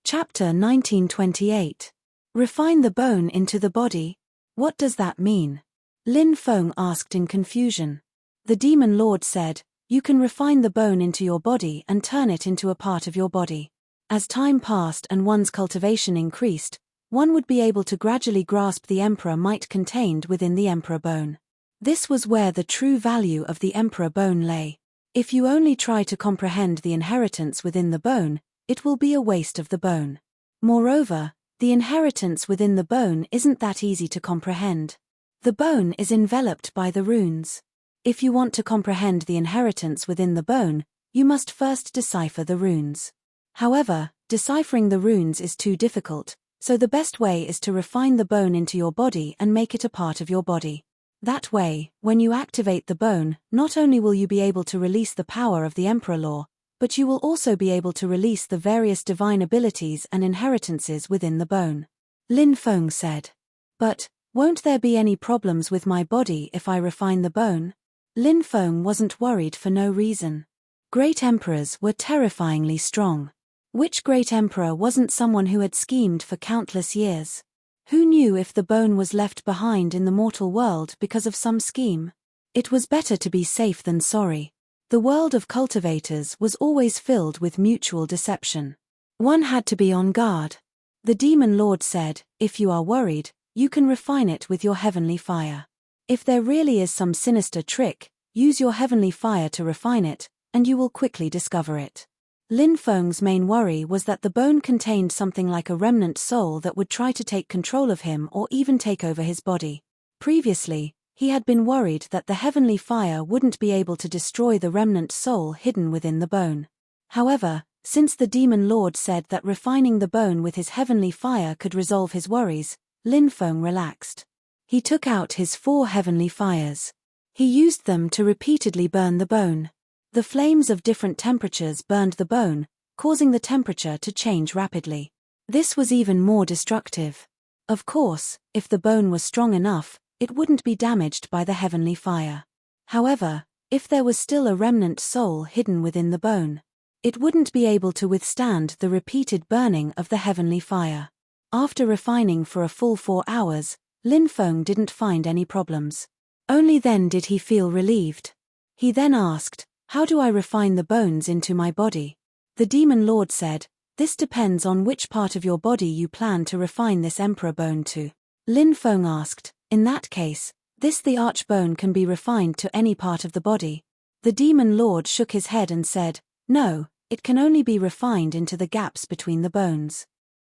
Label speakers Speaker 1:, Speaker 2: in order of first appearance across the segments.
Speaker 1: Chapter 1928. Refine the bone into the body? What does that mean? Lin Feng asked in confusion. The demon lord said, you can refine the bone into your body and turn it into a part of your body. As time passed and one's cultivation increased, one would be able to gradually grasp the emperor might contained within the emperor bone. This was where the true value of the emperor bone lay. If you only try to comprehend the inheritance within the bone, it will be a waste of the bone. Moreover, the inheritance within the bone isn't that easy to comprehend. The bone is enveloped by the runes. If you want to comprehend the inheritance within the bone, you must first decipher the runes. However, deciphering the runes is too difficult, so the best way is to refine the bone into your body and make it a part of your body. That way, when you activate the bone, not only will you be able to release the power of the emperor law, but you will also be able to release the various divine abilities and inheritances within the bone. Lin Feng said. But, won't there be any problems with my body if I refine the bone? Lin Feng wasn't worried for no reason. Great emperors were terrifyingly strong. Which great emperor wasn't someone who had schemed for countless years? Who knew if the bone was left behind in the mortal world because of some scheme? It was better to be safe than sorry. The world of cultivators was always filled with mutual deception. One had to be on guard. The demon lord said, if you are worried, you can refine it with your heavenly fire. If there really is some sinister trick, use your heavenly fire to refine it, and you will quickly discover it. Lin Feng's main worry was that the bone contained something like a remnant soul that would try to take control of him or even take over his body. Previously, he had been worried that the heavenly fire wouldn't be able to destroy the remnant soul hidden within the bone. However, since the demon lord said that refining the bone with his heavenly fire could resolve his worries, Lin Feng relaxed. He took out his 4 heavenly fires. He used them to repeatedly burn the bone. The flames of different temperatures burned the bone, causing the temperature to change rapidly. This was even more destructive. Of course, if the bone was strong enough, it wouldn't be damaged by the heavenly fire. However, if there was still a remnant soul hidden within the bone, it wouldn't be able to withstand the repeated burning of the heavenly fire. After refining for a full 4 hours, Lin Feng didn't find any problems. Only then did he feel relieved. He then asked, how do I refine the bones into my body? The demon lord said, this depends on which part of your body you plan to refine this emperor bone to. Lin Feng asked, in that case, the arch bone can be refined to any part of the body. The demon lord shook his head and said, no, it can only be refined into the gaps between the bones.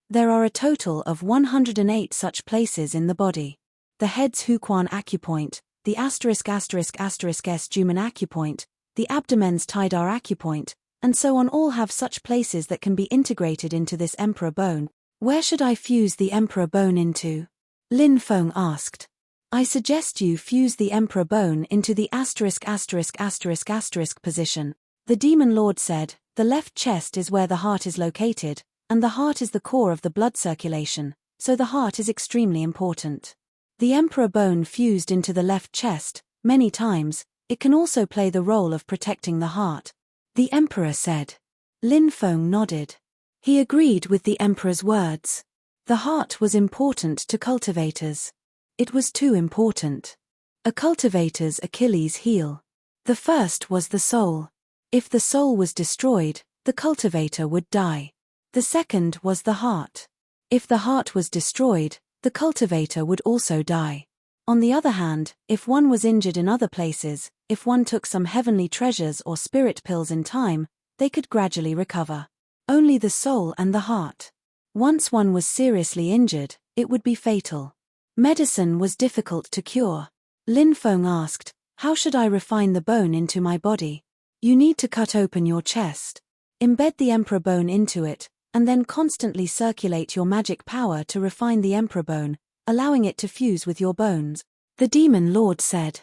Speaker 1: There are a total of 108 such places in the body. The head's Huquan acupoint, the ******* Juman acupoint, the abdomen's Tidar acupoint, and so on all have such places that can be integrated into this emperor bone. Where should I fuse the emperor bone into? Lin Feng asked. I suggest you fuse the emperor bone into the ****** position. The demon lord said, the left chest is where the heart is located, and the heart is the core of the blood circulation, so the heart is extremely important. The emperor bone fused into the left chest, many times, it can also play the role of protecting the heart. The emperor said. Lin Feng nodded. He agreed with the emperor's words. The heart was important to cultivators. It was too important. A cultivator's Achilles heel. The first was the soul. If the soul was destroyed, the cultivator would die. The second was the heart. If the heart was destroyed, the cultivator would also die. On the other hand, if one was injured in other places, if one took some heavenly treasures or spirit pills in time, they could gradually recover. Only the soul and the heart. Once one was seriously injured, it would be fatal. Medicine was difficult to cure. Lin Feng asked, how should I refine the bone into my body? You need to cut open your chest. Embed the emperor bone into it, and then constantly circulate your magic power to refine the emperor bone, allowing it to fuse with your bones. The demon lord said.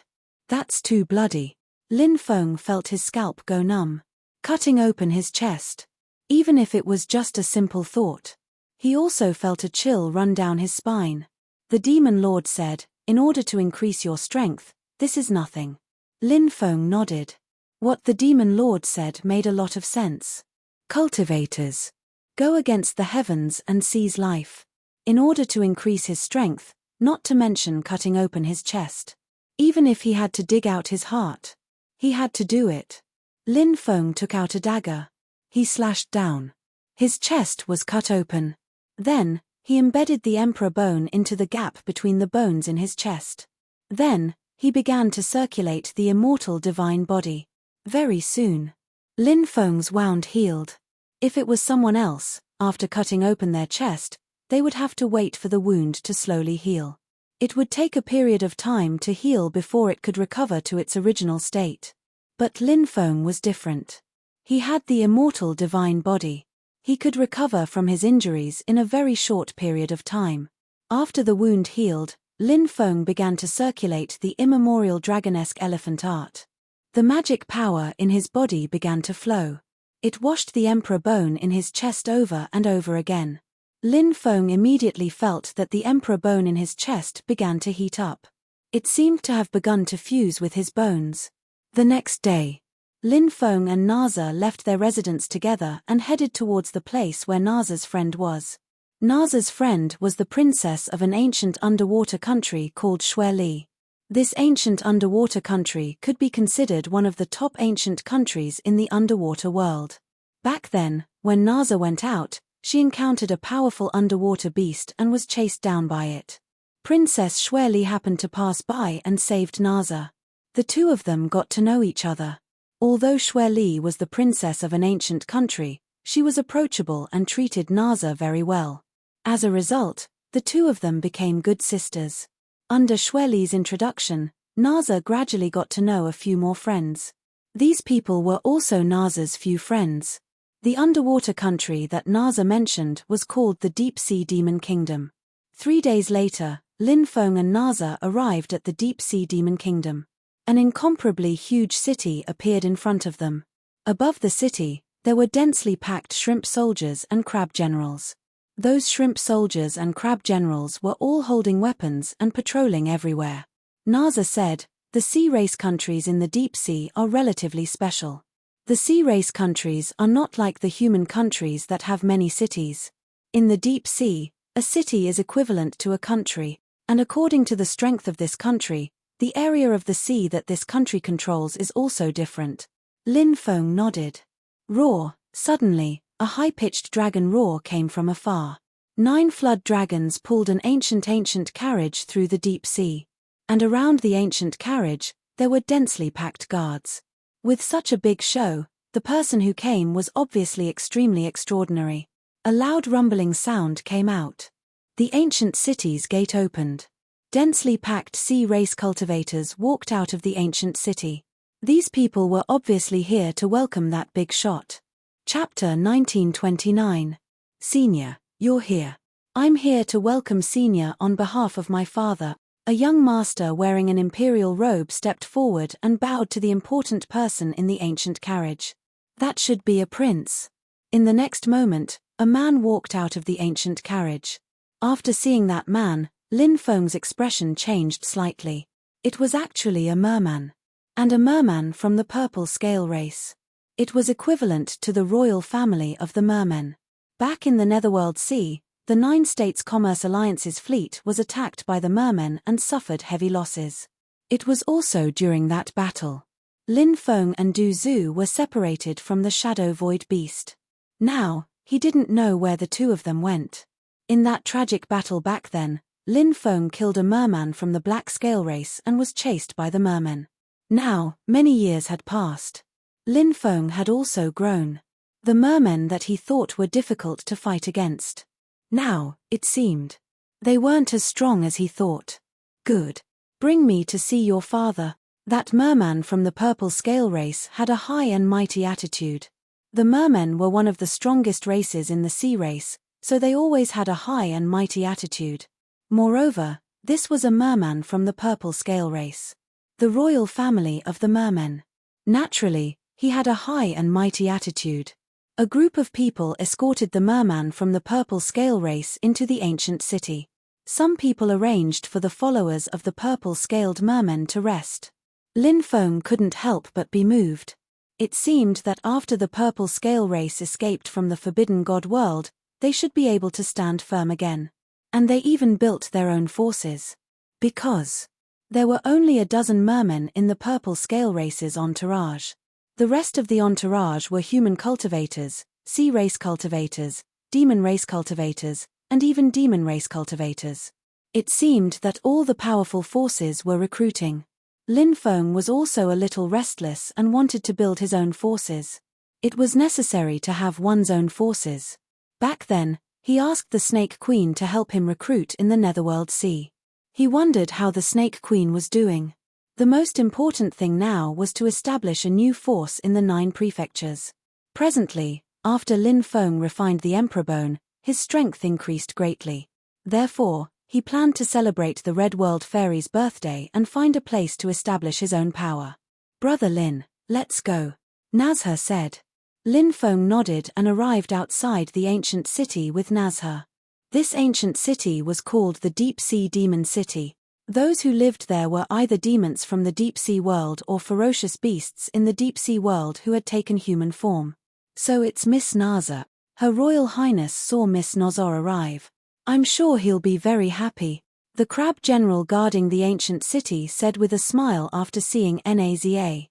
Speaker 1: That's too bloody. Lin Feng felt his scalp go numb. Cutting open his chest. Even if it was just a simple thought. He also felt a chill run down his spine. The demon lord said, in order to increase your strength, this is nothing. Lin Feng nodded. What the demon lord said made a lot of sense. Cultivators. go against the heavens and seize life. In order to increase his strength, not to mention cutting open his chest. Even if he had to dig out his heart. He had to do it. Lin Feng took out a dagger. He slashed down. His chest was cut open. Then, he embedded the emperor bone into the gap between the bones in his chest. Then, he began to circulate the immortal divine body. Very soon, Lin Feng's wound healed. If it was someone else, after cutting open their chest, they would have to wait for the wound to slowly heal. It would take a period of time to heal before it could recover to its original state. But Lin Feng was different. He had the immortal divine body. He could recover from his injuries in a very short period of time. After the wound healed, Lin Feng began to circulate the immemorial dragonesque elephant art. The magic power in his body began to flow. It washed the emperor bone in his chest over and over again. Lin Feng immediately felt that the emperor bone in his chest began to heat up. It seemed to have begun to fuse with his bones. The next day, Lin Feng and Naza left their residence together and headed towards the place where Naza's friend was. Naza's friend was the princess of an ancient underwater country called Xueli. This ancient underwater country could be considered one of the top ancient countries in the underwater world. Back then, when Naza went out, she encountered a powerful underwater beast and was chased down by it. Princess Xueli happened to pass by and saved Naza. The two of them got to know each other. Although Xueli was the princess of an ancient country, she was approachable and treated Naza very well. As a result, the two of them became good sisters. Under Xueli's introduction, Naza gradually got to know a few more friends. These people were also Naza's few friends. The underwater country that Naza mentioned was called the Deep Sea Demon Kingdom. 3 days later, Lin Feng and Naza arrived at the Deep Sea Demon Kingdom. An incomparably huge city appeared in front of them. Above the city, there were densely packed shrimp soldiers and crab generals. Those shrimp soldiers and crab generals were all holding weapons and patrolling everywhere. Naza said, "The sea race countries in the deep sea are relatively special. The sea race countries are not like the human countries that have many cities. In the deep sea, a city is equivalent to a country, and according to the strength of this country, the area of the sea that this country controls is also different." Lin Feng nodded. Roar! Suddenly, a high-pitched dragon roar came from afar. 9 flood dragons pulled an ancient carriage through the deep sea. And around the ancient carriage, there were densely packed guards. With such a big show, the person who came was obviously extremely extraordinary. A loud rumbling sound came out. The ancient city's gate opened. Densely packed sea race cultivators walked out of the ancient city. These people were obviously here to welcome that big shot. Chapter 1929. Senior, you're here. I'm here to welcome Senior on behalf of my father. A young master wearing an imperial robe stepped forward and bowed to the important person in the ancient carriage. That should be a prince. In the next moment, a man walked out of the ancient carriage. After seeing that man, Lin Feng's expression changed slightly. It was actually a merman. And a merman from the purple scale race. It was equivalent to the royal family of the mermen. Back in the Netherworld Sea, the 9 States Commerce Alliance's fleet was attacked by the mermen and suffered heavy losses. It was also during that battle. Lin Feng and Du Zhu were separated from the Shadow Void Beast. Now, he didn't know where the two of them went. In that tragic battle back then, Lin Feng killed a merman from the Black Scale race and was chased by the mermen. Now, many years had passed. Lin Feng had also grown. The mermen that he thought were difficult to fight against. Now, it seemed, they weren't as strong as he thought. Good. Bring me to see your father. That merman from the purple scale race had a high and mighty attitude. The mermen were one of the strongest races in the sea race, so they always had a high and mighty attitude. Moreover, this was a merman from the purple scale race. The royal family of the mermen. Naturally, he had a high and mighty attitude. A group of people escorted the merman from the purple scale race into the ancient city. Some people arranged for the followers of the purple-scaled mermen to rest. Lin Feng couldn't help but be moved. It seemed that after the purple scale race escaped from the forbidden god world, they should be able to stand firm again. And they even built their own forces. Because there were only a dozen mermen in the purple scale race's entourage. The rest of the entourage were human cultivators, sea race cultivators, demon race cultivators, and even demon race cultivators. It seemed that all the powerful forces were recruiting. Lin Feng was also a little restless and wanted to build his own forces. It was necessary to have one's own forces. Back then, he asked the Snake Queen to help him recruit in the Netherworld Sea. He wondered how the Snake Queen was doing. The most important thing now was to establish a new force in the 9 prefectures. Presently, after Lin Feng refined the Emperor Bone, his strength increased greatly. Therefore, he planned to celebrate the Red World Fairy's birthday and find a place to establish his own power. "Brother Lin, let's go," Nazha said. Lin Feng nodded and arrived outside the ancient city with Nazha. This ancient city was called the Deep Sea Demon City. Those who lived there were either demons from the deep sea world or ferocious beasts in the deep sea world who had taken human form. "So it's Miss Nazha." Her Royal Highness saw Miss Nazha arrive. "I'm sure he'll be very happy," the crab general guarding the ancient city said with a smile after seeing Nazha.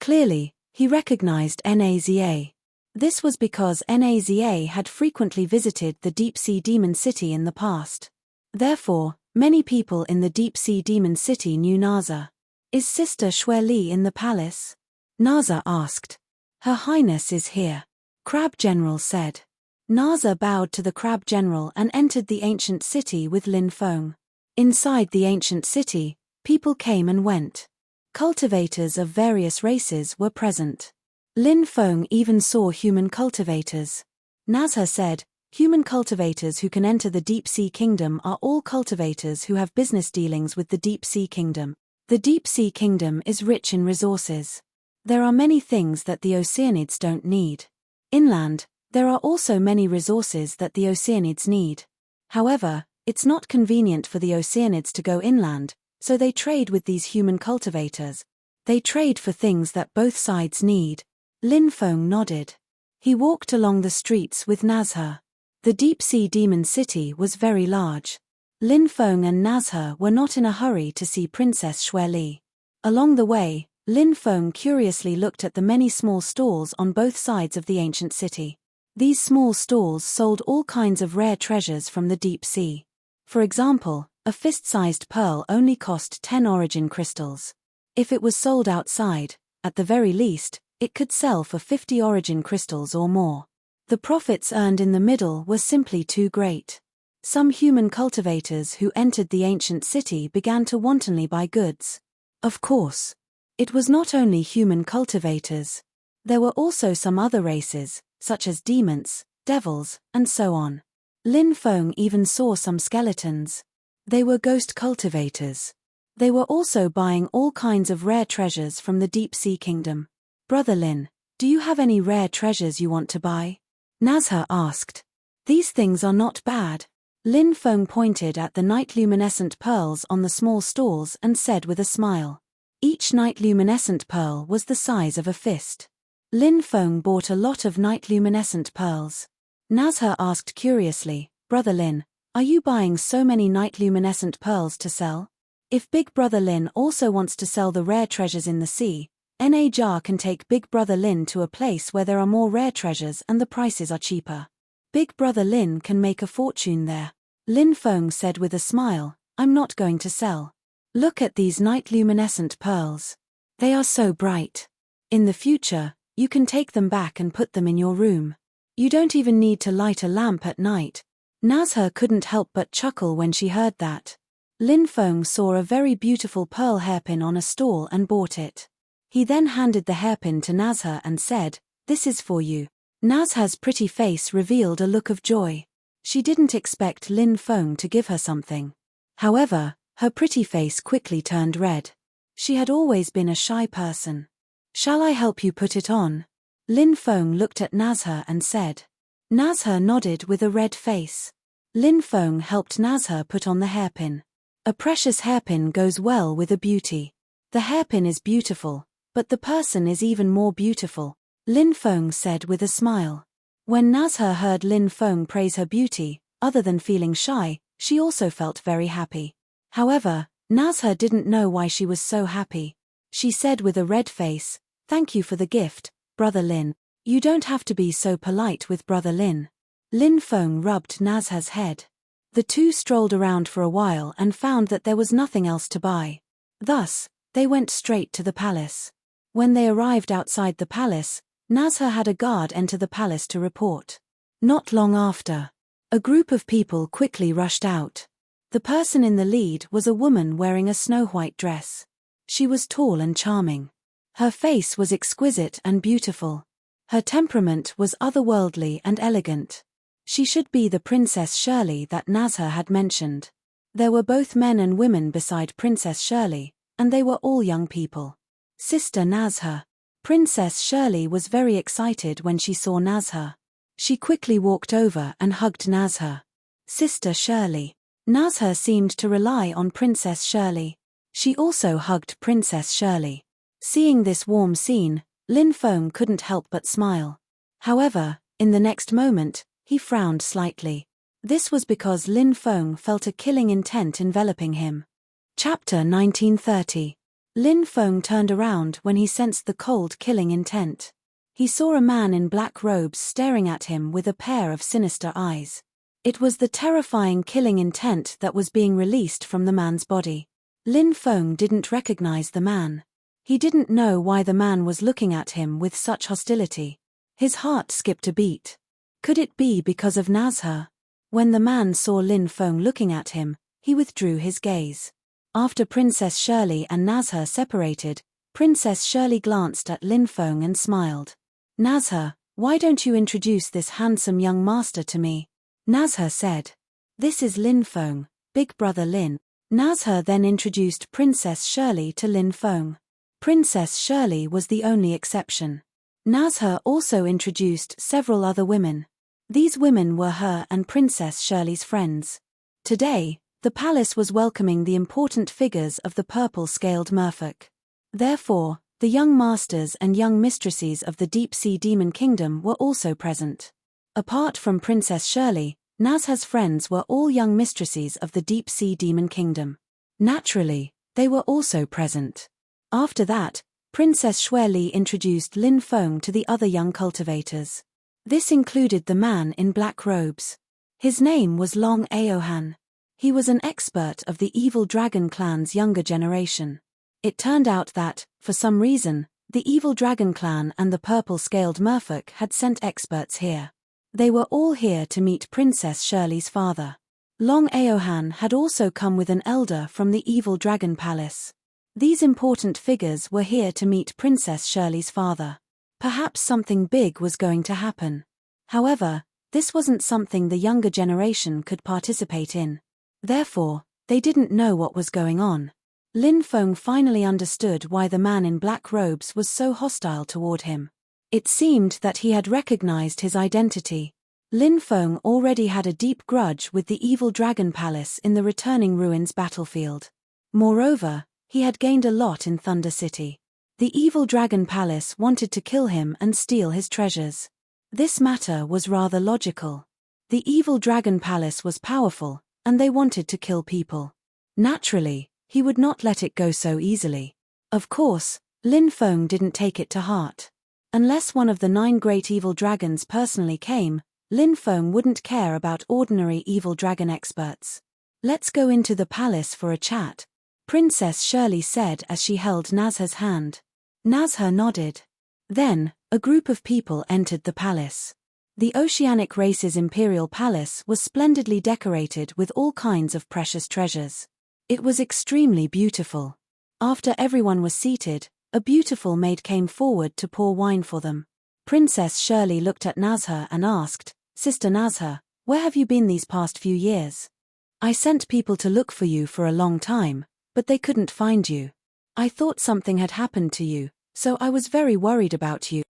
Speaker 1: Clearly, he recognized Nazha. This was because Nazha had frequently visited the Deep Sea Demon City in the past. Therefore, many people in the Deep Sea Demon City knew Nazha. "Is Sister Xueli in the palace?" Nazha asked. "Her Highness is here," Crab General said. Nazha bowed to the Crab General and entered the ancient city with Lin Feng. Inside the ancient city, people came and went. Cultivators of various races were present. Lin Feng even saw human cultivators. Nazha said, "Human cultivators who can enter the Deep Sea Kingdom are all cultivators who have business dealings with the Deep Sea Kingdom. The Deep Sea Kingdom is rich in resources. There are many things that the Oceanids don't need. Inland, there are also many resources that the Oceanids need. However, it's not convenient for the Oceanids to go inland, so they trade with these human cultivators. They trade for things that both sides need." Lin Feng nodded. He walked along the streets with Nazha. The Deep Sea Demon City was very large. Lin Feng and Nazha were not in a hurry to see Princess Xueli. Along the way, Lin Feng curiously looked at the many small stalls on both sides of the ancient city. These small stalls sold all kinds of rare treasures from the deep sea. For example, a fist-sized pearl only cost 10 origin crystals. If it was sold outside, at the very least, it could sell for 50 origin crystals or more. The profits earned in the middle were simply too great. Some human cultivators who entered the ancient city began to wantonly buy goods. Of course, it was not only human cultivators. There were also some other races, such as demons, devils, and so on. Lin Feng even saw some skeletons. They were ghost cultivators. They were also buying all kinds of rare treasures from the Deep Sea Kingdom. "Brother Lin, do you have any rare treasures you want to buy?" Nazha asked. "These things are not bad." Lin Feng pointed at the night luminescent pearls on the small stalls and said with a smile. Each night luminescent pearl was the size of a fist. Lin Feng bought a lot of night luminescent pearls. Nazha asked curiously, "Brother Lin, are you buying so many night luminescent pearls to sell? If Big Brother Lin also wants to sell the rare treasures in the sea, Jar can take Big Brother Lin to a place where there are more rare treasures and the prices are cheaper. Big Brother Lin can make a fortune there." Lin Feng said with a smile, "I'm not going to sell. Look at these night luminescent pearls. They are so bright. In the future, you can take them back and put them in your room. You don't even need to light a lamp at night." Nazha couldn't help but chuckle when she heard that. Lin Feng saw a very beautiful pearl hairpin on a stall and bought it. He then handed the hairpin to Nazha and said, "This is for you." Nazha's pretty face revealed a look of joy. She didn't expect Lin Feng to give her something. However, her pretty face quickly turned red. She had always been a shy person. "Shall I help you put it on?" Lin Feng looked at Nazha and said. Nazha nodded with a red face. Lin Feng helped Nazha put on the hairpin. A precious hairpin goes well with a beauty. The hairpin is beautiful, But the person is even more beautiful, Lin Feng said with a smile. When Nazha heard Lin Feng praise her beauty, other than feeling shy, she also felt very happy. However, Nazha didn't know why she was so happy. She said with a red face, "Thank you for the gift, Brother Lin. You don't have to be so polite with Brother Lin." Lin Feng rubbed Nazha's head. The two strolled around for a while and found that there was nothing else to buy. Thus, they went straight to the palace. When they arrived outside the palace, Nazha had a guard enter the palace to report. Not long after, a group of people quickly rushed out. The person in the lead was a woman wearing a snow-white dress. She was tall and charming. Her face was exquisite and beautiful. Her temperament was otherworldly and elegant. She should be the Princess Shirley that Nazha had mentioned. There were both men and women beside Princess Shirley, and they were all young people. Sister Nazha. Princess Shirley was very excited when she saw Nazha. She quickly walked over and hugged Nazha. Sister Shirley. Nazha seemed to rely on Princess Shirley. She also hugged Princess Shirley. Seeing this warm scene, Lin Feng couldn't help but smile. However, in the next moment, he frowned slightly. This was because Lin Feng felt a killing intent enveloping him. Chapter 1930. Lin Feng turned around when he sensed the cold killing intent. He saw a man in black robes staring at him with a pair of sinister eyes. It was the terrifying killing intent that was being released from the man's body. Lin Feng didn't recognize the man. He didn't know why the man was looking at him with such hostility. His heart skipped a beat. Could it be because of Nazha? When the man saw Lin Feng looking at him, he withdrew his gaze. After Princess Shirley and Nazha separated, Princess Shirley glanced at Lin Feng and smiled. "Nazha, why don't you introduce this handsome young master to me?" Nazha said. "This is Lin Feng, big brother Lin." Nazha then introduced Princess Shirley to Lin Feng. Princess Shirley was the only exception. Nazha also introduced several other women. These women were her and Princess Shirley's friends. Today, the palace was welcoming the important figures of the purple-scaled merfolk. Therefore, the young masters and young mistresses of the deep-sea demon kingdom were also present. Apart from Princess Shirley, Nazha's friends were all young mistresses of the deep-sea demon kingdom. Naturally, they were also present. After that, Princess Shirley introduced Lin Feng to the other young cultivators. This included the man in black robes. His name was Long Aohan. He was an expert of the Evil Dragon clan's younger generation. It turned out that, for some reason, the Evil Dragon clan and the purple-scaled merfolk had sent experts here. They were all here to meet Princess Shirley's father. Long Aohan had also come with an elder from the Evil Dragon Palace. These important figures were here to meet Princess Shirley's father. Perhaps something big was going to happen. However, this wasn't something the younger generation could participate in. Therefore, they didn't know what was going on. Lin Feng finally understood why the man in black robes was so hostile toward him. It seemed that he had recognized his identity. Lin Feng already had a deep grudge with the Evil Dragon Palace in the Returning Ruins battlefield. Moreover, he had gained a lot in Thunder City. The Evil Dragon Palace wanted to kill him and steal his treasures. This matter was rather logical. The Evil Dragon Palace was powerful, and they wanted to kill people. Naturally, he would not let it go so easily. Of course, Lin Feng didn't take it to heart. Unless one of the 9 great evil dragons personally came, Lin Feng wouldn't care about ordinary evil dragon experts. "Let's go into the palace for a chat," Princess Shirley said as she held Nazha's hand. Nazha nodded. Then, a group of people entered the palace. The Oceanic Race's Imperial Palace was splendidly decorated with all kinds of precious treasures. It was extremely beautiful. After everyone was seated, a beautiful maid came forward to pour wine for them. Princess Shirley looked at Nazha and asked, "Sister Nazha, where have you been these past few years? I sent people to look for you for a long time, but they couldn't find you. I thought something had happened to you, so I was very worried about you."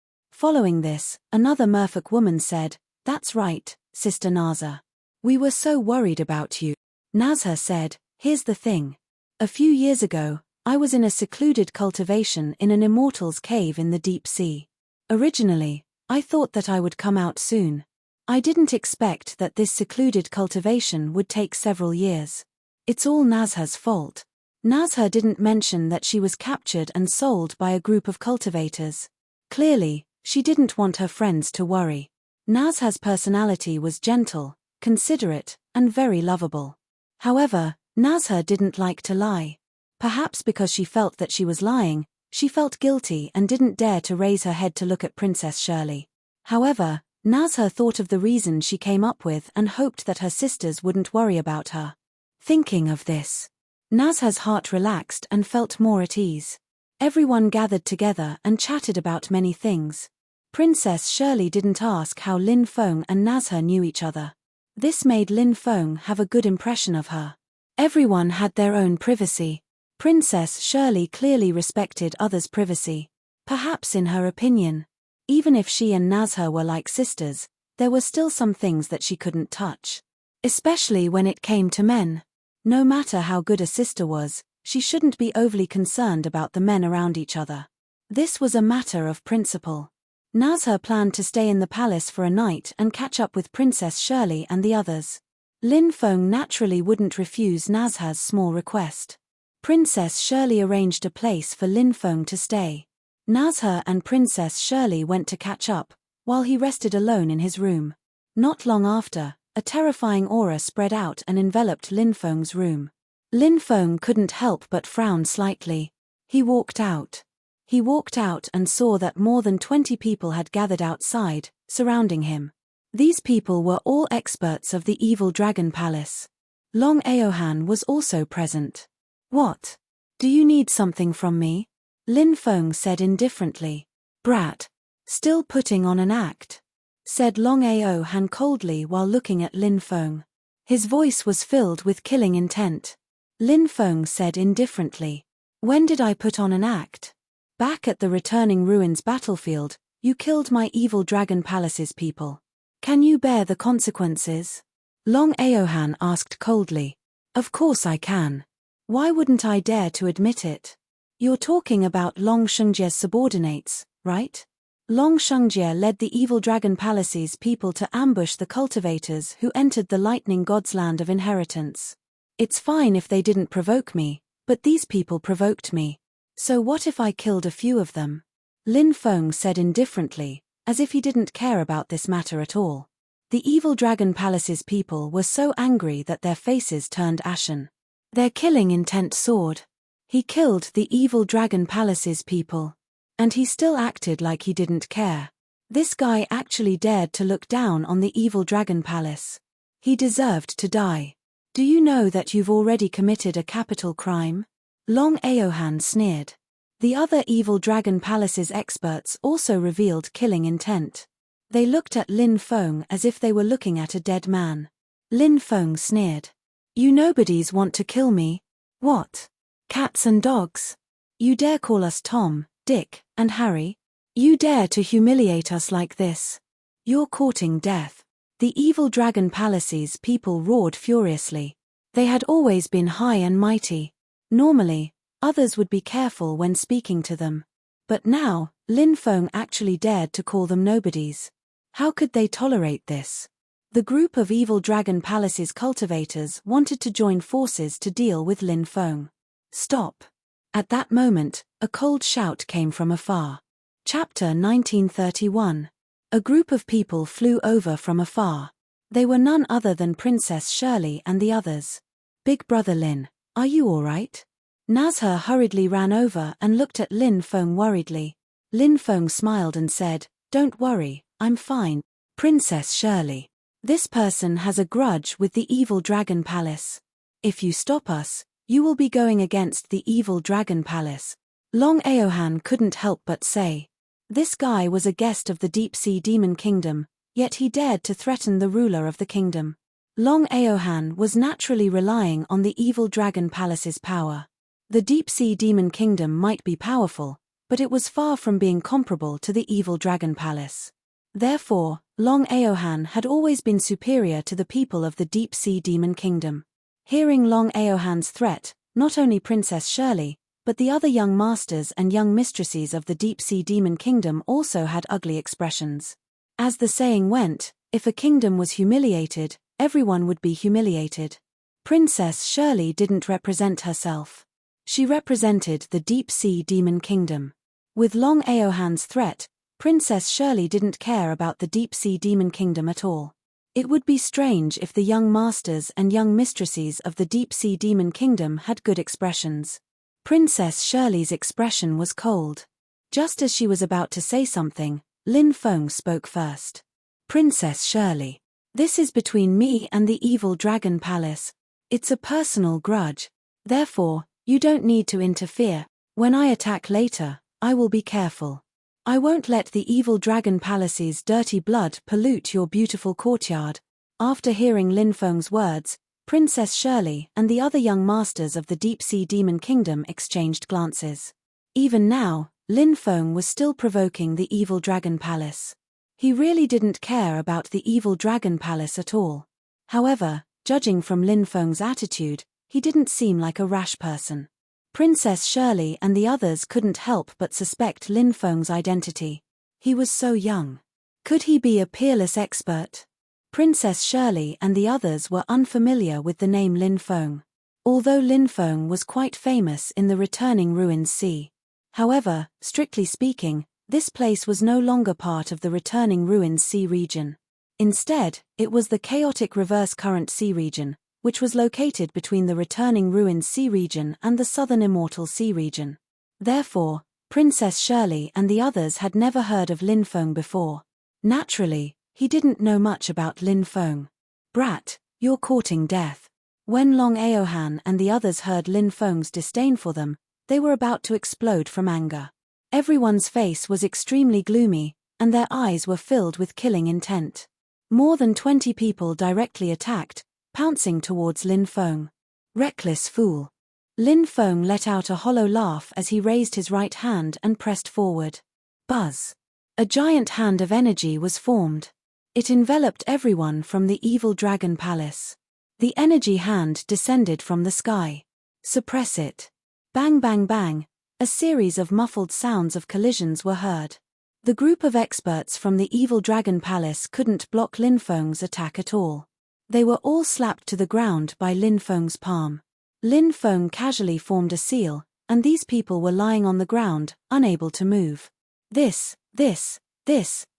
Speaker 1: Following this, another merfolk woman said, "That's right, Sister Nazha. We were so worried about you." Nazha said, "Here's the thing. A few years ago, I was in a secluded cultivation in an immortal's cave in the deep sea. Originally, I thought that I would come out soon. I didn't expect that this secluded cultivation would take several years. It's all Nazha's fault. Nazha didn't mention that she was captured and sold by a group of cultivators. Clearly, she didn't want her friends to worry. Nazha's personality was gentle, considerate, and very lovable. However, Nazha didn't like to lie. Perhaps because she felt that she was lying, she felt guilty and didn't dare to raise her head to look at Princess Shirley. However, Nazha thought of the reason she came up with and hoped that her sisters wouldn't worry about her. Thinking of this, Nazha's heart relaxed and felt more at ease. Everyone gathered together and chatted about many things. Princess Shirley didn't ask how Lin Feng and Nazha knew each other. This made Lin Feng have a good impression of her. Everyone had their own privacy. Princess Shirley clearly respected others' privacy. Perhaps in her opinion, even if she and Nazha were like sisters, there were still some things that she couldn't touch. Especially when it came to men. No matter how good a sister was, she shouldn't be overly concerned about the men around each other. This was a matter of principle. Nazha planned to stay in the palace for a night and catch up with Princess Shirley and the others. Lin Feng naturally wouldn't refuse Nazha's small request. Princess Shirley arranged a place for Lin Feng to stay. Nazha and Princess Shirley went to catch up, while he rested alone in his room. Not long after, a terrifying aura spread out and enveloped Lin Feng's room. Lin Feng couldn't help but frown slightly. He walked out. He walked out and saw that more than 20 people had gathered outside, surrounding him. These people were all experts of the evil dragon palace. Long Aohan was also present. "What? Do you need something from me?" Lin Feng said indifferently. "Brat. Still putting on an act," said Long Aohan coldly while looking at Lin Feng. His voice was filled with killing intent. Lin Feng said indifferently. "When did I put on an act? Back at the returning ruins battlefield, you killed my evil dragon palace's people. Can you bear the consequences?" Long Aohan asked coldly. "Of course I can. Why wouldn't I dare to admit it? You're talking about Long Shungjie's subordinates, right? Long Shungjie led the evil dragon palace's people to ambush the cultivators who entered the lightning god's land of inheritance. It's fine if they didn't provoke me, but these people provoked me. So what if I killed a few of them?" Lin Feng said indifferently, as if he didn't care about this matter at all. The evil dragon palace's people were so angry that their faces turned ashen. Their killing intent soared. He killed the evil dragon palace's people. And he still acted like he didn't care. This guy actually dared to look down on the evil dragon palace. He deserved to die. "Do you know that you've already committed a capital crime?" Long Aohan sneered. The other evil dragon palace's experts also revealed killing intent. They looked at Lin Feng as if they were looking at a dead man. Lin Feng sneered. "You nobodies want to kill me? What? Cats and dogs? You dare call us Tom, Dick, and Harry? You dare to humiliate us like this? You're courting death." The evil dragon palace's people roared furiously. They had always been high and mighty. Normally, others would be careful when speaking to them. But now, Lin Feng actually dared to call them nobodies. How could they tolerate this? The group of evil dragon palace's cultivators wanted to join forces to deal with Lin Feng. "Stop." At that moment, a cold shout came from afar. Chapter 1931. A group of people flew over from afar. They were none other than Princess Shirley and the others. "Big brother Lin, are you all right?" Nazha hurriedly ran over and looked at Lin Feng worriedly. Lin Feng smiled and said, "Don't worry, I'm fine." "Princess Shirley, this person has a grudge with the evil dragon palace. If you stop us, you will be going against the evil dragon palace." Long Aohan couldn't help but say. This guy was a guest of the deep-sea demon kingdom, yet he dared to threaten the ruler of the kingdom. Long Aohan was naturally relying on the evil dragon palace's power. The deep-sea demon kingdom might be powerful, but it was far from being comparable to the evil dragon palace. Therefore, Long Aohan had always been superior to the people of the deep-sea demon kingdom. Hearing Long Aohan's threat, not only Princess Shirley, But the other young masters and young mistresses of the deep-sea demon kingdom also had ugly expressions. As the saying went, if a kingdom was humiliated, everyone would be humiliated. Princess Shirley didn't represent herself. She represented the deep-sea demon kingdom. With Long Aohan's threat, Princess Shirley didn't care about the deep-sea demon kingdom at all. It would be strange if the young masters and young mistresses of the deep-sea demon kingdom had good expressions. Princess Shirley's expression was cold. Just as she was about to say something, Lin Feng spoke first. Princess Shirley, this is between me and the evil dragon palace. It's a personal grudge. Therefore, you don't need to interfere. When I attack later, I will be careful. I won't let the evil dragon palace's dirty blood pollute your beautiful courtyard. After hearing Lin Feng's words, Princess Shirley and the other young masters of the deep-sea demon kingdom exchanged glances. Even now, Lin Feng was still provoking the evil dragon palace. He really didn't care about the evil dragon palace at all. However, judging from Lin Feng's attitude, he didn't seem like a rash person. Princess Shirley and the others couldn't help but suspect Lin Feng's identity. He was so young. Could he be a peerless expert? Princess Shirley and the others were unfamiliar with the name Lin Feng. Although Lin Feng was quite famous in the returning ruins sea. However, strictly speaking, this place was no longer part of the returning ruins sea region. Instead, it was the chaotic reverse current sea region, which was located between the returning ruins sea region and the southern immortal sea region. Therefore, Princess Shirley and the others had never heard of Lin Feng before. Naturally, he didn't know much about Lin Feng. Brat, you're courting death. When Long Aohan and the others heard Lin Feng's disdain for them, they were about to explode from anger. Everyone's face was extremely gloomy, and their eyes were filled with killing intent. More than 20 people directly attacked, pouncing towards Lin Feng. Reckless fool. Lin Feng let out a hollow laugh as he raised his right hand and pressed forward. Buzz. A giant hand of energy was formed. It enveloped everyone from the evil dragon palace. The energy hand descended from the sky. Suppress it. Bang bang bang, a series of muffled sounds of collisions were heard. The group of experts from the evil dragon palace couldn't block Lin Feng's attack at all. They were all slapped to the ground by Lin Feng's palm. Lin Feng casually formed a seal, and these people were lying on the ground, unable to move. This,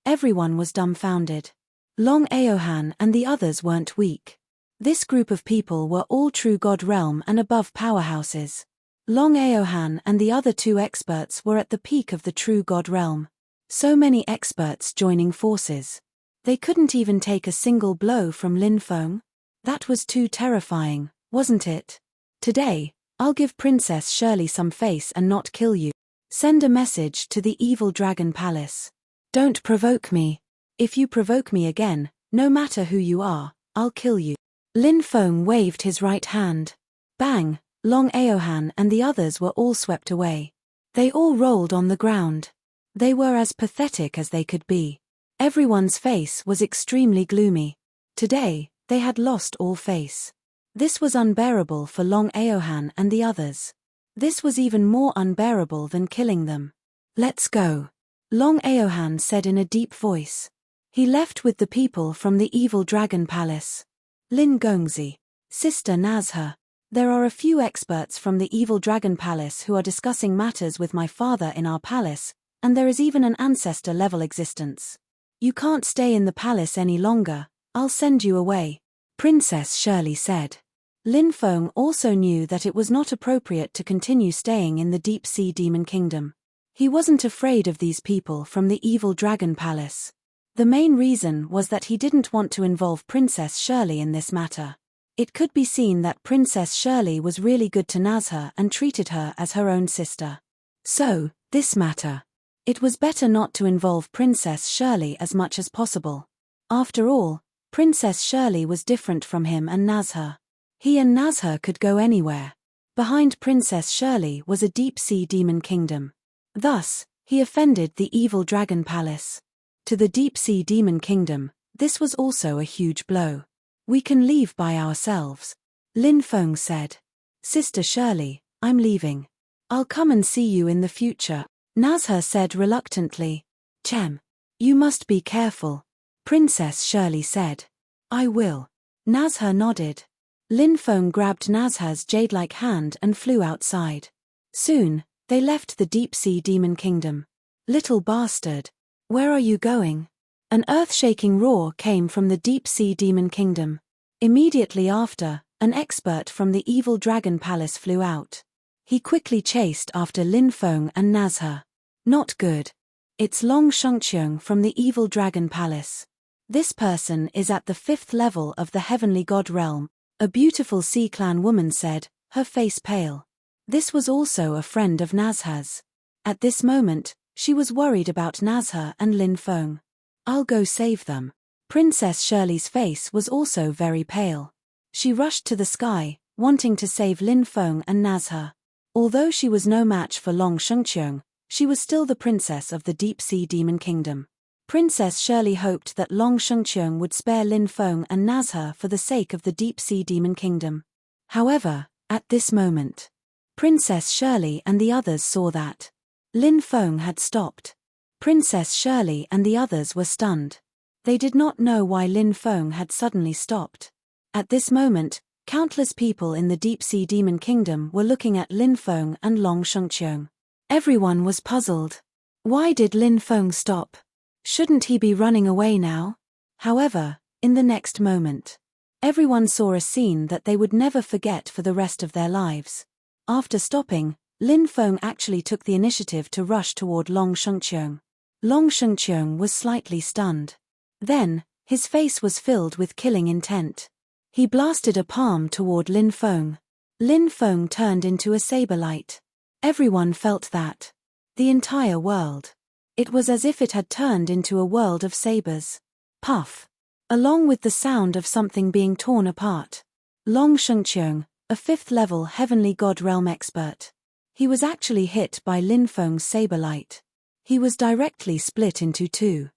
Speaker 1: everyone was dumbfounded. Long Aohan and the others weren't weak. This group of people were all true God realm and above powerhouses. Long Aohan and the other two experts were at the peak of the true God realm. So many experts joining forces. They couldn't even take a single blow from Lin Feng? That was too terrifying, wasn't it? Today, I'll give Princess Shirley some face and not kill you. Send a message to the evil dragon palace. Don't provoke me. If you provoke me again, no matter who you are, I'll kill you. Lin Feng waved his right hand. Bang, Long Aohan and the others were all swept away. They all rolled on the ground. They were as pathetic as they could be. Everyone's face was extremely gloomy. Today, they had lost all face. This was unbearable for Long Aohan and the others. This was even more unbearable than killing them. Let's go. Long Aohan said in a deep voice. He left with the people from the evil dragon palace. Lin Gongzi. Sister Nazha. There are a few experts from the evil dragon palace who are discussing matters with my father in our palace, and there is even an ancestor-level existence. You can't stay in the palace any longer, I'll send you away. Princess Shirley said. Lin Feng also knew that it was not appropriate to continue staying in the deep-sea demon kingdom. He wasn't afraid of these people from the evil dragon palace. The main reason was that he didn't want to involve Princess Shirley in this matter. It could be seen that Princess Shirley was really good to Nazha and treated her as her own sister. So, this matter. It was better not to involve Princess Shirley as much as possible. After all, Princess Shirley was different from him and Nazha. He and Nazha could go anywhere. Behind Princess Shirley was a deep-sea demon kingdom. Thus, he offended the evil dragon palace. To the deep-sea demon kingdom, this was also a huge blow. We can leave by ourselves. Lin Feng said. Sister Shirley, I'm leaving. I'll come and see you in the future, Nazha said reluctantly. Chem. You must be careful, Princess Shirley said. I will. Nazha nodded. Lin Feng grabbed Nazha's jade-like hand and flew outside. Soon, they left the deep-sea demon kingdom. Little bastard. Where are you going? An earth-shaking roar came from the deep-sea demon kingdom. Immediately after, an expert from the evil dragon palace flew out. He quickly chased after Lin Feng and Nazha. Not good. It's Long Shengqiang from the evil dragon palace. This person is at the 5th level of the heavenly god realm, a beautiful Sea Clan woman said, her face pale. This was also a friend of Nazha's. At this moment, she was worried about Nazha and Lin Feng. I'll go save them. Princess Shirley's face was also very pale. She rushed to the sky, wanting to save Lin Feng and Nazha. Although she was no match for Long Shengqiang, she was still the princess of the deep-sea demon kingdom. Princess Shirley hoped that Long Shengqiang would spare Lin Feng and Nazha for the sake of the deep-sea demon kingdom. However, at this moment, Princess Shirley and the others saw that Lin Feng had stopped. Princess Shirley and the others were stunned. They did not know why Lin Feng had suddenly stopped. At this moment, countless people in the deep-sea demon kingdom were looking at Lin Feng and Long Shengqiang. Everyone was puzzled. Why did Lin Feng stop? Shouldn't he be running away now? However, in the next moment, everyone saw a scene that they would never forget for the rest of their lives. After stopping, Lin Feng actually took the initiative to rush toward Long Shengqiang. Long Shengqiang was slightly stunned. Then, his face was filled with killing intent. He blasted a palm toward Lin Feng. Lin Feng turned into a saber light. Everyone felt that. The entire world. It was as if it had turned into a world of sabers. Puff. Along with the sound of something being torn apart. Long Shengqiang, a 5th level heavenly god realm expert. He was actually hit by Lin Feng's saber light. He was directly split into two.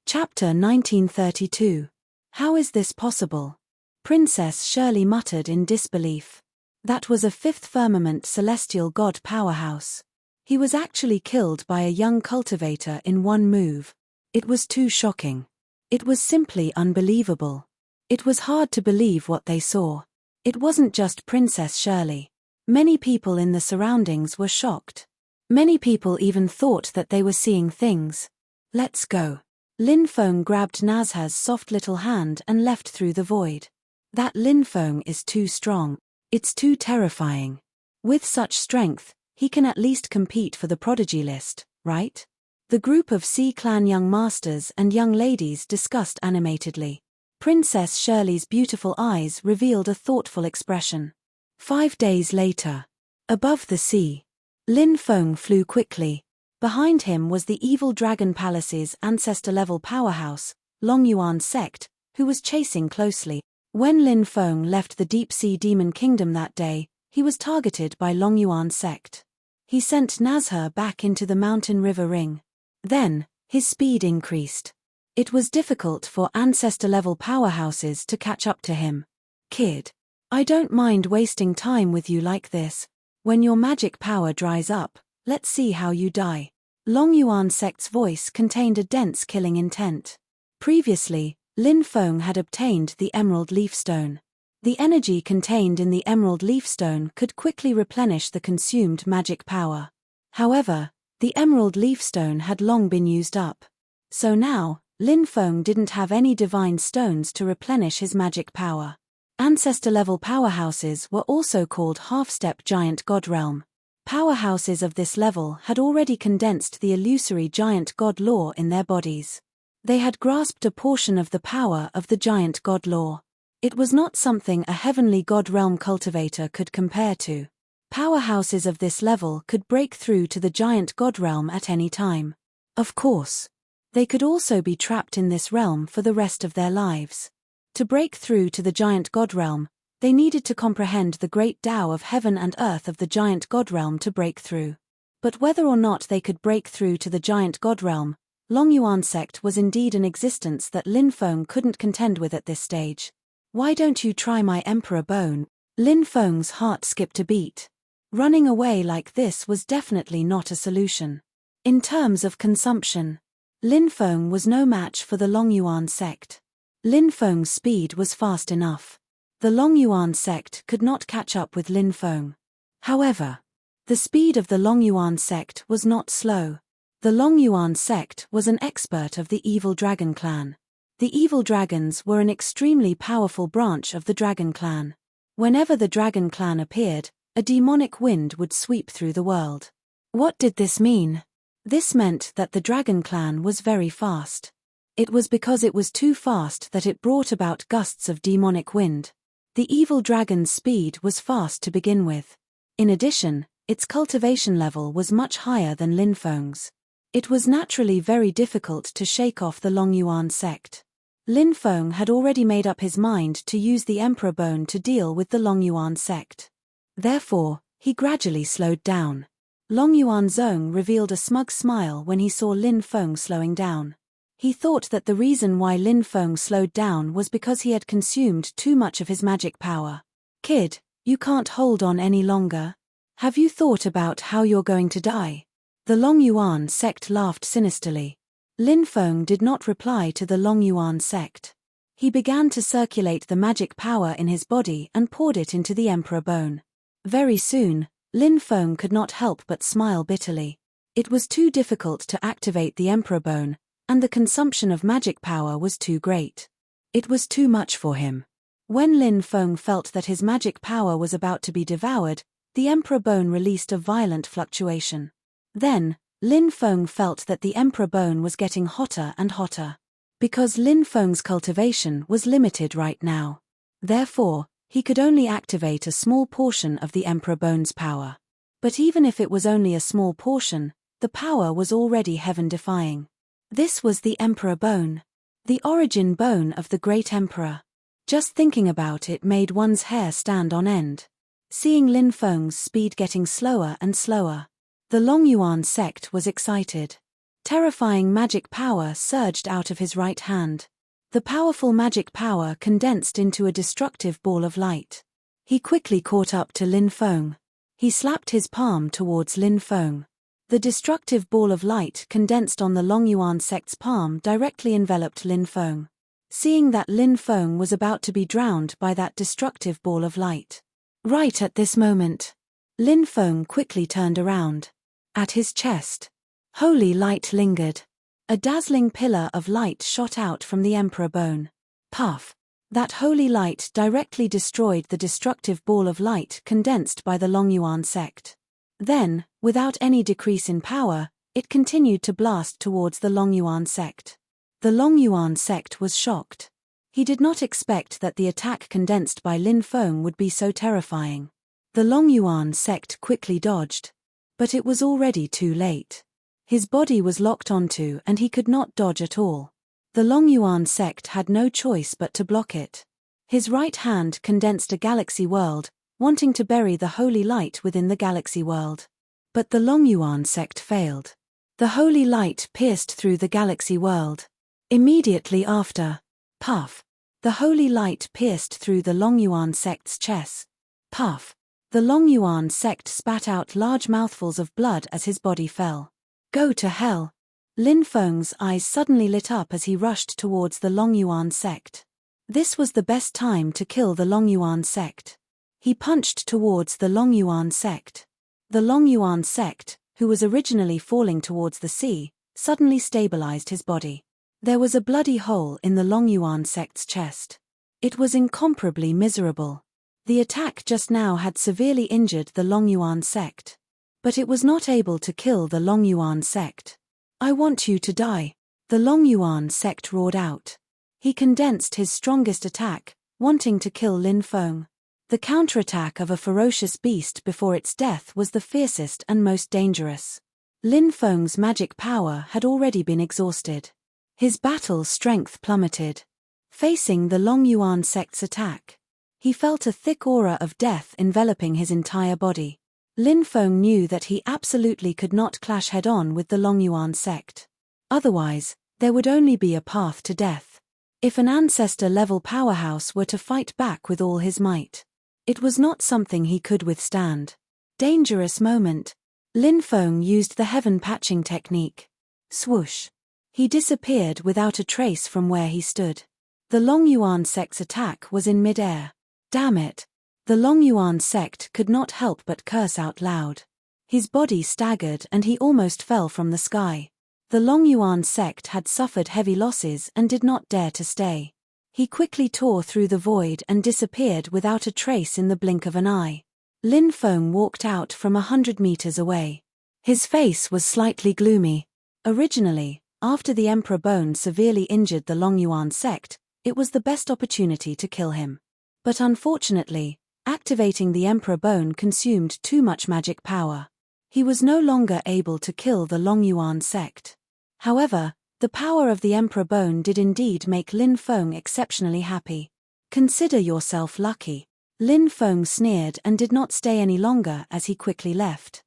Speaker 1: Chapter 1932. How is this possible? Princess Shirley muttered in disbelief. That was a 5th firmament celestial god powerhouse. He was actually killed by a young cultivator in one move. It was too shocking. It was simply unbelievable. It was hard to believe what they saw. It wasn't just Princess Shirley. Many people in the surroundings were shocked. Many people even thought that they were seeing things. Let's go. Lin Feng grabbed Nazha's soft little hand and left through the void. That Lin Feng is too strong. It's too terrifying. With such strength, he can at least compete for the prodigy list, right? The group of Sea Clan young masters and young ladies discussed animatedly. Princess Shirley's beautiful eyes revealed a thoughtful expression. 5 days later. Above the sea. Lin Feng flew quickly. Behind him was the evil dragon palace's ancestor-level powerhouse, Long Yuan sect, who was chasing closely. When Lin Feng left the deep-sea demon kingdom that day, he was targeted by Long Yuan sect. He sent Nazha back into the mountain river ring. Then, his speed increased. It was difficult for ancestor-level powerhouses to catch up to him. Kid. I don't mind wasting time with you like this. When your magic power dries up, let's see how you die. Long Yuan sect's voice contained a dense killing intent. Previously, Lin Feng had obtained the Emerald Leaf Stone. The energy contained in the Emerald Leaf Stone could quickly replenish the consumed magic power. However, the Emerald Leaf Stone had long been used up. So now, Lin Feng didn't have any divine stones to replenish his magic power. Ancestor-level powerhouses were also called half-step giant god realm. Powerhouses of this level had already condensed the illusory giant god law in their bodies. They had grasped a portion of the power of the giant god law. It was not something a heavenly god realm cultivator could compare to. Powerhouses of this level could break through to the giant god realm at any time. Of course, they could also be trapped in this realm for the rest of their lives. To break through to the giant god realm, they needed to comprehend the great Tao of heaven and earth of the giant god realm to break through. But whether or not they could break through to the giant god realm, Long Yuan sect was indeed an existence that Lin Feng couldn't contend with at this stage. Why don't you try my emperor bone? Lin Feng's heart skipped a beat. Running away like this was definitely not a solution. In terms of consumption, Lin Feng was no match for the Longyuan sect. Lin Feng's speed was fast enough. The Longyuan sect could not catch up with Lin Feng. However, the speed of the Longyuan sect was not slow. The Longyuan sect was an expert of the Evil Dragon clan. The Evil Dragons were an extremely powerful branch of the Dragon clan. Whenever the Dragon clan appeared, a demonic wind would sweep through the world. What did this mean? This meant that the Dragon clan was very fast. It was because it was too fast that it brought about gusts of demonic wind. The Evil Dragon's speed was fast to begin with. In addition, its cultivation level was much higher than Lin Feng's. It was naturally very difficult to shake off the Longyuan sect. Lin Feng had already made up his mind to use the Emperor Bone to deal with the Longyuan sect. Therefore, he gradually slowed down. Longyuan Zong revealed a smug smile when he saw Lin Feng slowing down. He thought that the reason why Lin Feng slowed down was because he had consumed too much of his magic power. Kid, you can't hold on any longer. Have you thought about how you're going to die? The Longyuan sect laughed sinisterly. Lin Feng did not reply to the Longyuan sect. He began to circulate the magic power in his body and poured it into the Emperor Bone. Very soon, Lin Feng could not help but smile bitterly. It was too difficult to activate the Emperor Bone, and the consumption of magic power was too great. It was too much for him. When Lin Feng felt that his magic power was about to be devoured, the Emperor Bone released a violent fluctuation. Then, Lin Feng felt that the Emperor Bone was getting hotter and hotter. Because Lin Feng's cultivation was limited right now. Therefore, he could only activate a small portion of the Emperor Bone's power. But even if it was only a small portion, the power was already heaven-defying. This was the Emperor Bone. The origin bone of the great emperor. Just thinking about it made one's hair stand on end. Seeing Lin Feng's speed getting slower and slower. The Longyuan sect was excited. Terrifying magic power surged out of his right hand. The powerful magic power condensed into a destructive ball of light. He quickly caught up to Lin Feng. He slapped his palm towards Lin Feng. The destructive ball of light condensed on the Longyuan sect's palm directly enveloped Lin Feng. Seeing that Lin Feng was about to be drowned by that destructive ball of light. Right at this moment, Lin Feng quickly turned around. At his chest, holy light lingered. A dazzling pillar of light shot out from the Emperor Bone. Puff! That holy light directly destroyed the destructive ball of light condensed by the Longyuan sect. Then, without any decrease in power, it continued to blast towards the Longyuan sect. The Longyuan sect was shocked. He did not expect that the attack condensed by Lin Feng would be so terrifying. The Longyuan sect quickly dodged. But it was already too late. His body was locked onto and he could not dodge at all. The Longyuan sect had no choice but to block it. His right hand condensed a galaxy world, wanting to bury the holy light within the galaxy world. But the Longyuan sect failed. The holy light pierced through the galaxy world. Immediately after, puff, the holy light pierced through the Longyuan sect's chest. Puff. The Longyuan sect spat out large mouthfuls of blood as his body fell. Go to hell! Lin Feng's eyes suddenly lit up as he rushed towards the Longyuan sect. This was the best time to kill the Longyuan sect. He punched towards the Longyuan sect. The Longyuan sect, who was originally falling towards the sea, suddenly stabilized his body. There was a bloody hole in the Longyuan sect's chest. It was incomparably miserable. The attack just now had severely injured the Longyuan sect. But it was not able to kill the Longyuan sect. I want you to die. The Longyuan sect roared out. He condensed his strongest attack, wanting to kill Lin Feng. The counterattack of a ferocious beast before its death was the fiercest and most dangerous. Lin Feng's magic power had already been exhausted. His battle strength plummeted. Facing the Longyuan sect's attack, he felt a thick aura of death enveloping his entire body. Lin Feng knew that he absolutely could not clash head-on with the Longyuan sect. Otherwise, there would only be a path to death. If an ancestor-level powerhouse were to fight back with all his might, it was not something he could withstand. Dangerous moment. Lin Feng used the heaven patching technique. Swoosh. He disappeared without a trace from where he stood. The Long Yuan sect's attack was in mid-air. Damn it. The Long Yuan sect could not help but curse out loud. His body staggered and he almost fell from the sky. The Long Yuan sect had suffered heavy losses and did not dare to stay. He quickly tore through the void and disappeared without a trace in the blink of an eye. Lin Feng walked out from 100 meters away. His face was slightly gloomy. Originally, after the Emperor Bone severely injured the Long Yuan sect, it was the best opportunity to kill him. But unfortunately, activating the Emperor Bone consumed too much magic power. He was no longer able to kill the Long Yuan sect. However, the power of the Emperor Bone did indeed make Lin Feng exceptionally happy. Consider yourself lucky. Lin Feng sneered and did not stay any longer as he quickly left.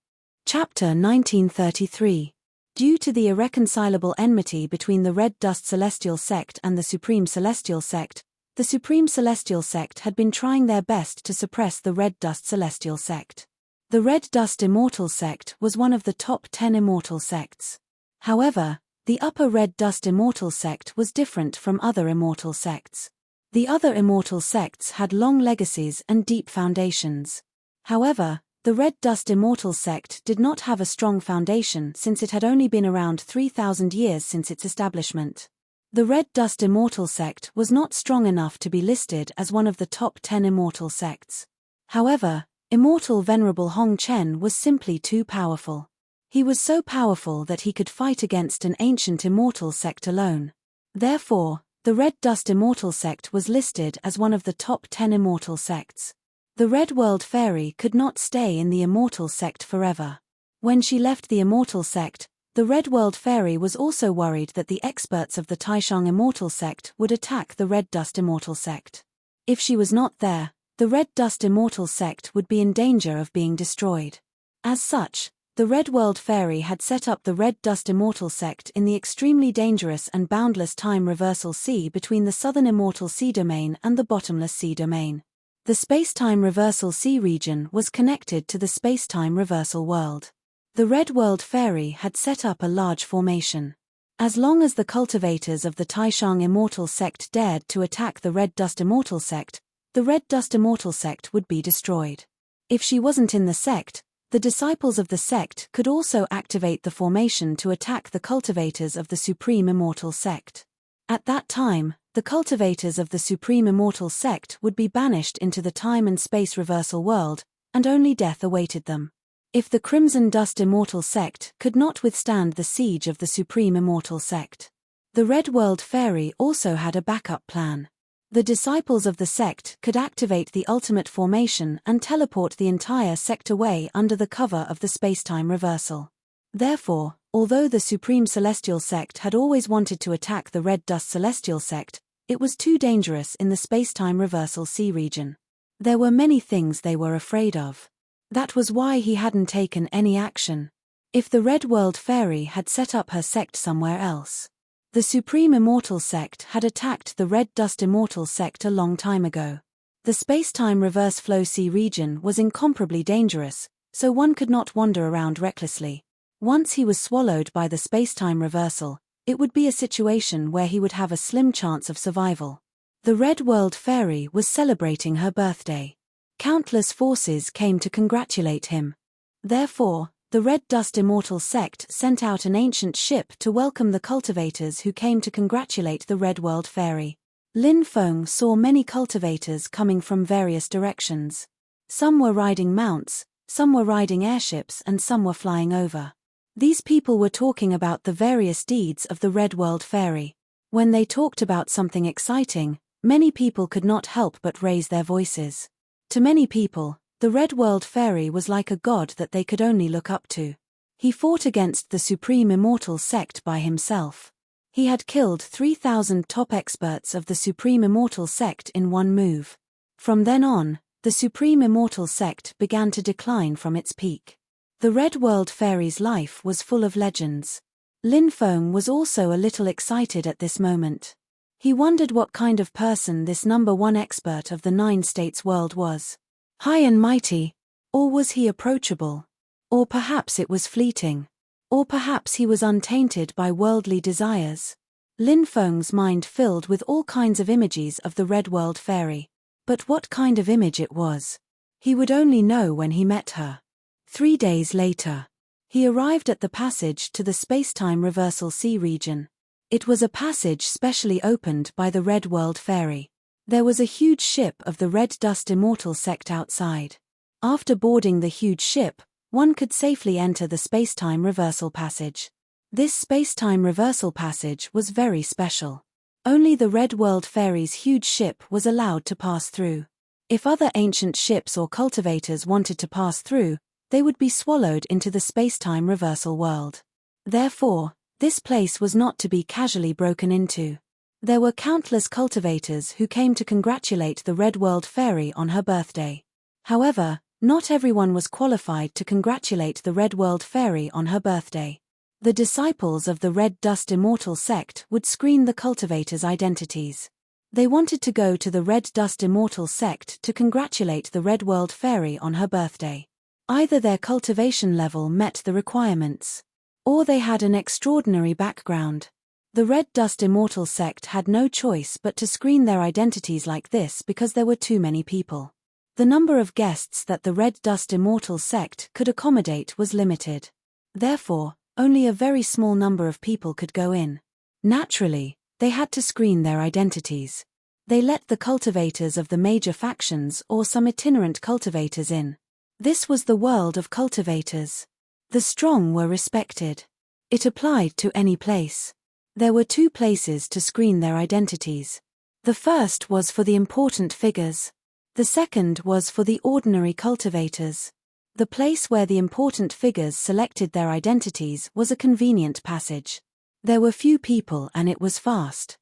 Speaker 1: Chapter 1933. Due to the irreconcilable enmity between the Red Dust Celestial Sect and the Supreme Celestial Sect, the Supreme Celestial Sect had been trying their best to suppress the Red Dust Celestial Sect. The Red Dust Immortal Sect was one of the top 10 immortal sects. However, the Upper Red Dust Immortal Sect was different from other immortal sects. The other immortal sects had long legacies and deep foundations. However, the Red Dust Immortal Sect did not have a strong foundation since it had only been around 3,000 years since its establishment. The Red Dust Immortal Sect was not strong enough to be listed as one of the top 10 immortal sects. However, Immortal Venerable Hong Chen was simply too powerful. He was so powerful that he could fight against an ancient immortal sect alone. Therefore, the Red Dust Immortal Sect was listed as one of the top 10 immortal sects. The Red World Fairy could not stay in the immortal sect forever. When she left the immortal sect, the Red World Fairy was also worried that the experts of the Taishang Immortal Sect would attack the Red Dust Immortal Sect. If she was not there, the Red Dust Immortal Sect would be in danger of being destroyed. As such, the Red World Fairy had set up the Red Dust Immortal Sect in the extremely dangerous and boundless time reversal sea between the Southern Immortal Sea Domain and the Bottomless Sea Domain. The space-time reversal sea region was connected to the space-time reversal world. The Red World Fairy had set up a large formation. As long as the cultivators of the Taishang Immortal Sect dared to attack the Red Dust Immortal Sect, the Red Dust Immortal Sect would be destroyed. If she wasn't in the sect, the disciples of the sect could also activate the formation to attack the cultivators of the Supreme Immortal Sect. At that time, the cultivators of the Supreme Immortal Sect would be banished into the time and space reversal world, and only death awaited them. If the Crimson Dust Immortal Sect could not withstand the siege of the Supreme Immortal Sect, the Red World Fairy also had a backup plan. The disciples of the sect could activate the ultimate formation and teleport the entire sect away under the cover of the spacetime reversal. Therefore, although the Supreme Celestial Sect had always wanted to attack the Red Dust Celestial Sect, it was too dangerous in the spacetime reversal sea region. There were many things they were afraid of. That was why he hadn't taken any action. If the Red World Fairy had set up her sect somewhere else. The Supreme Immortal Sect had attacked the Red Dust Immortal Sect a long time ago. The spacetime reverse flow sea region was incomparably dangerous, so one could not wander around recklessly. Once he was swallowed by the spacetime reversal, it would be a situation where he would have a slim chance of survival. The Red World Fairy was celebrating her birthday. Countless forces came to congratulate him. Therefore, the Red Dust Immortal Sect sent out an ancient ship to welcome the cultivators who came to congratulate the Red World Fairy. Lin Feng saw many cultivators coming from various directions. Some were riding mounts, some were riding airships, and some were flying over. These people were talking about the various deeds of the Red World Fairy. When they talked about something exciting, many people could not help but raise their voices. To many people, the Red World Fairy was like a god that they could only look up to. He fought against the Supreme Immortal Sect by himself. He had killed 3,000 top experts of the Supreme Immortal Sect in one move. From then on, the Supreme Immortal Sect began to decline from its peak. The Red World Fairy's life was full of legends. Lin Feng was also a little excited at this moment. He wondered what kind of person this #1 expert of the 9 states world was. High and mighty. Or was he approachable? Or perhaps it was fleeting. Or perhaps he was untainted by worldly desires. Lin Feng's mind filled with all kinds of images of the Red World Fairy. But what kind of image it was? He would only know when he met her. 3 days later, he arrived at the passage to the space-time reversal sea region. It was a passage specially opened by the Red World Fairy. There was a huge ship of the Red Dust Immortal sect outside. After boarding the huge ship, one could safely enter the space-time reversal passage. This space-time reversal passage was very special. Only the Red World Fairy's huge ship was allowed to pass through. If other ancient ships or cultivators wanted to pass through, they would be swallowed into the space-time reversal world. Therefore, this place was not to be casually broken into. There were countless cultivators who came to congratulate the Red World Fairy on her birthday. However, not everyone was qualified to congratulate the Red World Fairy on her birthday. The disciples of the Red Dust Immortal sect would screen the cultivators' identities. They wanted to go to the Red Dust Immortal sect to congratulate the Red World Fairy on her birthday. Either their cultivation level met the requirements, or they had an extraordinary background. The Red Dust Immortal sect had no choice but to screen their identities like this because there were too many people. The number of guests that the Red Dust Immortal sect could accommodate was limited. Therefore, only a very small number of people could go in. Naturally, they had to screen their identities. They let the cultivators of the major factions or some itinerant cultivators in. This was the world of cultivators. The strong were respected. It applied to any place. There were 2 places to screen their identities. The first was for the important figures. The second was for the ordinary cultivators. The place where the important figures selected their identities was a convenient passage. There were few people and it was fast.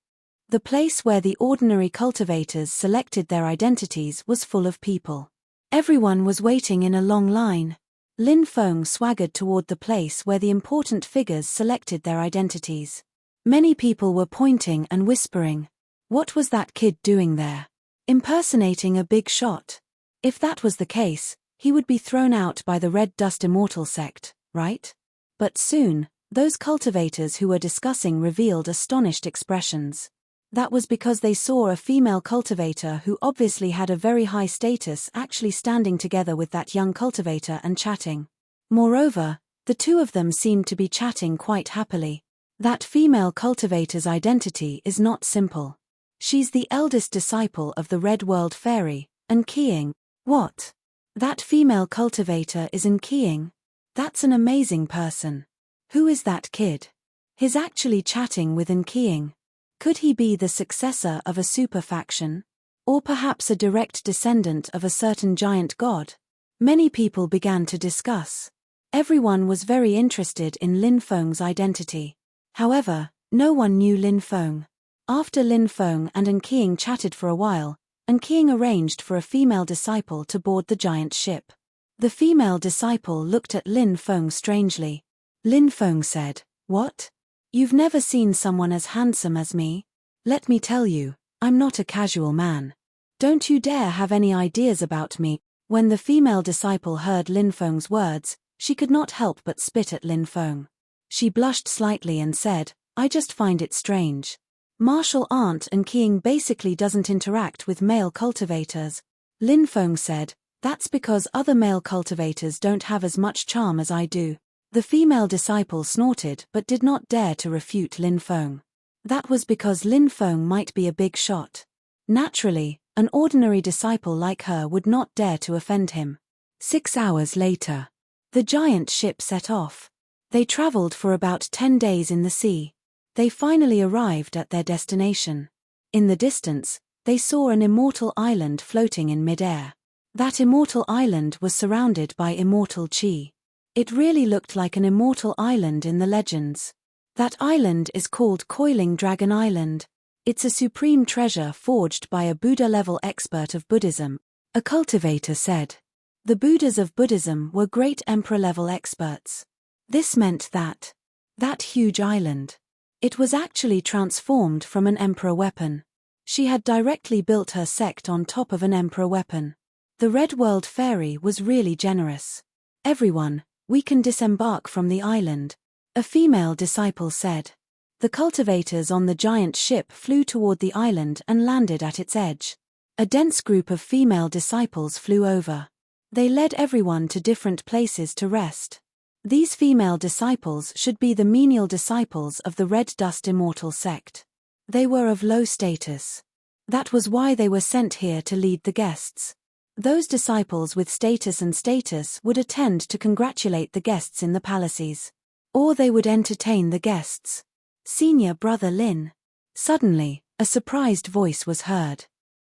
Speaker 1: The place where the ordinary cultivators selected their identities was full of people. Everyone was waiting in a long line. Lin Feng swaggered toward the place where the important figures selected their identities. Many people were pointing and whispering. What was that kid doing there? Impersonating a big shot. If that was the case, he would be thrown out by the Red Dust Immortal sect, right? But soon, those cultivators who were discussing revealed astonished expressions. That was because they saw a female cultivator who obviously had a very high status actually standing together with that young cultivator and chatting. Moreover, the 2 of them seemed to be chatting quite happily. That female cultivator's identity is not simple. She's the eldest disciple of the Red World Fairy, Nkeying. What? That female cultivator is Nkeying? That's an amazing person. Who is that kid? He's actually chatting with Nkeying. Could he be the successor of a super faction? Or perhaps a direct descendant of a certain giant god? Many people began to discuss. Everyone was very interested in Lin Feng's identity. However, no one knew Lin Feng. After Lin Feng and Nkeying chatted for a while, Nkeying arranged for a female disciple to board the giant ship. The female disciple looked at Lin Feng strangely. Lin Feng said, "What? You've never seen someone as handsome as me? Let me tell you, I'm not a casual man. Don't you dare have any ideas about me." When the female disciple heard Lin Feng's words, she could not help but spit at Lin Feng. She blushed slightly and said, "I just find it strange. Martial Aunt Nkeying basically doesn't interact with male cultivators." Lin Feng said, "That's because other male cultivators don't have as much charm as I do." The female disciple snorted but did not dare to refute Lin Feng. That was because Lin Feng might be a big shot. Naturally, an ordinary disciple like her would not dare to offend him. 6 hours later, the giant ship set off. They traveled for about 10 days in the sea. They finally arrived at their destination. In the distance, they saw an immortal island floating in mid-air. That immortal island was surrounded by immortal chi. It really looked like an immortal island in the legends. That island is called Coiling Dragon Island. It's a supreme treasure forged by a Buddha-level expert of Buddhism, a cultivator said. The Buddhas of Buddhism were great emperor-level experts. This meant that huge island, it was actually transformed from an emperor weapon. She had directly built her sect on top of an emperor weapon. The Red World Fairy was really generous. "Everyone, we can disembark from the island," a female disciple said. The cultivators on the giant ship flew toward the island and landed at its edge. A dense group of female disciples flew over. They led everyone to different places to rest. These female disciples should be the menial disciples of the Red Dust Immortal sect. They were of low status. That was why they were sent here to lead the guests. Those disciples with status would attend to congratulate the guests in the palaces. Or they would entertain the guests. Senior Brother Lin. Suddenly, a surprised voice was heard.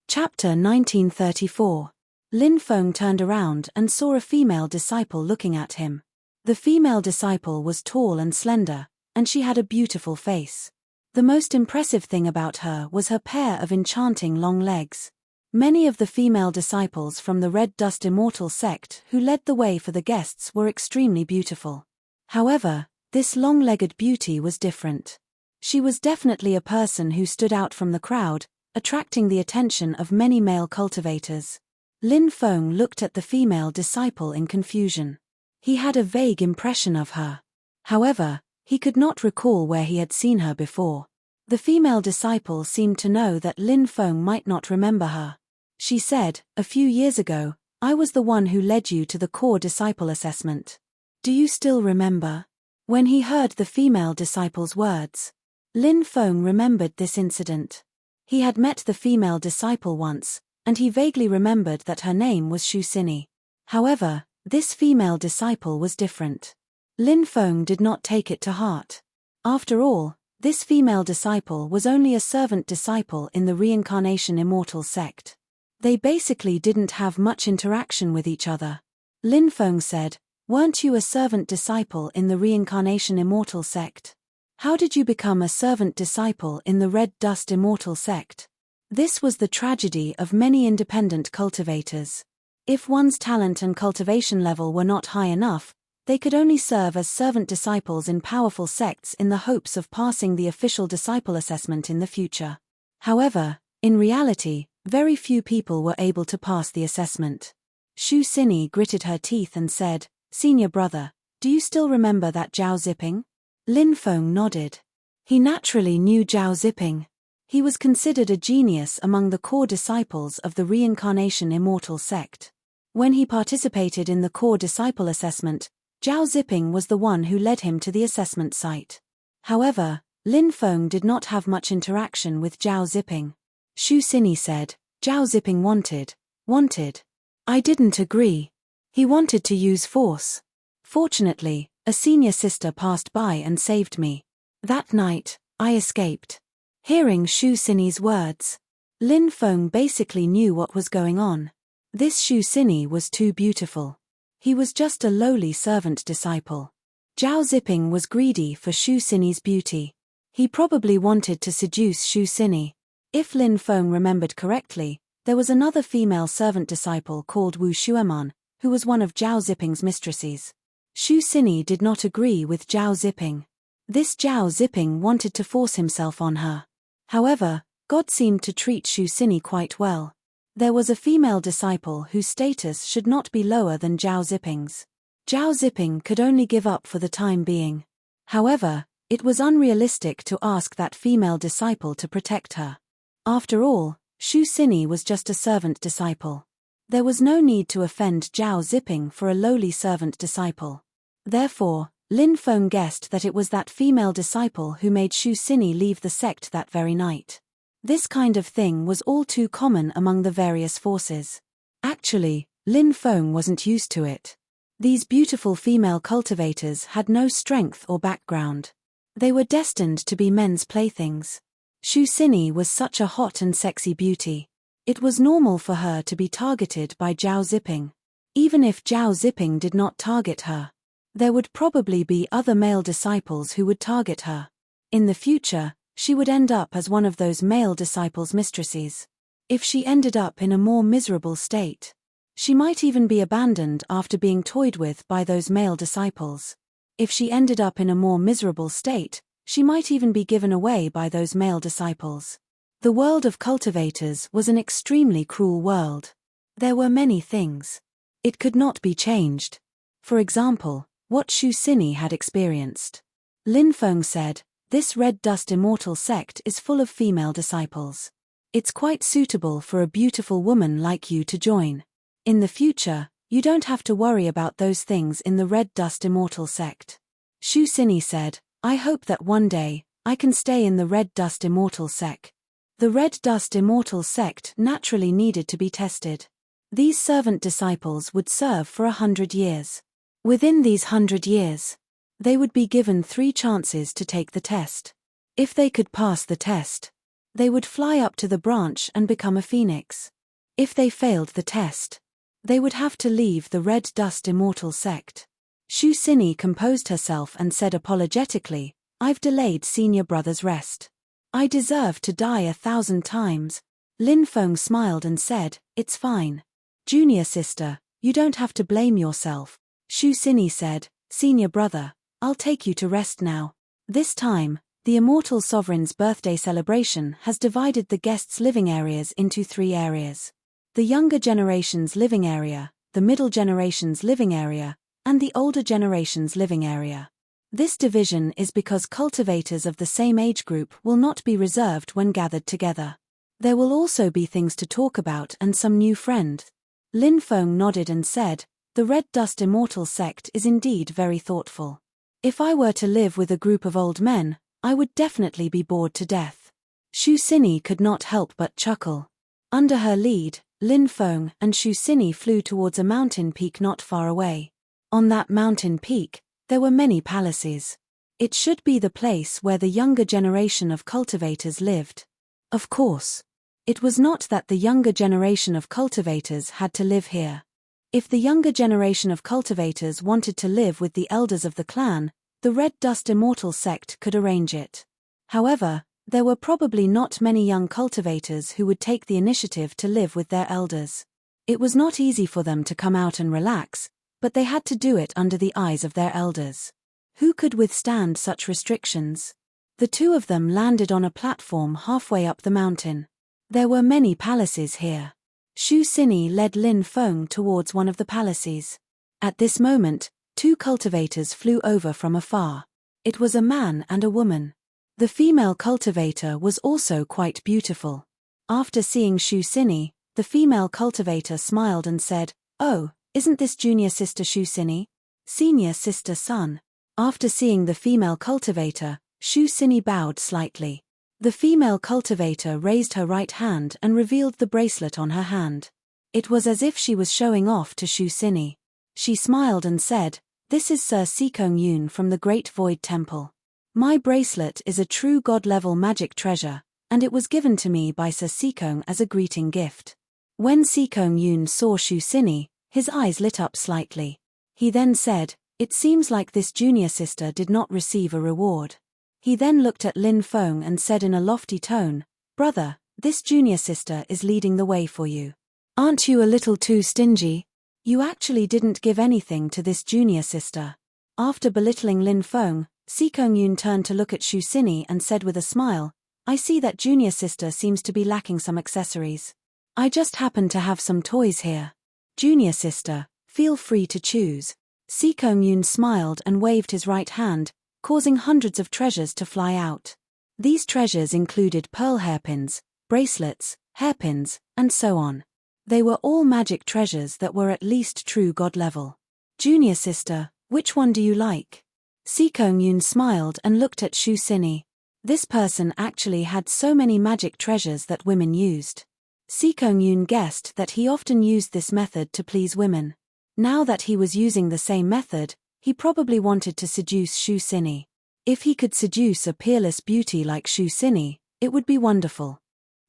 Speaker 1: Chapter 1934. Lin Feng turned around and saw a female disciple looking at him. The female disciple was tall and slender, and she had a beautiful face. The most impressive thing about her was her pair of enchanting long legs. Many of the female disciples from the Red Dust Immortal sect who led the way for the guests were extremely beautiful. However, this long-legged beauty was different. She was definitely a person who stood out from the crowd, attracting the attention of many male cultivators. Lin Feng looked at the female disciple in confusion. He had a vague impression of her. However, he could not recall where he had seen her before. The female disciple seemed to know that Lin Feng might not remember her. She said, "A few years ago, I was the one who led you to the core disciple assessment. Do you still remember?" When he heard the female disciple's words, Lin Feng remembered this incident. He had met the female disciple once, and he vaguely remembered that her name was Shu Xini. However, this female disciple was different. Lin Feng did not take it to heart. After all, this female disciple was only a servant disciple in the Reincarnation Immortal sect. They basically didn't have much interaction with each other. Lin Feng said, "Weren't you a servant disciple in the Reincarnation Immortal sect? How did you become a servant disciple in the Red Dust Immortal sect?" This was the tragedy of many independent cultivators. If one's talent and cultivation level were not high enough, they could only serve as servant disciples in powerful sects in the hopes of passing the official disciple assessment in the future. However, in reality, very few people were able to pass the assessment. Shu Xini gritted her teeth and said, "Senior brother, do you still remember that Zhao Ziping?" Lin Feng nodded. He naturally knew Zhao Ziping. He was considered a genius among the core disciples of the Reincarnation Immortal sect. When he participated in the core disciple assessment, Zhao Ziping was the one who led him to the assessment site. However, Lin Feng did not have much interaction with Zhao Ziping. Shu Xini said, "Zhao Ziping wanted. I didn't agree. He wanted to use force. Fortunately, a senior sister passed by and saved me. That night, I escaped." Hearing Shu Xini's words, Lin Feng basically knew what was going on. This Shu Xini was too beautiful. He was just a lowly servant disciple. Zhao Ziping was greedy for Shu Xini's beauty. He probably wanted to seduce Shu Xini. If Lin Feng remembered correctly, there was another female servant disciple called Wu Xueman, who was one of Zhao Ziping's mistresses. Shu Xini did not agree with Zhao Ziping. This Zhao Ziping wanted to force himself on her. However, God seemed to treat Shu Xini quite well. There was a female disciple whose status should not be lower than Zhao Ziping's. Zhao Ziping could only give up for the time being. However, it was unrealistic to ask that female disciple to protect her. After all, Shu Xini was just a servant disciple. There was no need to offend Zhao Ziping for a lowly servant disciple. Therefore, Lin Feng guessed that it was that female disciple who made Shu Xini leave the sect that very night. This kind of thing was all too common among the various forces. Actually, Lin Feng wasn't used to it. These beautiful female cultivators had no strength or background. They were destined to be men's playthings. Shu Xini was such a hot and sexy beauty. It was normal for her to be targeted by Zhao Ziping. Even if Zhao Ziping did not target her, there would probably be other male disciples who would target her. In the future, she would end up as one of those male disciples' mistresses. If she ended up in a more miserable state, she might even be abandoned after being toyed with by those male disciples. If she ended up in a more miserable state, she might even be given away by those male disciples. The world of cultivators was an extremely cruel world. There were many things. It could not be changed. For example, what Shu Sini had experienced. Lin Feng said, "This red dust immortal sect is full of female disciples. It's quite suitable for a beautiful woman like you to join. In the future, you don't have to worry about those things in the red dust immortal sect." Shu Sini said, "I hope that one day, I can stay in the red dust immortal sect." The red dust immortal sect naturally needed to be tested. These servant disciples would serve for 100 years. Within these 100 years, they would be given 3 chances to take the test. If they could pass the test, they would fly up to the branch and become a phoenix. If they failed the test, they would have to leave the red dust immortal sect. Shu Sini composed herself and said apologetically, "I've delayed senior brother's rest. I deserve to die 1,000 times." Lin Feng smiled and said, "It's fine. Junior sister, you don't have to blame yourself." Shu Sini said, "Senior brother, I'll take you to rest now." This time, the Immortal Sovereign's birthday celebration has divided the guests' living areas into 3 areas. The younger generation's living area, the middle generation's living area, and the older generation's living area. This division is because cultivators of the same age group will not be reserved when gathered together. There will also be things to talk about and some new friends. Lin Feng nodded and said, "The Red Dust Immortal sect is indeed very thoughtful. If I were to live with a group of old men, I would definitely be bored to death." Shu Sini could not help but chuckle. Under her lead, Lin Feng and Shu Sini flew towards a mountain peak not far away. On that mountain peak, there were many palaces. It should be the place where the younger generation of cultivators lived. Of course, it was not that the younger generation of cultivators had to live here. If the younger generation of cultivators wanted to live with the elders of the clan, the Red Dust Immortal sect could arrange it. However, there were probably not many young cultivators who would take the initiative to live with their elders. It was not easy for them to come out and relax, but they had to do it under the eyes of their elders. Who could withstand such restrictions? The 2 of them landed on a platform halfway up the mountain. There were many palaces here. Shu Sini led Lin Feng towards one of the palaces. At this moment, 2 cultivators flew over from afar. It was a man and a woman. The female cultivator was also quite beautiful. After seeing Shu Sini, the female cultivator smiled and said, "Oh, isn't this junior sister Shu Sini? Senior sister Sun." After seeing the female cultivator, Shu Sini bowed slightly. The female cultivator raised her right hand and revealed the bracelet on her hand. It was as if she was showing off to Shu Sini. She smiled and said, "This is Sir Sikong Yun from the Great Void Temple. My bracelet is a true god-level magic treasure, and it was given to me by Sir Sikong as a greeting gift." When Sikong Yun saw Shu Sini, his eyes lit up slightly. He then said, "It seems like this junior sister did not receive a reward." He then looked at Lin Feng and said in a lofty tone, "Brother, this junior sister is leading the way for you. Aren't you a little too stingy? You actually didn't give anything to this junior sister." After belittling Lin Feng, Sikong Yun turned to look at Shu Sini and said with a smile, "I see that junior sister seems to be lacking some accessories. I just happen to have some toys here. Junior sister, feel free to choose." Sikong Yun smiled and waved his right hand, causing hundreds of treasures to fly out. These treasures included pearl hairpins, bracelets, hairpins, and so on. They were all magic treasures that were at least true god level. "Junior sister, which one do you like?" Sikong Yun smiled and looked at Shu Sini. This person actually had so many magic treasures that women used. Sikong Yun guessed that he often used this method to please women. Now that he was using the same method, he probably wanted to seduce Shu Sini. If he could seduce a peerless beauty like Shu Sini, it would be wonderful.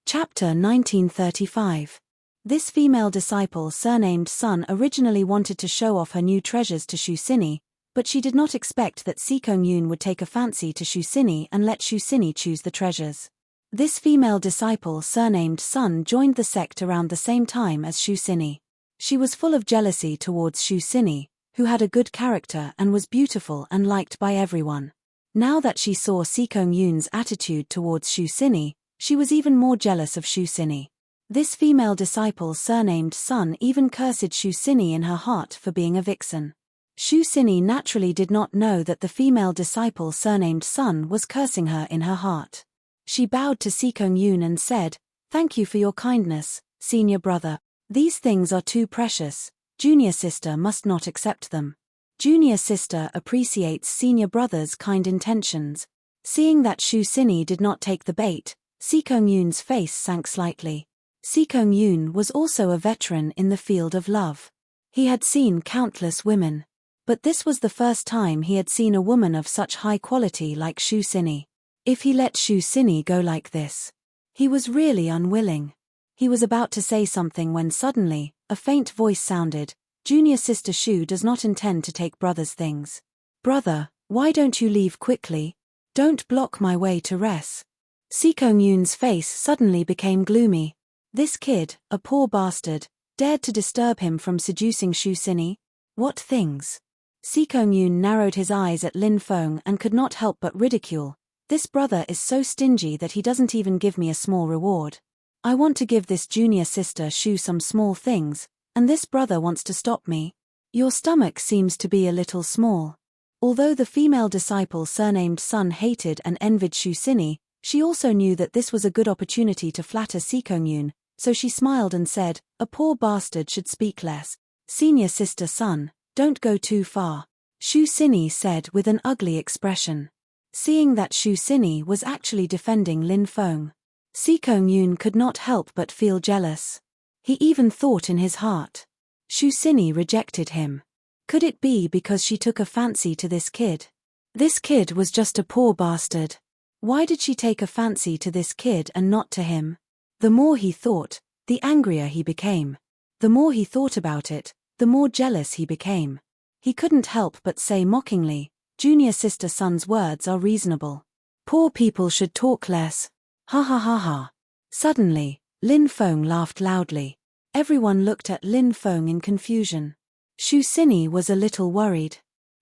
Speaker 1: Chapter 1935. This female disciple surnamed Sun originally wanted to show off her new treasures to Shu Sini, but she did not expect that Sikong Yun would take a fancy to Shu Sini and let Shu Sini choose the treasures. This female disciple surnamed Sun joined the sect around the same time as Shu Sini. She was full of jealousy towards Shu Sini, who had a good character and was beautiful and liked by everyone. Now that she saw Sikong Yun's attitude towards Shu Sini, she was even more jealous of Shu Sini. This female disciple surnamed Sun even cursed Shu Sini in her heart for being a vixen. Shu Sini naturally did not know that the female disciple surnamed Sun was cursing her in her heart. She bowed to Sikong Yun and said, "Thank you for your kindness, senior brother. These things are too precious. Junior sister must not accept them." Junior sister appreciates senior brother's kind intentions. Seeing that Shu Sini did not take the bait, Sikong Yun's face sank slightly. Sikong Yun was also a veteran in the field of love. He had seen countless women. But this was the first time he had seen a woman of such high quality like Shu Sini. If he let Shu Sini go like this, he was really unwilling. He was about to say something when suddenly, a faint voice sounded, "Junior sister Shu does not intend to take brother's things. Brother, why don't you leave quickly? Don't block my way to rest." Sikong Yun's face suddenly became gloomy. This kid, a poor bastard, dared to disturb him from seducing Shu Sini? What things? Sikong Yun narrowed his eyes at Lin Feng and could not help but ridicule. "This brother is so stingy that he doesn't even give me a small reward. I want to give this junior sister Shu some small things, and this brother wants to stop me. Your stomach seems to be a little small." Although the female disciple surnamed Sun hated and envied Shu Sini, she also knew that this was a good opportunity to flatter Sikong Yun, so she smiled and said, "A poor bastard should speak less. Senior sister Sun, don't go too far," Shu Sini said with an ugly expression. Seeing that Shu Sini was actually defending Lin Feng, Sikong Yun could not help but feel jealous. He even thought in his heart, Shu Sini rejected him. Could it be because she took a fancy to this kid? This kid was just a poor bastard. Why did she take a fancy to this kid and not to him? The more he thought, the angrier he became. The more he thought about it, the more jealous he became. He couldn't help but say mockingly, "Junior sister Sun's words are reasonable. Poor people should talk less. Ha ha ha ha." Suddenly, Lin Feng laughed loudly. Everyone looked at Lin Feng in confusion. Shu Sini was a little worried.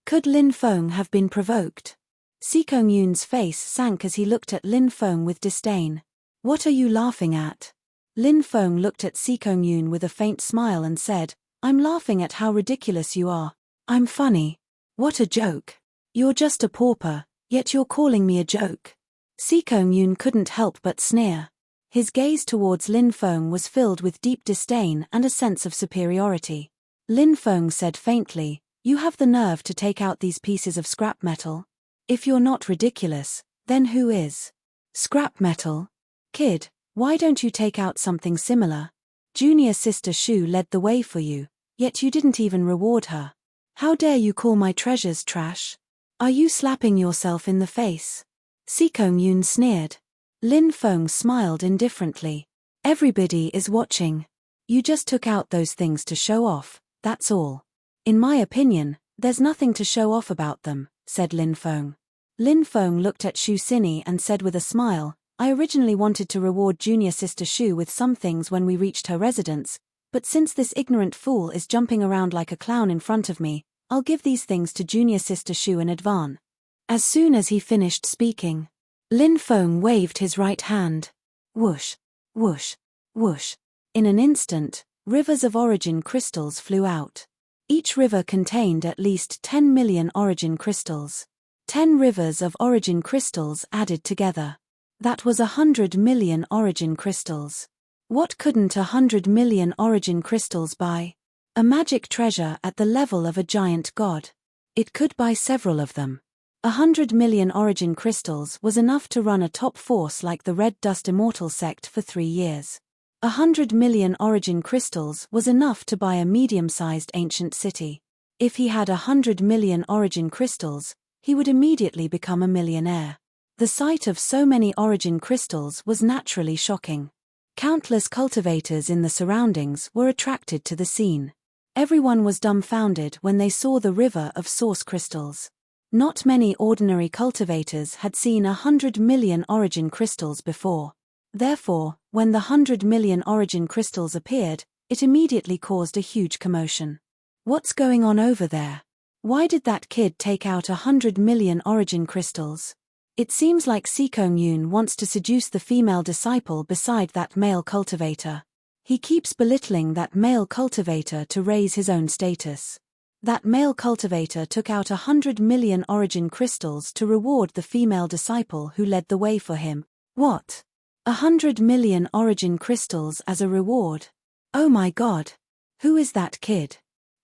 Speaker 1: Could Lin Feng have been provoked? Sikong Yun's face sank as he looked at Lin Feng with disdain. "What are you laughing at?" Lin Feng looked at Sikong Yun with a faint smile and said, "I'm laughing at how ridiculous you are. I'm funny. What a joke. You're just a pauper, yet you're calling me a joke." Sikong Yun couldn't help but sneer. His gaze towards Lin Feng was filled with deep disdain and a sense of superiority. Lin Feng said faintly, "You have the nerve to take out these pieces of scrap metal? If you're not ridiculous, then who is? Scrap metal? Kid, why don't you take out something similar? Junior sister Shu led the way for you, yet you didn't even reward her. How dare you call my treasures trash? Are you slapping yourself in the face?" Sikong Yun sneered. Lin Feng smiled indifferently. "Everybody is watching. You just took out those things to show off, that's all. In my opinion, there's nothing to show off about them," said Lin Feng. Lin Feng looked at Shu Sini and said with a smile, "I originally wanted to reward junior sister Shu with some things when we reached her residence, but since this ignorant fool is jumping around like a clown in front of me, I'll give these things to junior sister Shu in advance." As soon as he finished speaking, Lin Feng waved his right hand. Whoosh, whoosh, whoosh. In an instant, rivers of origin crystals flew out. Each river contained at least 10 million origin crystals. 10 rivers of origin crystals added together. That was 100 million origin crystals. What couldn't 100 million origin crystals buy? A magic treasure at the level of a giant god. It could buy several of them. 100 million origin crystals was enough to run a top force like the Red Dust Immortal sect for 3 years. 100 million origin crystals was enough to buy a medium-sized ancient city. If he had 100 million origin crystals, he would immediately become a millionaire. The sight of so many origin crystals was naturally shocking. Countless cultivators in the surroundings were attracted to the scene. Everyone was dumbfounded when they saw the river of source crystals. Not many ordinary cultivators had seen 100 million origin crystals before. Therefore, when the 100 million origin crystals appeared, it immediately caused a huge commotion. What's going on over there? Why did that kid take out 100 million origin crystals? It seems like Sikong Yun wants to seduce the female disciple beside that male cultivator. He keeps belittling that male cultivator to raise his own status. That male cultivator took out 100 million origin crystals to reward the female disciple who led the way for him. What? 100 million origin crystals as a reward? Oh my God! Who is that kid?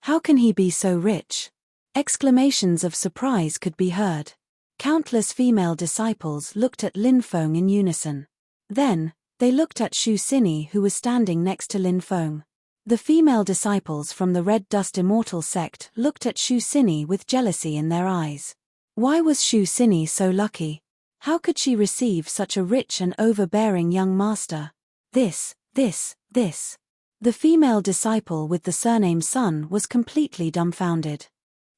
Speaker 1: How can he be so rich? Exclamations of surprise could be heard. Countless female disciples looked at Lin Feng in unison. Then, they looked at Shu Xini, who was standing next to Lin Feng. The female disciples from the Red Dust Immortal sect looked at Shu Xini with jealousy in their eyes. Why was Shu Xini so lucky? How could she receive such a rich and overbearing young master? This. The female disciple with the surname Sun was completely dumbfounded.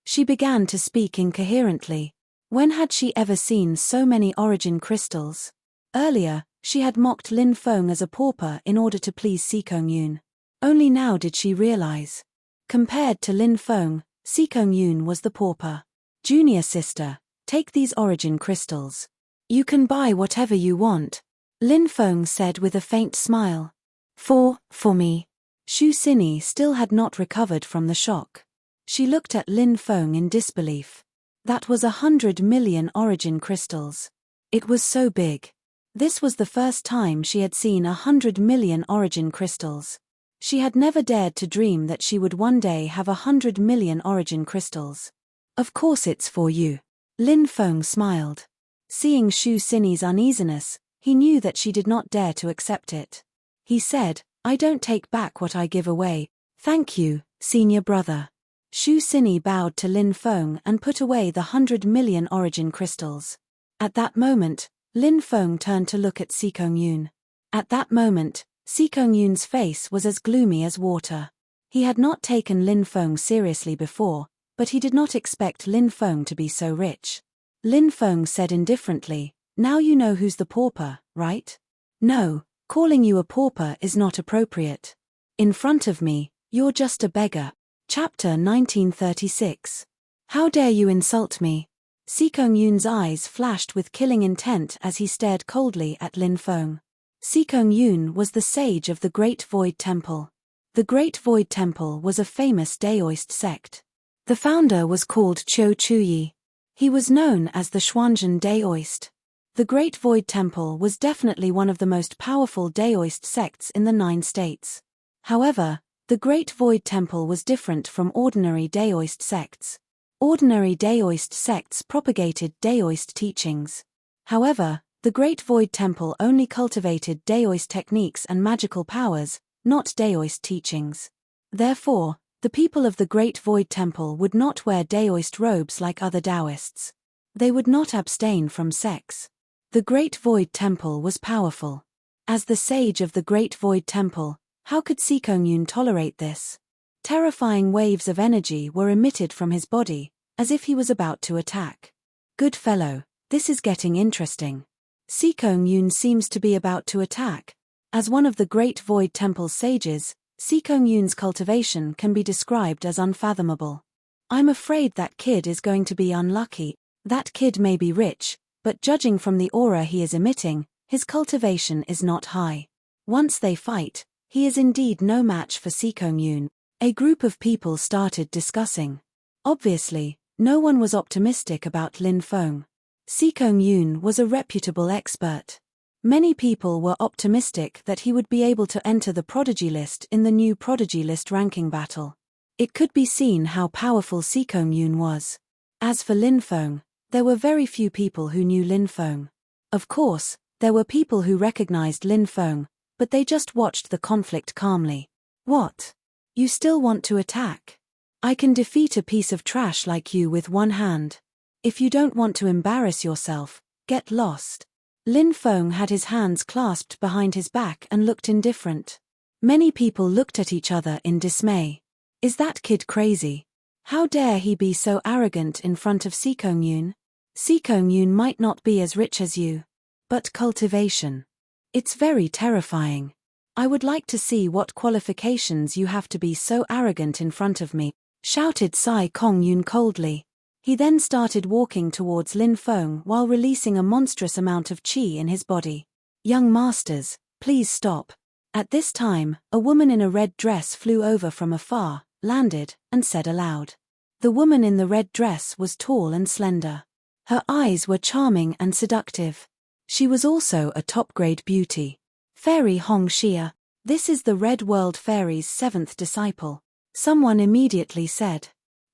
Speaker 1: She began to speak incoherently. When had she ever seen so many origin crystals? Earlier, she had mocked Lin Feng as a pauper in order to please Sikong Yun. Only now did she realize. Compared to Lin Feng, Sikong Yun was the pauper. Junior sister, take these origin crystals. You can buy whatever you want, Lin Feng said with a faint smile. For me. Shu Xini still had not recovered from the shock. She looked at Lin Feng in disbelief. That was 100 million origin crystals. It was so big. This was the first time she had seen 100 million origin crystals. She had never dared to dream that she would one day have 100 million origin crystals. Of course it's for you. Lin Feng smiled. Seeing Shu Xini's uneasiness, he knew that she did not dare to accept it. He said, I don't take back what I give away. Thank you, senior brother. Shu Xini bowed to Lin Feng and put away the 100 million origin crystals. At that moment, Lin Feng turned to look at Sikong Yun. At that moment, Sikong Yun's face was as gloomy as water. He had not taken Lin Feng seriously before, but he did not expect Lin Feng to be so rich. Lin Feng said indifferently, now you know who's the pauper, right? No, calling you a pauper is not appropriate. In front of me, you're just a beggar. Chapter 1936. How dare you insult me? Sikong Yun's eyes flashed with killing intent as he stared coldly at Lin Feng. Sikong Yun was the sage of the Great Void Temple. The Great Void Temple was a famous Daoist sect. The founder was called Cho Chuyi. He was known as the Xuanzhen Daoist. The Great Void Temple was definitely one of the most powerful Daoist sects in the 9 states. However, the Great Void Temple was different from ordinary Daoist sects. Ordinary Daoist sects propagated Daoist teachings. However, the Great Void Temple only cultivated Daoist techniques and magical powers, not Daoist teachings. Therefore, the people of the Great Void Temple would not wear Daoist robes like other Taoists. They would not abstain from sex. The Great Void Temple was powerful. As the sage of the Great Void Temple, how could Sikong Yun tolerate this? Terrifying waves of energy were emitted from his body, as if he was about to attack. Good fellow, this is getting interesting. Sikong Yun seems to be about to attack. As one of the Great Void Temple's sages, Sikong Yun's cultivation can be described as unfathomable. I'm afraid that kid is going to be unlucky. That kid may be rich, but judging from the aura he is emitting, his cultivation is not high. Once they fight, he is indeed no match for Sikong Yun. A group of people started discussing. Obviously, no one was optimistic about Lin Feng. Sikong Yun was a reputable expert. Many people were optimistic that he would be able to enter the prodigy list in the new prodigy list ranking battle. It could be seen how powerful Sikong Yun was. As for Lin Feng, there were very few people who knew Lin Feng. Of course, there were people who recognized Lin Feng, but they just watched the conflict calmly. What? You still want to attack? I can defeat a piece of trash like you with one hand. If you don't want to embarrass yourself, get lost. Lin Feng had his hands clasped behind his back and looked indifferent. Many people looked at each other in dismay. Is that kid crazy? How dare he be so arrogant in front of Sikong Yun? Sikong Yun might not be as rich as you. But cultivation. It's very terrifying. I would like to see what qualifications you have to be so arrogant in front of me, shouted Sikong Yun coldly. He then started walking towards Lin Feng while releasing a monstrous amount of qi in his body. Young masters, please stop. At this time, a woman in a red dress flew over from afar, landed, and said aloud. The woman in the red dress was tall and slender. Her eyes were charming and seductive. She was also a top-grade beauty. Fairy Hong Xia, this is the Red World Fairy's 7th disciple. Someone immediately said.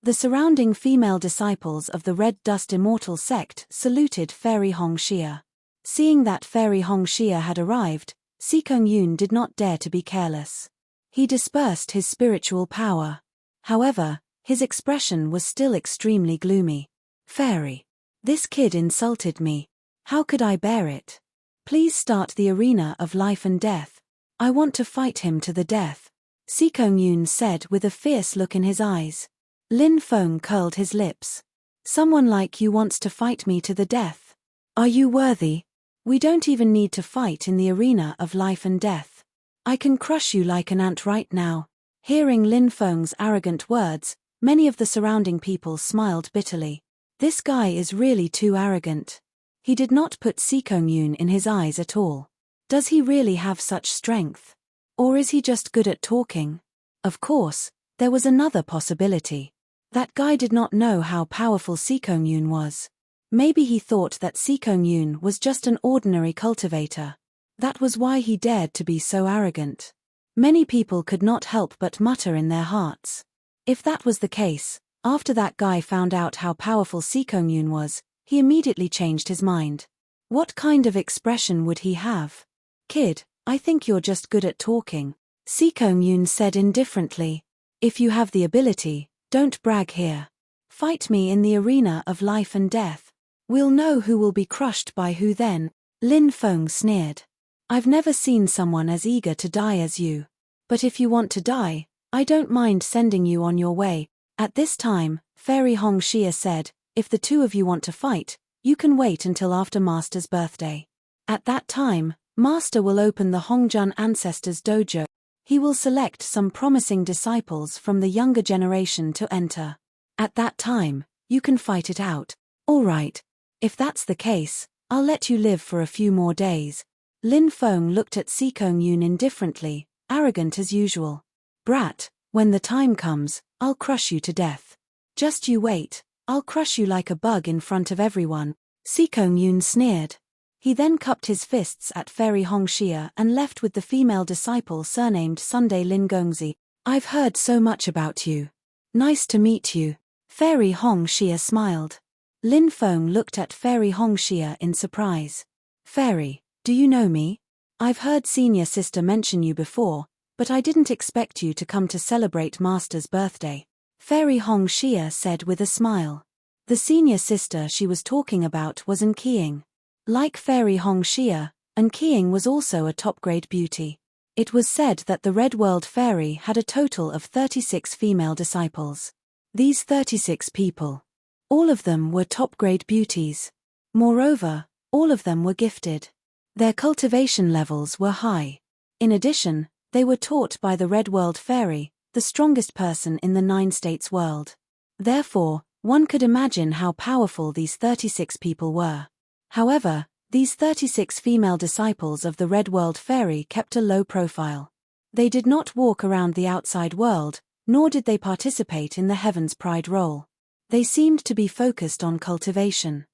Speaker 1: The surrounding female disciples of the Red Dust Immortal sect saluted Fairy Hong Xia. Seeing that Fairy Hong Xia had arrived, Sikong Yun did not dare to be careless. He dispersed his spiritual power. However, his expression was still extremely gloomy. Fairy. This kid insulted me. How could I bear it? Please start the arena of life and death. I want to fight him to the death. Sikong Yun said with a fierce look in his eyes. Lin Feng curled his lips. Someone like you wants to fight me to the death. Are you worthy? We don't even need to fight in the arena of life and death. I can crush you like an ant right now. Hearing Lin Feng's arrogant words, many of the surrounding people smiled bitterly. This guy is really too arrogant. He did not put Sikong Yun in his eyes at all. Does he really have such strength? Or is he just good at talking? Of course, there was another possibility. That guy did not know how powerful Sikong Yun was. Maybe he thought that Sikong Yun was just an ordinary cultivator. That was why he dared to be so arrogant. Many people could not help but mutter in their hearts. If that was the case, after that guy found out how powerful Sikong Yun was, he immediately changed his mind. What kind of expression would he have? Kid, I think you're just good at talking, Sikong Yun said indifferently. If you have the ability, don't brag here. Fight me in the arena of life and death. We'll know who will be crushed by who then. Lin Feng sneered. I've never seen someone as eager to die as you. But if you want to die, I don't mind sending you on your way. At this time, Fairy Hong Xia said, if the two of you want to fight, you can wait until after Master's birthday. At that time, Master will open the Hongjun Ancestors Dojo. He will select some promising disciples from the younger generation to enter. At that time, you can fight it out. All right. If that's the case, I'll let you live for a few more days. Lin Feng looked at Sikong Yun indifferently, arrogant as usual. Brat, when the time comes, I'll crush you to death. Just you wait, I'll crush you like a bug in front of everyone. Sikong Yun sneered. He then cupped his fists at Fairy Hong Xia and left with the female disciple surnamed Sunday Lin Gongzi. I've heard so much about you. Nice to meet you. Fairy Hong Xia smiled. Lin Feng looked at Fairy Hong Xia in surprise. Fairy, do you know me? I've heard Senior Sister mention you before, but I didn't expect you to come to celebrate Master's birthday. Fairy Hong Xia said with a smile. The Senior Sister she was talking about was An Qiang. Like Fairy Hong Xia, An Qiang was also a top-grade beauty. It was said that the Red World Fairy had a total of 36 female disciples. These 36 people. All of them were top-grade beauties. Moreover, all of them were gifted. Their cultivation levels were high. In addition, they were taught by the Red World Fairy, the strongest person in the 9 states world. Therefore, one could imagine how powerful these 36 people were. However, these 36 female disciples of the Red World Fairy kept a low profile. They did not walk around the outside world, nor did they participate in the Heaven's Pride role. They seemed to be focused on cultivation.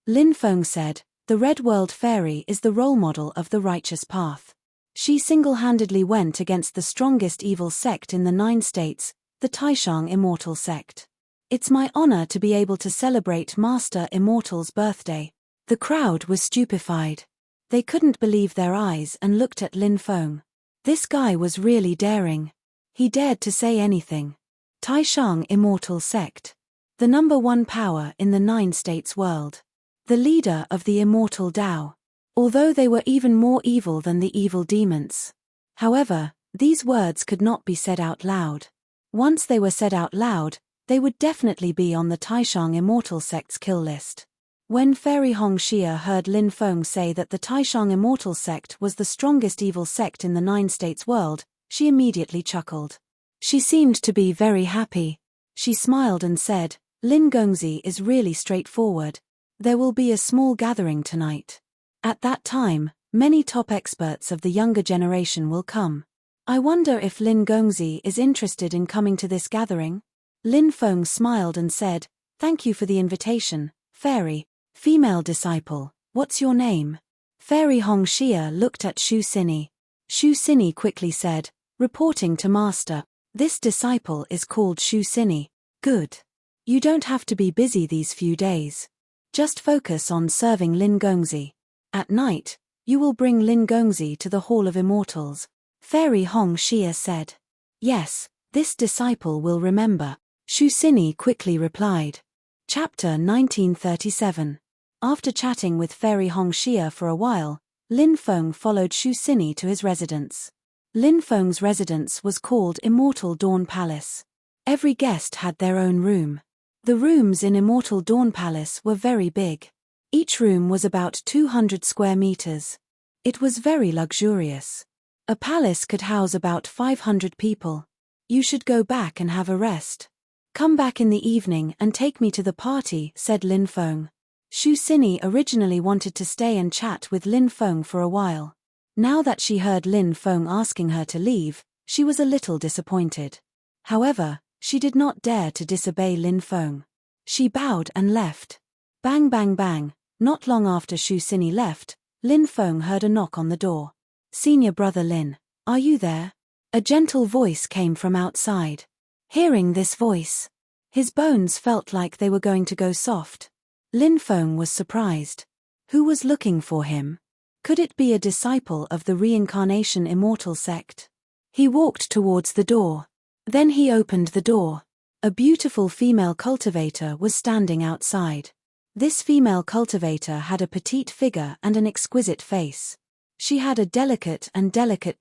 Speaker 1: Lin Feng said, the Red World Fairy is the role model of the righteous path. She single-handedly went against the strongest evil sect in the 9 states, the Taishang Immortal sect. It's my honor to be able to celebrate Master Immortal's birthday. The crowd was stupefied. They couldn't believe their eyes and looked at Lin Feng. This guy was really daring. He dared to say anything. Taishang Immortal Sect. The #1 power in the 9 states world. The leader of the Immortal Tao. Although they were even more evil than the evil demons. However, these words could not be said out loud. Once they were said out loud, they would definitely be on the Taishang Immortal Sect's kill list. When Fairy Hong Xia heard Lin Feng say that the Taishang Immortal Sect was the strongest evil sect in the 9 states world, she immediately chuckled. She seemed to be very happy. She smiled and said, Lin Gongzi is really straightforward. There will be a small gathering tonight. At that time, Many top experts of the younger generation will come. I wonder if Lin Gongzi is interested in coming to this gathering? Lin Feng smiled and said, "Thank you for the invitation, Fairy." Female disciple, "What's your name?" Fairy Hong Xia looked at Shu Sini. Shu Sini quickly said, "Reporting to Master. This disciple is called Shu Sini." "Good. You don't have to be busy these few days. Just focus on serving Lin Gongzi. At night, you will bring Lin Gongzi to the Hall of Immortals." Fairy Hong Xia said. "Yes, this disciple will remember," Shu Sini quickly replied. Chapter 1937. After chatting with Fairy Hong Xia for a while, Lin Feng followed Shu Sini to his residence. Lin Feng's residence was called Immortal Dawn Palace. Every guest had their own room. The rooms in Immortal Dawn Palace were very big. Each room was about 200 square meters. It was very luxurious. A palace could house about 500 people. "You should go back and have a rest. Come back in the evening and take me to the party," said Lin Feng. Shu Sini originally wanted to stay and chat with Lin Feng for a while. Now that she heard Lin Feng asking her to leave, she was a little disappointed. However, she did not dare to disobey Lin Feng. She bowed and left. Bang bang bang, not long after Shu Sini left, Lin Feng heard a knock on the door. "Senior brother Lin, are you there?" A gentle voice came from outside. Hearing this voice, his bones felt like they were going to go soft. Lin Feng was surprised. Who was looking for him? Could it be a disciple of the Reincarnation Immortal sect? He walked towards the door. Then he opened the door. A beautiful female cultivator was standing outside. This female cultivator had a petite figure and an exquisite face. She had a delicate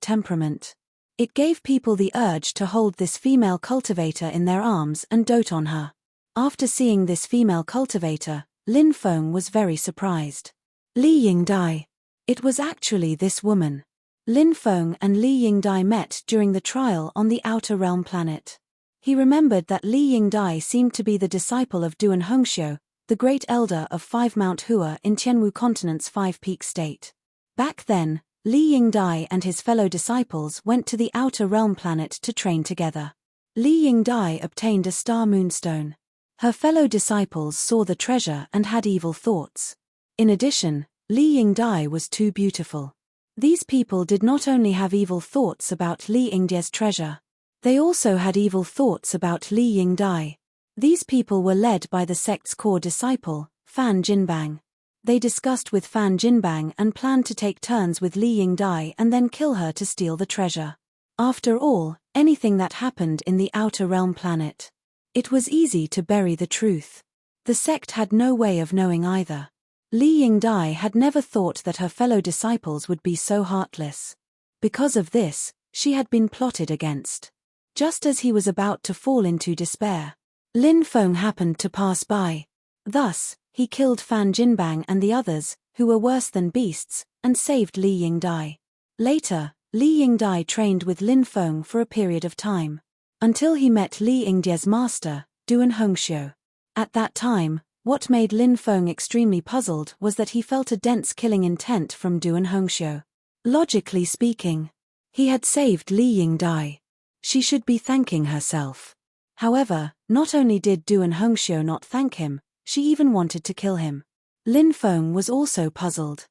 Speaker 1: temperament. It gave people the urge to hold this female cultivator in their arms and dote on her. After seeing this female cultivator, Lin Feng was very surprised. Li Yingdai. It was actually this woman. Lin Feng and Li Yingdai met during the trial on the Outer Realm planet. He remembered that Li Yingdai seemed to be the disciple of Duan Hongxiu, the great elder of 5 Mount Hua in Tianwu Continent's 5-peak state. Back then, Li Yingdai and his fellow disciples went to the Outer Realm planet to train together. Li Yingdai obtained a star moonstone. Her fellow disciples saw the treasure and had evil thoughts. In addition, Li Yingdai was too beautiful. These people did not only have evil thoughts about Li Yingdai's treasure, they also had evil thoughts about Li Yingdai. These people were led by the sect's core disciple, Fan Jinbang. They discussed with Fan Jinbang and planned to take turns with Li Yingdai and then kill her to steal the treasure. After all, anything that happened in the Outer Realm planet, it was easy to bury the truth. The sect had no way of knowing either. Li Yingdai had never thought that her fellow disciples would be so heartless. Because of this, she had been plotted against. Just as he was about to fall into despair, Lin Feng happened to pass by. Thus, he killed Fan Jinbang and the others, who were worse than beasts, and saved Li Yingdai. Later, Li Yingdai trained with Lin Feng for a period of time, until he met Li Yingdai's master, Duan Hongxiu. At that time, what made Lin Feng extremely puzzled was that he felt a dense killing intent from Duan Hongxiu. Logically speaking, he had saved Li Yingdai. She should be thanking herself. However, not only did Duan Hongxiu not thank him, she even wanted to kill him. Lin Feng was also puzzled.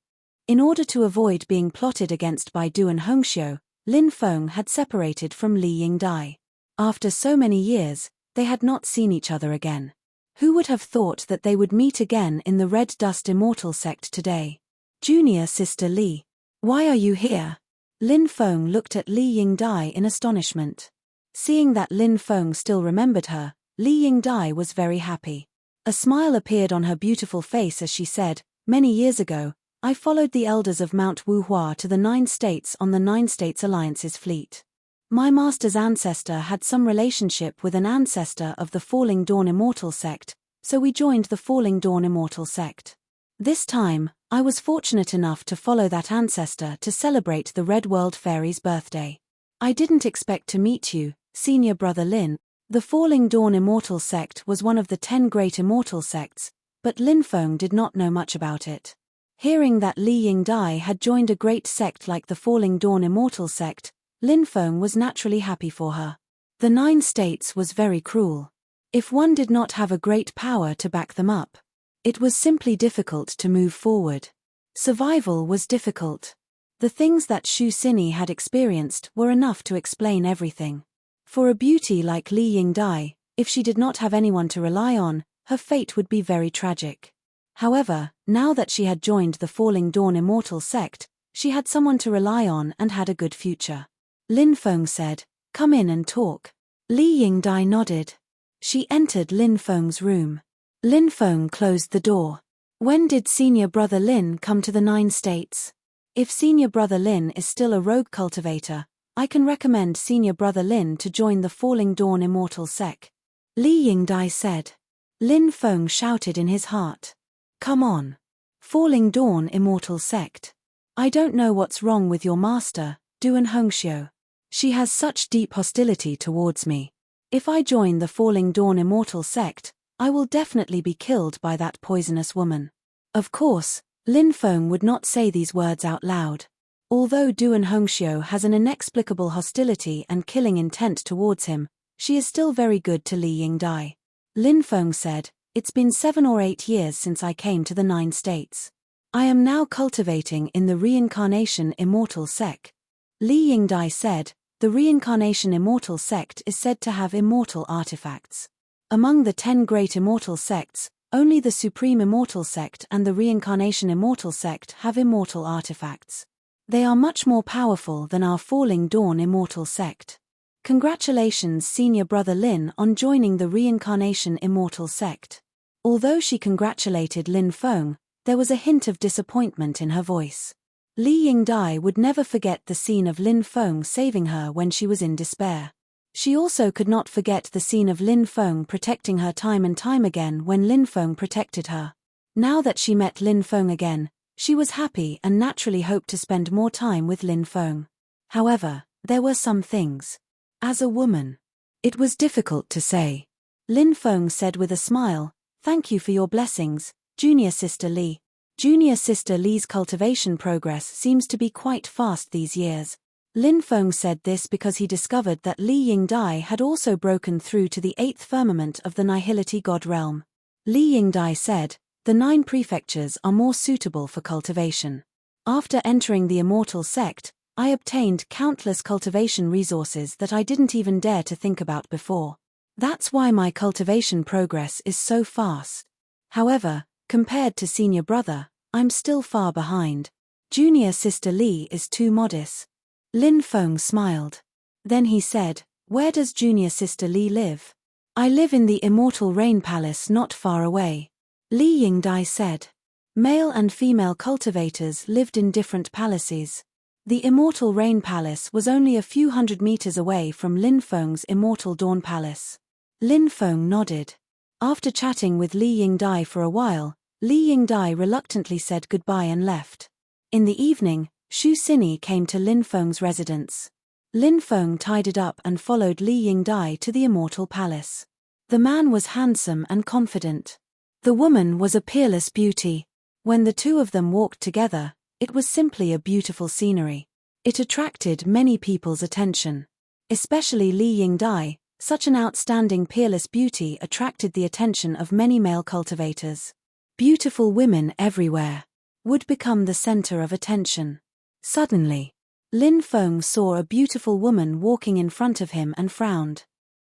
Speaker 1: In order to avoid being plotted against by Duan Hongxiu, Lin Feng had separated from Li Yingdai. After so many years, they had not seen each other again. Who would have thought that they would meet again in the Red Dust Immortal sect today? Junior sister Li. Why are you here? Lin Feng looked at Li Yingdai in astonishment. Seeing that Lin Feng still remembered her, Li Yingdai was very happy. A smile appeared on her beautiful face as she said, "Many years ago, I followed the elders of Mount Wuhua to the 9 states on the 9 States Alliance's fleet. My master's ancestor had some relationship with an ancestor of the Falling Dawn Immortal sect, so we joined the Falling Dawn Immortal sect. This time, I was fortunate enough to follow that ancestor to celebrate the Red World Fairy's birthday. I didn't expect to meet you, senior brother Lin." The Falling Dawn Immortal sect was one of the 10 great immortal sects, but Lin Feng did not know much about it. Hearing that Li Yingdai had joined a great sect like the Falling Dawn Immortal sect, Lin Feng was naturally happy for her. The 9 states was very cruel. If one did not have a great power to back them up, it was simply difficult to move forward. Survival was difficult. The things that Shu Xini had experienced were enough to explain everything. For a beauty like Li Yingdai, if she did not have anyone to rely on, her fate would be very tragic. However, now that she had joined the Falling Dawn Immortal sect, she had someone to rely on and had a good future. Lin Feng said, "Come in and talk." Li Yingdai nodded. She entered Lin Feng's room. Lin Feng closed the door. When did senior brother Lin come to the 9 states? If senior brother Lin is still a rogue cultivator, I can recommend senior brother Lin to join the Falling Dawn Immortal sect. Li Yingdai said. Lin Feng shouted in his heart. Come on. Falling Dawn Immortal sect. I don't know what's wrong with your master, Duan Hongxiu. She has such deep hostility towards me. If I join the Falling Dawn Immortal sect, I will definitely be killed by that poisonous woman. Of course, Lin Feng would not say these words out loud. Although Duan Hongxiu has an inexplicable hostility and killing intent towards him, she is still very good to Li Yingdai. Lin Feng said, "It's been 7 or 8 years since I came to the 9 states. I am now cultivating in the Reincarnation Immortal sect." Li Yingdai said, the Reincarnation Immortal sect is said to have immortal artifacts. Among the 10 great immortal sects, only the Supreme Immortal sect and the Reincarnation Immortal sect have immortal artifacts. They are much more powerful than our Falling Dawn Immortal sect. Congratulations senior brother Lin on joining the Reincarnation Immortal sect. Although she congratulated Lin Feng, there was a hint of disappointment in her voice. Li Yingdai would never forget the scene of Lin Feng saving her when she was in despair. She also could not forget the scene of Lin Feng protecting her time and time again when Lin Feng protected her. Now that she met Lin Feng again, she was happy and naturally hoped to spend more time with Lin Feng. However, there were some things. As a woman, it was difficult to say. Lin Feng said with a smile, "Thank you for your blessings, junior sister Li." Junior sister Li's cultivation progress seems to be quite fast these years. Lin Feng said this because he discovered that Li Yingdai had also broken through to the 8th firmament of the Nihility God realm. Li Yingdai said, "The 9 prefectures are more suitable for cultivation. After entering the Immortal sect, I obtained countless cultivation resources that I didn't even dare to think about before. That's why my cultivation progress is so fast. However, compared to senior brother, I'm still far behind. Junior sister Li is too modest." Lin Feng smiled. Then he said, "Where does junior sister Li live?" "I live in the Immortal Rain Palace not far away." Li Yingdai said. Male and female cultivators lived in different palaces. The Immortal Rain Palace was only a few hundred meters away from Lin Feng's Immortal Dawn Palace. Lin Feng nodded. After chatting with Li Yingdai for a while, Li Yingdai reluctantly said goodbye and left. In the evening, Shu Xini came to Lin Feng's residence. Lin Feng tidied up and followed Li Yingdai to the Immortal Palace. The man was handsome and confident. The woman was a peerless beauty. When the two of them walked together, it was simply a beautiful scenery. It attracted many people's attention. Especially Li Yingdai, such an outstanding peerless beauty attracted the attention of many male cultivators. Beautiful women everywhere would become the center of attention. Suddenly, Lin Feng saw a beautiful woman walking in front of him and frowned.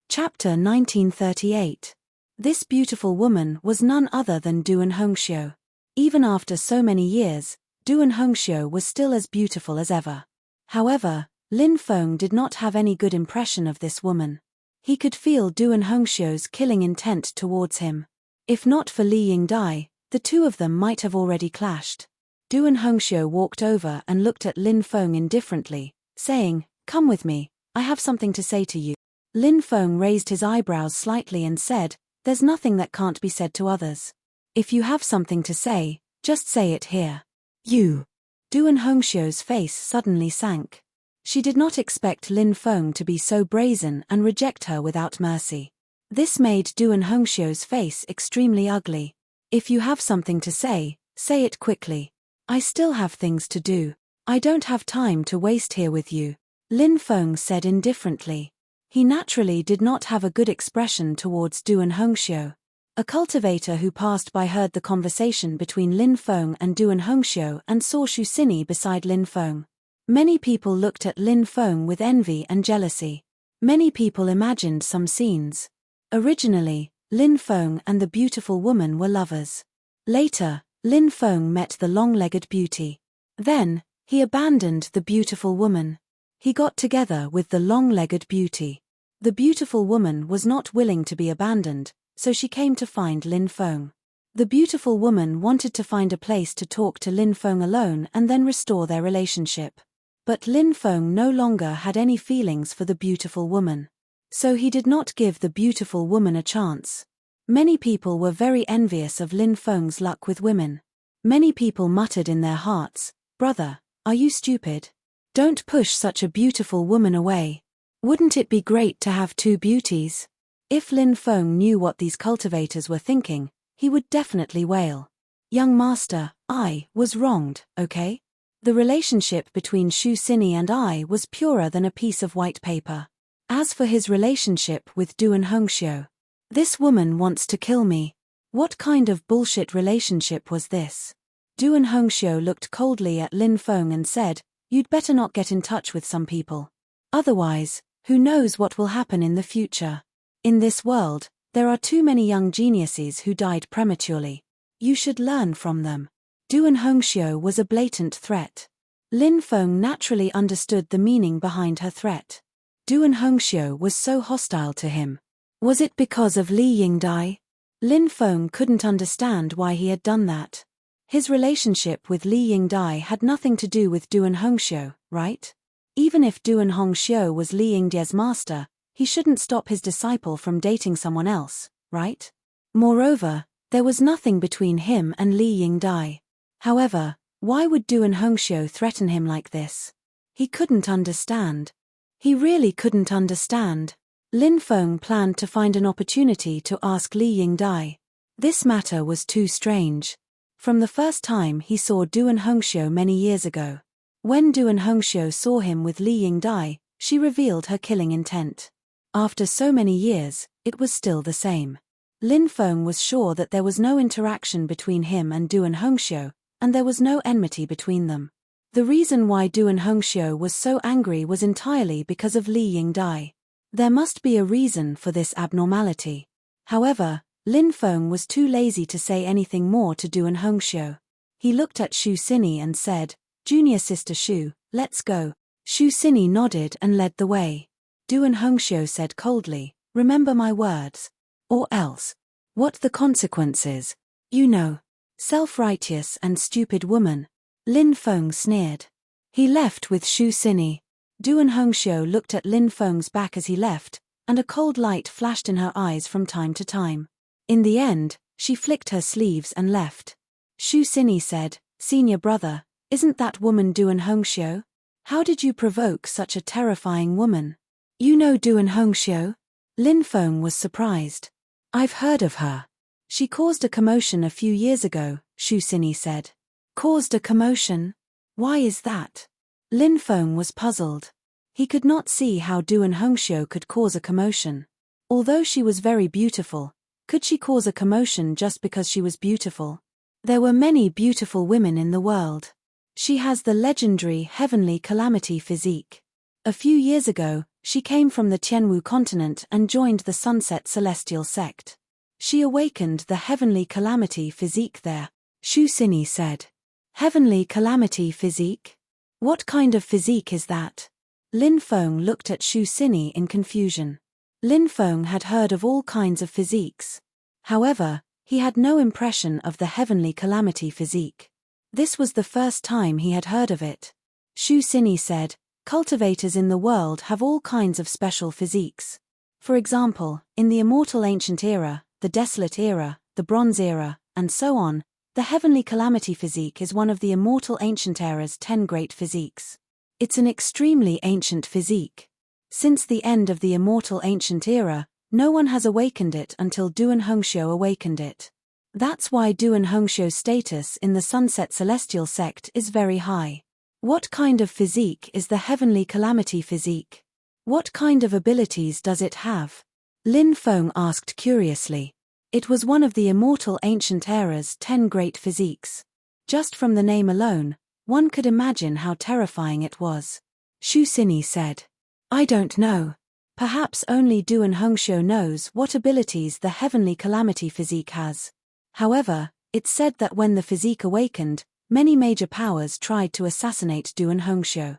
Speaker 1: Chapter 1938. This beautiful woman was none other than Duan Hongxiu. Even after so many years, Duan Hongxiu was still as beautiful as ever. However, Lin Feng did not have any good impression of this woman. He could feel Duan Hongxiu's killing intent towards him. If not for Li Yingdai, the two of them might have already clashed. Duan Hongxiu walked over and looked at Lin Feng indifferently, saying, "Come with me, I have something to say to you." Lin Feng raised his eyebrows slightly and said, "There's nothing that can't be said to others. If you have something to say, just say it here." "You." Duan Hongxiu's face suddenly sank. She did not expect Lin Feng to be so brazen and reject her without mercy. This made Duan Hongxiu's face extremely ugly. "If you have something to say it quickly." I still have things to do. I don't have time to waste here with you, Lin Feng said indifferently. He naturally did not have a good expression towards Du and Hongxiu. A cultivator who passed by heard the conversation between Lin Feng and Du and Hongxiu and saw Xu Xini beside Lin Feng. Many people looked at Lin Feng with envy and jealousy. Many people imagined some scenes. Originally, Lin Feng and the beautiful woman were lovers. Later, Lin Feng met the long-legged beauty. Then, he abandoned the beautiful woman. He got together with the long-legged beauty. The beautiful woman was not willing to be abandoned, so she came to find Lin Feng. The beautiful woman wanted to find a place to talk to Lin Feng alone and then restore their relationship. But Lin Feng no longer had any feelings for the beautiful woman. So he did not give the beautiful woman a chance. Many people were very envious of Lin Feng's luck with women. Many people muttered in their hearts, "Brother, are you stupid? Don't push such a beautiful woman away. Wouldn't it be great to have two beauties?" If Lin Feng knew what these cultivators were thinking, he would definitely wail. "Young master, I was wronged, okay? The relationship between Xu Xini and I was purer than a piece of white paper. As for his relationship with Du and Hongxiu, this woman wants to kill me. What kind of bullshit relationship was this?" Du and Hongxiu looked coldly at Lin Feng and said, "You'd better not get in touch with some people. Otherwise, who knows what will happen in the future. In this world, there are too many young geniuses who died prematurely. You should learn from them." Du and Hongxiu was a blatant threat. Lin Feng naturally understood the meaning behind her threat. Du and Hongxiu was so hostile to him. Was it because of Li Yingdai? Lin Feng couldn't understand why he had done that. His relationship with Li Yingdai had nothing to do with Du and Hongxiu, right? Even if Du and Hongxiu was Li Yingdai's master, he shouldn't stop his disciple from dating someone else, right? Moreover, there was nothing between him and Li Yingdai. However, why would Du and Hongxiu threaten him like this? He couldn't understand. He really couldn't understand. Lin Feng planned to find an opportunity to ask Li Yingdai. This matter was too strange. From the first time he saw Du and Hongxiu many years ago. When Du and Hongxiu saw him with Li Yingdai, she revealed her killing intent. After so many years, it was still the same. Lin Feng was sure that there was no interaction between him and Du and Hongxiu, and there was no enmity between them. The reason why Du and Hongxiu was so angry was entirely because of Li Yingdai. There must be a reason for this abnormality. However, Lin Feng was too lazy to say anything more to Du and Hongxiu. He looked at Xu Xini and said, "Junior sister Xu, let's go." Xu Xini nodded and led the way. Du and Hongxiu said coldly, "Remember my words. Or else. What the consequences? You know. Self-righteous and stupid woman." Lin Feng sneered. He left with Xu Xini. Du and Hongxiu looked at Lin Feng's back as he left, and a cold light flashed in her eyes from time to time. In the end, she flicked her sleeves and left. Xu Xini said, "Senior brother, isn't that woman Du and Hongxiu? How did you provoke such a terrifying woman?" "You know Du and Hongxiu?" Lin Feng was surprised. "I've heard of her. She caused a commotion a few years ago," Xu Xini said. "Caused a commotion? Why is that?" Lin Feng was puzzled. He could not see how Du and Hongxiu could cause a commotion. Although she was very beautiful, could she cause a commotion just because she was beautiful? There were many beautiful women in the world. She has the legendary heavenly calamity physique. A few years ago, she came from the Tianwu continent and joined the Sunset Celestial sect. She awakened the heavenly calamity physique there, Xu Xini said. Heavenly calamity physique? What kind of physique is that? Lin Feng looked at Xu Xini in confusion. Lin Feng had heard of all kinds of physiques. However, he had no impression of the heavenly calamity physique. This was the first time he had heard of it. Xu Xini said, "Cultivators in the world have all kinds of special physiques. For example, in the immortal ancient era, the desolate era, the bronze era, and so on, the heavenly calamity physique is one of the immortal ancient era's 10 great physiques. It's an extremely ancient physique. Since the end of the immortal ancient era, no one has awakened it until Du and Hongxiu awakened it. That's why Duan Hongxiu's status in the Sunset Celestial sect is very high. What kind of physique is the Heavenly Calamity physique? What kind of abilities does it have? Lin Feng asked curiously. It was one of the immortal ancient era's 10 great physiques. Just from the name alone, one could imagine how terrifying it was. Xu Xini said. I don't know. Perhaps only Duan Hongxiu knows what abilities the Heavenly Calamity physique has. However, it's said that when the physique awakened, many major powers tried to assassinate Duan Hongxiu.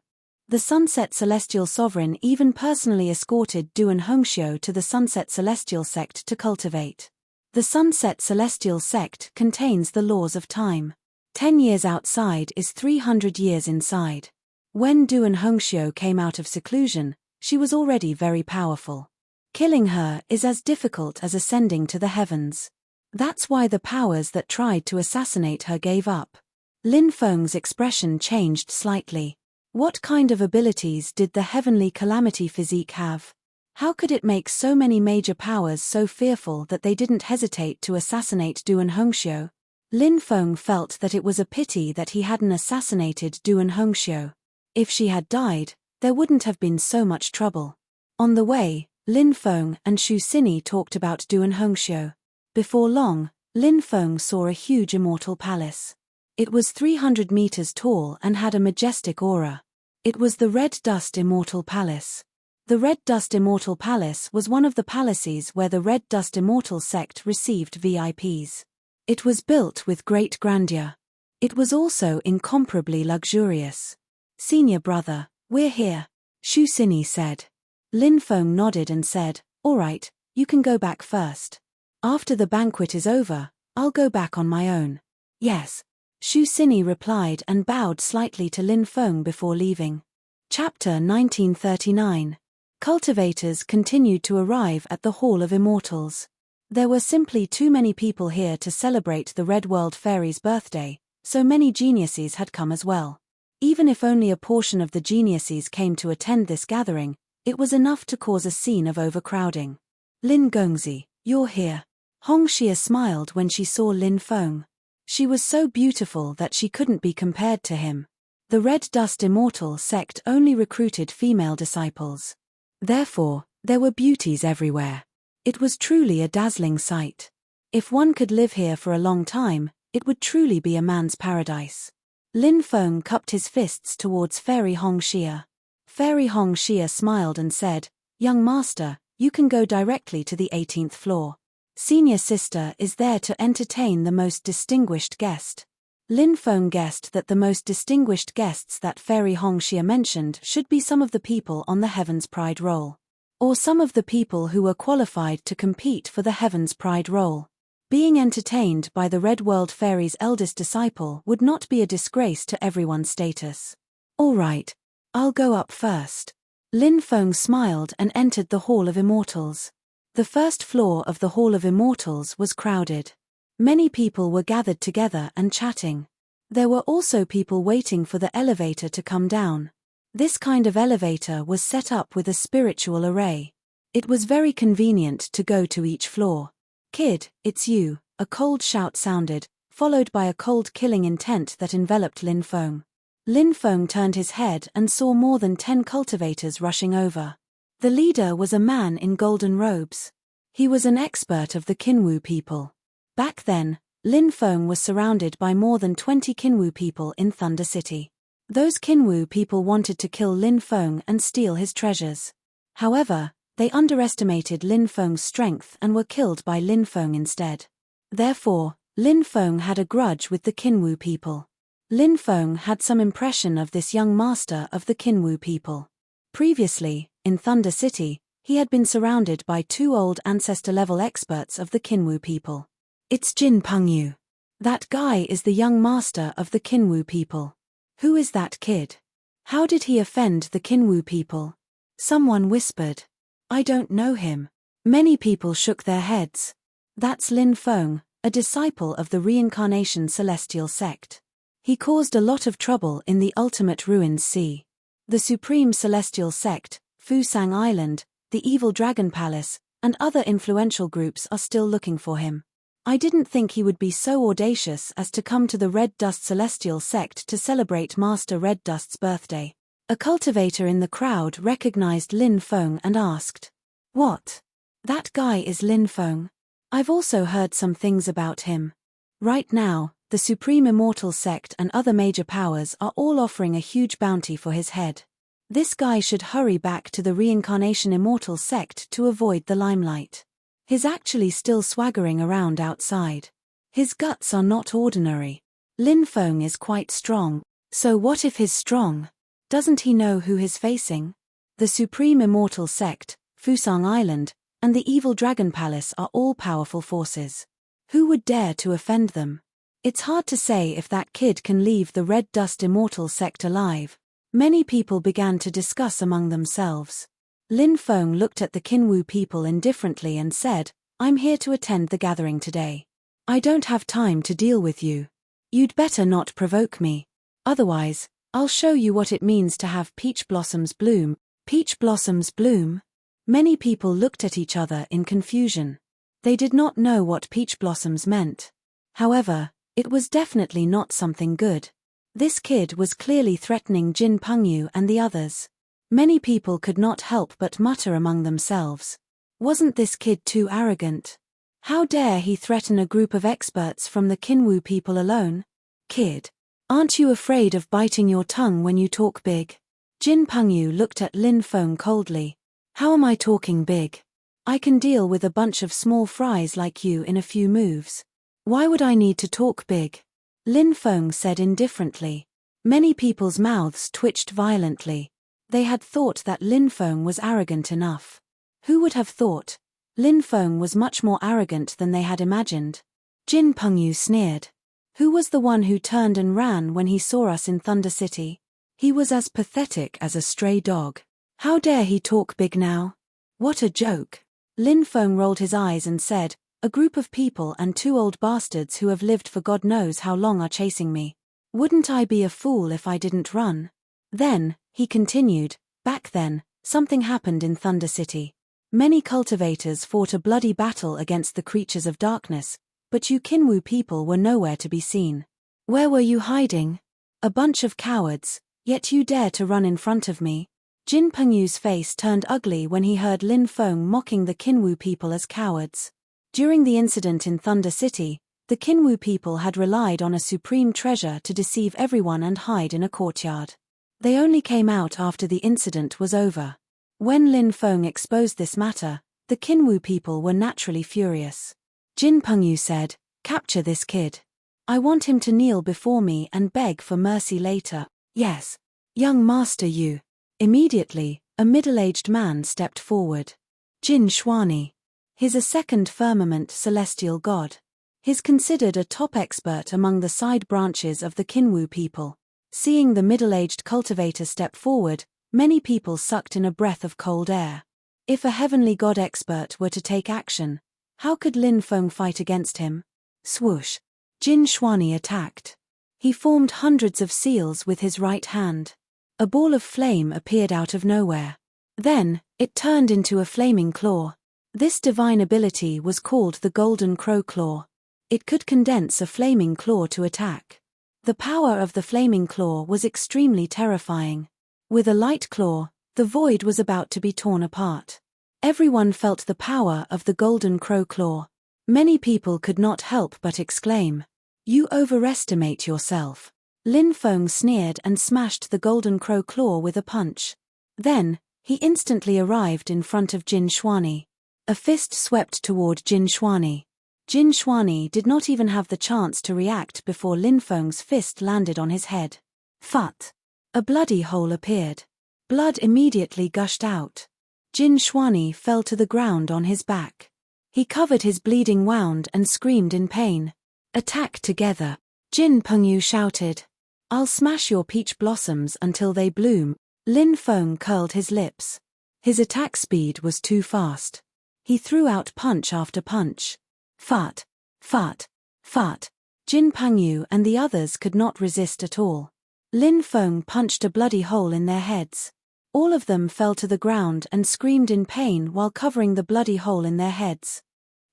Speaker 1: The Sunset Celestial Sovereign even personally escorted Duan Hongxiu to the Sunset Celestial sect to cultivate. The Sunset Celestial sect contains the laws of time. 10 years outside is 300 years inside. When Duan Hongxiu came out of seclusion, she was already very powerful. Killing her is as difficult as ascending to the heavens. That's why the powers that tried to assassinate her gave up. Lin Feng's expression changed slightly. What kind of abilities did the Heavenly Calamity physique have? How could it make so many major powers so fearful that they didn't hesitate to assassinate Duan Hongxiu? Lin Feng felt that it was a pity that he hadn't assassinated Duan Hongxiu. If she had died, there wouldn't have been so much trouble. On the way, Lin Feng and Xu Xini talked about Duan Hongxiu. Before long, Lin Feng saw a huge immortal palace. It was 300 meters tall and had a majestic aura. It was the Red Dust Immortal Palace. The Red Dust Immortal Palace was one of the palaces where the Red Dust Immortal sect received VIPs. It was built with great grandeur. It was also incomparably luxurious. Senior brother, we're here, Xu Xini said. Lin Feng nodded and said, all right, you can go back first. After the banquet is over, I'll go back on my own. Yes. Xu Xini replied and bowed slightly to Lin Feng before leaving. Chapter 1939. Cultivators continued to arrive at the Hall of Immortals. There were simply too many people here to celebrate the Red World Fairy's birthday, so many geniuses had come as well. Even if only a portion of the geniuses came to attend this gathering, it was enough to cause a scene of overcrowding. Lin Gongzi, you're here. Hong Xia smiled when she saw Lin Feng. She was so beautiful that she couldn't be compared to him. The Red Dust Immortal sect only recruited female disciples. Therefore, there were beauties everywhere. It was truly a dazzling sight. If one could live here for a long time, it would truly be a man's paradise. Lin Feng cupped his fists towards Fairy Hong Xia. Fairy Hong Xia smiled and said, young master, you can go directly to the 18th floor. Senior sister is there to entertain the most distinguished guest. Lin Feng guessed that the most distinguished guests that Fairy Hong Xia mentioned should be some of the people on the Heaven's Pride roll. Or some of the people who were qualified to compete for the Heaven's Pride roll. Being entertained by the Red World Fairy's eldest disciple would not be a disgrace to everyone's status. All right, I'll go up first. Lin Feng smiled and entered the Hall of Immortals. The first floor of the Hall of Immortals was crowded. Many people were gathered together and chatting. There were also people waiting for the elevator to come down. This kind of elevator was set up with a spiritual array. It was very convenient to go to each floor. Kid, it's you, a cold shout sounded, followed by a cold killing intent that enveloped Lin Feng. Lin Feng turned his head and saw more than 10 cultivators rushing over. The leader was a man in golden robes. He was an expert of the Qinwu people. Back then, Lin Feng was surrounded by more than 20 Qinwu people in Thunder City. Those Qinwu people wanted to kill Lin Feng and steal his treasures. However, they underestimated Lin Feng's strength and were killed by Lin Feng instead. Therefore, Lin Feng had a grudge with the Qinwu people. Lin Feng had some impression of this young master of the Qinwu people. Previously, in Thunder City, he had been surrounded by 2 old ancestor-level experts of the Qinwu people. It's Jin Pengyu. That guy is the young master of the Qinwu people. Who is that kid? How did he offend the Qinwu people? Someone whispered. I don't know him. Many people shook their heads. That's Lin Feng, a disciple of the Reincarnation Celestial sect. He caused a lot of trouble in the Ultimate Ruins Sea. The Supreme Celestial sect, Fusang Island, the Evil Dragon Palace, and other influential groups are still looking for him. I didn't think he would be so audacious as to come to the Red Dust Celestial sect to celebrate Master Red Dust's birthday. A cultivator in the crowd recognized Lin Feng and asked, "What? That guy is Lin Feng? I've also heard some things about him. Right now, the Supreme Immortal Sect and other major powers are all offering a huge bounty for his head. This guy should hurry back to the Reincarnation Immortal Sect to avoid the limelight. He's actually still swaggering around outside. His guts are not ordinary. Lin Feng is quite strong, so what if he's strong? Doesn't he know who he's facing? The Supreme Immortal Sect, Fusang Island, and the Evil Dragon Palace are all powerful forces. Who would dare to offend them? It's hard to say if that kid can leave the Red Dust Immortal Sect alive." Many people began to discuss among themselves. Lin Feng looked at the Kinwu people indifferently and said, "I'm here to attend the gathering today. I don't have time to deal with you. You'd better not provoke me. Otherwise, I'll show you what it means to have peach blossoms bloom." Peach blossoms bloom? Many people looked at each other in confusion. They did not know what peach blossoms meant. However, it was definitely not something good. This kid was clearly threatening Jin Pengyu and the others. Many people could not help but mutter among themselves. Wasn't this kid too arrogant? How dare he threaten a group of experts from the Kinwu people alone? Kid, aren't you afraid of biting your tongue when you talk big? Jin Pengyu looked at Lin Feng coldly. How am I talking big? I can deal with a bunch of small fries like you in a few moves. Why would I need to talk big? Lin Feng said indifferently. Many people's mouths twitched violently. They had thought that Lin Feng was arrogant enough. Who would have thought? Lin Feng was much more arrogant than they had imagined. Jin Pengyu sneered. Who was the one who turned and ran when he saw us in Thunder City? He was as pathetic as a stray dog. How dare he talk big now? What a joke. Lin Feng rolled his eyes and said, "A group of people and 2 old bastards who have lived for God knows how long are chasing me. Wouldn't I be a fool if I didn't run?" Then, he continued, "Back then, something happened in Thunder City. Many cultivators fought a bloody battle against the creatures of darkness, but you Kinwu people were nowhere to be seen. Where were you hiding? A bunch of cowards, yet you dare to run in front of me." Jin Pengyu's face turned ugly when he heard Lin Feng mocking the Kinwu people as cowards. During the incident in Thunder City, the Kinwu people had relied on a supreme treasure to deceive everyone and hide in a courtyard. They only came out after the incident was over. When Lin Feng exposed this matter, the Kinwu people were naturally furious. Jin Pengyu said, "Capture this kid. I want him to kneel before me and beg for mercy later." "Yes, young master you." Immediately, a middle-aged man stepped forward. Jin Xuani. He's a second firmament celestial god. He's considered a top expert among the side branches of the Kinwu people. Seeing the middle-aged cultivator step forward, many people sucked in a breath of cold air. If a heavenly god expert were to take action, how could Lin Feng fight against him? Swoosh. Jin Xuani attacked. He formed hundreds of seals with his right hand. A ball of flame appeared out of nowhere. Then, it turned into a flaming claw. This divine ability was called the Golden Crow Claw. It could condense a flaming claw to attack. The power of the flaming claw was extremely terrifying. With a light claw, the void was about to be torn apart. Everyone felt the power of the Golden Crow Claw. Many people could not help but exclaim, "You overestimate yourself." Lin Feng sneered and smashed the Golden Crow Claw with a punch. Then, he instantly arrived in front of Jin Xuani. A fist swept toward Jin Xuani. Jin Xuani did not even have the chance to react before Lin Feng's fist landed on his head. Phut! A bloody hole appeared. Blood immediately gushed out. Jin Xuani fell to the ground on his back. He covered his bleeding wound and screamed in pain. "Attack together!" Jin Pengyu shouted. "I'll smash your peach blossoms until they bloom." Lin Feng curled his lips. His attack speed was too fast. He threw out punch after punch. Phut! Phut! Phut! Jin Pengyu and the others could not resist at all. Lin Feng punched a bloody hole in their heads. All of them fell to the ground and screamed in pain while covering the bloody hole in their heads.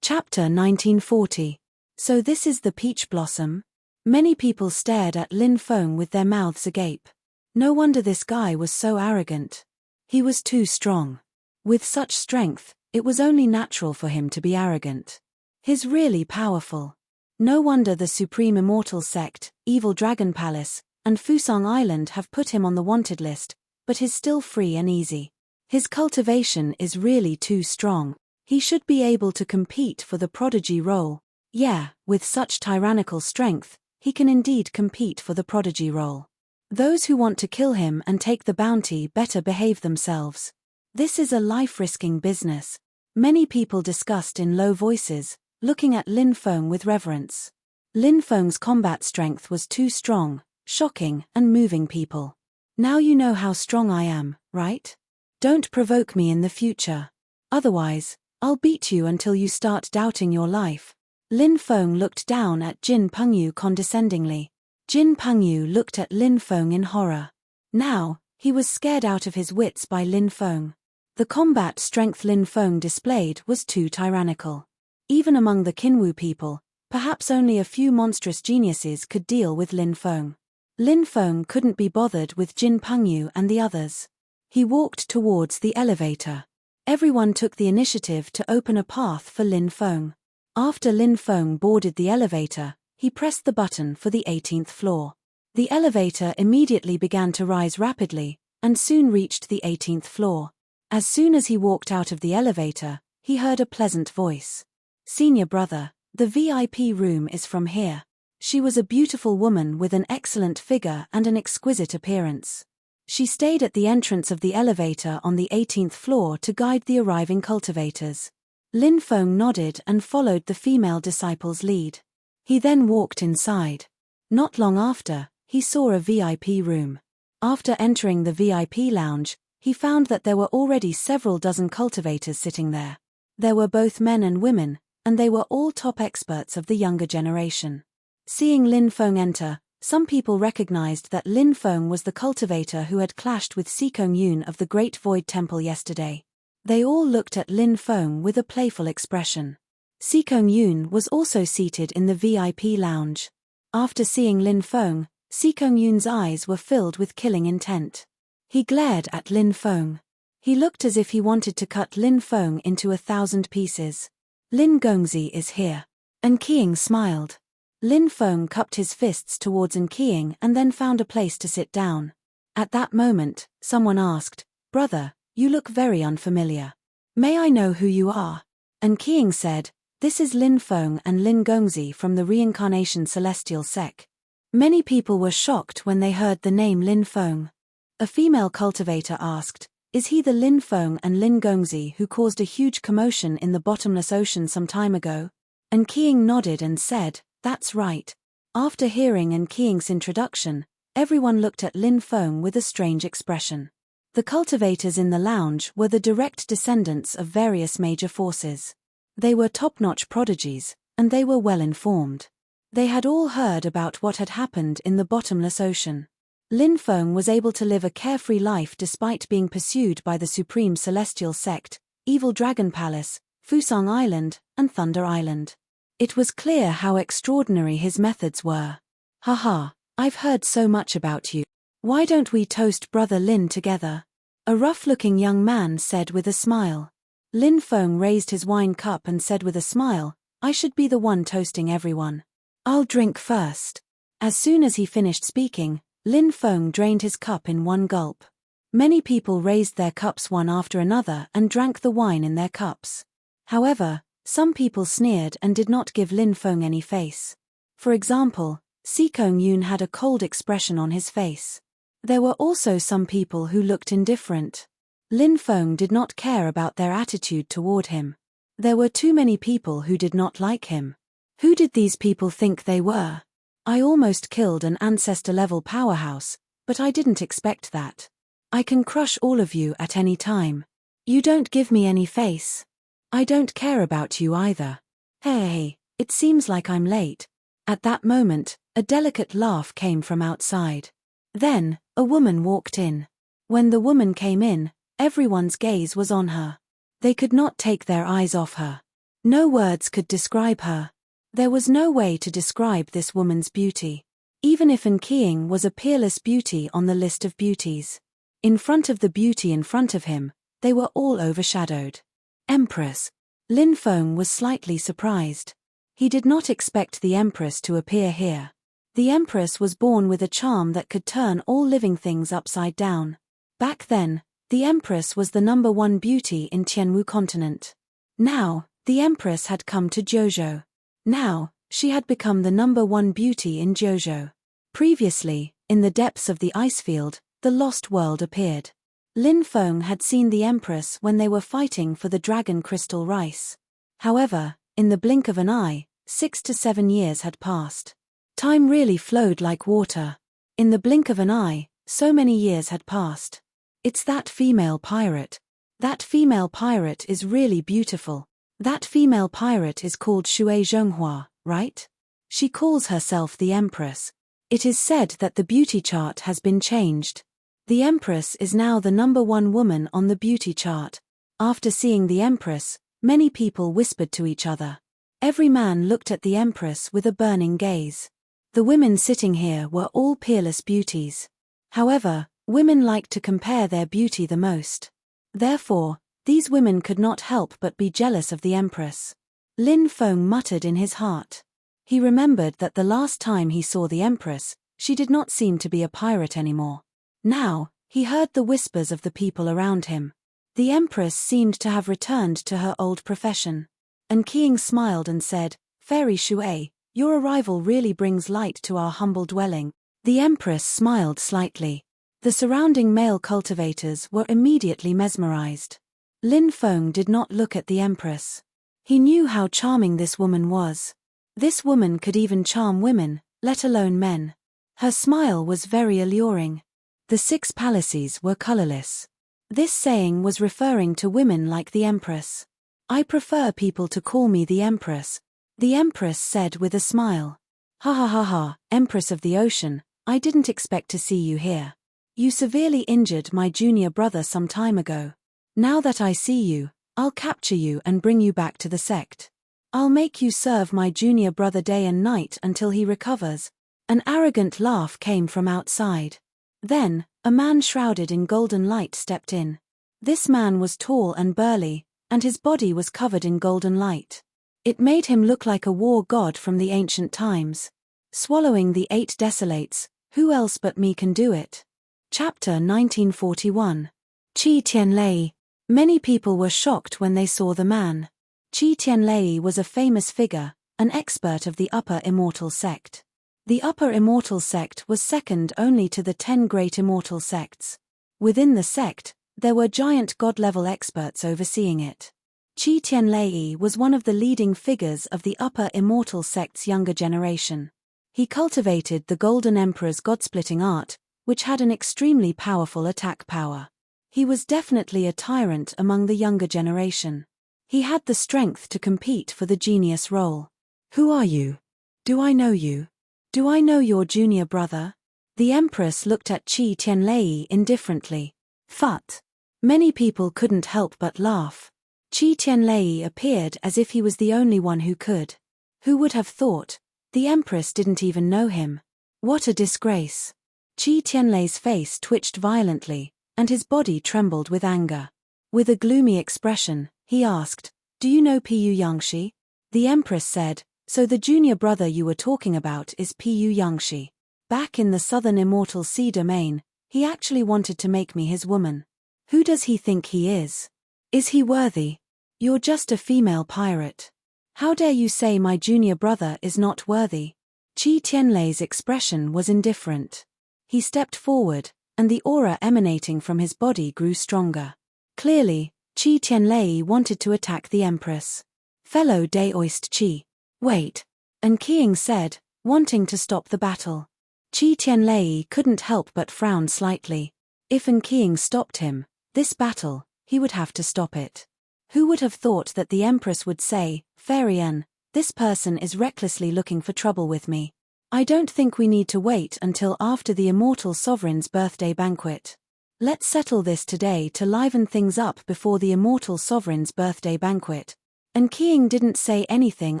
Speaker 1: Chapter 1940. So this is the peach blossom? Many people stared at Lin Feng with their mouths agape. No wonder this guy was so arrogant. He was too strong. With such strength, it was only natural for him to be arrogant. He's really powerful. No wonder the Supreme Immortal Sect, Evil Dragon Palace, and Fusang Island have put him on the wanted list, but he's still free and easy. His cultivation is really too strong. He should be able to compete for the prodigy role. Yeah, with such tyrannical strength, he can indeed compete for the prodigy role. Those who want to kill him and take the bounty better behave themselves. This is a life-risking business. Many people discussed in low voices, looking at Lin Feng with reverence. Lin Feng's combat strength was too strong, shocking, and moving people. Now you know how strong I am, right? Don't provoke me in the future. Otherwise, I'll beat you until you start doubting your life. Lin Feng looked down at Jin Pengyu condescendingly. Jin Pengyu looked at Lin Feng in horror. Now, he was scared out of his wits by Lin Feng. The combat strength Lin Feng displayed was too tyrannical. Even among the Kinwu people, perhaps only a few monstrous geniuses could deal with Lin Feng. Lin Feng couldn't be bothered with Jin Pengyu and the others. He walked towards the elevator. Everyone took the initiative to open a path for Lin Feng. After Lin Feng boarded the elevator, he pressed the button for the 18th floor. The elevator immediately began to rise rapidly, and soon reached the 18th floor. As soon as he walked out of the elevator, he heard a pleasant voice. "Senior brother, the VIP room is from here." She was a beautiful woman with an excellent figure and an exquisite appearance. She stayed at the entrance of the elevator on the 18th floor to guide the arriving cultivators. Lin Feng nodded and followed the female disciple's lead. He then walked inside. Not long after, he saw a VIP room. After entering the VIP lounge, he found that there were already several dozen cultivators sitting there. There were both men and women, and they were all top experts of the younger generation. Seeing Lin Feng enter, some people recognized that Lin Feng was the cultivator who had clashed with Sikong Yun of the Great Void Temple yesterday. They all looked at Lin Feng with a playful expression. Sikong Yun was also seated in the VIP lounge. After seeing Lin Feng, Sikong Yun's eyes were filled with killing intent. He glared at Lin Feng. He looked as if he wanted to cut Lin Feng into 1,000 pieces. "Lin Gongzi is here." And Qiang smiled. Lin Feng cupped his fists towards An Qiang and then found a place to sit down. At that moment, someone asked, "Brother, you look very unfamiliar. May I know who you are?" An Qiang said, "This is Lin Feng and Lin Gongzi from the Reincarnation Celestial Sect." Many people were shocked when they heard the name Lin Feng. A female cultivator asked, "Is he the Lin Feng and Lin Gongzi who caused a huge commotion in the bottomless ocean some time ago?" An Qiang nodded and said, "That's right." After hearing An Qiang's introduction, everyone looked at Lin Feng with a strange expression. The cultivators in the lounge were the direct descendants of various major forces. They were top-notch prodigies, and they were well informed. They had all heard about what had happened in the bottomless ocean. Lin Feng was able to live a carefree life despite being pursued by the Supreme Celestial Sect, Evil Dragon Palace, Fusang Island, and Thunder Island. It was clear how extraordinary his methods were. "Haha, I've heard so much about you. Why don't we toast Brother Lin together?" A rough-looking young man said with a smile. Lin Feng raised his wine cup and said with a smile, "I should be the one toasting everyone. I'll drink first." As soon as he finished speaking, Lin Feng drained his cup in one gulp. Many people raised their cups one after another and drank the wine in their cups. However, some people sneered and did not give Lin Feng any face. For example, Sikong Yun had a cold expression on his face. There were also some people who looked indifferent. Lin Feng did not care about their attitude toward him. There were too many people who did not like him. Who did these people think they were? I almost killed an ancestor-level powerhouse, but I didn't expect that. I can crush all of you at any time. You don't give me any face. I don't care about you either. Hey, it seems like I'm late. At that moment, a delicate laugh came from outside. Then, a woman walked in. When the woman came in, everyone's gaze was on her. They could not take their eyes off her. No words could describe her. There was no way to describe this woman's beauty. Even if An Qiang was a peerless beauty on the list of beauties. In front of the beauty in front of him, they were all overshadowed. Empress. Lin Feng was slightly surprised. He did not expect the Empress to appear here. The Empress was born with a charm that could turn all living things upside down. Back then, the Empress was the #1 beauty in Tianwu continent. Now, the Empress had come to Jiuzhou. Now, she had become the #1 beauty in Jiuzhou. Previously, in the depths of the ice field, the lost world appeared. Lin Feng had seen the Empress when they were fighting for the dragon crystal rice. However, in the blink of an eye, 6 to 7 years had passed. Time really flowed like water. In the blink of an eye, so many years had passed. It's that female pirate. That female pirate is really beautiful. That female pirate is called Shui Zhonghua, right? She calls herself the Empress. It is said that the beauty chart has been changed. The Empress is now the #1 woman on the beauty chart. After seeing the Empress, many people whispered to each other. Every man looked at the Empress with a burning gaze. The women sitting here were all peerless beauties. However, women like to compare their beauty the most. Therefore, these women could not help but be jealous of the Empress. Lin Feng muttered in his heart. He remembered that the last time he saw the Empress, she did not seem to be a pirate anymore. Now, he heard the whispers of the people around him. The Empress seemed to have returned to her old profession. An Qiang smiled and said, "Fairy Shui, your arrival really brings light to our humble dwelling." The Empress smiled slightly. The surrounding male cultivators were immediately mesmerized. Lin Feng did not look at the Empress. He knew how charming this woman was. This woman could even charm women, let alone men. Her smile was very alluring. The 6 palaces were colorless. This saying was referring to women like the Empress. "I prefer people to call me the Empress," the Empress said with a smile. "Ha ha ha ha, Empress of the Ocean, I didn't expect to see you here. You severely injured my junior brother some time ago. Now that I see you, I'll capture you and bring you back to the sect. I'll make you serve my junior brother day and night until he recovers." An arrogant laugh came from outside. Then, a man shrouded in golden light stepped in. This man was tall and burly, and his body was covered in golden light. It made him look like a war god from the ancient times. Swallowing the 8 desolates, who else but me can do it? Chapter 1941. Qi Tianlei. Many people were shocked when they saw the man. Qi Tianlei was a famous figure, an expert of the Upper Immortal Sect. The Upper Immortal Sect was second only to the 10 great immortal sects. Within the sect, there were giant god-level experts overseeing it. Qi Tianlei was one of the leading figures of the Upper Immortal Sect's younger generation. He cultivated the Golden Emperor's god-splitting art, which had an extremely powerful attack power. He was definitely a tyrant among the younger generation. He had the strength to compete for the genius role. "Who are you? Do I know you? Do I know your junior brother?" The Empress looked at Qi Tianlei indifferently. "Phut." Many people couldn't help but laugh. Qi Tianlei appeared as if he was the only one who could. Who would have thought? The Empress didn't even know him. What a disgrace. Qi Tianlei's face twitched violently, and his body trembled with anger. With a gloomy expression, he asked, "Do you know Pu Yangshi?" The Empress said, "So the junior brother you were talking about is Pu Yangshi. Back in the southern Immortal Sea domain, he actually wanted to make me his woman. Who does he think he is? Is he worthy? You're just a female pirate. How dare you say my junior brother is not worthy?" Qi Tianlei's expression was indifferent. He stepped forward, and the aura emanating from his body grew stronger. Clearly, Qi Tianlei wanted to attack the Empress. "Fellow Daoist Qi." "Wait," An Qiang said, wanting to stop the battle. Qi Tianlei couldn't help but frown slightly. If An Qiang stopped him, this battle, he would have to stop it. Who would have thought that the Empress would say, "Fairy An, this person is recklessly looking for trouble with me. I don't think we need to wait until after the Immortal Sovereign's birthday banquet. Let's settle this today to liven things up before the Immortal Sovereign's birthday banquet." And Qiang didn't say anything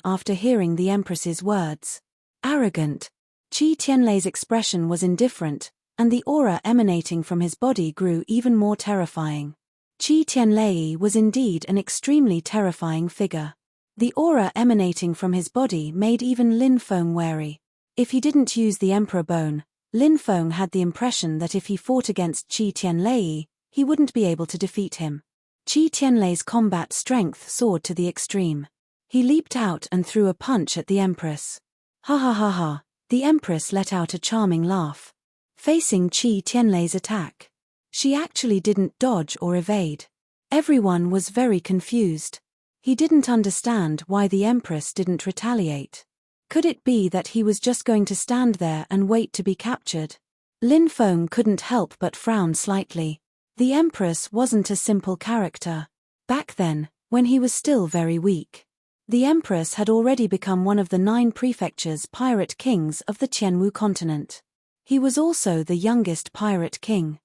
Speaker 1: after hearing the Empress's words. Arrogant. Qi Tianlei's expression was indifferent, and the aura emanating from his body grew even more terrifying. Qi Tianlei was indeed an extremely terrifying figure. The aura emanating from his body made even Lin Feng wary. If he didn't use the Emperor Bone, Lin Feng had the impression that if he fought against Qi Tianlei, he wouldn't be able to defeat him. Qi Tianlei's combat strength soared to the extreme. He leaped out and threw a punch at the Empress. Ha ha ha ha, the Empress let out a charming laugh. Facing Qi Tianlei's attack, she actually didn't dodge or evade. Everyone was very confused. He didn't understand why the Empress didn't retaliate. Could it be that he was just going to stand there and wait to be captured? Lin Feng couldn't help but frown slightly. The Empress wasn't a simple character. Back then, when he was still very weak, the Empress had already become one of the 9 prefectures' pirate kings of the Qianwu continent. He was also the youngest pirate king.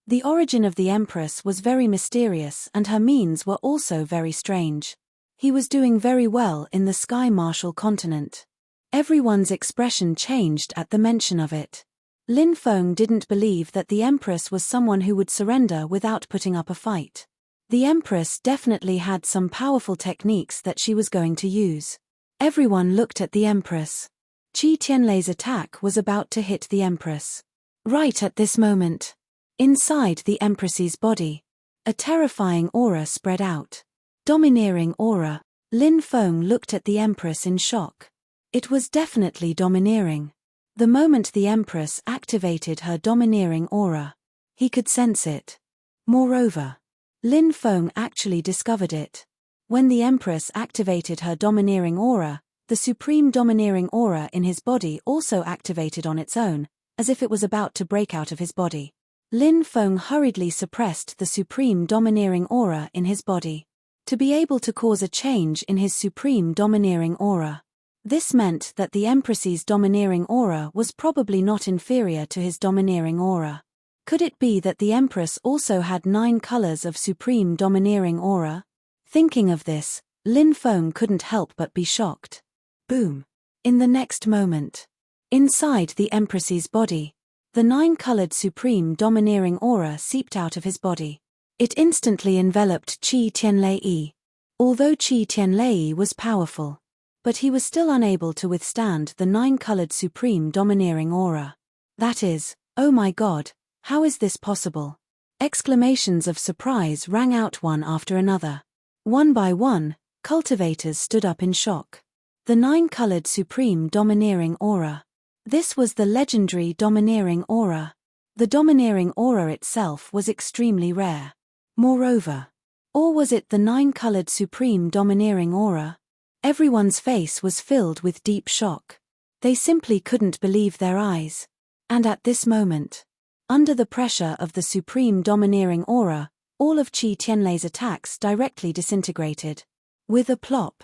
Speaker 1: The origin of the Empress was very mysterious and her means were also very strange. He was doing very well in the Sky Martial continent. Everyone's expression changed at the mention of it. Lin Feng didn't believe that the Empress was someone who would surrender without putting up a fight. The Empress definitely had some powerful techniques that she was going to use. Everyone looked at the Empress. Qi Tianlei's attack was about to hit the Empress. Right at this moment, inside the Empress's body, a terrifying aura spread out. Domineering aura. Lin Feng looked at the Empress in shock. It was definitely domineering. The moment the Empress activated her domineering aura, he could sense it. Moreover, Lin Feng actually discovered it. When the Empress activated her domineering aura, the supreme domineering aura in his body also activated on its own, as if it was about to break out of his body. Lin Feng hurriedly suppressed the supreme domineering aura in his body. To be able to cause a change in his supreme domineering aura. This meant that the Empress's domineering aura was probably not inferior to his domineering aura. Could it be that the Empress also had 9 colors of supreme domineering aura? Thinking of this, Lin Feng couldn't help but be shocked. Boom! In the next moment, inside the Empress's body, the 9-colored supreme domineering aura seeped out of his body. It instantly enveloped Qi Tianlei. Although Qi Tianlei was powerful, but he was still unable to withstand the 9-colored supreme domineering aura. That is, oh my god, how is this possible? Exclamations of surprise rang out one after another. One by one, cultivators stood up in shock. The 9-colored supreme domineering aura. This was the legendary domineering aura. The domineering aura itself was extremely rare. Moreover, or was it the 9-colored supreme domineering aura? Everyone's face was filled with deep shock. They simply couldn't believe their eyes. And at this moment, under the pressure of the supreme domineering aura, all of Qi Tianlei's attacks directly disintegrated. With a plop,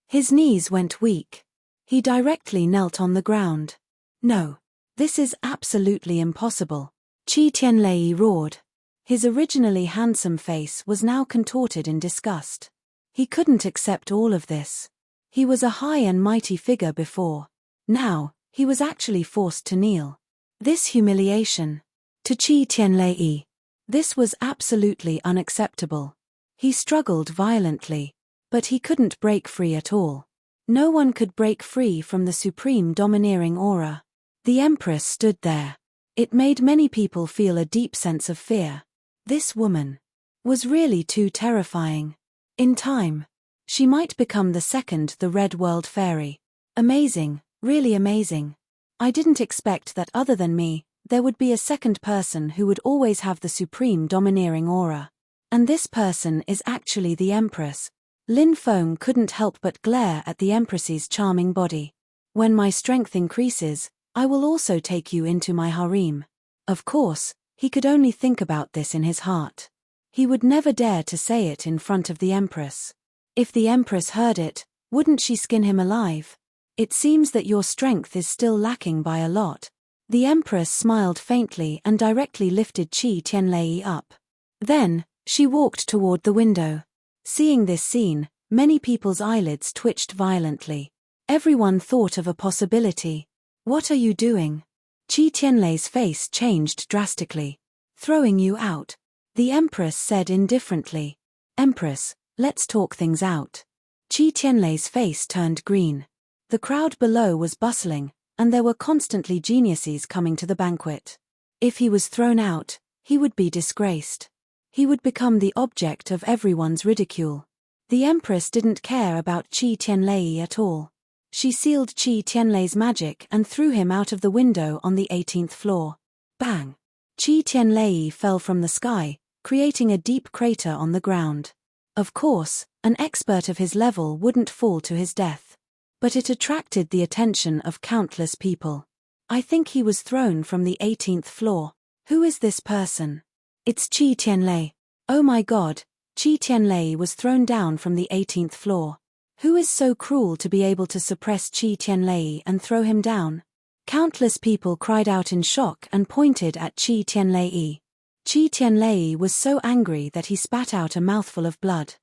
Speaker 1: his knees went weak. He directly knelt on the ground. No, this is absolutely impossible. Qi Tianlei roared. His originally handsome face was now contorted in disgust. He couldn't accept all of this. He was a high and mighty figure before. Now, he was actually forced to kneel. This humiliation. To Qi Tianlei. This was absolutely unacceptable. He struggled violently, but he couldn't break free at all. No one could break free from the supreme domineering aura. The Empress stood there. It made many people feel a deep sense of fear. This woman was really too terrifying. In time, she might become the Red World Fairy. Amazing, really amazing. I didn't expect that other than me, there would be a second person who would always have the supreme domineering aura. And this person is actually the Empress. Lin Feng couldn't help but glare at the Empress's charming body. When my strength increases, I will also take you into my harem. Of course, he could only think about this in his heart. He would never dare to say it in front of the Empress. If the Empress heard it, wouldn't she skin him alive? It seems that your strength is still lacking by a lot. The Empress smiled faintly and directly lifted Qi Tianlei up. Then, she walked toward the window. Seeing this scene, Many people's eyelids twitched violently. Everyone thought of a possibility. What are you doing? Qi Tianlei's face changed drastically. Throwing you out. The Empress said indifferently. Empress, let's talk things out. Qi Tianlei's face turned green. The crowd below was bustling, and there were constantly geniuses coming to the banquet. If he was thrown out, he would be disgraced. He would become the object of everyone's ridicule. The Empress didn't care about Qi Tianlei at all. She sealed Qi Tianlei's magic and threw him out of the window on the 18th floor. Bang! Qi Tianlei fell from the sky, creating a deep crater on the ground. Of course, an expert of his level wouldn't fall to his death. But it attracted the attention of countless people. I think he was thrown from the 18th floor. Who is this person? It's Qi Tianlei. Oh my God, Qi Tianlei was thrown down from the 18th floor. Who is so cruel to be able to suppress Qi Tianlei and throw him down? Countless people cried out in shock and pointed at Qi Tianlei. Qi Tianlei was so angry that he spat out a mouthful of blood.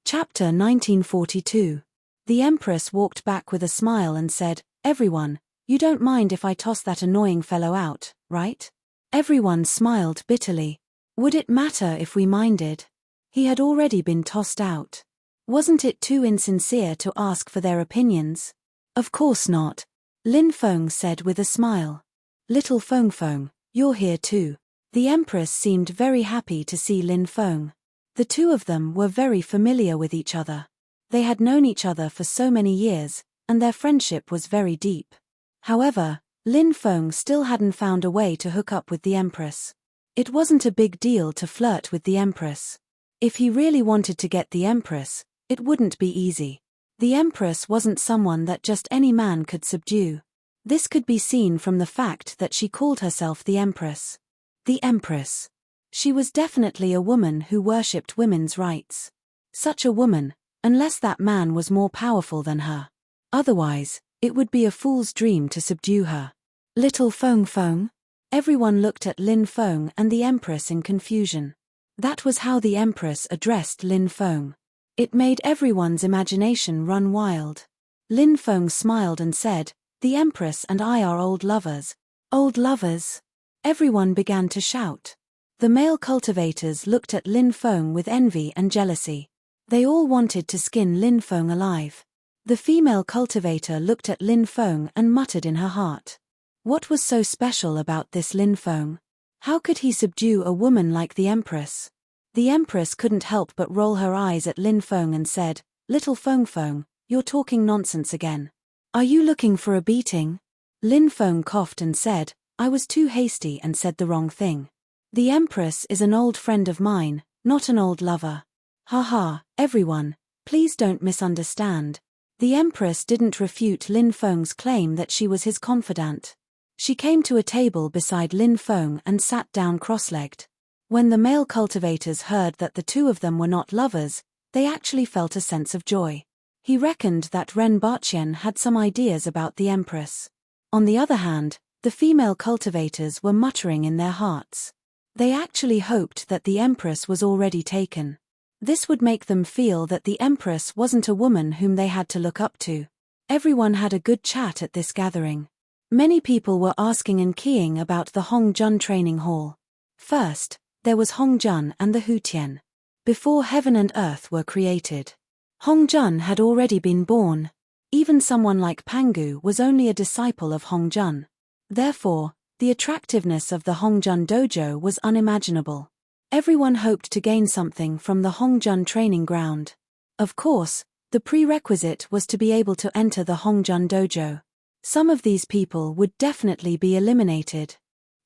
Speaker 1: Chapter 1942. The Empress walked back with a smile and said, "Everyone, you don't mind if I toss that annoying fellow out, right?" Everyone smiled bitterly. Would it matter if we minded? He had already been tossed out. Wasn't it too insincere to ask for their opinions? Of course not. Lin Feng said with a smile. Little Feng Feng, you're here too. The Empress seemed very happy to see Lin Feng. The two of them were very familiar with each other. They had known each other for so many years, and their friendship was very deep. However, Lin Feng still hadn't found a way to hook up with the Empress. It wasn't a big deal to flirt with the Empress. If he really wanted to get the Empress, it wouldn't be easy. The Empress wasn't someone that just any man could subdue. This could be seen from the fact that she called herself the Empress. The Empress. She was definitely a woman who worshipped women's rights. Such a woman, unless that man was more powerful than her. Otherwise, it would be a fool's dream to subdue her. Little Feng Feng? Everyone looked at Lin Feng and the Empress in confusion. That was how the Empress addressed Lin Feng. It made everyone's imagination run wild. Lin Feng smiled and said, "The Empress and I are old lovers." Old lovers? Everyone began to shout. The male cultivators looked at Lin Feng with envy and jealousy. They all wanted to skin Lin Feng alive. The female cultivator looked at Lin Feng and muttered in her heart. What was so special about this Lin Feng? How could he subdue a woman like the Empress? The Empress couldn't help but roll her eyes at Lin Feng and said, "Little Feng Feng, you're talking nonsense again. Are you looking for a beating?" Lin Feng coughed and said, "I was too hasty and said the wrong thing. The Empress is an old friend of mine, not an old lover." Haha, everyone, please don't misunderstand. The Empress didn't refute Lin Feng's claim that she was his confidant. She came to a table beside Lin Feng and sat down cross-legged. When the male cultivators heard that the two of them were not lovers, they actually felt a sense of joy. He reckoned that Ren Baqian had some ideas about the Empress. On the other hand, the female cultivators were muttering in their hearts. They actually hoped that the Empress was already taken. This would make them feel that the Empress wasn't a woman whom they had to look up to. Everyone had a good chat at this gathering. Many people were asking and keying about the Hongjun training hall. First, there was Hongjun and the Hutian. Before heaven and earth were created, Hongjun had already been born. Even someone like Pangu was only a disciple of Hongjun. Therefore, the attractiveness of the Hongjun dojo was unimaginable. Everyone hoped to gain something from the Hongjun training ground. Of course, the prerequisite was to be able to enter the Hongjun dojo. Some of these people would definitely be eliminated.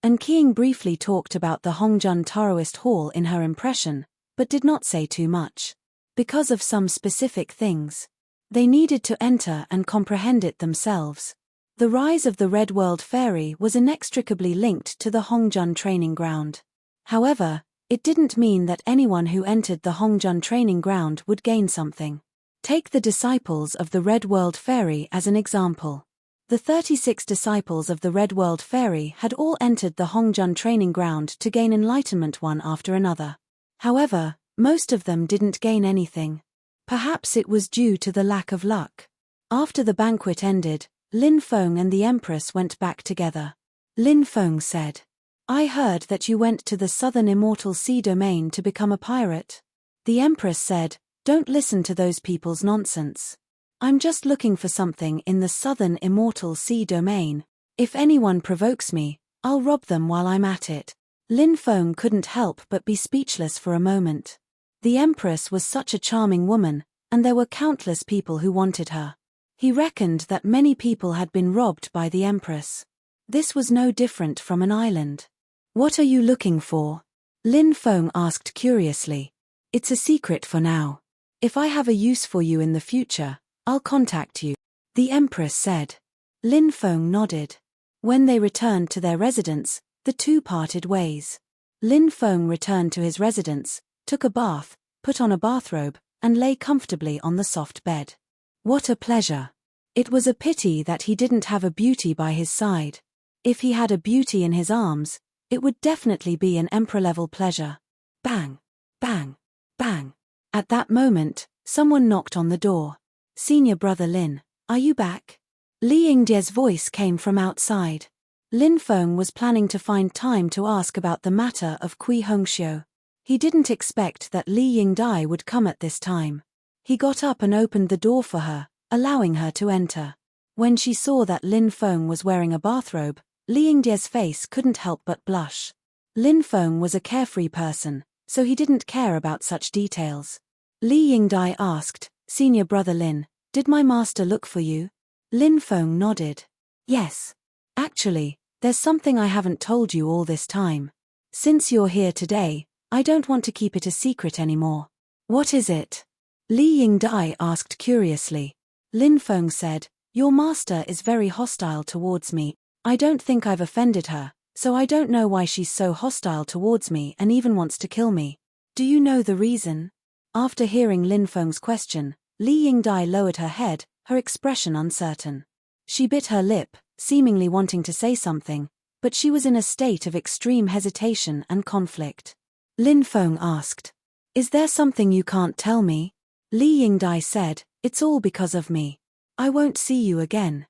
Speaker 1: And Qing briefly talked about the Hongjun Taoist Hall in her impression, but did not say too much. Because of some specific things. They needed to enter and comprehend it themselves. The rise of the Red World Fairy was inextricably linked to the Hongjun training ground. However, it didn't mean that anyone who entered the Hongjun training ground would gain something. Take the disciples of the Red World Fairy as an example. The 36 disciples of the Red World Fairy had all entered the Hongjun training ground to gain enlightenment one after another. However, most of them didn't gain anything. Perhaps it was due to the lack of luck. After the banquet ended, Lin Feng and the Empress went back together. Lin Feng said, "I heard that you went to the southern immortal sea domain to become a pirate." The Empress said, "Don't listen to those people's nonsense. I'm just looking for something in the southern immortal sea domain. If anyone provokes me, I'll rob them while I'm at it." Lin Feng couldn't help but be speechless for a moment. The Empress was such a charming woman, and there were countless people who wanted her. He reckoned that many people had been robbed by the Empress. This was no different from an island. "What are you looking for?" Lin Feng asked curiously. "It's a secret for now. If I have a use for you in the future, I'll contact you," the Empress said. Lin Feng nodded. When they returned to their residence, the two parted ways. Lin Feng returned to his residence, took a bath, put on a bathrobe, and lay comfortably on the soft bed. What a pleasure! It was a pity that he didn't have a beauty by his side. If he had a beauty in his arms, it would definitely be an emperor-level pleasure. Bang! Bang! Bang! At that moment, someone knocked on the door. "Senior brother Lin, are you back?" Li Yingdie's voice came from outside. Lin Feng was planning to find time to ask about the matter of Kui Hongxiu. He didn't expect that Li Yingdai would come at this time. He got up and opened the door for her, allowing her to enter. When she saw that Lin Feng was wearing a bathrobe, Li Yingdie's face couldn't help but blush. Lin Feng was a carefree person, so he didn't care about such details. Li Yingdai asked, "Senior brother Lin, did my master look for you?" Lin Feng nodded. "Yes. Actually, there's something I haven't told you all this time. Since you're here today, I don't want to keep it a secret anymore." "What is it?" Li Yingdai asked curiously. Lin Feng said, "Your master is very hostile towards me. I don't think I've offended her, so I don't know why she's so hostile towards me and even wants to kill me. Do you know the reason?" After hearing Lin Feng's question, Li Yingdai lowered her head, her expression uncertain. She bit her lip, seemingly wanting to say something, but she was in a state of extreme hesitation and conflict. Lin Feng asked, "Is there something you can't tell me?" Li Yingdai said, "It's all because of me. I won't see you again.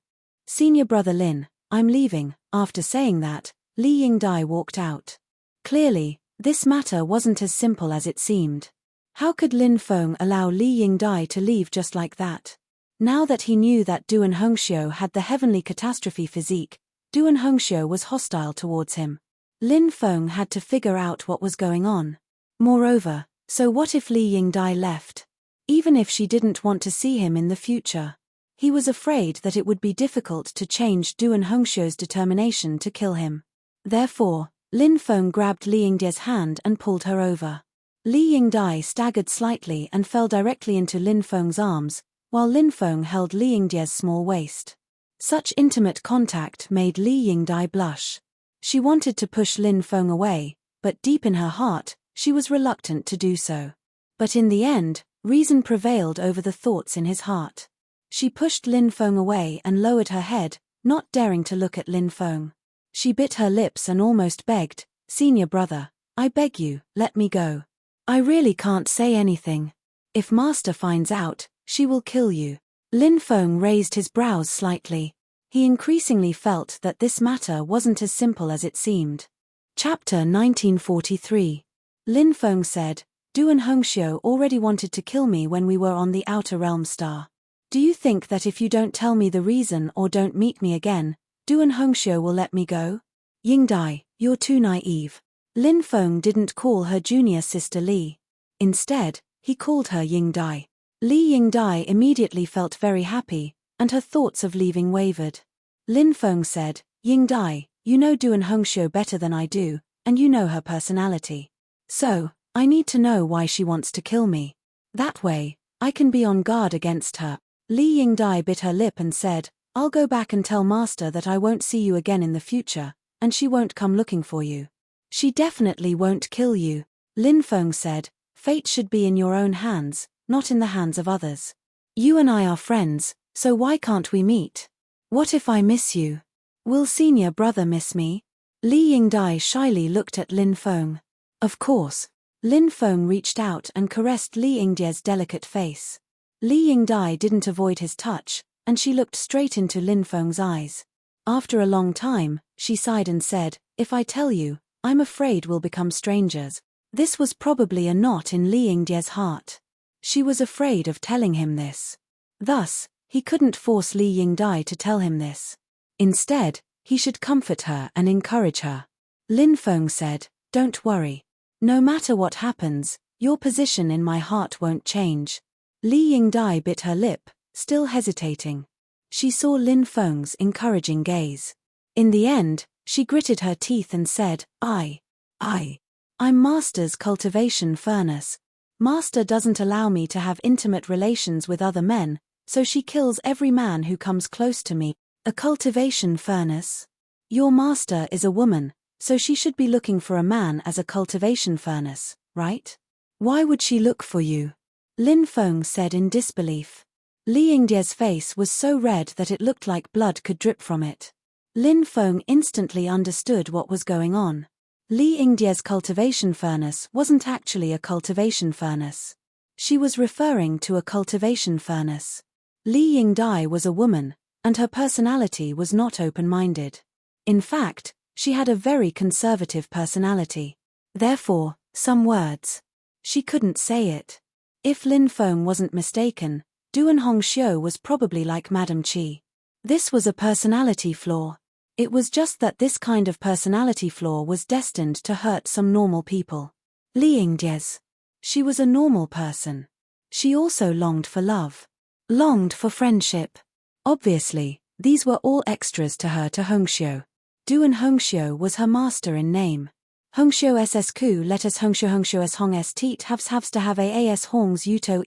Speaker 1: Senior brother Lin, I'm leaving." After saying that, Li Yingdai walked out. Clearly, this matter wasn't as simple as it seemed. How could Lin Feng allow Li Yingdai to leave just like that? Now that he knew that Duan Hongxiu had the heavenly catastrophe physique, Duan Hongxiu was hostile towards him. Lin Feng had to figure out what was going on. Moreover, so what if Li Yingdai left? Even if she didn't want to see him in the future. He was afraid that it would be difficult to change Duan Hongxiu's determination to kill him. Therefore, Lin Feng grabbed Li Yingdie's hand and pulled her over. Li Yingdai staggered slightly and fell directly into Lin Feng's arms, while Lin Feng held Li Yingdie's small waist. Such intimate contact made Li Yingdai blush. She wanted to push Lin Feng away, but deep in her heart, she was reluctant to do so. But in the end, reason prevailed over the thoughts in his heart. She pushed Lin Feng away and lowered her head, not daring to look at Lin Feng. She bit her lips and almost begged, "Senior brother, I beg you, let me go. I really can't say anything. If master finds out, she will kill you." Lin Feng raised his brows slightly. He increasingly felt that this matter wasn't as simple as it seemed. Chapter 1943. Lin Feng said, "Duan Hongxiu already wanted to kill me when we were on the Outer Realm Star. Do you think that if you don't tell me the reason or don't meet me again, Duan Hongxiu will let me go?" "Yingdai, you're too naive." Lin Feng didn't call her junior sister Li. Instead, he called her Yingdai. Li Yingdai immediately felt very happy, and her thoughts of leaving wavered. Lin Feng said, "Yingdai, you know Duan Hongxiu better than I do, and you know her personality. So, I need to know why she wants to kill me. That way, I can be on guard against her." Li Yingdai bit her lip and said, "I'll go back and tell master that I won't see you again in the future, and she won't come looking for you. She definitely won't kill you." Lin Feng said, "Fate should be in your own hands, not in the hands of others. You and I are friends, so why can't we meet? What if I miss you? Will senior brother miss me?" Li Yingdai shyly looked at Lin Feng. Of course. Lin Feng reached out and caressed Li Yingdie's delicate face. Li Yingdai didn't avoid his touch, and she looked straight into Lin Feng's eyes. After a long time, she sighed and said, "If I tell you, I'm afraid we'll become strangers." This was probably a knot in Li Yingdie's heart. She was afraid of telling him this. Thus, he couldn't force Li Yingdai to tell him this. Instead, he should comfort her and encourage her. Lin Feng said, "Don't worry. No matter what happens, your position in my heart won't change." Li Yingdai bit her lip, still hesitating. She saw Lin Feng's encouraging gaze. In the end, she gritted her teeth and said, I'm Master's cultivation furnace. Master doesn't allow me to have intimate relations with other men, so she kills every man who comes close to me." "A cultivation furnace? Your master is a woman, so she should be looking for a man as a cultivation furnace, right? Why would she look for you?" Lin Feng said in disbelief. Li Yingdie's face was so red that it looked like blood could drip from it. Lin Feng instantly understood what was going on. Li Yingdie's cultivation furnace wasn't actually a cultivation furnace. She was referring to a cultivation furnace. Li Yingdai was a woman, and her personality was not open-minded. In fact, she had a very conservative personality. Therefore, some words. She couldn't say it. If Lin Feng wasn't mistaken, Duan Hongxiu was probably like Madame Qi. This was a personality flaw. It was just that this kind of personality flaw was destined to hurt some normal people. Li Yingdie's. She was a normal person. She also longed for love. Longed for friendship. Obviously, these were all extras to her to Hongxiu. Duan Hongxiu was her master in name. Hongxiu ss ku let us Hongxiu s hong s teat havs to have as hongs yuto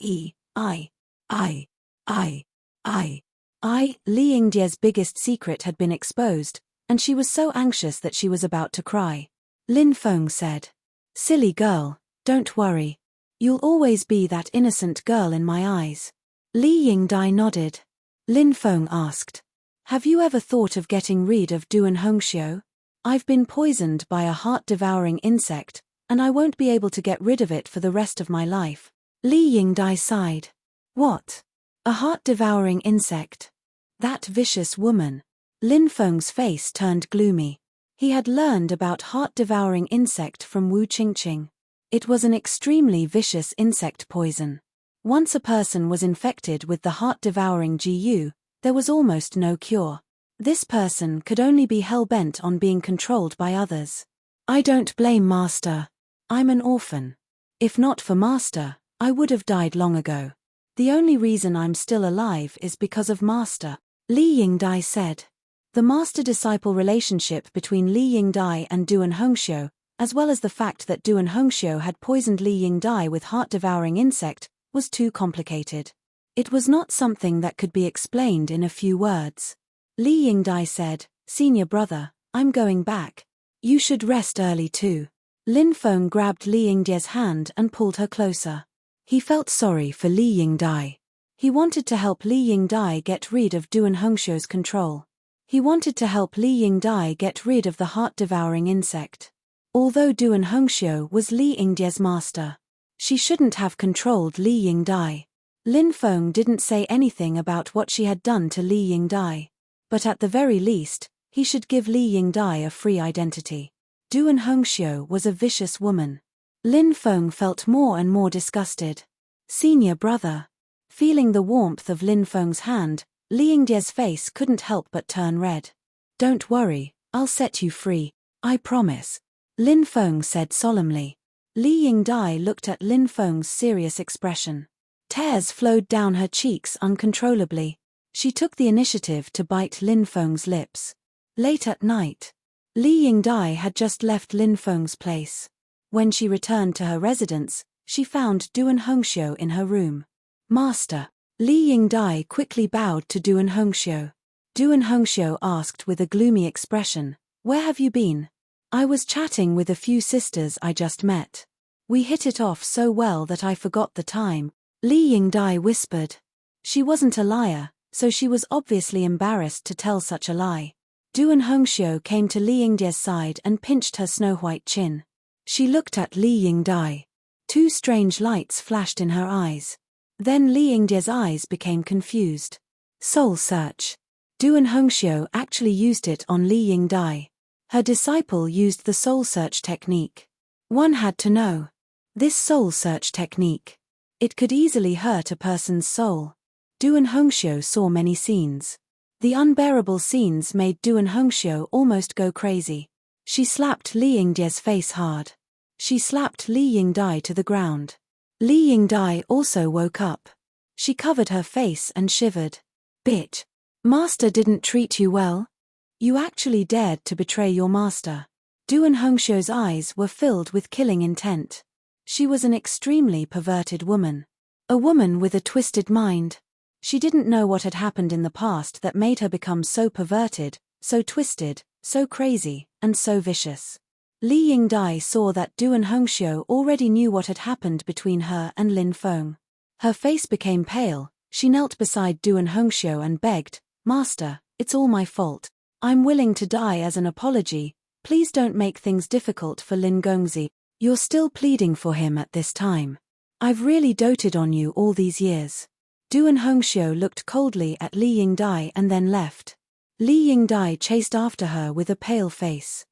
Speaker 1: Li Yingdie's biggest secret had been exposed, and she was so anxious that she was about to cry. Lin Feng said, "Silly girl, don't worry. You'll always be that innocent girl in my eyes." Li Yingdai nodded. Lin Feng asked, "Have you ever thought of getting rid of Duan Hongxiu? I've been poisoned by a heart-devouring insect, and I won't be able to get rid of it for the rest of my life." Li Yingdai sighed. "What? A heart-devouring insect? That vicious woman." Lin Feng's face turned gloomy. He had learned about heart-devouring insect from Wu Qingqing. It was an extremely vicious insect poison. Once a person was infected with the heart-devouring GU, there was almost no cure. This person could only be hell-bent on being controlled by others. "I don't blame Master. I'm an orphan. If not for Master, I would have died long ago. The only reason I'm still alive is because of Master," Li Yingdai said. The master-disciple relationship between Li Yingdai and Duan Hongxiu, as well as the fact that Duan Hongxiu had poisoned Li Yingdai with heart-devouring insect, was too complicated. It was not something that could be explained in a few words. Li Yingdai said, "Senior brother, I'm going back. You should rest early too." Lin Feng grabbed Li Yingdie's hand and pulled her closer. He felt sorry for Li Yingdai. He wanted to help Li Yingdai get rid of Duan Hongxiu's control. He wanted to help Li Yingdai get rid of the heart-devouring insect. Although Duan Hongxiu was Li Yingdie's master, she shouldn't have controlled Li Yingdai. Lin Feng didn't say anything about what she had done to Li Yingdai. But at the very least, he should give Li Yingdai a free identity. Duan Hongxiu was a vicious woman. Lin Feng felt more and more disgusted. "Senior brother." Feeling the warmth of Lin Feng's hand, Li Yingdie's face couldn't help but turn red. "Don't worry, I'll set you free. I promise," Lin Feng said solemnly. Li Yingdai looked at Lin Feng's serious expression. Tears flowed down her cheeks uncontrollably. She took the initiative to bite Lin Feng's lips. Late at night, Li Yingdai had just left Lin Feng's place. When she returned to her residence, she found Duan Hongxiu in her room. "Master." Li Yingdai quickly bowed to Duan Hongxiu. Duan Hongxiu asked with a gloomy expression, "Where have you been?" "I was chatting with a few sisters I just met. We hit it off so well that I forgot the time," Li Yingdai whispered. She wasn't a liar, so she was obviously embarrassed to tell such a lie. Duan Hongxiu came to Li Yingdie's side and pinched her snow-white chin. She looked at Li Yingdai. Two strange lights flashed in her eyes. Then Li Yingdie's eyes became confused. Soul search. Duan Hongxiu actually used it on Li Yingdai. Her disciple used the soul search technique. One had to know. This soul search technique. It could easily hurt a person's soul. Duan Hongxiu saw many scenes. The unbearable scenes made Duan Hongxiu almost go crazy. She slapped Li Yingdie's face hard. She slapped Li Yingdai to the ground. Li Yingdai also woke up. She covered her face and shivered. Bitch. Master didn't treat you well? You actually dared to betray your master. Duan Hongxiu's eyes were filled with killing intent. She was an extremely perverted woman. A woman with a twisted mind. She didn't know what had happened in the past that made her become so perverted, so twisted, so crazy, and so vicious. Li Yingdai saw that Duan Hongxiu already knew what had happened between her and Lin Feng. Her face became pale. She knelt beside Duan Hongxiu and begged, "Master, it's all my fault. I'm willing to die as an apology. Please don't make things difficult for Lin Gongzi. You're still pleading for him at this time. I've really doted on you all these years." Duan Hongxiu looked coldly at Li Yingdai and then left. Li Yingdai chased after her with a pale face.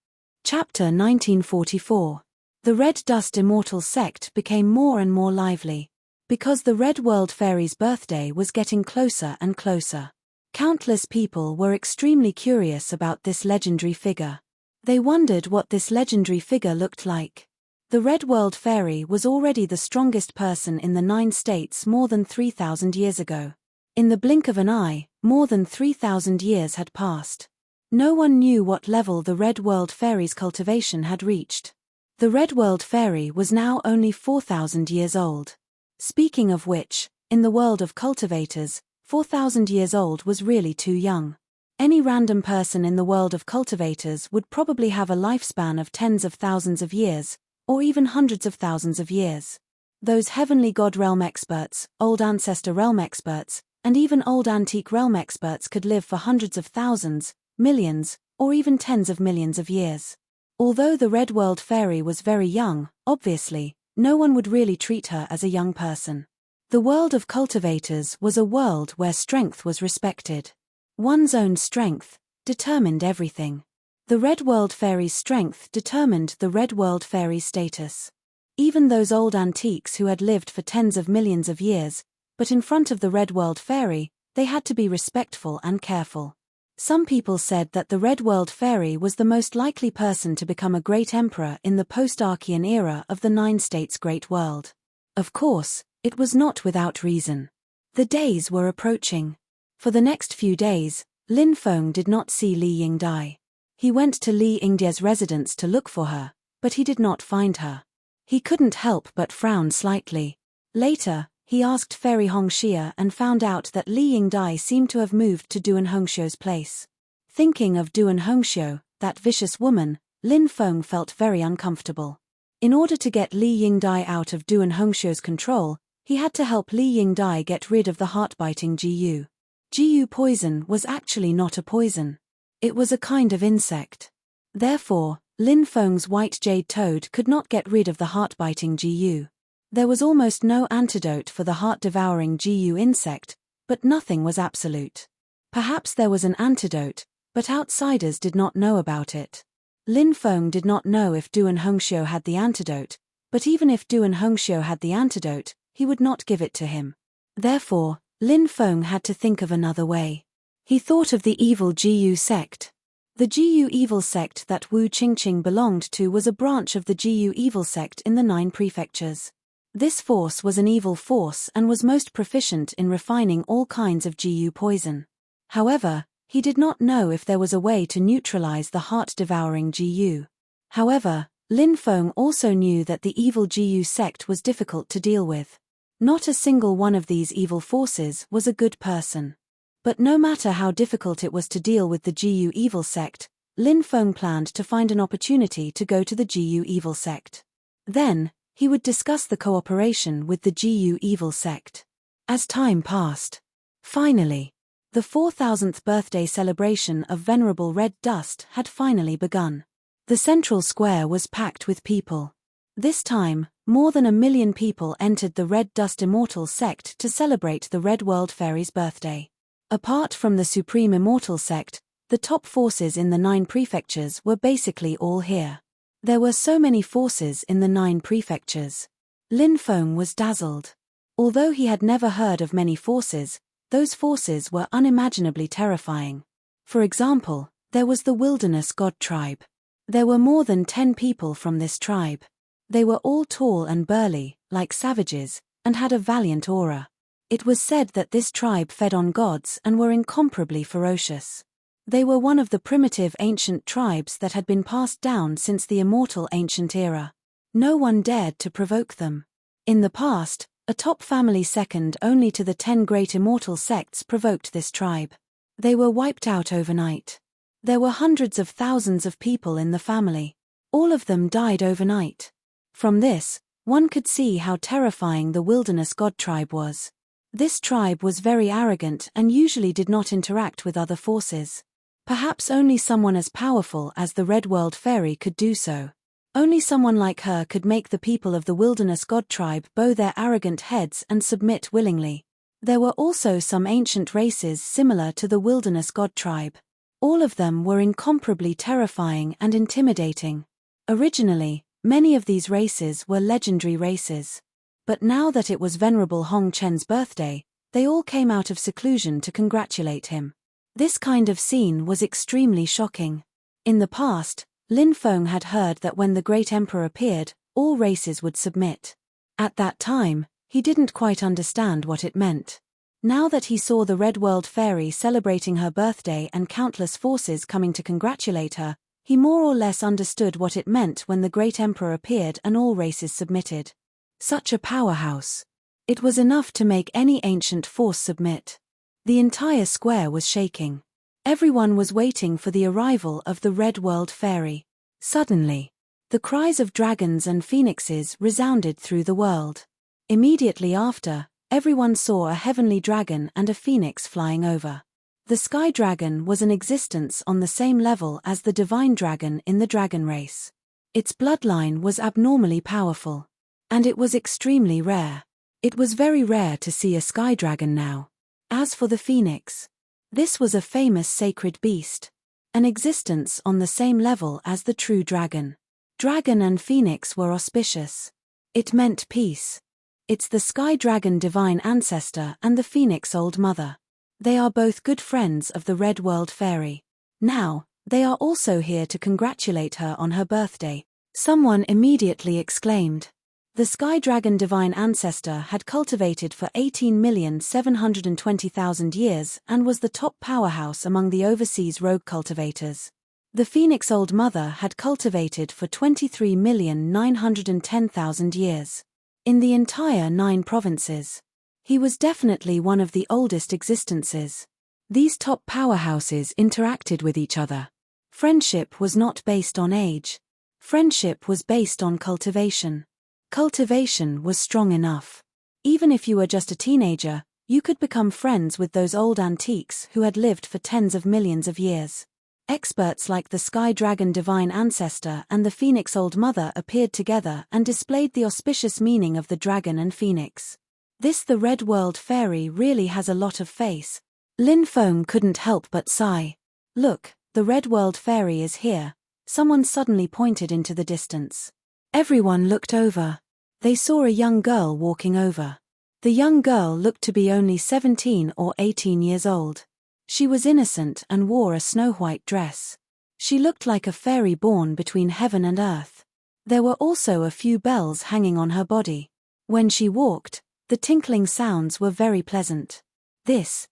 Speaker 1: Chapter 1944. The Red Dust Immortal sect became more and more lively. Because the Red World Fairy's birthday was getting closer and closer. Countless people were extremely curious about this legendary figure. They wondered what this legendary figure looked like. The Red World Fairy was already the strongest person in the 9 states more than 3,000 years ago. In the blink of an eye, more than 3,000 years had passed. No one knew what level the Red World Fairy's cultivation had reached. The Red World Fairy was now only 4,000 years old. Speaking of which, in the world of cultivators, 4,000 years old was really too young. Any random person in the world of cultivators would probably have a lifespan of tens of thousands of years, or even hundreds of thousands of years. Those heavenly god realm experts, old ancestor realm experts, and even old antique realm experts could live for hundreds of thousands, millions, or even tens of millions of years. Although the Red World Fairy was very young, obviously, no one would really treat her as a young person. The world of cultivators was a world where strength was respected. One's own strength determined everything. The Red World Fairy's strength determined the Red World Fairy's status. Even those old antiques who had lived for tens of millions of years, but in front of the Red World Fairy, they had to be respectful and careful. Some people said that the Red World Fairy was the most likely person to become a great emperor in the post-Archean era of the 9 states' great world. Of course, it was not without reason. The days were approaching. For the next few days, Lin Feng did not see Li Yingdai. He went to Li Yingdie's residence to look for her, but he did not find her. He couldn't help but frown slightly. Later, he asked Fairy Hongxia and found out that Li Yingdai seemed to have moved to Duan Hongxiu's place. Thinking of Duan Hongxiu, that vicious woman, Lin Feng felt very uncomfortable. In order to get Li Yingdai out of Duan Hongxiu's control, he had to help Li Yingdai get rid of the heart-biting Jiyu. Jiyu poison was actually not a poison. It was a kind of insect. Therefore, Lin Feng's white jade toad could not get rid of the heart-biting Jiyu. There was almost no antidote for the heart-devouring Jiyu insect, but nothing was absolute. Perhaps there was an antidote, but outsiders did not know about it. Lin Feng did not know if Duan Hongxiu had the antidote, but even if Duan Hongxiu had the antidote, he would not give it to him. Therefore, Lin Feng had to think of another way. He thought of the evil Jiyu sect. The Jiyu evil sect that Wu Qingqing belonged to was a branch of the Jiyu evil sect in the 9 prefectures. This force was an evil force and was most proficient in refining all kinds of Jiyu poison. However, he did not know if there was a way to neutralize the heart-devouring Jiyu. However, Lin Feng also knew that the evil Jiyu sect was difficult to deal with. Not a single one of these evil forces was a good person. But no matter how difficult it was to deal with the Jiyu evil sect, Lin Feng planned to find an opportunity to go to the Jiyu evil sect. Then, he would discuss the cooperation with the Jiyu evil sect. As time passed, finally, the 4,000th birthday celebration of Venerable Red Dust had finally begun. The central square was packed with people. This time, More than 1 million people entered the Red Dust Immortal sect to celebrate the Red World Fairy's birthday. Apart from the Supreme Immortal sect, the top forces in the 9 prefectures were basically all here. There were so many forces in the 9 prefectures. Lin Feng was dazzled. Although he had never heard of many forces, those forces were unimaginably terrifying. For example, there was the Wilderness God tribe. There were more than 10 people from this tribe. They were all tall and burly, like savages, and had a valiant aura. It was said that this tribe fed on gods and were incomparably ferocious. They were one of the primitive ancient tribes that had been passed down since the immortal ancient era. No one dared to provoke them. In the past, a top family second only to the 10 great immortal sects provoked this tribe. They were wiped out overnight. There were hundreds of thousands of people in the family. All of them died overnight. From this, one could see how terrifying the Wilderness God tribe was. This tribe was very arrogant and usually did not interact with other forces. Perhaps only someone as powerful as the Red World Fairy could do so. Only someone like her could make the people of the Wilderness God tribe bow their arrogant heads and submit willingly. There were also some ancient races similar to the Wilderness God tribe. All of them were incomparably terrifying and intimidating. Originally, many of these races were legendary races. But now that it was Venerable Hong Chen's birthday, they all came out of seclusion to congratulate him. This kind of scene was extremely shocking. In the past, Lin Feng had heard that when the Great Emperor appeared, all races would submit. At that time, he didn't quite understand what it meant. Now that he saw the Red World Fairy celebrating her birthday and countless forces coming to congratulate her, he more or less understood what it meant when the Great Emperor appeared and all races submitted. Such a powerhouse. It was enough to make any ancient force submit. The entire square was shaking. Everyone was waiting for the arrival of the Red World Fairy. Suddenly, the cries of dragons and phoenixes resounded through the world. Immediately after, everyone saw a heavenly dragon and a phoenix flying over. The sky dragon was an existence on the same level as the divine dragon in the dragon race. Its bloodline was abnormally powerful. And it was extremely rare. It was very rare to see a sky dragon now. As for the phoenix, this was a famous sacred beast. An existence on the same level as the true dragon. Dragon and phoenix were auspicious. It meant peace. It's the sky dragon divine ancestor and the phoenix old mother. They are both good friends of the Red World Fairy. Now, they are also here to congratulate her on her birthday. Someone immediately exclaimed. The Sky Dragon Divine Ancestor had cultivated for 18,720,000 years and was the top powerhouse among the overseas rogue cultivators. The Phoenix Old Mother had cultivated for 23,910,000 years. In the entire 9 provinces. He was definitely one of the oldest existences. These top powerhouses interacted with each other. Friendship was not based on age. Friendship was based on cultivation. Cultivation was strong enough. Even if you were just a teenager, you could become friends with those old antiques who had lived for tens of millions of years. Experts like the Sky Dragon Divine Ancestor and the Phoenix Old Mother appeared together and displayed the auspicious meaning of the dragon and phoenix. This the Red World Fairy really has a lot of face. Lin Feng couldn't help but sigh. Look, the Red World Fairy is here. Someone suddenly pointed into the distance. Everyone looked over. They saw a young girl walking over. The young girl looked to be only 17 or 18 years old. She was innocent and wore a snow-white dress. She looked like a fairy born between heaven and earth. There were also a few bells hanging on her body. When she walked, the tinkling sounds were very pleasant. This.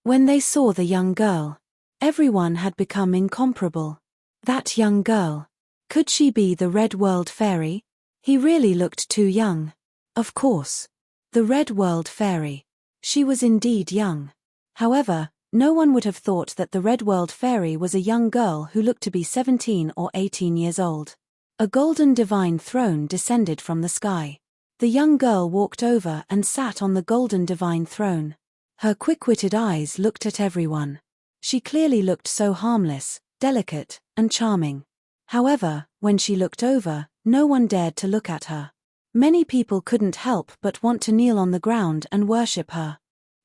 Speaker 1: When they saw the young girl, everyone had become incomparable. That young girl. Could she be the Red World Fairy? He really looked too young. Of course. The Red World Fairy. She was indeed young. However, no one would have thought that the Red World Fairy was a young girl who looked to be 17 or 18 years old. A golden divine throne descended from the sky. The young girl walked over and sat on the golden divine throne. Her quick-witted eyes looked at everyone. She clearly looked so harmless, delicate, and charming. However, when she looked over, No one dared to look at her. Many people couldn't help but want to kneel on the ground and worship her.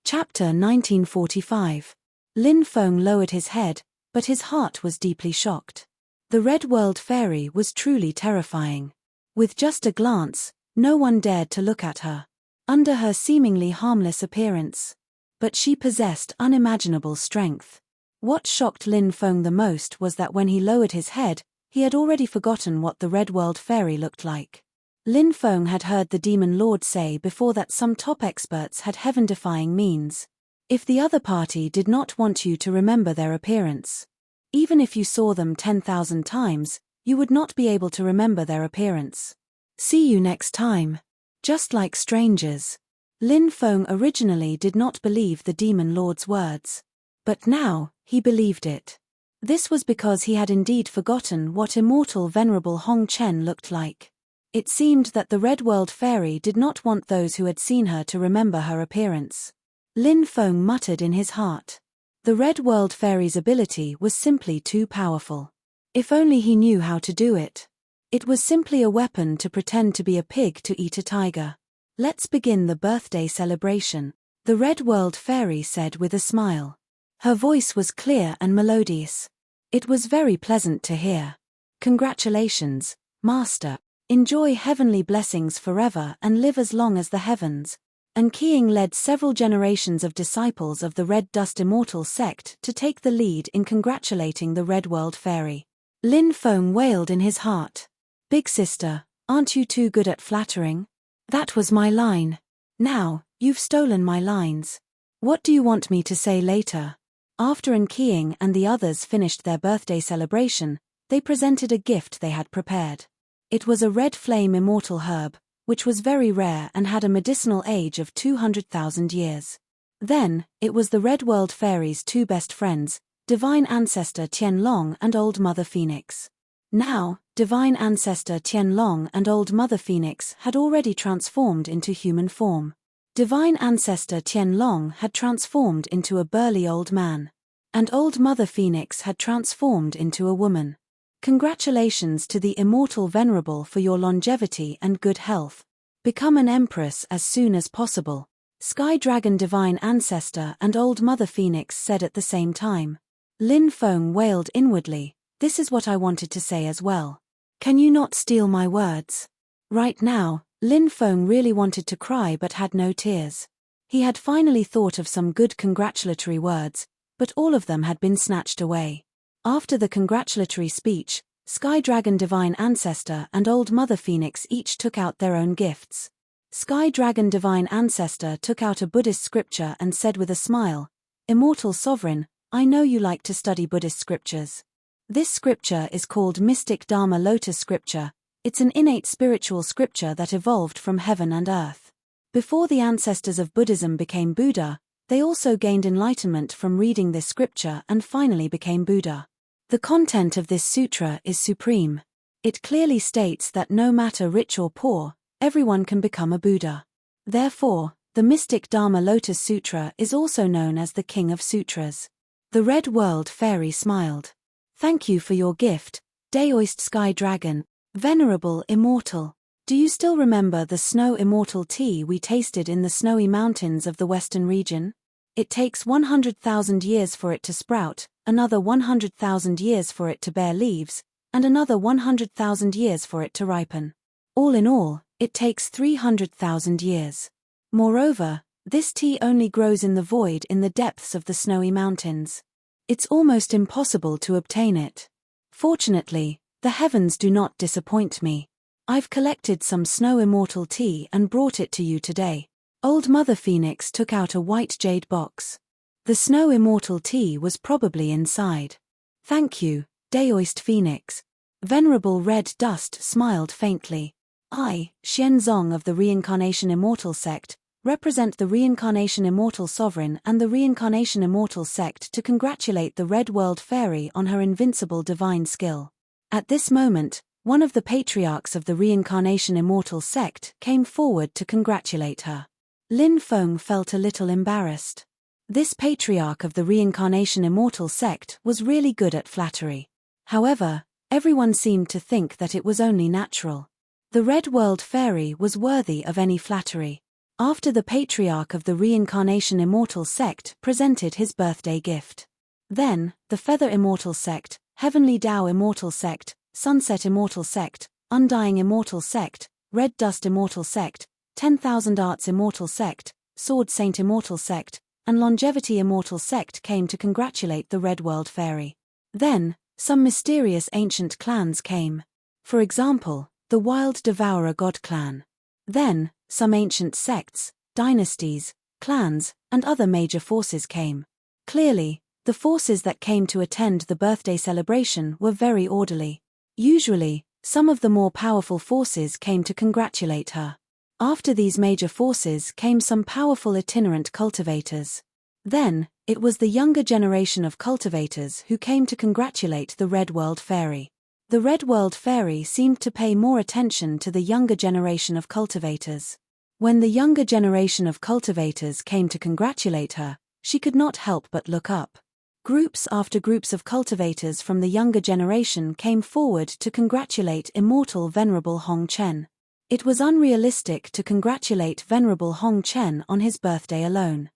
Speaker 1: Chapter 1945. Lin Feng lowered his head, but his heart was deeply shocked. The Red World Fairy was truly terrifying. With just a glance, no one dared to look at her. Under her seemingly harmless appearance. But she possessed unimaginable strength. What shocked Lin Feng the most was that when he lowered his head, he had already forgotten what the Red World Fairy looked like. Lin Feng had heard the Demon Lord say before that some top experts had heaven-defying means. If the other party did not want you to remember their appearance, even if you saw them 10,000 times, you would not be able to remember their appearance. See you next time. Just like strangers. Lin Feng originally did not believe the Demon Lord's words. But now, he believed it. This was because he had indeed forgotten what immortal venerable Hong Chen looked like. It seemed that the Red World Fairy did not want those who had seen her to remember her appearance. Lin Feng muttered in his heart. The Red World Fairy's ability was simply too powerful. If only he knew how to do it. It was simply a weapon to pretend to be a pig to eat a tiger. Let's begin the birthday celebration, the Red World Fairy said with a smile. Her voice was clear and melodious. It was very pleasant to hear. Congratulations, Master. Enjoy heavenly blessings forever and live as long as the heavens. And Qiang led several generations of disciples of the Red Dust Immortal sect to take the lead in congratulating the Red World Fairy. Lin Feng wailed in his heart. Big sister, aren't you too good at flattering? That was my line. Now, you've stolen my lines. What do you want me to say later? After Qiang and the others finished their birthday celebration, they presented a gift they had prepared. It was a red flame immortal herb, which was very rare and had a medicinal age of 200,000 years. Then, it was the Red World Fairy's two best friends, Divine Ancestor Tianlong and Old Mother Phoenix. Now, Divine Ancestor Tianlong and Old Mother Phoenix had already transformed into human form. Divine Ancestor Tianlong had transformed into a burly old man. And Old Mother Phoenix had transformed into a woman. Congratulations to the Immortal Venerable for your longevity and good health. Become an empress as soon as possible. Sky Dragon Divine Ancestor and Old Mother Phoenix said at the same time. Lin Feng wailed inwardly. This is what I wanted to say as well. Can you not steal my words? Right now, Lin Feng really wanted to cry but had no tears. He had finally thought of some good congratulatory words, but all of them had been snatched away. After the congratulatory speech, Sky Dragon Divine Ancestor and Old Mother Phoenix each took out their own gifts. Sky Dragon Divine Ancestor took out a Buddhist scripture and said with a smile, Immortal Sovereign, I know you like to study Buddhist scriptures. This scripture is called Mystic Dharma Lotus Scripture. It's an innate spiritual scripture that evolved from heaven and earth. Before the ancestors of Buddhism became Buddha, they also gained enlightenment from reading this scripture and finally became Buddha. The content of this sutra is supreme. It clearly states that no matter rich or poor, everyone can become a Buddha. Therefore, the Mystic Dharma Lotus Sutra is also known as the King of Sutras. The Red World Fairy smiled. Thank you for your gift, Daoist Sky Dragon, Venerable Immortal. Do you still remember the snow immortal tea we tasted in the snowy mountains of the western region? It takes 100,000 years for it to sprout, another 100,000 years for it to bear leaves, and another 100,000 years for it to ripen. All in all, it takes 300,000 years. Moreover, this tea only grows in the void in the depths of the snowy mountains. It's almost impossible to obtain it. Fortunately, the heavens do not disappoint me. I've collected some snow immortal tea and brought it to you today. Old Mother Phoenix took out a white jade box. The snow immortal tea was probably inside. Thank you, Daoist Phoenix. Venerable Red Dust smiled faintly. I, Xianzong of the Reincarnation Immortal Sect, represent the Reincarnation Immortal Sovereign and the Reincarnation Immortal Sect to congratulate the Red World Fairy on her invincible divine skill. At this moment, one of the patriarchs of the Reincarnation Immortal Sect came forward to congratulate her. Lin Feng felt a little embarrassed. This patriarch of the Reincarnation Immortal Sect was really good at flattery. However, Everyone seemed to think that it was only natural. The Red World Fairy was worthy of any flattery. After the patriarch of the Reincarnation Immortal sect presented his birthday gift. Then, the Feather Immortal sect, Heavenly Tao Immortal sect, Sunset Immortal sect, Undying Immortal sect, Red Dust Immortal sect, 10,000 Arts Immortal sect, Sword Saint Immortal sect, and Longevity Immortal sect came to congratulate the Red World Fairy. Then, some mysterious ancient clans came. For example, the Wild Devourer God clan. Then, some ancient sects, dynasties, clans, and other major forces came. Clearly, the forces that came to attend the birthday celebration were very orderly. Usually, some of the more powerful forces came to congratulate her. After these major forces came some powerful itinerant cultivators. Then, it was the younger generation of cultivators who came to congratulate the Red World Fairy. The Red World Fairy seemed to pay more attention to the younger generation of cultivators. When the younger generation of cultivators came to congratulate her, she could not help but look up. Groups after groups of cultivators from the younger generation came forward to congratulate immortal Venerable Hong Chen. It was unrealistic to congratulate Venerable Hong Chen on his birthday alone.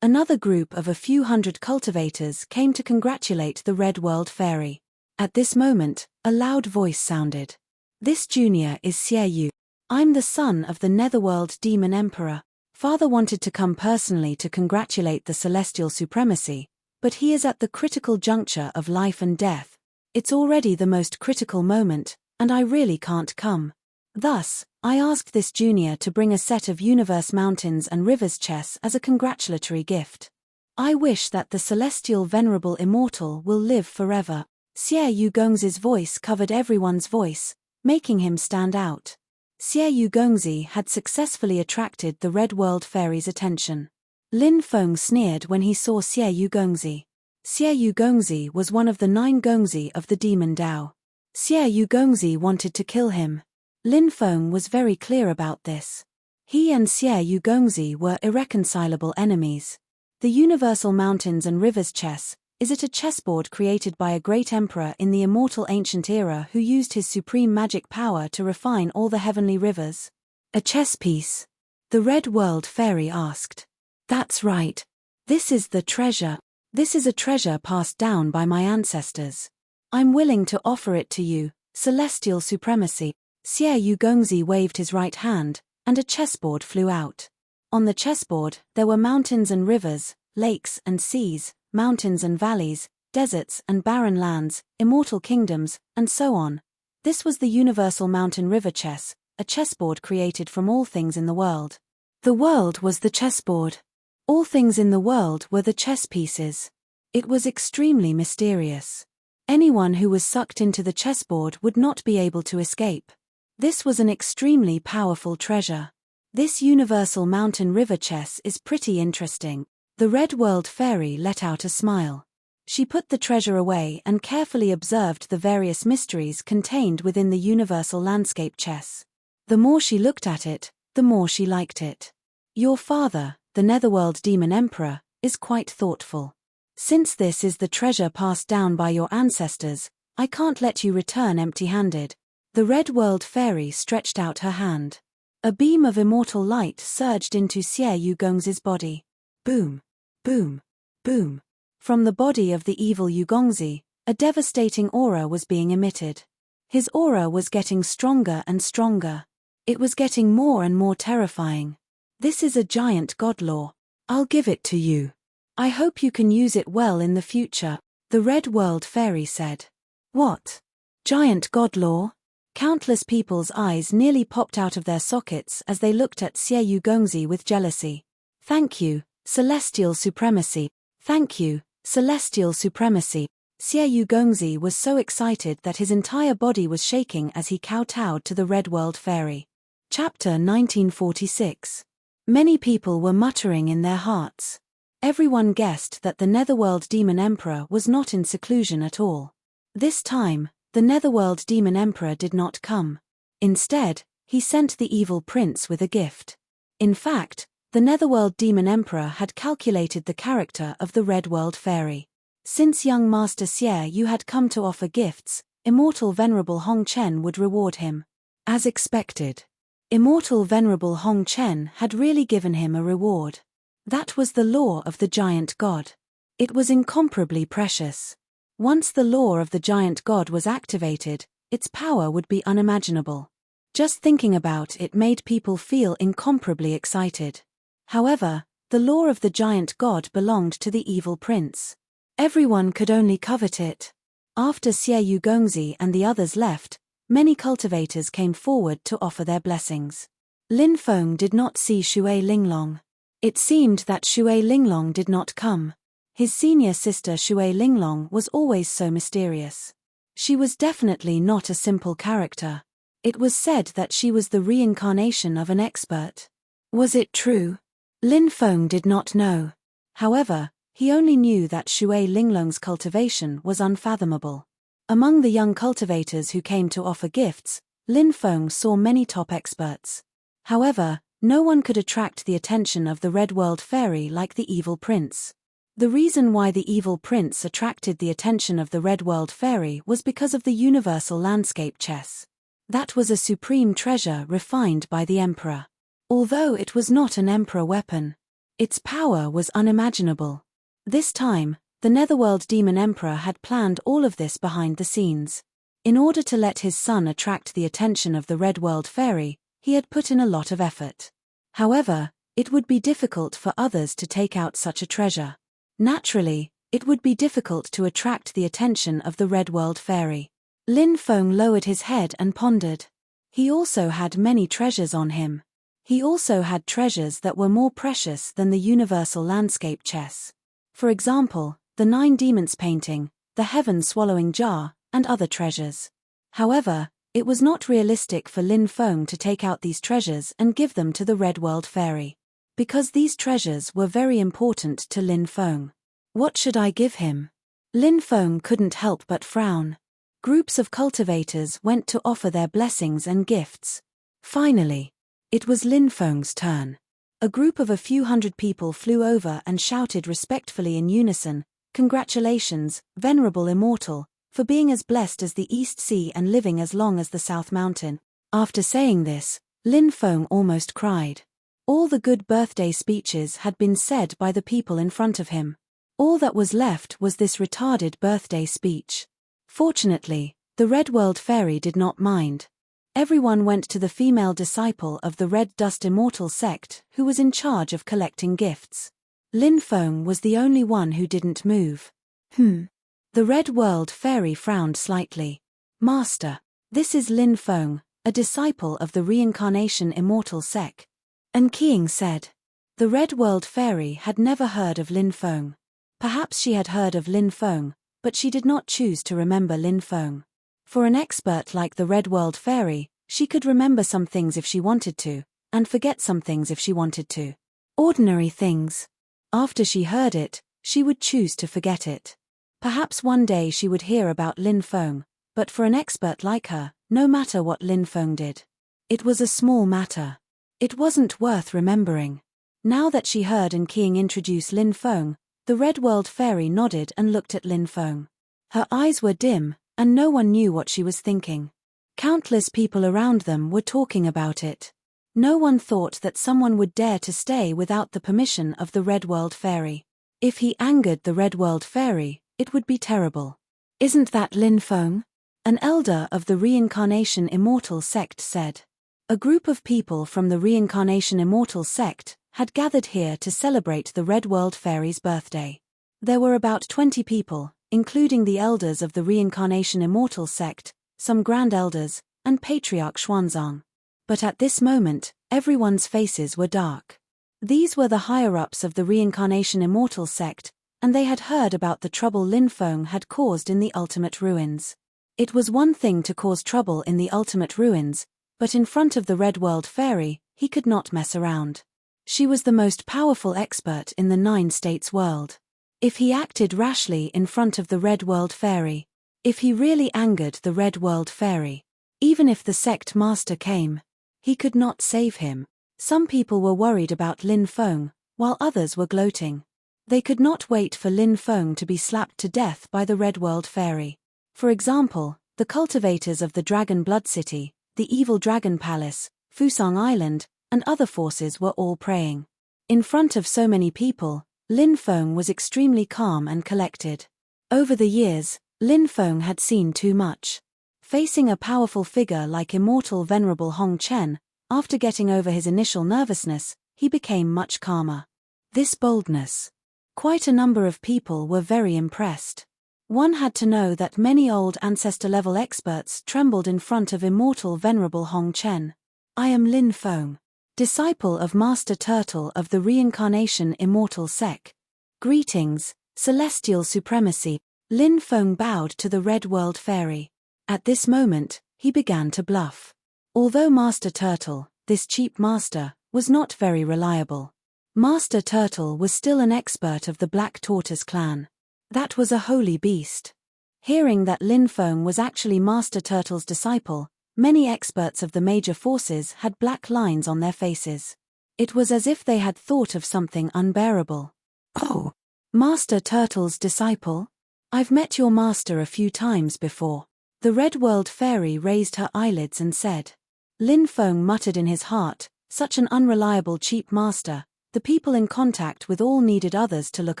Speaker 1: Another group of a few hundred cultivators came to congratulate the Red World Fairy. At this moment, a loud voice sounded. "This junior is Xie Yu. I'm the son of the Netherworld Demon Emperor. Father wanted to come personally to congratulate the celestial supremacy, but he is at the critical juncture of life and death. It's already the most critical moment, and I really can't come. Thus, I asked this junior to bring a set of Universe Mountains and Rivers chess as a congratulatory gift. I wish that the celestial venerable immortal will live forever." Xie Yu Gongzi's voice covered everyone's voice, making him stand out. Xie Yu Gongzi had successfully attracted the Red World Fairy's attention. Lin Feng sneered when he saw Xie Yu Gongzi. Xie Yu Gongzi was one of the 9 Gongzi of the Demon Dao. Xie Yu Gongzi wanted to kill him. Lin Feng was very clear about this. He and Xie Yu Gongzi were irreconcilable enemies. The Universal Mountains and Rivers chess, is it a chessboard created by a great emperor in the immortal ancient era who used his supreme magic power to refine all the heavenly rivers? A chess piece? The Red World Fairy asked. That's right. This is the treasure. This is a treasure passed down by my ancestors. I'm willing to offer it to you, celestial supremacy. Xie Yu Gongzi waved his right hand, and a chessboard flew out. On the chessboard, there were mountains and rivers, lakes and seas, mountains and valleys, deserts and barren lands, immortal kingdoms, and so on. This was the Universal Mountain River chess, a chessboard created from all things in the world. The world was the chessboard. All things in the world were the chess pieces. It was extremely mysterious. Anyone who was sucked into the chessboard would not be able to escape. This was an extremely powerful treasure. This Universal Mountain River chess is pretty interesting. The Red World Fairy let out a smile. She put the treasure away and carefully observed the various mysteries contained within the Universal Landscape chess. The more she looked at it, the more she liked it. Your father, the Netherworld Demon Emperor, is quite thoughtful. Since this is the treasure passed down by your ancestors, I can't let you return empty-handed. The Red World Fairy stretched out her hand. A beam of immortal light surged into Xie Yu Gongzi's body. Boom. Boom. Boom. From the body of the evil Yu Gongzi, a devastating aura was being emitted. His aura was getting stronger and stronger. It was getting more and more terrifying. This is a giant god law. I'll give it to you. I hope you can use it well in the future, the Red World Fairy said. What? Giant god law? Countless people's eyes nearly popped out of their sockets as they looked at Xie Yu Gongzi with jealousy. Thank you, celestial supremacy. Thank you, celestial supremacy. Xie Yu Gongzi was so excited that his entire body was shaking as he kowtowed to the Red World Fairy. Chapter 1946. Many people were muttering in their hearts. Everyone guessed that the Netherworld Demon Emperor was not in seclusion at all. This time, the Netherworld Demon Emperor did not come. Instead, he sent the evil prince with a gift. In fact, the Netherworld Demon Emperor had calculated the character of the Red World Fairy. Since young Master Xie Yu had come to offer gifts, Immortal Venerable Hong Chen would reward him. As expected, Immortal Venerable Hong Chen had really given him a reward. That was the law of the giant god. It was incomparably precious. Once the law of the giant god was activated, its power would be unimaginable. Just thinking about it made people feel incomparably excited. However, the law of the giant god belonged to the evil prince. Everyone could only covet it. After Xie Yugongzi and the others left, many cultivators came forward to offer their blessings. Lin Feng did not see Xue Linglong. It seemed that Xue Linglong did not come. His senior sister Xue Linglong was always so mysterious. She was definitely not a simple character. It was said that she was the reincarnation of an expert. Was it true? Lin Feng did not know. However, he only knew that Xue Linglong's cultivation was unfathomable. Among the young cultivators who came to offer gifts, Lin Feng saw many top experts. However, no one could attract the attention of the Red World Fairy like the evil prince. The reason why the evil prince attracted the attention of the Red World Fairy was because of the universal landscape chess. That was a supreme treasure refined by the emperor. Although it was not an emperor weapon, its power was unimaginable. This time, the Netherworld Demon Emperor had planned all of this behind the scenes. In order to let his son attract the attention of the Red World Fairy, he had put in a lot of effort. However, it would be difficult for others to take out such a treasure. Naturally, it would be difficult to attract the attention of the Red World Fairy. Lin Feng lowered his head and pondered. He also had many treasures on him. He also had treasures that were more precious than the universal landscape chess. For example, the 9 demons painting, the heaven-swallowing jar, and other treasures. However, it was not realistic for Lin Feng to take out these treasures and give them to the Red World Fairy. Because these treasures were very important to Lin Feng. What should I give him? Lin Feng couldn't help but frown. Groups of cultivators went to offer their blessings and gifts. Finally, it was Lin Feng's turn. A group of a few hundred people flew over and shouted respectfully in unison, "Congratulations, Venerable Immortal, for being as blessed as the East Sea and living as long as the South Mountain." After saying this, Lin Feng almost cried. All the good birthday speeches had been said by the people in front of him. All that was left was this retarded birthday speech. Fortunately, the Red World Fairy did not mind. Everyone went to the female disciple of the Red Dust Immortal sect who was in charge of collecting gifts. Lin Feng was the only one who didn't move. The Red World Fairy frowned slightly. "Master, this is Lin Feng, a disciple of the Reincarnation Immortal sect." And Qiang said. The Red World Fairy had never heard of Lin Feng. Perhaps she had heard of Lin Feng, but she did not choose to remember Lin Feng. For an expert like the Red World Fairy, she could remember some things if she wanted to, and forget some things if she wanted to. Ordinary things. After she heard it, she would choose to forget it. Perhaps one day she would hear about Lin Feng, but for an expert like her, no matter what Lin Feng did, it was a small matter. It wasn't worth remembering. Now that she heard and Qiang introduce Lin Feng, the Red World Fairy nodded and looked at Lin Feng. Her eyes were dim, and no one knew what she was thinking. Countless people around them were talking about it. No one thought that someone would dare to stay without the permission of the Red World Fairy. If he angered the Red World Fairy, it would be terrible. "Isn't that Lin Feng?" An elder of the Reincarnation Immortal sect said. A group of people from the Reincarnation Immortal sect had gathered here to celebrate the Red World Fairy's birthday. There were about 20 people, including the elders of the Reincarnation Immortal sect, some Grand Elders, and Patriarch Xuanzang. But at this moment, everyone's faces were dark. These were the higher-ups of the Reincarnation Immortal sect, and they had heard about the trouble Lin Feng had caused in the Ultimate Ruins. It was one thing to cause trouble in the Ultimate Ruins, but in front of the Red World Fairy, he could not mess around. She was the most powerful expert in the 9 states world. If he acted rashly in front of the Red World Fairy, if he really angered the Red World Fairy, even if the sect master came, he could not save him. Some people were worried about Lin Feng, while others were gloating. They could not wait for Lin Feng to be slapped to death by the Red World Fairy. For example, The cultivators of the Dragon Blood City, the Evil Dragon Palace, Fusang Island, and other forces were all praying. In front of so many people, Lin Feng was extremely calm and collected. Over the years, Lin Feng had seen too much. Facing a powerful figure like immortal Venerable Hong Chen, after getting over his initial nervousness, he became much calmer. This boldness. Quite a number of people were very impressed. One had to know that many old ancestor-level experts trembled in front of immortal Venerable Hong Chen. I am Lin Feng, disciple of Master Turtle of the Reincarnation Immortal Sect. Greetings, Celestial Supremacy. Lin Feng bowed to the Red World Fairy. At this moment, he began to bluff. Although Master Turtle, this cheap master, was not very reliable. Master Turtle was still an expert of the Black Tortoise clan. That was a holy beast. Hearing that Lin Feng was actually Master Turtle's disciple, many experts of the major forces had black lines on their faces. It was as if they had thought of something unbearable. Oh, Master Turtle's disciple? I've met your master a few times before. The Red World Fairy raised her eyelids and said. Lin Feng muttered in his heart, such an unreliable cheap master, the people in contact with all needed others to look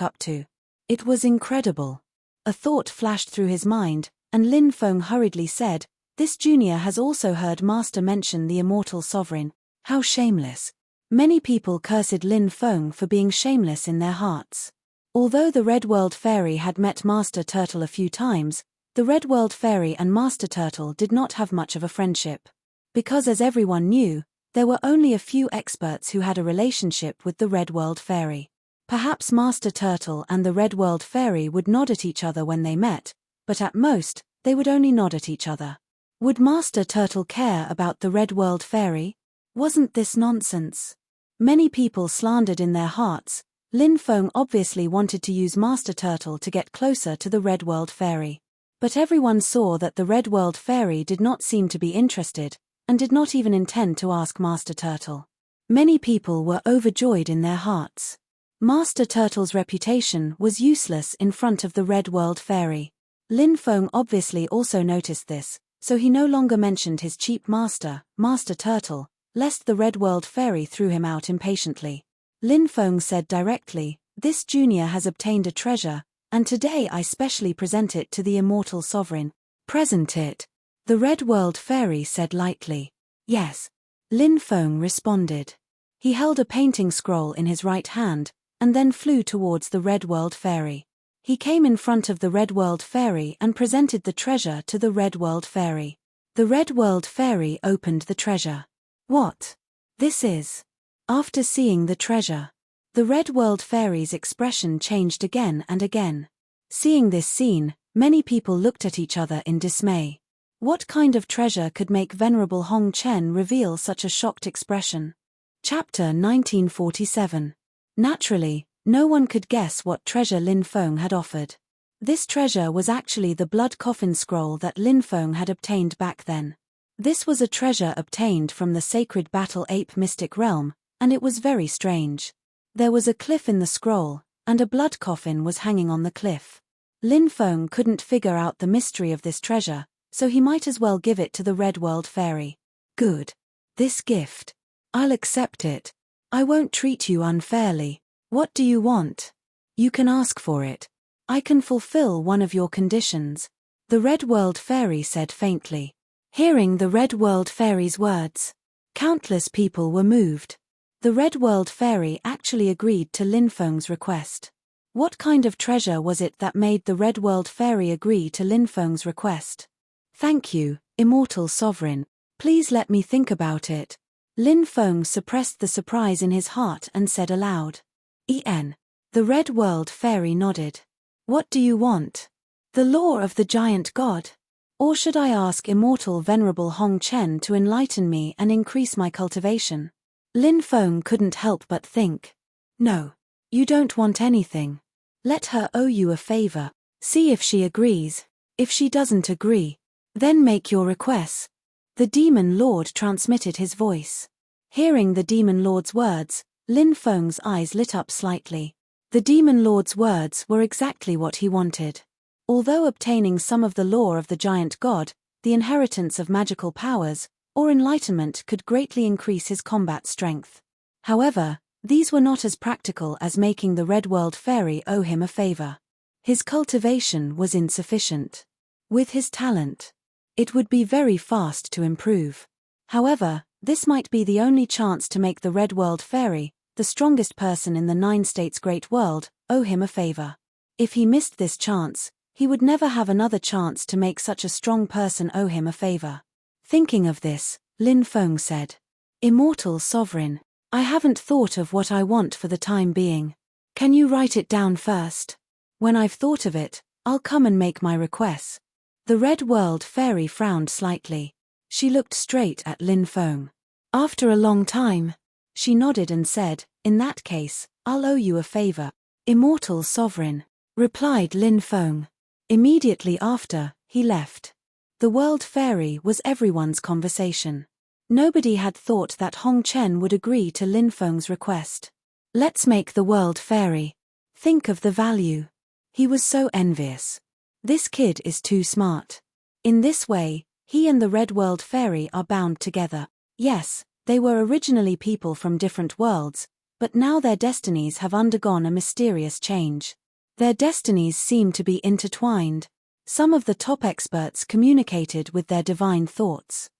Speaker 1: up to. It was incredible. A thought flashed through his mind, and Lin Feng hurriedly said, this junior has also heard Master mention the immortal sovereign. How shameless. Many people cursed Lin Feng for being shameless in their hearts. Although the Red World Fairy had met Master Turtle a few times, the Red World Fairy and Master Turtle did not have much of a friendship. Because as everyone knew, there were only a few experts who had a relationship with the Red World Fairy. Perhaps Master Turtle and the Red World Fairy would nod at each other when they met, but at most, they would only nod at each other. Would Master Turtle care about the Red World Fairy? Wasn't this nonsense? Many people slandered in their hearts. Lin Feng obviously wanted to use Master Turtle to get closer to the Red World Fairy. But everyone saw that the Red World Fairy did not seem to be interested, and did not even intend to ask Master Turtle. Many people were overjoyed in their hearts. Master Turtle's reputation was useless in front of the Red World Fairy. Lin Feng obviously also noticed this, so he no longer mentioned his cheap master, Master Turtle, lest the Red World Fairy threw him out impatiently. Lin Feng said directly, this junior has obtained a treasure, and today I specially present it to the immortal sovereign. Present it. The Red World Fairy said lightly. Yes. Lin Feng responded. He held a painting scroll in his right hand, and then flew towards the Red World Fairy. He came in front of the Red World Fairy and presented the treasure to the Red World Fairy. The Red World Fairy opened the treasure. What? This is. After seeing the treasure, the Red World Fairy's expression changed again and again. Seeing this scene, many people looked at each other in dismay. What kind of treasure could make Venerable Hong Chen reveal such a shocked expression? Chapter 1947. Naturally, no one could guess what treasure Lin Feng had offered. This treasure was actually the blood coffin scroll that Lin Feng had obtained back then. This was a treasure obtained from the sacred battle ape mystic realm, and it was very strange. There was a cliff in the scroll, and a blood coffin was hanging on the cliff. Lin Feng couldn't figure out the mystery of this treasure, so he might as well give it to the Red World Fairy. Good. This gift. I'll accept it. I won't treat you unfairly. What do you want? You can ask for it. I can fulfill one of your conditions. The Red World Fairy said faintly. Hearing the Red World Fairy's words, countless people were moved. The Red World Fairy actually agreed to Lin Feng's request. What kind of treasure was it that made the Red World Fairy agree to Lin Feng's request? Thank you, Immortal Sovereign. Please let me think about it. Lin Feng suppressed the surprise in his heart and said aloud. The Red World Fairy nodded. What do you want? The law of the giant god? Or should I ask Immortal Venerable Hong Chen to enlighten me and increase my cultivation? Lin Feng couldn't help but think. No. You don't want anything. Let her owe you a favor. See if she agrees. If she doesn't agree, then make your requests. The Demon Lord transmitted his voice. Hearing the Demon Lord's words, Lin Feng's eyes lit up slightly. The Demon Lord's words were exactly what he wanted. Although obtaining some of the lore of the giant god, the inheritance of magical powers, or enlightenment could greatly increase his combat strength. However, these were not as practical as making the Red World Fairy owe him a favor. His cultivation was insufficient. With his talent, it would be very fast to improve. However, this might be the only chance to make the Red World Fairy, the strongest person in the 9 states great world, owe him a favor. If he missed this chance, he would never have another chance to make such a strong person owe him a favor. Thinking of this, Lin Feng said, "Immortal Sovereign, I haven't thought of what I want for the time being. Can you write it down first? When I've thought of it, I'll come and make my requests." The Red World Fairy frowned slightly. She looked straight at Lin Feng. After a long time, she nodded and said, "In that case, I'll owe you a favor." "Immortal Sovereign," replied Lin Feng. Immediately after, he left. The World Fairy was everyone's conversation. Nobody had thought that Hong Chen would agree to Lin Feng's request. Let's make the World Fairy. Think of the value. He was so envious. This kid is too smart. In this way, he and the Red World Fairy are bound together. Yes, they were originally people from different worlds, but now their destinies have undergone a mysterious change. Their destinies seem to be intertwined. Some of the top experts communicated with their divine thoughts.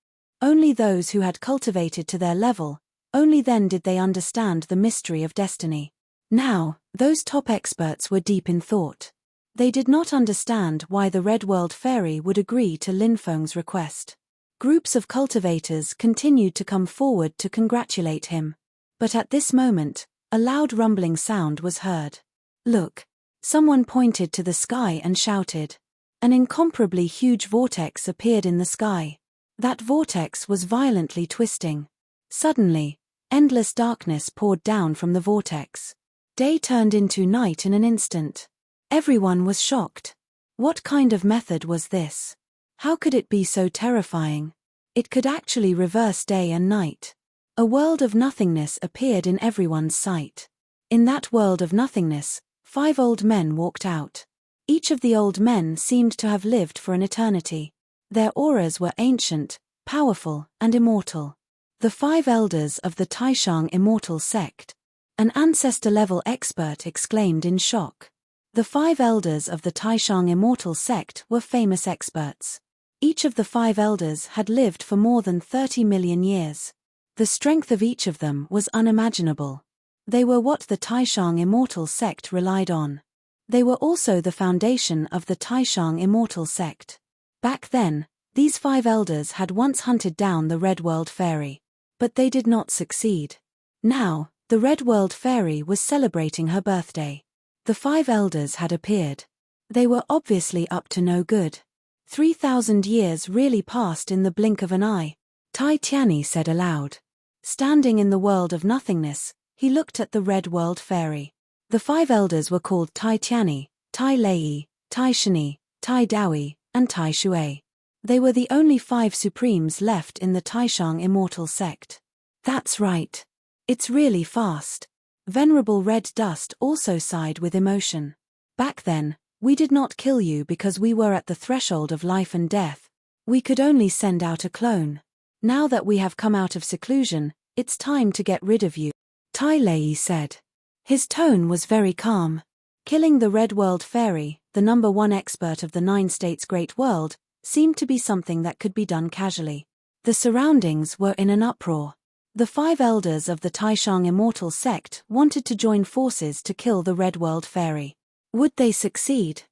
Speaker 1: Only those who had cultivated to their level, only then did they understand the mystery of destiny. Now, those top experts were deep in thought. They did not understand why the Red World Fairy would agree to Lin Feng's request. Groups of cultivators continued to come forward to congratulate him. But at this moment, a loud rumbling sound was heard. "Look!" Someone pointed to the sky and shouted. An incomparably huge vortex appeared in the sky. That vortex was violently twisting. Suddenly, endless darkness poured down from the vortex. Day turned into night in an instant. Everyone was shocked. What kind of method was this? How could it be so terrifying? It could actually reverse day and night. A world of nothingness appeared in everyone's sight. In that world of nothingness, 5 old men walked out. Each of the old men seemed to have lived for an eternity. Their auras were ancient, powerful, and immortal. The 5 elders of the Taishang immortal sect. An ancestor-level expert exclaimed in shock. The 5 elders of the Taishang immortal sect were famous experts. Each of the 5 elders had lived for more than 30 million years. The strength of each of them was unimaginable. They were what the Taishang immortal sect relied on. They were also the foundation of the Taishang immortal sect. Back then, these 5 elders had once hunted down the Red World Fairy. But they did not succeed. Now, the Red World Fairy was celebrating her birthday. The 5 elders had appeared. They were obviously up to no good. 3,000 years really passed in the blink of an eye. Tai Tianyi said aloud. Standing in the world of nothingness, he looked at the Red World Fairy. The 5 elders were called Tai Tianyi, Tai Lei, Tai Shini, Tai Daoi, and Tai Shui. They were the only 5 supremes left in the Taishang immortal sect. That's right. It's really fast. Venerable Red Dust also sighed with emotion. Back then, we did not kill you because we were at the threshold of life and death. We could only send out a clone. Now that we have come out of seclusion, it's time to get rid of you, Tai Lei said. His tone was very calm. Killing the Red World Fairy, the number 1 expert of the 9 states great world, seemed to be something that could be done casually. The surroundings were in an uproar. The 5 elders of the Taishang immortal sect wanted to join forces to kill the Red World Fairy. Would they succeed?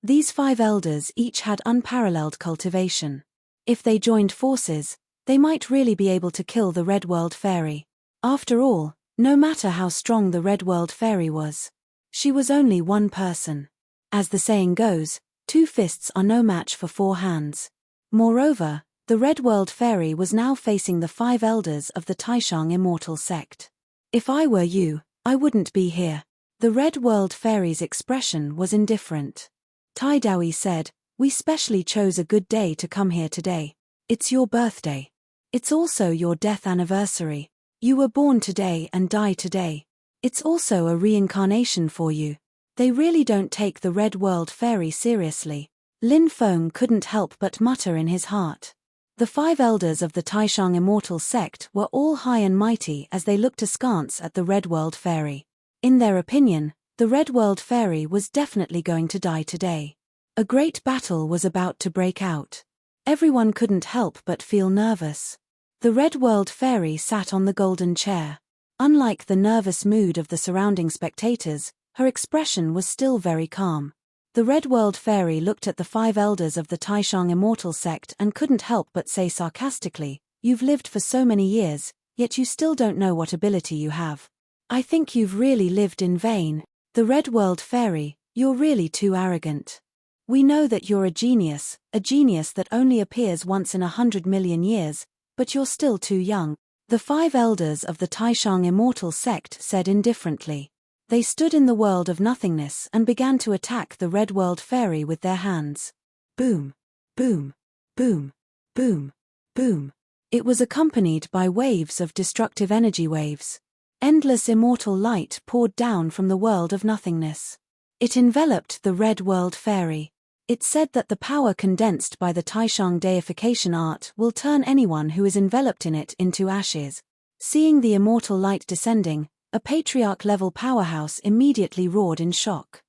Speaker 1: These 5 elders each had unparalleled cultivation. If they joined forces, they might really be able to kill the Red World Fairy. After all, no matter how strong the Red World Fairy was, she was only one person. As the saying goes, 2 fists are no match for 4 hands. Moreover, the Red World Fairy was now facing the 5 elders of the Taishang immortal sect. If I were you, I wouldn't be here. The Red World Fairy's expression was indifferent. Tai Daoi said, we specially chose a good day to come here today. It's your birthday. It's also your death anniversary. You were born today and die today. It's also a reincarnation for you. They really don't take the Red World Fairy seriously. Lin Feng couldn't help but mutter in his heart. The 5 elders of the Taishang immortal sect were all high and mighty as they looked askance at the Red World Fairy. In their opinion, the Red World Fairy was definitely going to die today. A great battle was about to break out. Everyone couldn't help but feel nervous. The Red World Fairy sat on the golden chair. Unlike the nervous mood of the surrounding spectators, her expression was still very calm. The Red World Fairy looked at the 5 elders of the Taishang immortal sect and couldn't help but say sarcastically, "You've lived for so many years, yet you still don't know what ability you have. I think you've really lived in vain. The Red World Fairy, you're really too arrogant. We know that you're a genius that only appears once in 100 million years, but you're still too young." The 5 elders of the Taishang immortal sect said indifferently. They stood in the world of nothingness and began to attack the Red World Fairy with their hands. Boom, boom, boom, boom, boom. It was accompanied by waves of destructive energy waves. Endless immortal light poured down from the world of nothingness. It enveloped the Red World Fairy. It said that the power condensed by the Taishang deification art will turn anyone who is enveloped in it into ashes. Seeing the immortal light descending, a patriarch-level powerhouse immediately roared in shock.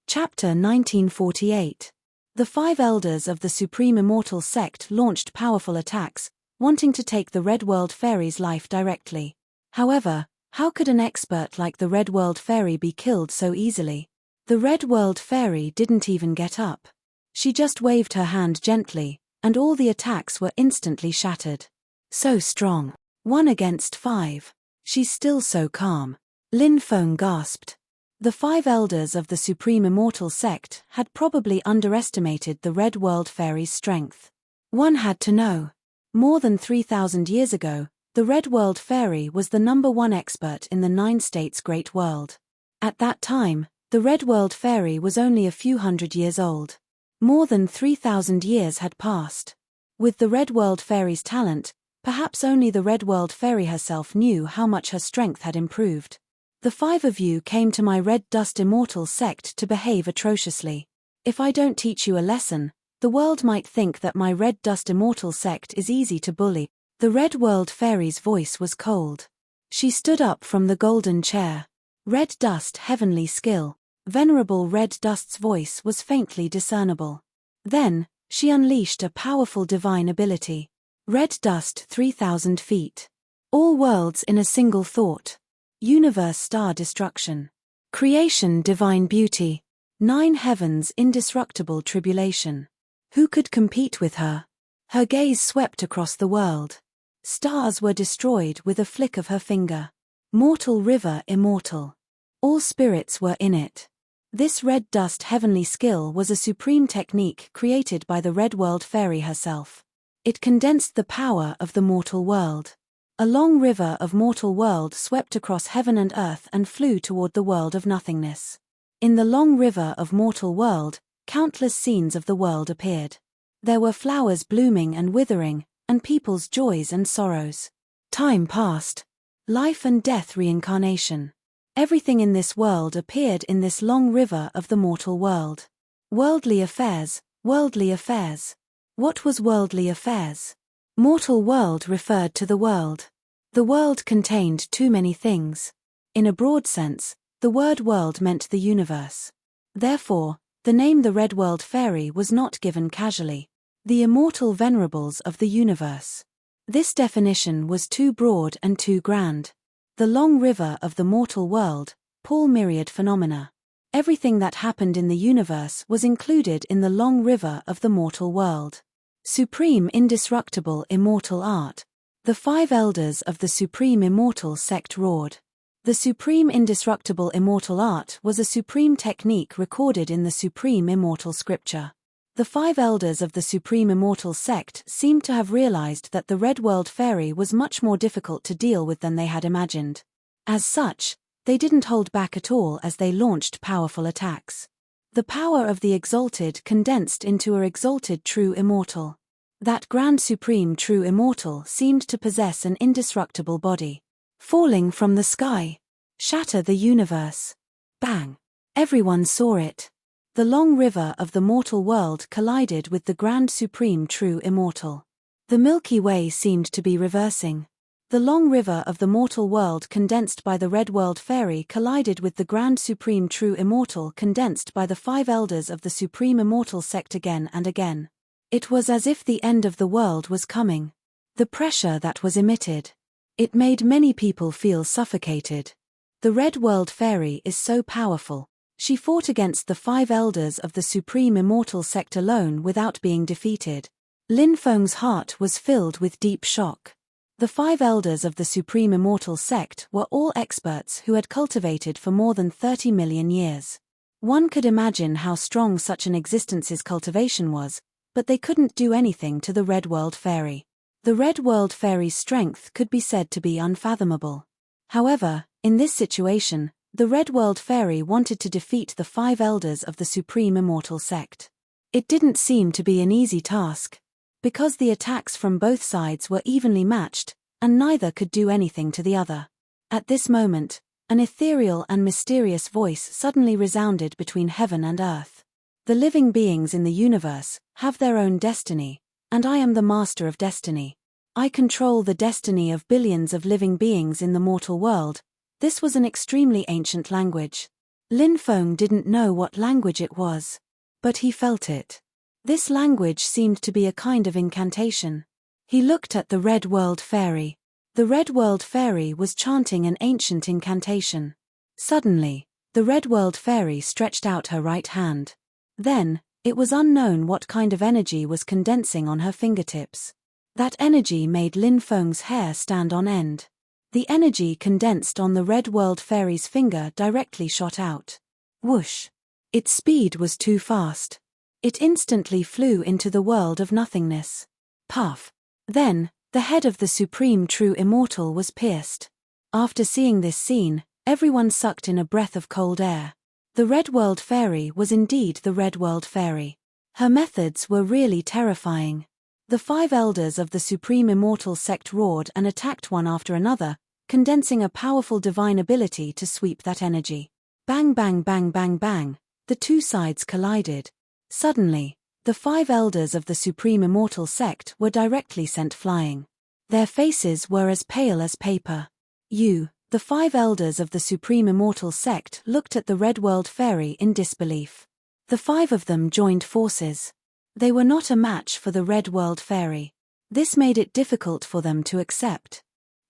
Speaker 1: Chapter 1948. The 5 elders of the Supreme Immortal Sect launched powerful attacks, wanting to take the Red World Fairy's life directly. However, how could an expert like the Red World Fairy be killed so easily? The Red World Fairy didn't even get up. She just waved her hand gently, and all the attacks were instantly shattered. So strong. 1 against 5. She's still so calm. Lin Feng gasped. The 5 elders of the Supreme Immortal Sect had probably underestimated the Red World Fairy's strength. One had to know. More than 3,000 years ago, the Red World Fairy was the #1 expert in the 9 states Great World. At that time, the Red World Fairy was only a few hundred years old. More than 3,000 years had passed. With the Red World Fairy's talent, perhaps only the Red World Fairy herself knew how much her strength had improved. The 5 of you came to my Red Dust Immortal Sect to behave atrociously. If I don't teach you a lesson, the world might think that my Red Dust Immortal Sect is easy to bully. The Red World Fairy's voice was cold. She stood up from the golden chair. Red Dust heavenly skill. Venerable Red Dust's voice was faintly discernible. Then, she unleashed a powerful divine ability. Red Dust 3,000 feet. All worlds in a single thought. Universe star destruction. Creation divine beauty. 9 heavens indestructible tribulation. Who could compete with her? Her gaze swept across the world. Stars were destroyed with a flick of her finger. Mortal river immortal. All spirits were in it. This Red Dust heavenly skill was a supreme technique created by the Red World Fairy herself. It condensed the power of the mortal world. A long river of mortal world swept across heaven and earth and flew toward the world of nothingness. In the long river of mortal world, countless scenes of the world appeared. There were flowers blooming and withering, and people's joys and sorrows. Time passed. Life and death reincarnation. Everything in this world appeared in this long river of the mortal world. Worldly affairs, worldly affairs. What was worldly affairs? Mortal world referred to the world. The world contained too many things. In a broad sense, the word world meant the universe. Therefore, the name the Red World Fairy was not given casually. The immortal venerables of the universe. This definition was too broad and too grand. The long river of the mortal world, Paul myriad phenomena. Everything that happened in the universe was included in the long river of the mortal world. Supreme indestructible immortal art. The 5 elders of the Supreme Immortal Sect roared. The Supreme Indestructible Immortal Art was a supreme technique recorded in the Supreme Immortal Scripture. The 5 elders of the Supreme Immortal Sect seemed to have realized that the Red World Fairy was much more difficult to deal with than they had imagined. As such, they didn't hold back at all as they launched powerful attacks. The power of the exalted condensed into a exalted true immortal. That grand supreme true immortal seemed to possess an indestructible body. Falling from the sky. Shatter the universe. Bang. Everyone saw it. The long river of the mortal world collided with the grand supreme true immortal. The Milky Way seemed to be reversing. The long river of the mortal world condensed by the red world fairy collided with the grand supreme true immortal condensed by the 5 elders of the supreme immortal sect again and again. It was as if the end of the world was coming. The pressure that was emitted. It made many people feel suffocated. The red world fairy is so powerful. She fought against the 5 elders of the supreme immortal sect alone without being defeated. Lin Feng's heart was filled with deep shock. The 5 elders of the supreme immortal sect were all experts who had cultivated for more than 30 million years. One could imagine how strong such an existence's cultivation was, but they couldn't do anything to the red world fairy. The red world fairy's strength could be said to be unfathomable. However, in this situation, the red world fairy wanted to defeat the 5 elders of the supreme immortal sect. It didn't seem to be an easy task. Because the attacks from both sides were evenly matched, and neither could do anything to the other. At this moment, an ethereal and mysterious voice suddenly resounded between heaven and earth. The living beings in the universe have their own destiny, and I am the master of destiny. I control the destiny of billions of living beings in the mortal world. This was an extremely ancient language. Lin Feng didn't know what language it was, but he felt it. This language seemed to be a kind of incantation. He looked at the red world fairy. The red world fairy was chanting an ancient incantation. Suddenly, the red world fairy stretched out her right hand. Then, it was unknown what kind of energy was condensing on her fingertips. That energy made Lin Feng's hair stand on end. The energy condensed on the red world fairy's finger directly shot out. Whoosh! Its speed was too fast. It instantly flew into the world of nothingness. Puff! Then, the head of the supreme true immortal was pierced. After seeing this scene, everyone sucked in a breath of cold air. The red world fairy was indeed the red world fairy. Her methods were really terrifying. The 5 elders of the supreme immortal sect roared and attacked one after another, condensing a powerful divine ability to sweep that energy. Bang bang bang bang bang, the two sides collided. Suddenly, the 5 elders of the supreme immortal sect were directly sent flying. Their faces were as pale as paper. The 5 elders of the supreme immortal sect looked at the red world fairy in disbelief. The 5 of them joined forces. They were not a match for the red world fairy. This made it difficult for them to accept.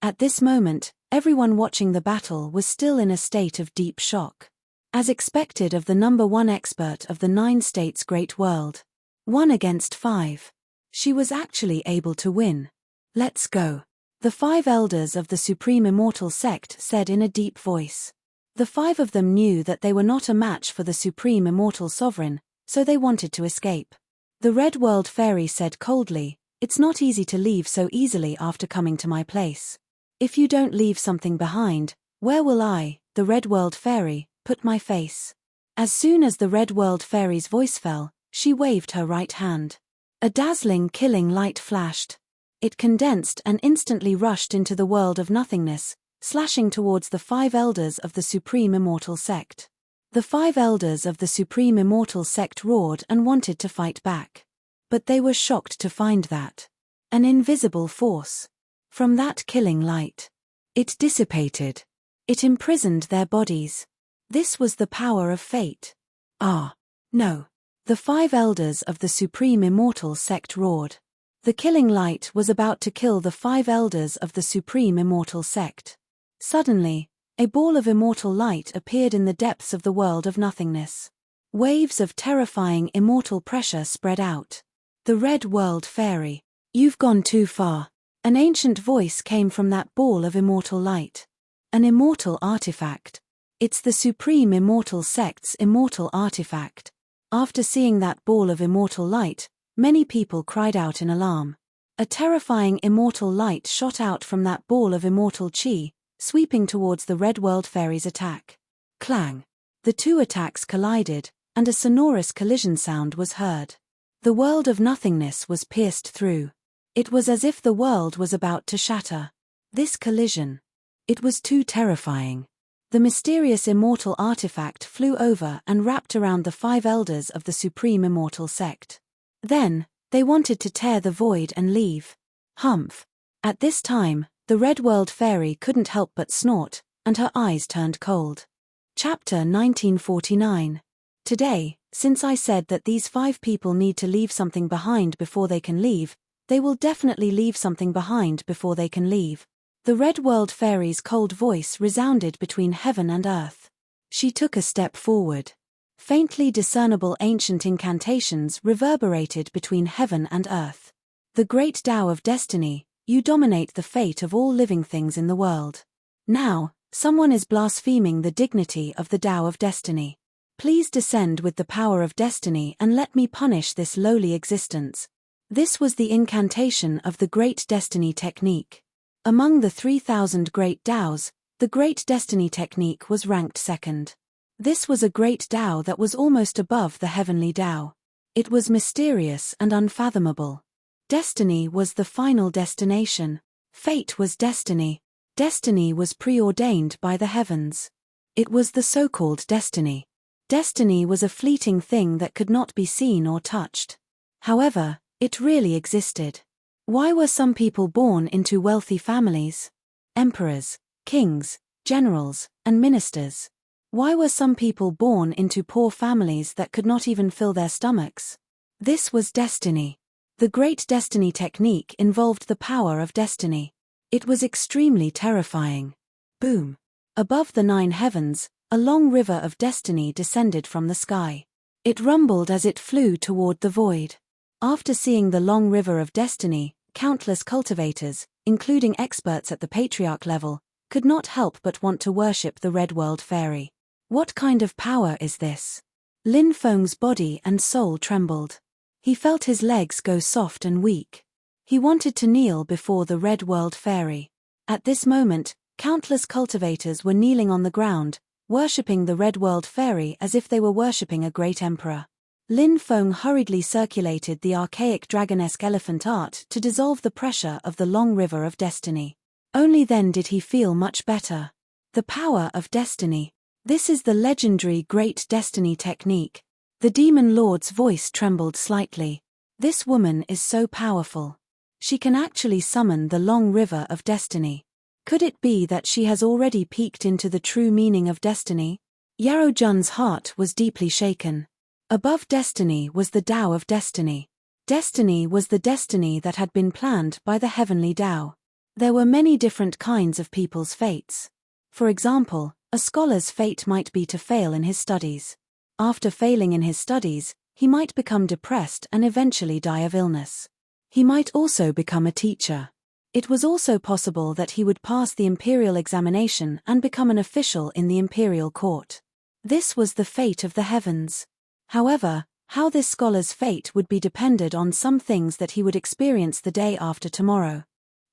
Speaker 1: At this moment, everyone watching the battle was still in a state of deep shock. As expected of the number 1 expert of the 9 states great world. 1 against 5. She was actually able to win. Let's go. The 5 elders of the supreme immortal sect said in a deep voice. The 5 of them knew that they were not a match for the supreme immortal sovereign, so they wanted to escape. The red world fairy said coldly, "It's not easy to leave so easily after coming to my place. If you don't leave something behind, where will I, the red world fairy, put my face?" As soon as the red world fairy's voice fell, she waved her right hand. A dazzling killing light flashed. It condensed and instantly rushed into the world of nothingness, slashing towards the 5 elders of the supreme immortal sect. The 5 elders of the supreme immortal sect roared and wanted to fight back. But they were shocked to find that an invisible force. From that killing light. It dissipated. It imprisoned their bodies. This was the power of fate. Ah, no. The 5 elders of the supreme immortal sect roared. The killing light was about to kill the 5 elders of the supreme immortal sect. Suddenly, a ball of immortal light appeared in the depths of the world of nothingness. Waves of terrifying immortal pressure spread out. The red world fairy. You've gone too far. An ancient voice came from that ball of immortal light. An immortal artifact. It's the supreme immortal sect's immortal artifact. After seeing that ball of immortal light, many people cried out in alarm. A terrifying immortal light shot out from that ball of immortal chi, sweeping towards the red world fairy's attack. Clang! The 2 attacks collided, and a sonorous collision sound was heard. The world of nothingness was pierced through. It was as if the world was about to shatter. This collision. It was too terrifying. The mysterious immortal artifact flew over and wrapped around the 5 elders of the supreme immortal sect. Then, they wanted to tear the void and leave. Humph. At this time, the Red World Fairy couldn't help but snort, and her eyes turned cold. Chapter 1949. Today, since I said that these 5 people need to leave something behind before they can leave, they will definitely leave something behind before they can leave. The Red World Fairy's cold voice resounded between heaven and earth. She took a step forward. Faintly discernible ancient incantations reverberated between heaven and earth. The great Tao of destiny, you dominate the fate of all living things in the world. Now, someone is blaspheming the dignity of the Tao of destiny. Please descend with the power of destiny and let me punish this lowly existence. This was the incantation of the Great Destiny Technique. Among the 3,000 great Taos, the Great Destiny Technique was ranked second. This was a great Tao that was almost above the heavenly Tao. It was mysterious and unfathomable. Destiny was the final destination. Fate was destiny. Destiny was preordained by the heavens. It was the so-called destiny. Destiny was a fleeting thing that could not be seen or touched. However, it really existed. Why were some people born into wealthy families? Emperors, kings, generals, and ministers. Why were some people born into poor families that could not even fill their stomachs? This was destiny. The Great Destiny Technique involved the power of destiny. It was extremely terrifying. Boom. Above the 9 heavens, a long river of destiny descended from the sky. It rumbled as it flew toward the void. After seeing the long river of destiny, countless cultivators, including experts at the patriarch level, could not help but want to worship the Red World Fairy. What kind of power is this? Lin Feng's body and soul trembled. He felt his legs go soft and weak. He wanted to kneel before the Red World Fairy. At this moment, countless cultivators were kneeling on the ground, worshipping the Red World Fairy as if they were worshipping a great emperor. Lin Feng hurriedly circulated the archaic dragonesque elephant art to dissolve the pressure of the long river of destiny. Only then did he feel much better. The power of destiny. This is the legendary Great Destiny Technique. The Demon Lord's voice trembled slightly. This woman is so powerful. She can actually summon the long river of destiny. Could it be that she has already peeked into the true meaning of destiny? Yarrow Jun's heart was deeply shaken. Above destiny was the Tao of destiny. Destiny was the destiny that had been planned by the heavenly Tao. There were many different kinds of people's fates. For example, a scholar's fate might be to fail in his studies. After failing in his studies, he might become depressed and eventually die of illness. He might also become a teacher. It was also possible that he would pass the imperial examination and become an official in the imperial court. This was the fate of the heavens. However, how this scholar's fate would be depended on some things that he would experience the day after tomorrow.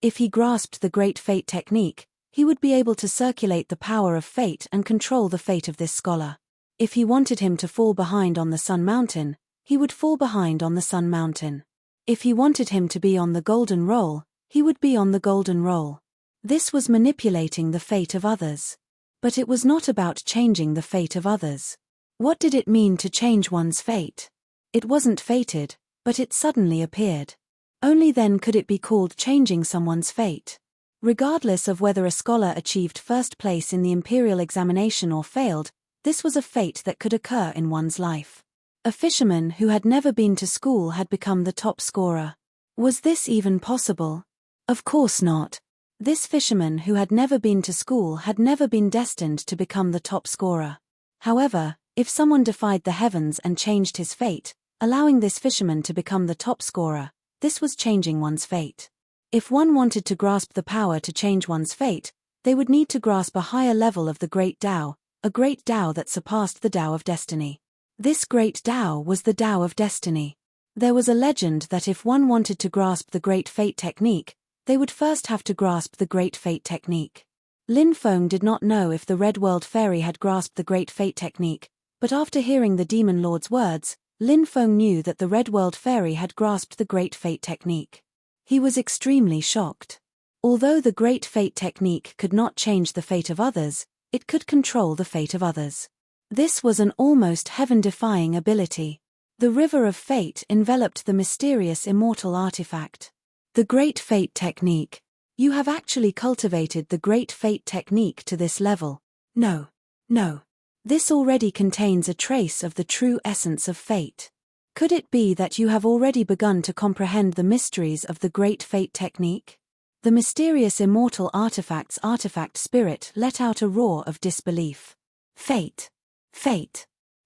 Speaker 1: If he grasped the Great Fate Technique, he would be able to circulate the power of fate and control the fate of this scholar. If he wanted him to fall behind on the Sun Mountain, he would fall behind on the Sun Mountain. If he wanted him to be on the Golden Roll, he would be on the Golden Roll. This was manipulating the fate of others. But it was not about changing the fate of others. What did it mean to change one's fate? It wasn't fated, but it suddenly appeared. Only then could it be called changing someone's fate. Regardless of whether a scholar achieved first place in the imperial examination or failed, this was a fate that could occur in one's life. A fisherman who had never been to school had become the top scorer. Was this even possible? Of course not. This fisherman who had never been to school had never been destined to become the top scorer. However, if someone defied the heavens and changed his fate, allowing this fisherman to become the top scorer, this was changing one's fate. If one wanted to grasp the power to change one's fate, they would need to grasp a higher level of the Great Tao, a Great Tao that surpassed the Tao of destiny. This Great Tao was the Tao of destiny. There was a legend that if one wanted to grasp the Great Fate Technique, they would first have to grasp the Great Fate Technique. Lin Feng did not know if the Red World Fairy had grasped the Great Fate Technique, but after hearing the Demon Lord's words, Lin Feng knew that the Red World Fairy had grasped the Great Fate Technique. He was extremely shocked. Although the Great Fate Technique could not change the fate of others, It could control the fate of others. This was an almost heaven-defying ability. The River of Fate enveloped the mysterious immortal artifact. The Great Fate Technique. You have actually cultivated the Great Fate Technique to this level. No. This already contains a trace of the true essence of fate. Could it be that you have already begun to comprehend the mysteries of the Great Fate Technique? The mysterious immortal artifact's artifact spirit let out a roar of disbelief. Fate.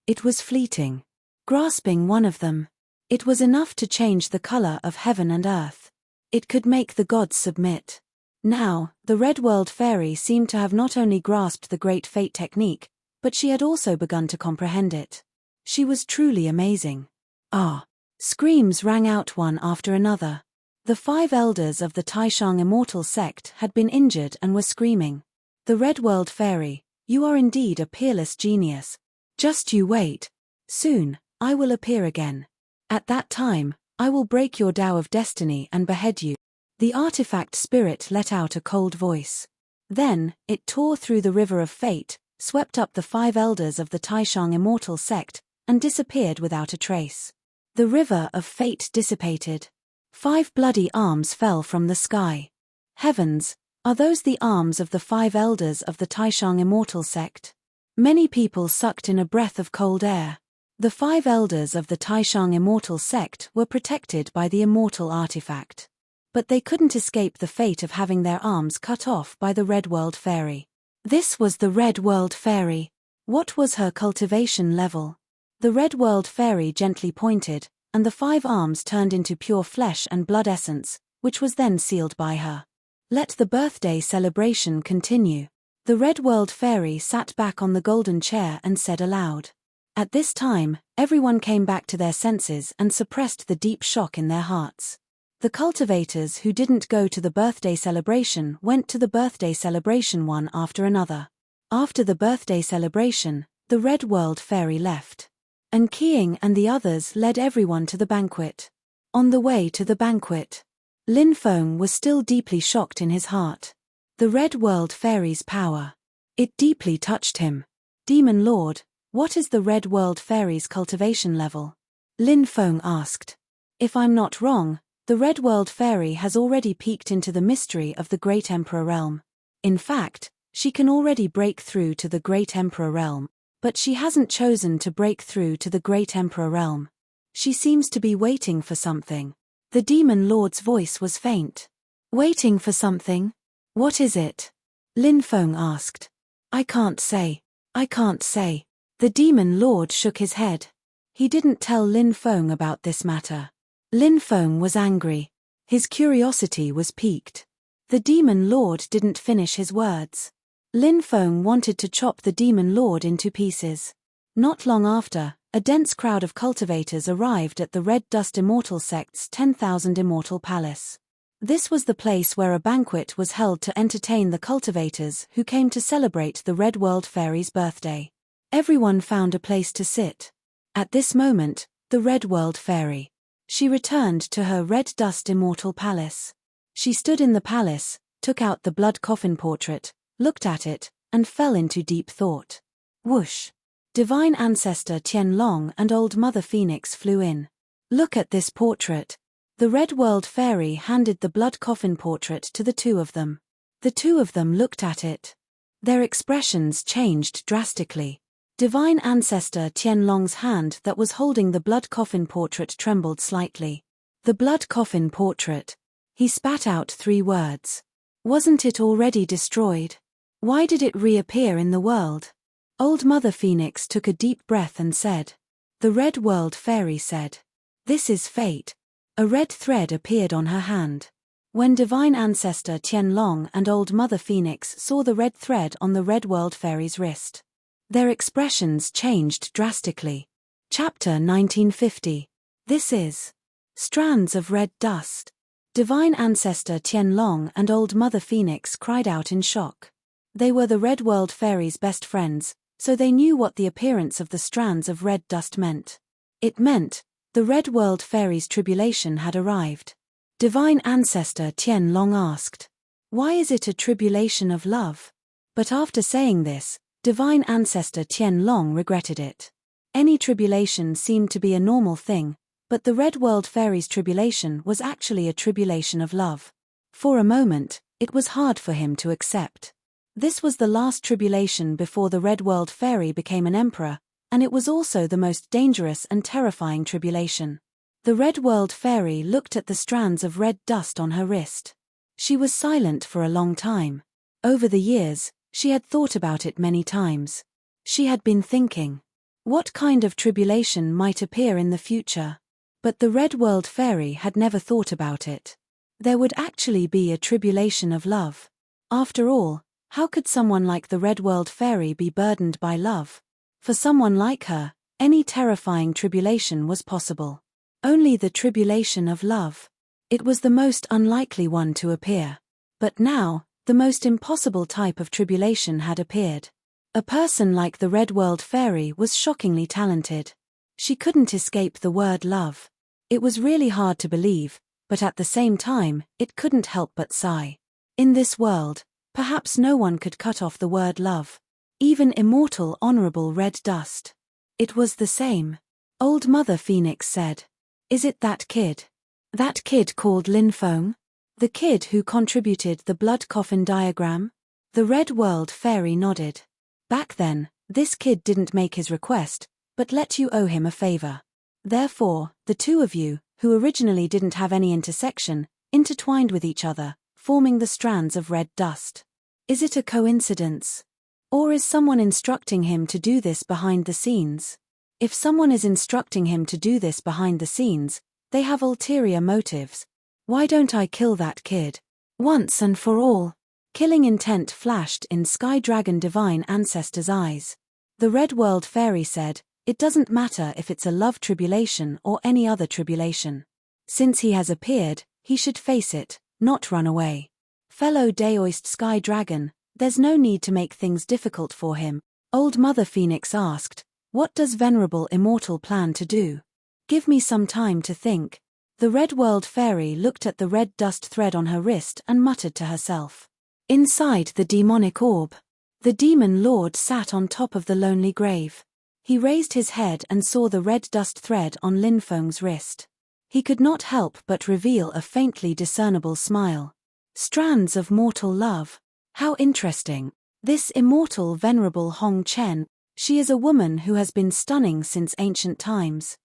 Speaker 1: It was fleeting. Grasping one of them, it was enough to change the color of heaven and earth. It could make the gods submit. Now, the Red World Fairy seemed to have not only grasped the Great Fate Technique, but she had also begun to comprehend it. She was truly amazing. Ah! Screams rang out one after another. The 5 elders of the Taishang immortal sect had been injured and were screaming. The Red World Fairy, you are indeed a peerless genius. Just you wait. Soon, I will appear again. At that time, I will break your Tao of Destiny and behead you. The artifact spirit let out a cold voice. Then, it tore through the River of Fate, swept up the 5 elders of the Taishang immortal sect, and disappeared without a trace. The River of Fate dissipated. 5 bloody arms fell from the sky. Heavens, are those the arms of the 5 elders of the Taishang immortal sect? Many people sucked in a breath of cold air. The 5 elders of the Taishang immortal sect were protected by the immortal artifact. But they couldn't escape the fate of having their arms cut off by the Red World Fairy. This was the Red World Fairy. What was her cultivation level? The Red World Fairy gently pointed, and the 5 arms turned into pure flesh and blood essence, which was then sealed by her. Let the birthday celebration continue. The Red World Fairy sat back on the golden chair and said aloud. At this time, everyone came back to their senses and suppressed the deep shock in their hearts. The cultivators who didn't go to the birthday celebration went to the birthday celebration one after another. After the birthday celebration, the Red World Fairy left. And Qiang and the others led everyone to the banquet. On the way to the banquet, Lin Feng was still deeply shocked in his heart. The Red World Fairy's power. It deeply touched him. Demon Lord, what is the Red World Fairy's cultivation level? Lin Feng asked. If I'm not wrong, the Red World Fairy has already peeked into the mystery of the Great Emperor Realm. In fact, she can already break through to the Great Emperor Realm, but she hasn't chosen to break through to the Great Emperor Realm. She seems to be waiting for something. The Demon Lord's voice was faint. Waiting for something? What is it? Lin Feng asked. I can't say. The Demon Lord shook his head. He didn't tell Lin Feng about this matter. Lin Feng was angry. His curiosity was piqued. The Demon Lord didn't finish his words. Lin Feng wanted to chop the Demon Lord into pieces. Not long after, a dense crowd of cultivators arrived at the Red Dust Immortal Sect's 10,000 Immortal Palace. This was the place where a banquet was held to entertain the cultivators who came to celebrate the Red World Fairy's birthday. Everyone found a place to sit. At this moment, the Red World Fairy. She returned to her Red Dust Immortal Palace. She stood in the palace, took out the blood coffin portrait, looked at it, and fell into deep thought. Whoosh! Divine Ancestor Tianlong and Old Mother Phoenix flew in. Look at this portrait. The Red World Fairy handed the blood coffin portrait to the 2 of them. The 2 of them looked at it. Their expressions changed drastically. Divine Ancestor Tianlong's hand that was holding the blood coffin portrait trembled slightly. The blood coffin portrait. He spat out 3 words. Wasn't it already destroyed? Why did it reappear in the world? Old Mother Phoenix took a deep breath and said. The Red World Fairy said. This is fate. A red thread appeared on her hand. When Divine Ancestor Tianlong and Old Mother Phoenix saw the red thread on the Red World Fairy's wrist, their expressions changed drastically. Chapter 1950. This is Strands of Red Dust. Divine Ancestor Tianlong and Old Mother Phoenix cried out in shock. They were the Red World Fairy's best friends, so they knew what the appearance of the strands of red dust meant. It meant the Red World Fairy's tribulation had arrived. Divine Ancestor Tianlong asked, why is it a tribulation of love? But after saying this, divine ancestor Tian Long regretted it. Any tribulation seemed to be a normal thing, but the Red World Fairy's tribulation was actually a tribulation of love. For a moment, it was hard for him to accept. This was the last tribulation before the Red World Fairy became an emperor, and it was also the most dangerous and terrifying tribulation. The Red World Fairy looked at the strands of red dust on her wrist. She was silent for a long time. Over the years, she had thought about it many times. She had been thinking, what kind of tribulation might appear in the future? But the Red World Fairy had never thought about it. There would actually be a tribulation of love. After all, how could someone like the Red World Fairy be burdened by love? For someone like her, any terrifying tribulation was possible. Only the tribulation of love. It was the most unlikely one to appear. But now, the most impossible type of tribulation had appeared. A person like the Red World Fairy was shockingly talented. She couldn't escape the word love. It was really hard to believe, but at the same time, it couldn't help but sigh. In this world, perhaps no one could cut off the word love. Even immortal honorable red dust. It was the same. Old Mother Phoenix said. Is it that kid? That kid called Lin Feng? The kid who contributed the blood coffin diagram? The Red World Fairy nodded. Back then, this kid didn't make his request, but let you owe him a favor. Therefore, the two of you, who originally didn't have any intersection, intertwined with each other, forming the strands of red dust. Is it a coincidence? Or is someone instructing him to do this behind the scenes? If someone is instructing him to do this behind the scenes, they have ulterior motives. Why don't I kill that kid? Once and for all. Killing intent flashed in Sky Dragon Divine Ancestor's eyes. The Red World Fairy said, it doesn't matter if it's a love tribulation or any other tribulation. Since he has appeared, he should face it, not run away. Fellow Daoist Sky Dragon, there's no need to make things difficult for him. Old Mother Phoenix asked, what does Venerable Immortal plan to do? Give me some time to think. The Red World Fairy looked at the red dust thread on her wrist and muttered to herself. Inside the demonic orb, the demon lord sat on top of the lonely grave. He raised his head and saw the red dust thread on Lin Feng's wrist. He could not help but reveal a faintly discernible smile. Strands of mortal love. How interesting. This immortal Venerable Hong Chen, she is a woman who has been stunning since ancient times.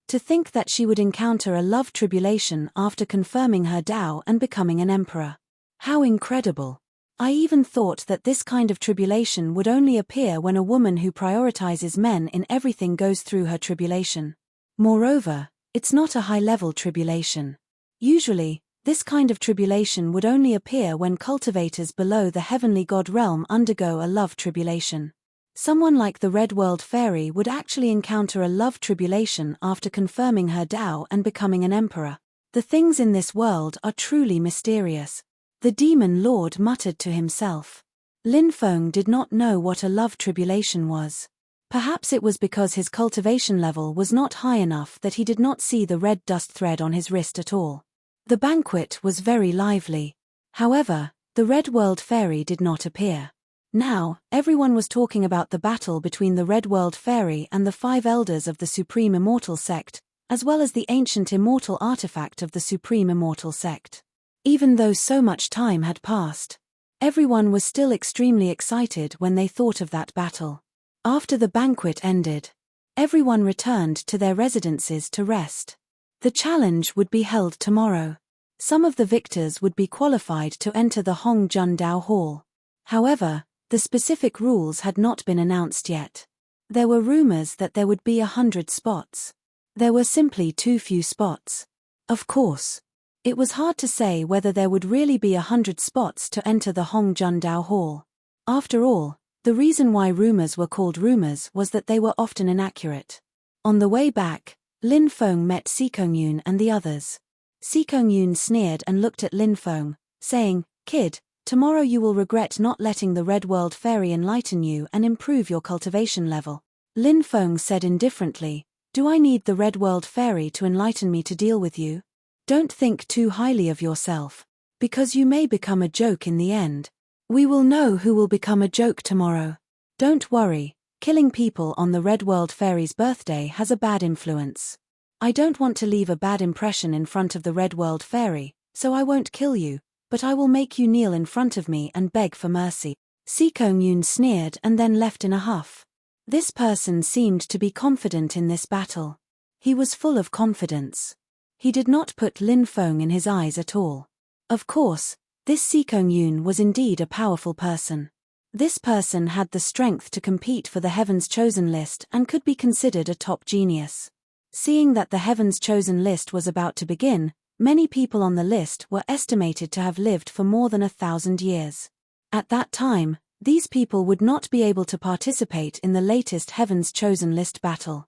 Speaker 1: To think that she would encounter a love tribulation after confirming her Tao and becoming an emperor. How incredible. I even thought that this kind of tribulation would only appear when a woman who prioritizes men in everything goes through her tribulation. Moreover, it's not a high-level tribulation. Usually, this kind of tribulation would only appear when cultivators below the heavenly god realm undergo a love tribulation. Someone like the Red World Fairy would actually encounter a love tribulation after confirming her Tao and becoming an emperor. The things in this world are truly mysterious. The demon lord muttered to himself. Lin Feng did not know what a love tribulation was. Perhaps it was because his cultivation level was not high enough that he did not see the red dust thread on his wrist at all. The banquet was very lively. However, the Red World Fairy did not appear. Now, everyone was talking about the battle between the Red World Fairy and the 5 elders of the Supreme Immortal Sect, as well as the ancient immortal artifact of the Supreme Immortal Sect. Even though so much time had passed, everyone was still extremely excited when they thought of that battle. After the banquet ended, everyone returned to their residences to rest. The challenge would be held tomorrow. Some of the victors would be qualified to enter the Hong Jun Dao Hall. However, the specific rules had not been announced yet. There were rumors that there would be 100 spots. There were simply too few spots. Of course, it was hard to say whether there would really be 100 spots to enter the Hong Jun Dao Hall. After all, the reason why rumors were called rumors was that they were often inaccurate. On the way back, Lin Feng met Sikongyun and the others. Sikongyun sneered and looked at Lin Feng, saying, "Kid, tomorrow you will regret not letting the Red World Fairy enlighten you and improve your cultivation level." Lin Feng said indifferently, "Do I need the Red World Fairy to enlighten me to deal with you? Don't think too highly of yourself, because you may become a joke in the end." We will know who will become a joke tomorrow. Don't worry, killing people on the Red World Fairy's birthday has a bad influence. I don't want to leave a bad impression in front of the Red World Fairy, so I won't kill you, but I will make you kneel in front of me and beg for mercy. Sikong Yoon sneered and then left in a huff. This person seemed to be confident in this battle. He was full of confidence. He did not put Lin Feng in his eyes at all. Of course, this Sikong Yoon was indeed a powerful person. This person had the strength to compete for the Heaven's Chosen list and could be considered a top genius. Seeing that the Heaven's Chosen list was about to begin, many people on the list were estimated to have lived for more than 1,000 years. At that time, these people would not be able to participate in the latest Heaven's Chosen list battle.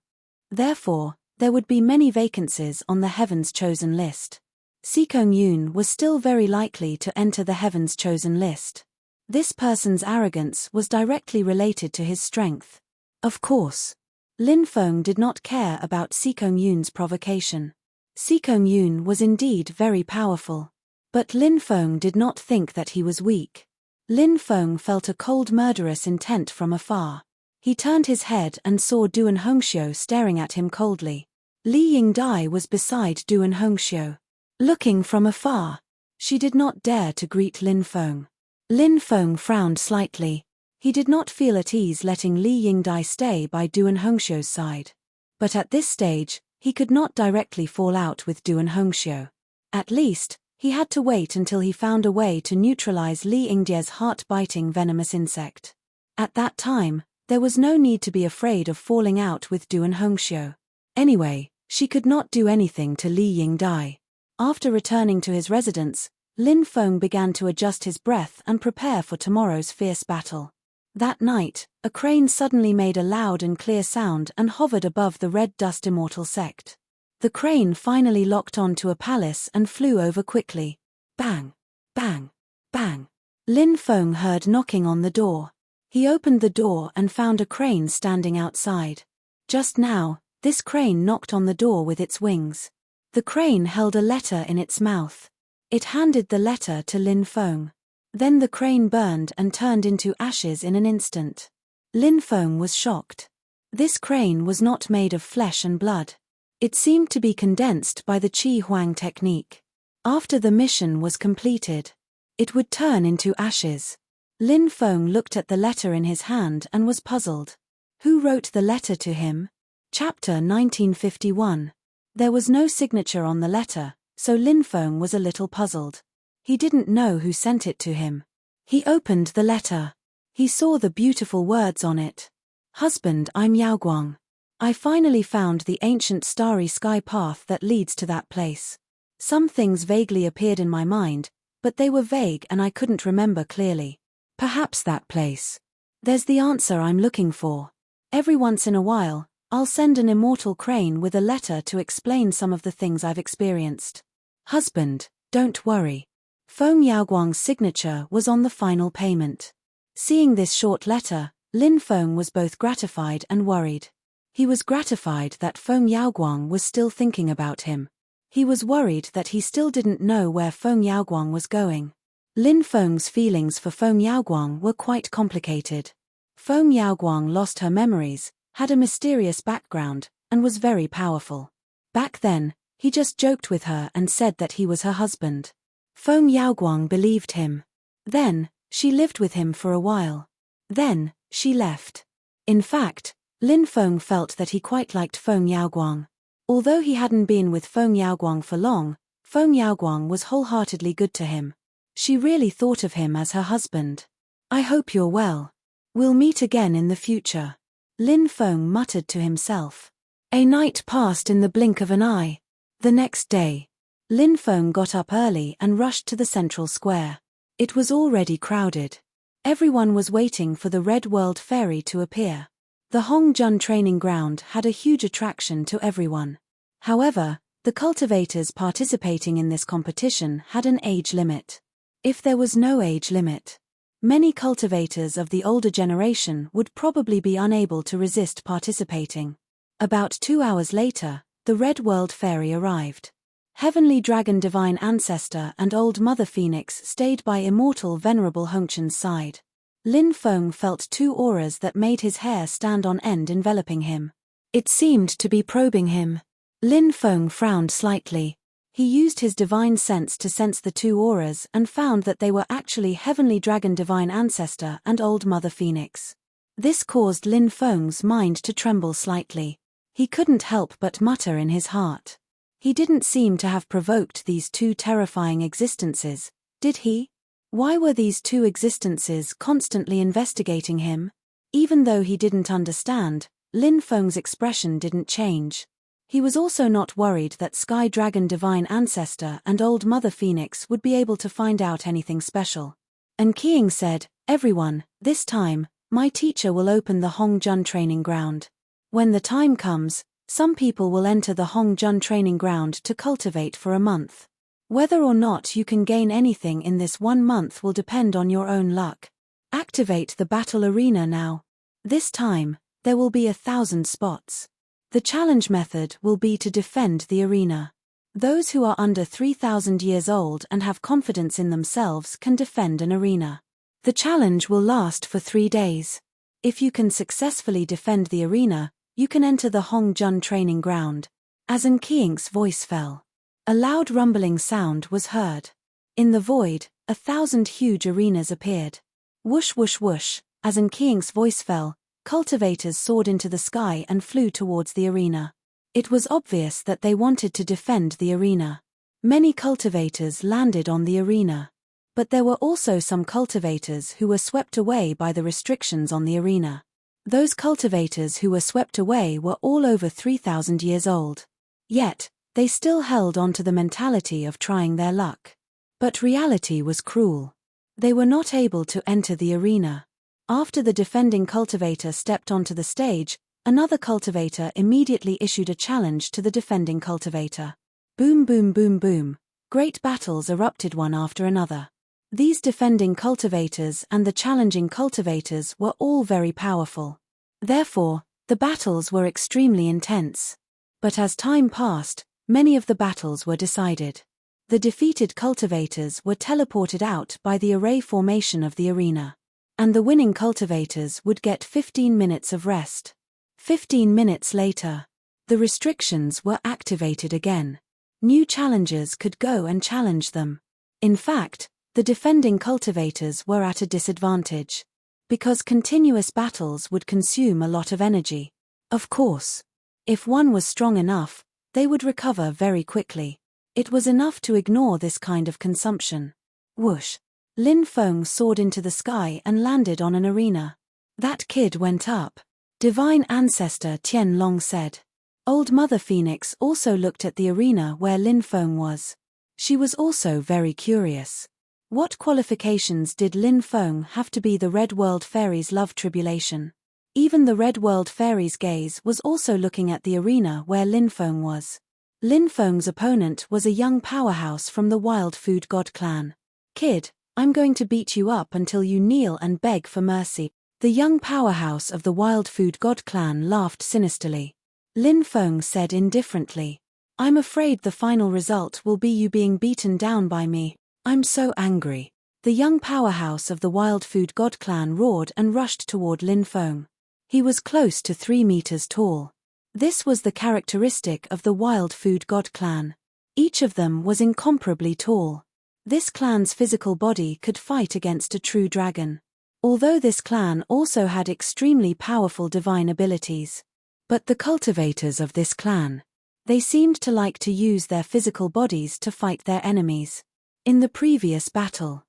Speaker 1: Therefore, there would be many vacancies on the Heaven's Chosen list. Sikong Yoon was still very likely to enter the Heaven's Chosen list. This person's arrogance was directly related to his strength. Of course, Lin Feng did not care about Sikong Yoon's provocation. Sikong Yoon was indeed very powerful. But Lin Feng did not think that he was weak. Lin Feng felt a cold murderous intent from afar. He turned his head and saw Duan Hongxiu staring at him coldly. Li Yingdai was beside Duan Hongxiu. Looking from afar, she did not dare to greet Lin Feng. Lin Feng frowned slightly. He did not feel at ease letting Li Yingdai stay by Duan Hongxiu's side. But at this stage, he could not directly fall out with Duan Hongxiu. At least, he had to wait until he found a way to neutralize Li Yingdai's heart-biting venomous insect. At that time, there was no need to be afraid of falling out with Duan Hongxiu. Anyway, she could not do anything to Li Yingdai. After returning to his residence, Lin Feng began to adjust his breath and prepare for tomorrow's fierce battle. That night, a crane suddenly made a loud and clear sound and hovered above the Red Dust Immortal sect. The crane finally locked onto a palace and flew over quickly. Bang! Bang! Bang! Lin Feng heard knocking on the door. He opened the door and found a crane standing outside. Just now, this crane knocked on the door with its wings. The crane held a letter in its mouth. It handed the letter to Lin Feng. Then the crane burned and turned into ashes in an instant. Lin Feng was shocked. This crane was not made of flesh and blood. It seemed to be condensed by the Qi Huang technique. After the mission was completed, it would turn into ashes. Lin Feng looked at the letter in his hand and was puzzled. Who wrote the letter to him? Chapter 1951. There was no signature on the letter, so Lin Feng was a little puzzled. He didn't know who sent it to him. He opened the letter. He saw the beautiful words on it. Husband, I'm Yao Guang. I finally found the ancient starry sky path that leads to that place. Some things vaguely appeared in my mind, but they were vague and I couldn't remember clearly. Perhaps that place. There's the answer I'm looking for. Every once in a while, I'll send an immortal crane with a letter to explain some of the things I've experienced. Husband, don't worry. Feng Yaoguang's signature was on the final payment. Seeing this short letter, Lin Feng was both gratified and worried. He was gratified that Feng Yaoguang was still thinking about him. He was worried that he still didn't know where Feng Yaoguang was going. Lin Feng's feelings for Feng Yaoguang were quite complicated. Feng Yaoguang lost her memories, had a mysterious background, and was very powerful. Back then, he just joked with her and said that he was her husband. Feng Yaoguang believed him. Then, she lived with him for a while. Then, she left. In fact, Lin Feng felt that he quite liked Feng Yaoguang. Although he hadn't been with Feng Yaoguang for long, Feng Yaoguang was wholeheartedly good to him. She really thought of him as her husband. I hope you're well. We'll meet again in the future. Lin Feng muttered to himself. A night passed in the blink of an eye. The next day, Lin Feng got up early and rushed to the central square. It was already crowded. Everyone was waiting for the Red World Fairy to appear. The Hongjun training ground had a huge attraction to everyone. However, the cultivators participating in this competition had an age limit. If there was no age limit, many cultivators of the older generation would probably be unable to resist participating. About 2 hours later, the Red World Fairy arrived. Heavenly Dragon Divine Ancestor and Old Mother Phoenix stayed by immortal Venerable Hongchen's side. Lin Feng felt two auras that made his hair stand on end enveloping him. It seemed to be probing him. Lin Feng frowned slightly. He used his divine sense to sense the two auras and found that they were actually Heavenly Dragon Divine Ancestor and Old Mother Phoenix. This caused Lin Feng's mind to tremble slightly. He couldn't help but mutter in his heart. He didn't seem to have provoked these two terrifying existences, did he? Why were these two existences constantly investigating him? Even though he didn't understand, Lin Feng's expression didn't change. He was also not worried that Sky Dragon Divine Ancestor and Old Mother Phoenix would be able to find out anything special. And Qiang said, "Everyone, this time, my teacher will open the Hongjun training ground. When the time comes, some people will enter the Hongjun training ground to cultivate for a month. Whether or not you can gain anything in this 1 month will depend on your own luck. Activate the battle arena now. This time, there will be 1,000 spots. The challenge method will be to defend the arena. Those who are under 3,000 years old and have confidence in themselves can defend an arena. The challenge will last for 3 days. If you can successfully defend the arena, you can enter the Hongjun training ground." As An Qiang's voice fell, a loud rumbling sound was heard. In the void, 1,000 huge arenas appeared. Whoosh whoosh whoosh, as An Qiang's voice fell, cultivators soared into the sky and flew towards the arena. It was obvious that they wanted to defend the arena. Many cultivators landed on the arena. But there were also some cultivators who were swept away by the restrictions on the arena. Those cultivators who were swept away were all over 3,000 years old. Yet, they still held on to the mentality of trying their luck. But reality was cruel. They were not able to enter the arena. After the defending cultivator stepped onto the stage, another cultivator immediately issued a challenge to the defending cultivator. Boom boom boom boom. Great battles erupted one after another. These defending cultivators and the challenging cultivators were all very powerful. Therefore, the battles were extremely intense. But as time passed, many of the battles were decided. The defeated cultivators were teleported out by the array formation of the arena. And the winning cultivators would get 15 minutes of rest. 15 minutes later, the restrictions were activated again. New challengers could go and challenge them. In fact, the defending cultivators were at a disadvantage. Because continuous battles would consume a lot of energy. Of course, if one was strong enough, they would recover very quickly. It was enough to ignore this kind of consumption. Whoosh! Lin Feng soared into the sky and landed on an arena. "That kid went up," Divine Ancestor Tian Long said. Old Mother Phoenix also looked at the arena where Lin Feng was. She was also very curious. What qualifications did Lin Feng have to be the Red World Fairy's love tribulation? Even the Red World Fairy's gaze was also looking at the arena where Lin Feng was. Lin Feng's opponent was a young powerhouse from the Wild Food God clan. "Kid, I'm going to beat you up until you kneel and beg for mercy." The young powerhouse of the Wild Food God clan laughed sinisterly. Lin Feng said indifferently, "I'm afraid the final result will be you being beaten down by me. I'm so angry." The young powerhouse of the Wild Food God clan roared and rushed toward Lin Feng. He was close to 3 meters tall. This was the characteristic of the Wild Food God clan. Each of them was incomparably tall. This clan's physical body could fight against a true dragon. Although this clan also had extremely powerful divine abilities. But the cultivators of this clan, they seemed to like to use their physical bodies to fight their enemies. In the previous battle,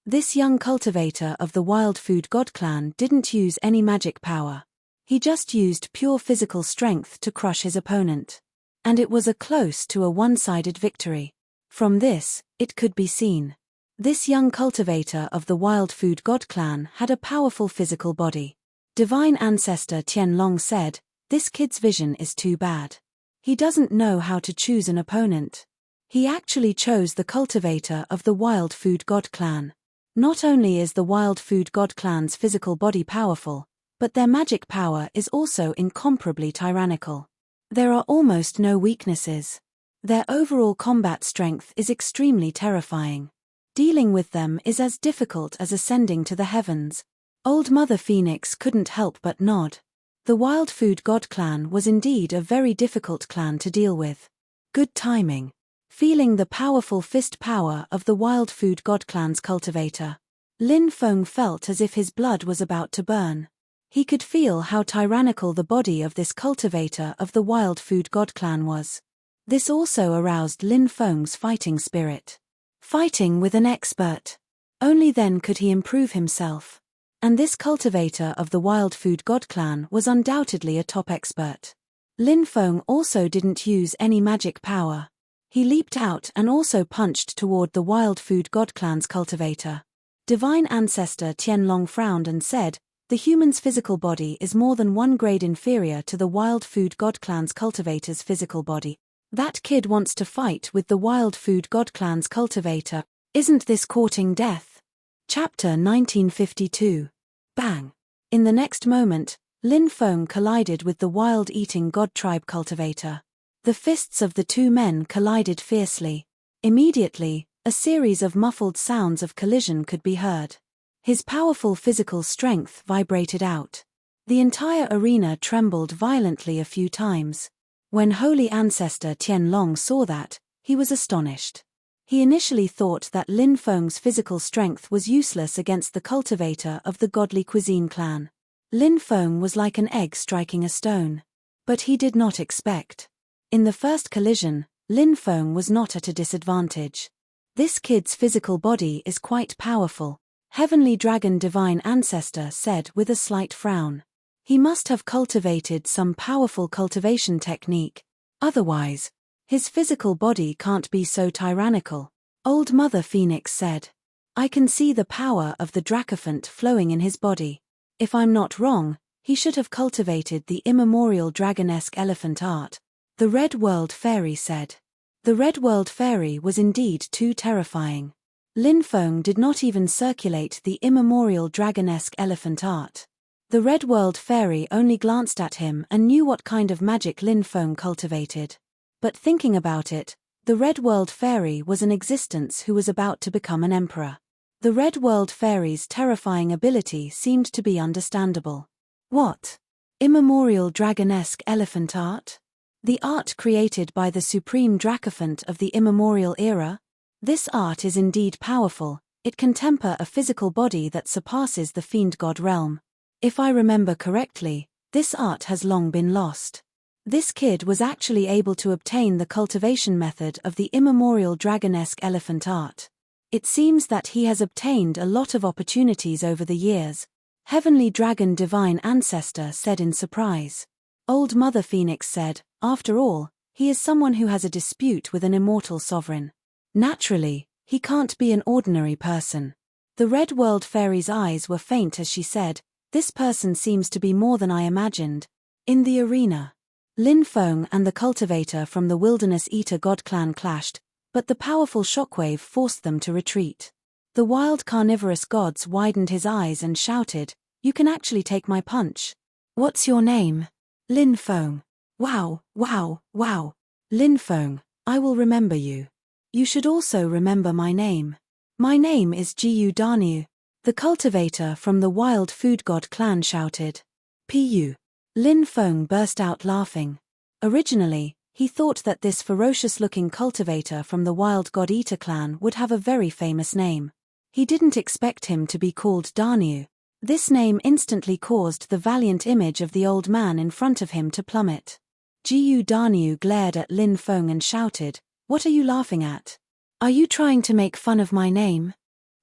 Speaker 1: this young cultivator of the Wild Food God clan didn't use any magic power. He just used pure physical strength to crush his opponent. And it was a close to a one-sided victory. From this, it could be seen. This young cultivator of the Wild Food God clan had a powerful physical body. Divine Ancestor Tian Long said, "This kid's vision is too bad. He doesn't know how to choose an opponent." He actually chose the cultivator of the Wild Food God clan. Not only is the Wild Food God clan's physical body powerful, but their magic power is also incomparably tyrannical. There are almost no weaknesses. Their overall combat strength is extremely terrifying. Dealing with them is as difficult as ascending to the heavens. Old Mother Phoenix couldn't help but nod. The Wild Food God clan was indeed a very difficult clan to deal with. Good timing. Feeling the powerful fist power of the Wild Food God clan's cultivator, Lin Feng felt as if his blood was about to burn. He could feel how tyrannical the body of this cultivator of the Wild Food God clan was. This also aroused Lin Feng's fighting spirit. Fighting with an expert. Only then could he improve himself. And this cultivator of the Wild Food God clan was undoubtedly a top expert. Lin Feng also didn't use any magic power. He leaped out and also punched toward the Wild Food God clan's cultivator. Divine Ancestor Tianlong frowned and said, "The human's physical body is more than one grade inferior to the Wild Food God clan's cultivator's physical body. That kid wants to fight with the Wild Food God clan's cultivator. Isn't this courting death?" Chapter 1952. Bang! In the next moment, Lin Feng collided with the Wild Eating God tribe cultivator. The fists of the two men collided fiercely. Immediately, a series of muffled sounds of collision could be heard. His powerful physical strength vibrated out. The entire arena trembled violently a few times. When Holy Ancestor Tianlong saw that, he was astonished. He initially thought that Lin Feng's physical strength was useless against the cultivator of the Godly Cuisine clan. Lin Feng was like an egg striking a stone. But he did not expect. In the first collision, Lin Feng was not at a disadvantage. This kid's physical body is quite powerful, Heavenly Dragon Divine Ancestor said with a slight frown. He must have cultivated some powerful cultivation technique. Otherwise, his physical body can't be so tyrannical. Old Mother Phoenix said. I can see the power of the Dracophant flowing in his body. If I'm not wrong, he should have cultivated the immemorial dragonesque elephant art. The Red World Fairy said. The Red World Fairy was indeed too terrifying. Lin Feng did not even circulate the immemorial dragonesque elephant art. The Red World Fairy only glanced at him and knew what kind of magic Lin Feng cultivated. But thinking about it, the Red World Fairy was an existence who was about to become an emperor. The Red World Fairy's terrifying ability seemed to be understandable. What? Immemorial dragonesque elephant art? The art created by the supreme Dracophant of the immemorial era? This art is indeed powerful, it can temper a physical body that surpasses the fiend god realm. If I remember correctly, this art has long been lost. This kid was actually able to obtain the cultivation method of the immemorial dragonesque elephant art. It seems that he has obtained a lot of opportunities over the years, Heavenly Dragon Divine Ancestor said in surprise. Old Mother Phoenix said, after all, he is someone who has a dispute with an immortal sovereign. Naturally, he can't be an ordinary person. The Red World Fairy's eyes were faint as she said, this person seems to be more than I imagined. In the arena, Lin Feng and the cultivator from the Wilderness Eater God clan clashed, but the powerful shockwave forced them to retreat. The wild carnivorous gods widened his eyes and shouted, "You can actually take my punch. What's your name?" Lin Feng. Wow, wow, wow. Lin Feng, I will remember you. You should also remember my name. My name is Jiu Danu. The cultivator from the Wild Food God clan shouted. Pu. Lin Feng burst out laughing. Originally, he thought that this ferocious-looking cultivator from the Wild God Eater clan would have a very famous name. He didn't expect him to be called Danu. This name instantly caused the valiant image of the old man in front of him to plummet. Jiu Danu glared at Lin Feng and shouted, "What are you laughing at? Are you trying to make fun of my name?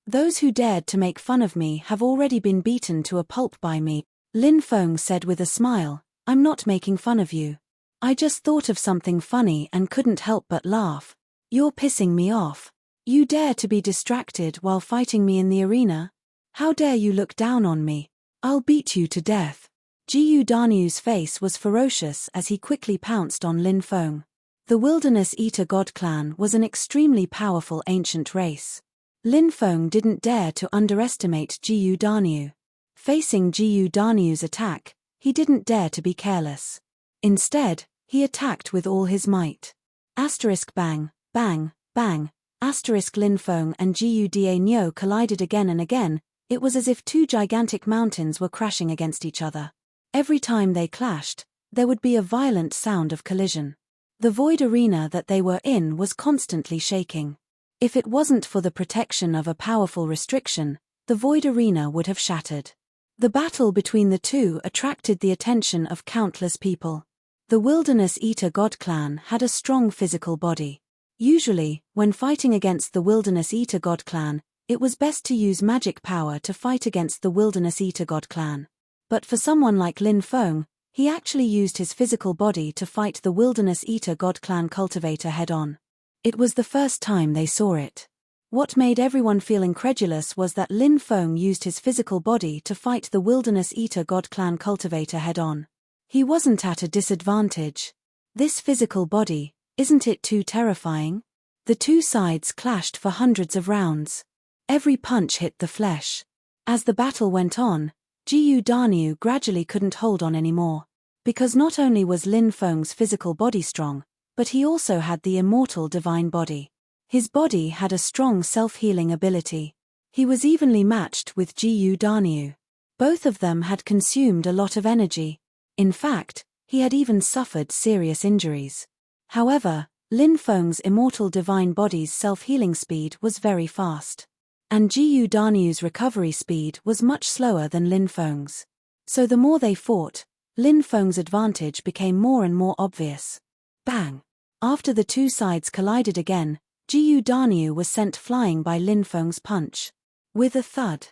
Speaker 1: Those who dared to make fun of me have already been beaten to a pulp by me," Lin Feng said with a smile. "I'm not making fun of you. I just thought of something funny and couldn't help but laugh. You're pissing me off. You dare to be distracted while fighting me in the arena? How dare you look down on me? I'll beat you to death." Jiu Danu's face was ferocious as he quickly pounced on Lin Feng. The Wilderness Eater God clan was an extremely powerful ancient race. Lin Feng didn't dare to underestimate Jiu Danu. Facing Jiu Danu's attack, he didn't dare to be careless. Instead, he attacked with all his might. Asterisk bang, bang, bang, asterisk Lin Feng and Guda Nyo collided again and again. It was as if two gigantic mountains were crashing against each other. Every time they clashed, there would be a violent sound of collision. The void arena that they were in was constantly shaking. If it wasn't for the protection of a powerful restriction, the void arena would have shattered. The battle between the two attracted the attention of countless people. The Wilderness Eater God clan had a strong physical body. Usually, when fighting against the Wilderness Eater God clan, it was best to use magic power to fight against the Wilderness Eater God clan. But for someone like Lin Feng, he actually used his physical body to fight the Wilderness Eater God clan cultivator head-on. It was the first time they saw it. What made everyone feel incredulous was that Lin Feng used his physical body to fight the Wilderness Eater God clan cultivator head-on. He wasn't at a disadvantage. This physical body, isn't it too terrifying? The two sides clashed for hundreds of rounds. Every punch hit the flesh. As the battle went on, Guda Nyo gradually couldn't hold on anymore. Because not only was Lin Feng's physical body strong, but he also had the immortal divine body. His body had a strong self-healing ability. He was evenly matched with Guda Nyo. Both of them had consumed a lot of energy. In fact, he had even suffered serious injuries. However, Lin Feng's immortal divine body's self-healing speed was very fast. And Guda Nyo's recovery speed was much slower than Lin Feng's. So the more they fought, Lin Feng's advantage became more and more obvious. Bang! After the two sides collided again, Guda Nyo was sent flying by Lin Feng's punch. With a thud,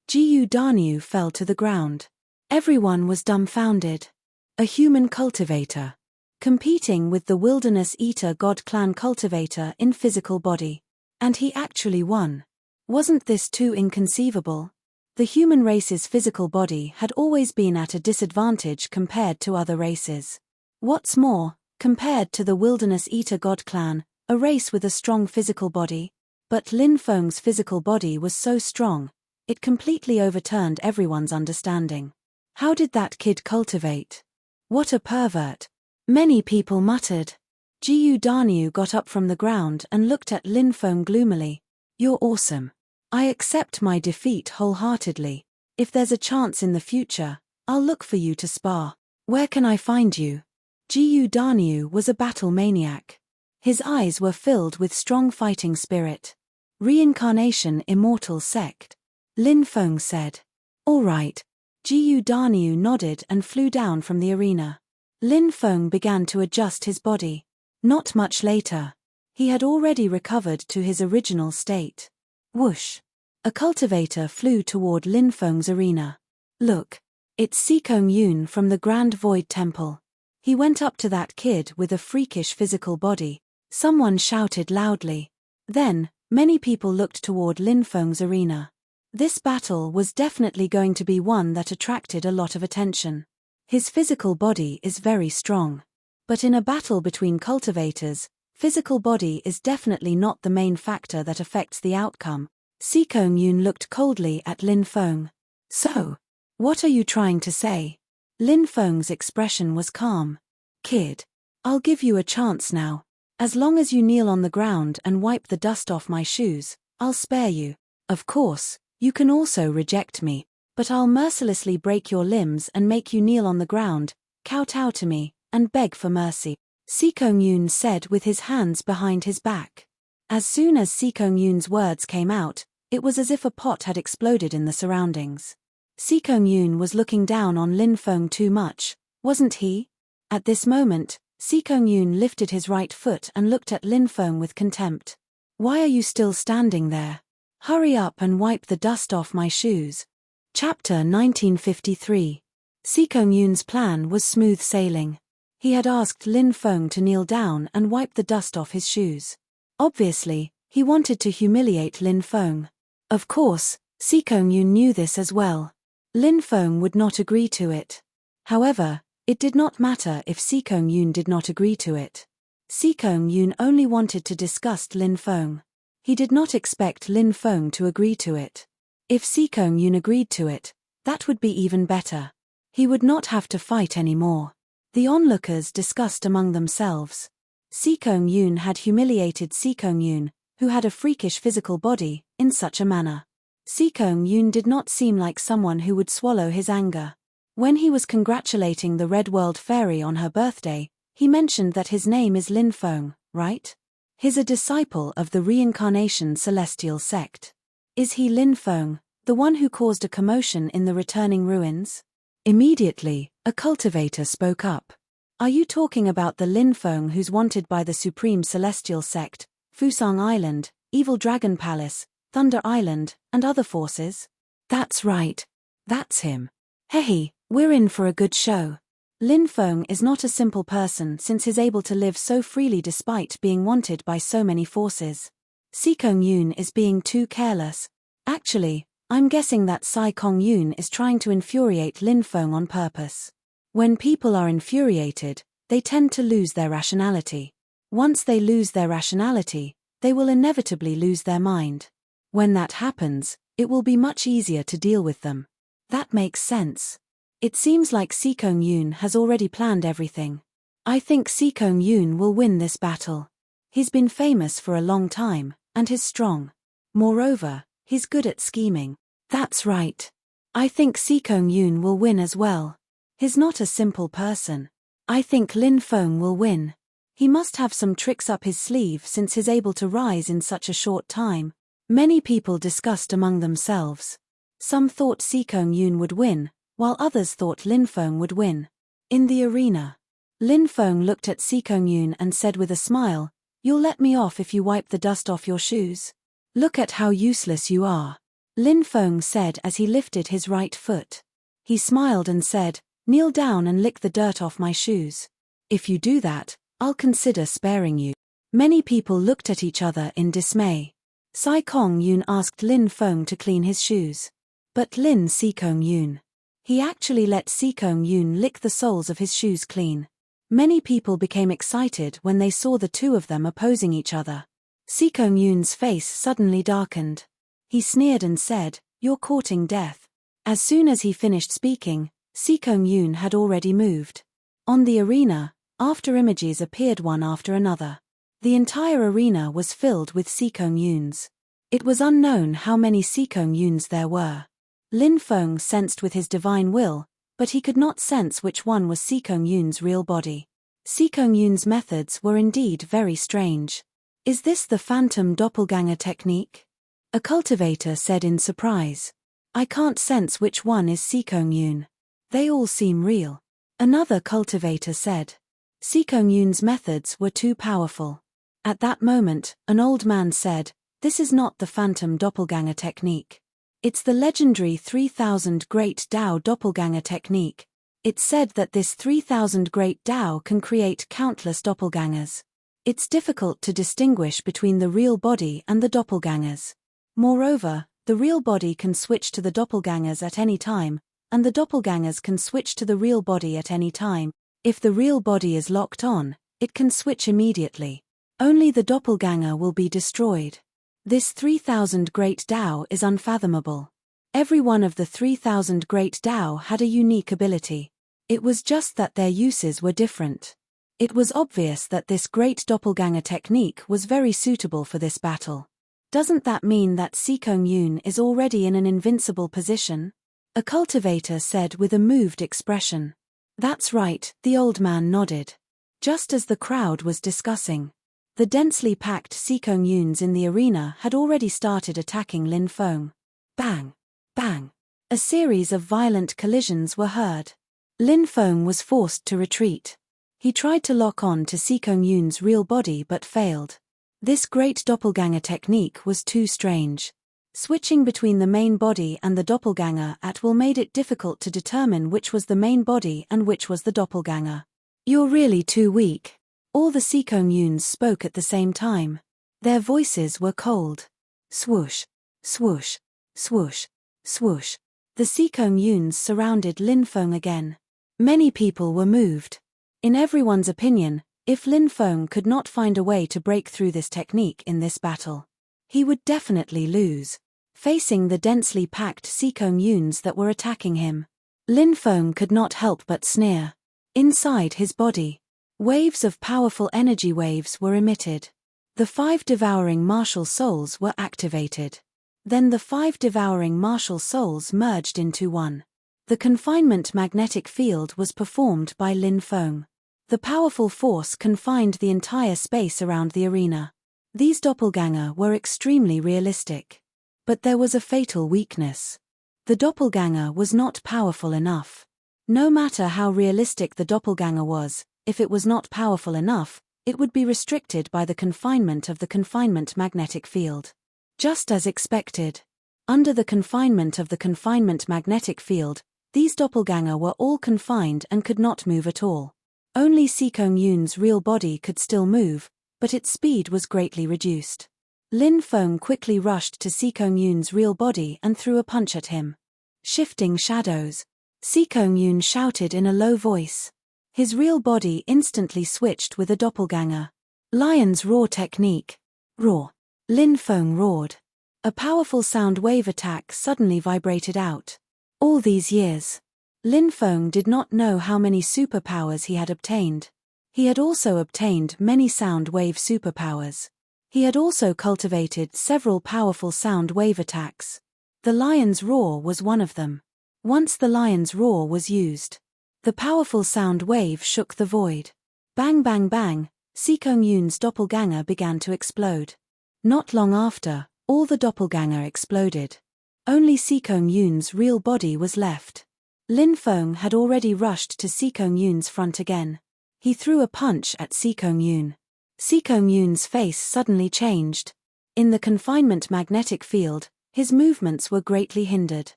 Speaker 1: Guda Nyo fell to the ground. Everyone was dumbfounded. A human cultivator, competing with the Wilderness Eater God clan cultivator in physical body. And he actually won. Wasn't this too inconceivable? The human race's physical body had always been at a disadvantage compared to other races. What's more, compared to the Wilderness Eater God clan, a race with a strong physical body. But Lin Feng's physical body was so strong, it completely overturned everyone's understanding. How did that kid cultivate? What a pervert! Many people muttered. Guda Nyo got up from the ground and looked at Lin Feng gloomily. You're awesome. I accept my defeat wholeheartedly. If there's a chance in the future, I'll look for you to spar. Where can I find you? Guda Nyo was a battle maniac. His eyes were filled with strong fighting spirit. Reincarnation Immortal Sect. Lin Feng said. All right. Guda Nyo nodded and flew down from the arena. Lin Feng began to adjust his body. Not much later, he had already recovered to his original state. Whoosh! A cultivator flew toward Lin Feng's arena. Look! It's Sikong Yun from the Grand Void Temple. He went up to that kid with a freakish physical body. Someone shouted loudly. Then, many people looked toward Lin Feng's arena. This battle was definitely going to be one that attracted a lot of attention. His physical body is very strong. But in a battle between cultivators, physical body is definitely not the main factor that affects the outcome. Sikong Yun looked coldly at Lin Feng. So, what are you trying to say? Lin Feng's expression was calm. Kid, I'll give you a chance now. As long as you kneel on the ground and wipe the dust off my shoes, I'll spare you. Of course, you can also reject me, but I'll mercilessly break your limbs and make you kneel on the ground, kowtow to me, and beg for mercy. Sikong Yun said with his hands behind his back. As soon as Sikong Yun's words came out, it was as if a pot had exploded in the surroundings. Sikong Yun was looking down on Lin Feng too much, wasn't he? At this moment, Sikong Yun lifted his right foot and looked at Lin Feng with contempt. Why are you still standing there? Hurry up and wipe the dust off my shoes. Chapter 1953. Sikong Yun's plan was smooth sailing. He had asked Lin Feng to kneel down and wipe the dust off his shoes. Obviously, he wanted to humiliate Lin Feng. Of course, Sikong Yun knew this as well. Lin Feng would not agree to it. However, it did not matter if Sikong Yun did not agree to it. Sikong Yun only wanted to disgust Lin Feng. He did not expect Lin Feng to agree to it. If Sikong Yun agreed to it, that would be even better. He would not have to fight anymore. The onlookers discussed among themselves. Sikong Yun had humiliated Sikong Yun, who had a freakish physical body, in such a manner. Sikong Yun did not seem like someone who would swallow his anger. When he was congratulating the Red World Fairy on her birthday, he mentioned that his name is Lin Feng, right? He's a disciple of the Reincarnation Celestial Sect. Is he Lin Feng, the one who caused a commotion in the returning ruins? Immediately, a cultivator spoke up. Are you talking about the Lin Feng who's wanted by the Supreme Celestial Sect, Fusang Island, Evil Dragon Palace, Thunder Island, and other forces? That's right. That's him. Hey, we're in for a good show. Lin Feng is not a simple person since he's able to live so freely despite being wanted by so many forces. Sikong Yun is being too careless. Actually, I'm guessing that Sikong Yun is trying to infuriate Lin Feng on purpose. When people are infuriated, they tend to lose their rationality. Once they lose their rationality, they will inevitably lose their mind. When that happens, it will be much easier to deal with them. That makes sense. It seems like Sikong Yun has already planned everything. I think Sikong Yun will win this battle. He's been famous for a long time, and he's strong. Moreover, he's good at scheming. That's right. I think Sikong Yun will win as well. He's not a simple person. I think Lin Feng will win. He must have some tricks up his sleeve since he's able to rise in such a short time. Many people discussed among themselves. Some thought Sikong Yun would win, while others thought Lin Feng would win. In the arena, Lin Feng looked at Sikong Yun and said with a smile, "You'll let me off if you wipe the dust off your shoes? Look at how useless you are," Lin Feng said as he lifted his right foot. He smiled and said, "Kneel down and lick the dirt off my shoes. If you do that, I'll consider sparing you." Many people looked at each other in dismay. Sikong Yun asked Lin Feng to clean his shoes. But Sikong Yun. He actually let Sikong Yun lick the soles of his shoes clean. Many people became excited when they saw the two of them opposing each other. Sikong Yun's face suddenly darkened. He sneered and said, "You're courting death." As soon as he finished speaking, Sikong Yun had already moved. On the arena, after images appeared one after another. The entire arena was filled with Sikong Yuns. It was unknown how many Sikong Yuns there were. Lin Feng sensed with his divine will, but he could not sense which one was Sikong Yun's real body. Sikong Yun's methods were indeed very strange. Is this the phantom doppelganger technique? A cultivator said in surprise. I can't sense which one is Sikong Yun. They all seem real. Another cultivator said. Sikong Yun's methods were too powerful. At that moment, an old man said, "This is not the phantom doppelganger technique. It's the legendary 3000 Great Tao doppelganger technique. It's said that this 3000 Great Tao can create countless doppelgangers. It's difficult to distinguish between the real body and the doppelgangers. Moreover, the real body can switch to the doppelgangers at any time, and the doppelgangers can switch to the real body at any time. If the real body is locked on, it can switch immediately. Only the doppelganger will be destroyed. This 3000 Great Tao is unfathomable. Every one of the 3000 Great Tao had a unique ability. It was just that their uses were different. It was obvious that this great doppelganger technique was very suitable for this battle. Doesn't that mean that Sikong Yun is already in an invincible position? A cultivator said with a moved expression. That's right, the old man nodded. Just as the crowd was discussing. The densely packed Sikong Yuns in the arena had already started attacking Lin Feng. Bang! Bang! A series of violent collisions were heard. Lin Feng was forced to retreat. He tried to lock on to Sikong Yun's real body but failed. This great doppelganger technique was too strange. Switching between the main body and the doppelganger at will made it difficult to determine which was the main body and which was the doppelganger. You're really too weak. All the Sikong Yuns spoke at the same time. Their voices were cold. Swoosh, swoosh, swoosh, swoosh. The Sikong Yuns surrounded Lin Feng again. Many people were moved. In everyone's opinion, if Lin Feng could not find a way to break through this technique in this battle, he would definitely lose. Facing the densely packed Sikong Yuns that were attacking him, Lin Feng could not help but sneer. Inside his body, Waves of powerful energy waves were emitted. The 5 devouring martial souls were activated. Then the 5 devouring martial souls merged into one. The confinement magnetic field was performed by Lin Feng. The powerful force confined the entire space around the arena. These doppelganger were extremely realistic. But there was a fatal weakness. The doppelganger was not powerful enough. No matter how realistic the doppelganger was, if it was not powerful enough, it would be restricted by the confinement of the confinement magnetic field. Just as expected. Under the confinement of the confinement magnetic field, these doppelganger were all confined and could not move at all. Only Sikong Yun's real body could still move, but its speed was greatly reduced. Lin Feng quickly rushed to Sikong Yun's real body and threw a punch at him. Shifting shadows. Sikong Yun shouted in a low voice. His real body instantly switched with a doppelganger. Lion's roar technique. Roar. Lin Feng roared. A powerful sound wave attack suddenly vibrated out. All these years, Lin Feng did not know how many superpowers he had obtained. He had also obtained many sound wave superpowers. He had also cultivated several powerful sound wave attacks. The lion's roar was one of them. Once the lion's roar was used, the powerful sound wave shook the void. Bang bang bang, Sikong Yun's doppelganger began to explode. Not long after, all the doppelganger exploded. Only Sikong Yun's real body was left. Lin Feng had already rushed to Sikong Yun's front again. He threw a punch at Sikong Yun. Sikong Yun's face suddenly changed. In the confinement magnetic field, his movements were greatly hindered.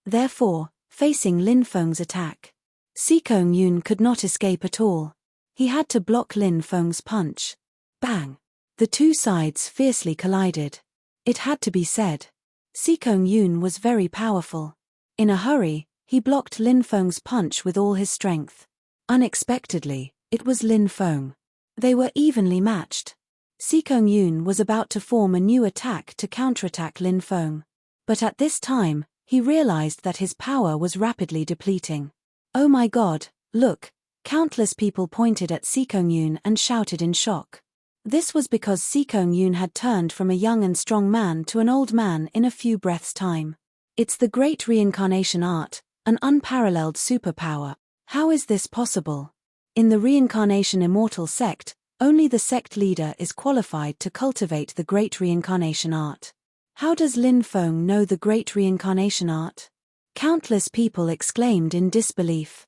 Speaker 1: Therefore, facing Lin Feng's attack, Sikong Yun could not escape at all. He had to block Lin Feng's punch. Bang! The two sides fiercely collided. It had to be said. Sikong Yun was very powerful. In a hurry, he blocked Lin Feng's punch with all his strength. Unexpectedly, it was Lin Feng. They were evenly matched. Sikong Yun was about to form a new attack to counterattack Lin Feng. But at this time, he realized that his power was rapidly depleting. Oh my God, look! Countless people pointed at Sikong Yun and shouted in shock. This was because Sikong Yun had turned from a young and strong man to an old man in a few breaths' time. It's the great reincarnation art, an unparalleled superpower. How is this possible? In the reincarnation immortal sect, only the sect leader is qualified to cultivate the great reincarnation art. How does Lin Feng know the great reincarnation art? Countless people exclaimed in disbelief.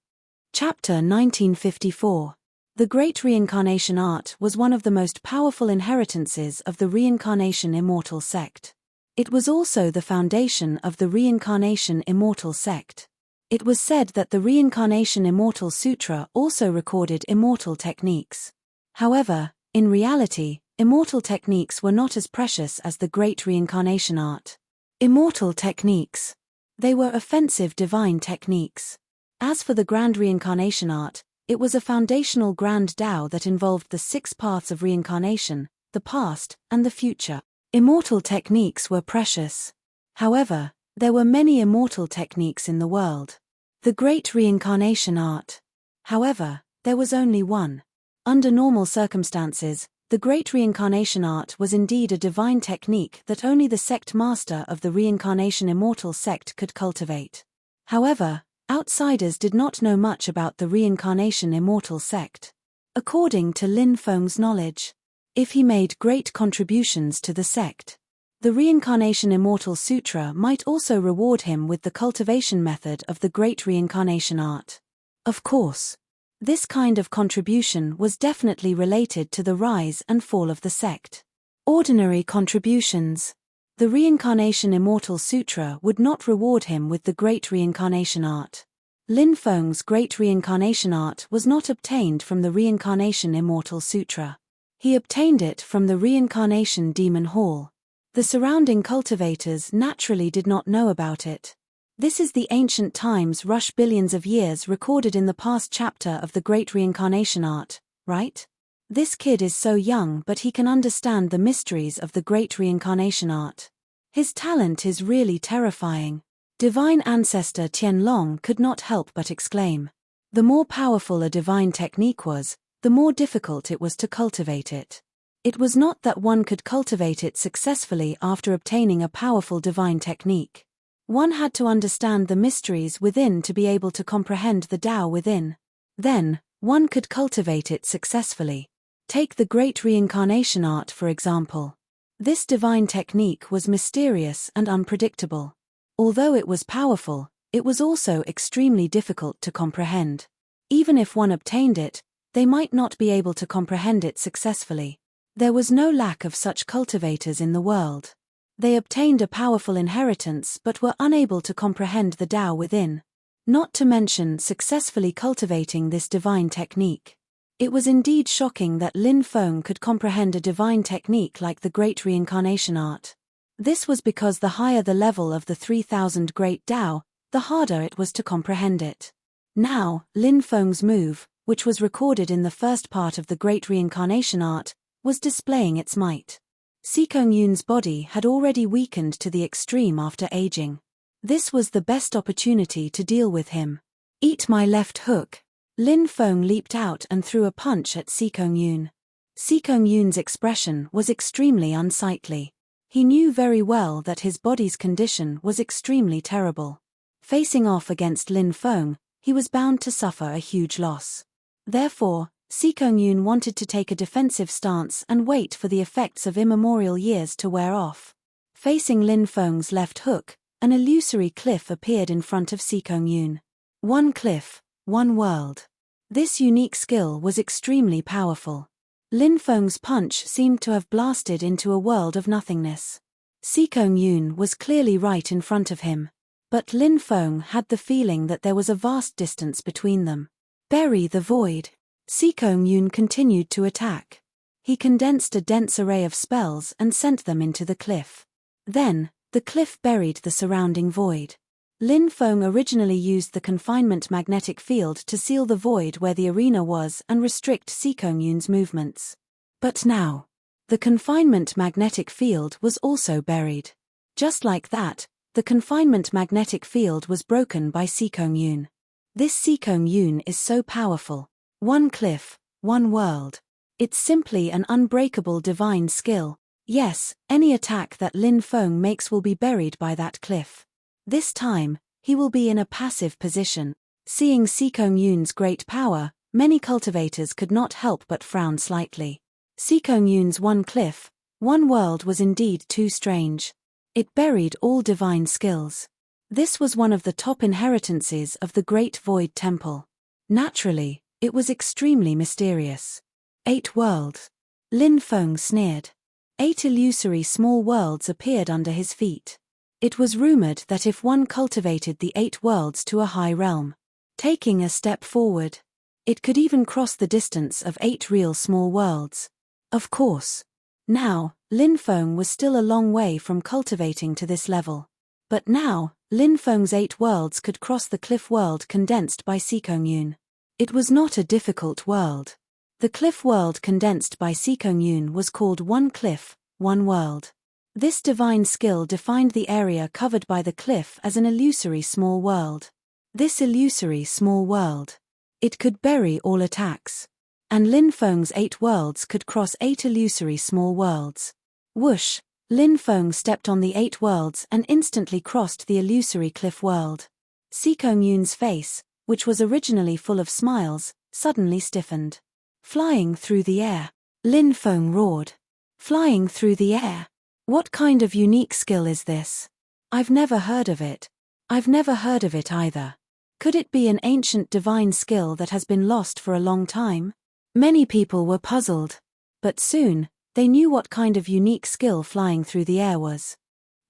Speaker 1: Chapter 1954. The great reincarnation art was one of the most powerful inheritances of the reincarnation immortal sect. It was also the foundation of the reincarnation immortal sect. It was said that the Reincarnation Immortal Sutra also recorded immortal techniques. However, in reality, immortal techniques were not as precious as the great reincarnation art. Immortal techniques. They were offensive divine techniques. As for the grand reincarnation art, it was a foundational grand Tao that involved the 6 paths of reincarnation, the past, and the future. Immortal techniques were precious. However, there were many immortal techniques in the world. The great reincarnation art. However, there was only one. Under normal circumstances, the great reincarnation art was indeed a divine technique that only the sect master of the reincarnation immortal sect could cultivate. However, outsiders did not know much about the reincarnation immortal sect. According to Lin Feng's knowledge, if he made great contributions to the sect, the Reincarnation Immortal Sutra might also reward him with the cultivation method of the great reincarnation art. Of course, this kind of contribution was definitely related to the rise and fall of the sect. Ordinary contributions. The Reincarnation Immortal Sutra would not reward him with the great reincarnation art. Lin Feng's great reincarnation art was not obtained from the Reincarnation Immortal Sutra. He obtained it from the Reincarnation Demon Hall. The surrounding cultivators naturally did not know about it. This is the ancient times rush billions of years recorded in the past chapter of the great reincarnation art, right? This kid is so young but he can understand the mysteries of the great reincarnation art. His talent is really terrifying. Divine ancestor Tianlong could not help but exclaim. The more powerful a divine technique was, the more difficult it was to cultivate it. It was not that one could cultivate it successfully after obtaining a powerful divine technique. One had to understand the mysteries within to be able to comprehend the Tao within. Then, one could cultivate it successfully. Take the great reincarnation art for example. This divine technique was mysterious and unpredictable. Although it was powerful, it was also extremely difficult to comprehend. Even if one obtained it, they might not be able to comprehend it successfully. There was no lack of such cultivators in the world. They obtained a powerful inheritance but were unable to comprehend the Tao within. Not to mention successfully cultivating this divine technique. It was indeed shocking that Lin Feng could comprehend a divine technique like the Great Reincarnation Art. This was because the higher the level of the 3000 Great Tao, the harder it was to comprehend it. Now, Lin Feng's move, which was recorded in the first part of the Great Reincarnation Art, was displaying its might. Sikong Yun's body had already weakened to the extreme after aging. This was the best opportunity to deal with him. Eat my left hook. Lin Feng leaped out and threw a punch at Sikong Yun. Sikong Yun's expression was extremely unsightly. He knew very well that his body's condition was extremely terrible. Facing off against Lin Feng, he was bound to suffer a huge loss. Therefore, Sikong Yun wanted to take a defensive stance and wait for the effects of immemorial years to wear off. Facing Lin Feng's left hook, an illusory cliff appeared in front of Sikong Yun. One cliff, one world. This unique skill was extremely powerful. Lin Feng's punch seemed to have blasted into a world of nothingness. Sikong Yun was clearly right in front of him. But Lin Feng had the feeling that there was a vast distance between them. Bury the void. Sikong Yun continued to attack. He condensed a dense array of spells and sent them into the cliff. Then, the cliff buried the surrounding void. Lin Feng originally used the confinement magnetic field to seal the void where the arena was and restrict Sikong Yun's movements. But now, the confinement magnetic field was also buried. Just like that, the confinement magnetic field was broken by Sikong Yun. This Sikong Yun is so powerful. One cliff, one world. It's simply an unbreakable divine skill. Yes, any attack that Lin Feng makes will be buried by that cliff. This time, he will be in a passive position. Seeing Sikong Yun's great power, many cultivators could not help but frown slightly. Sikong Yun's one cliff, one world was indeed too strange. It buried all divine skills. This was one of the top inheritances of the Great Void Temple. Naturally, it was extremely mysterious. 8 worlds. Lin Feng sneered. 8 illusory small worlds appeared under his feet. It was rumored that if one cultivated the 8 worlds to a high realm, taking a step forward, it could even cross the distance of 8 real small worlds. Of course. Now, Lin Feng was still a long way from cultivating to this level. But now, Lin Feng's 8 worlds could cross the cliff world condensed by Sikong Yun. It was not a difficult world. The cliff world condensed by Sikong Yun was called One Cliff, One World. This divine skill defined the area covered by the cliff as an illusory small world. This illusory small world. It could bury all attacks. And Lin Feng's 8 worlds could cross 8 illusory small worlds. Whoosh! Lin Feng stepped on the 8 worlds and instantly crossed the illusory cliff world. Sikong Yun's face, which was originally full of smiles, suddenly stiffened. Flying through the air. Lin Feng roared. Flying through the air. What kind of unique skill is this? I've never heard of it. I've never heard of it either. Could it be an ancient divine skill that has been lost for a long time? Many people were puzzled. But soon, they knew what kind of unique skill flying through the air was.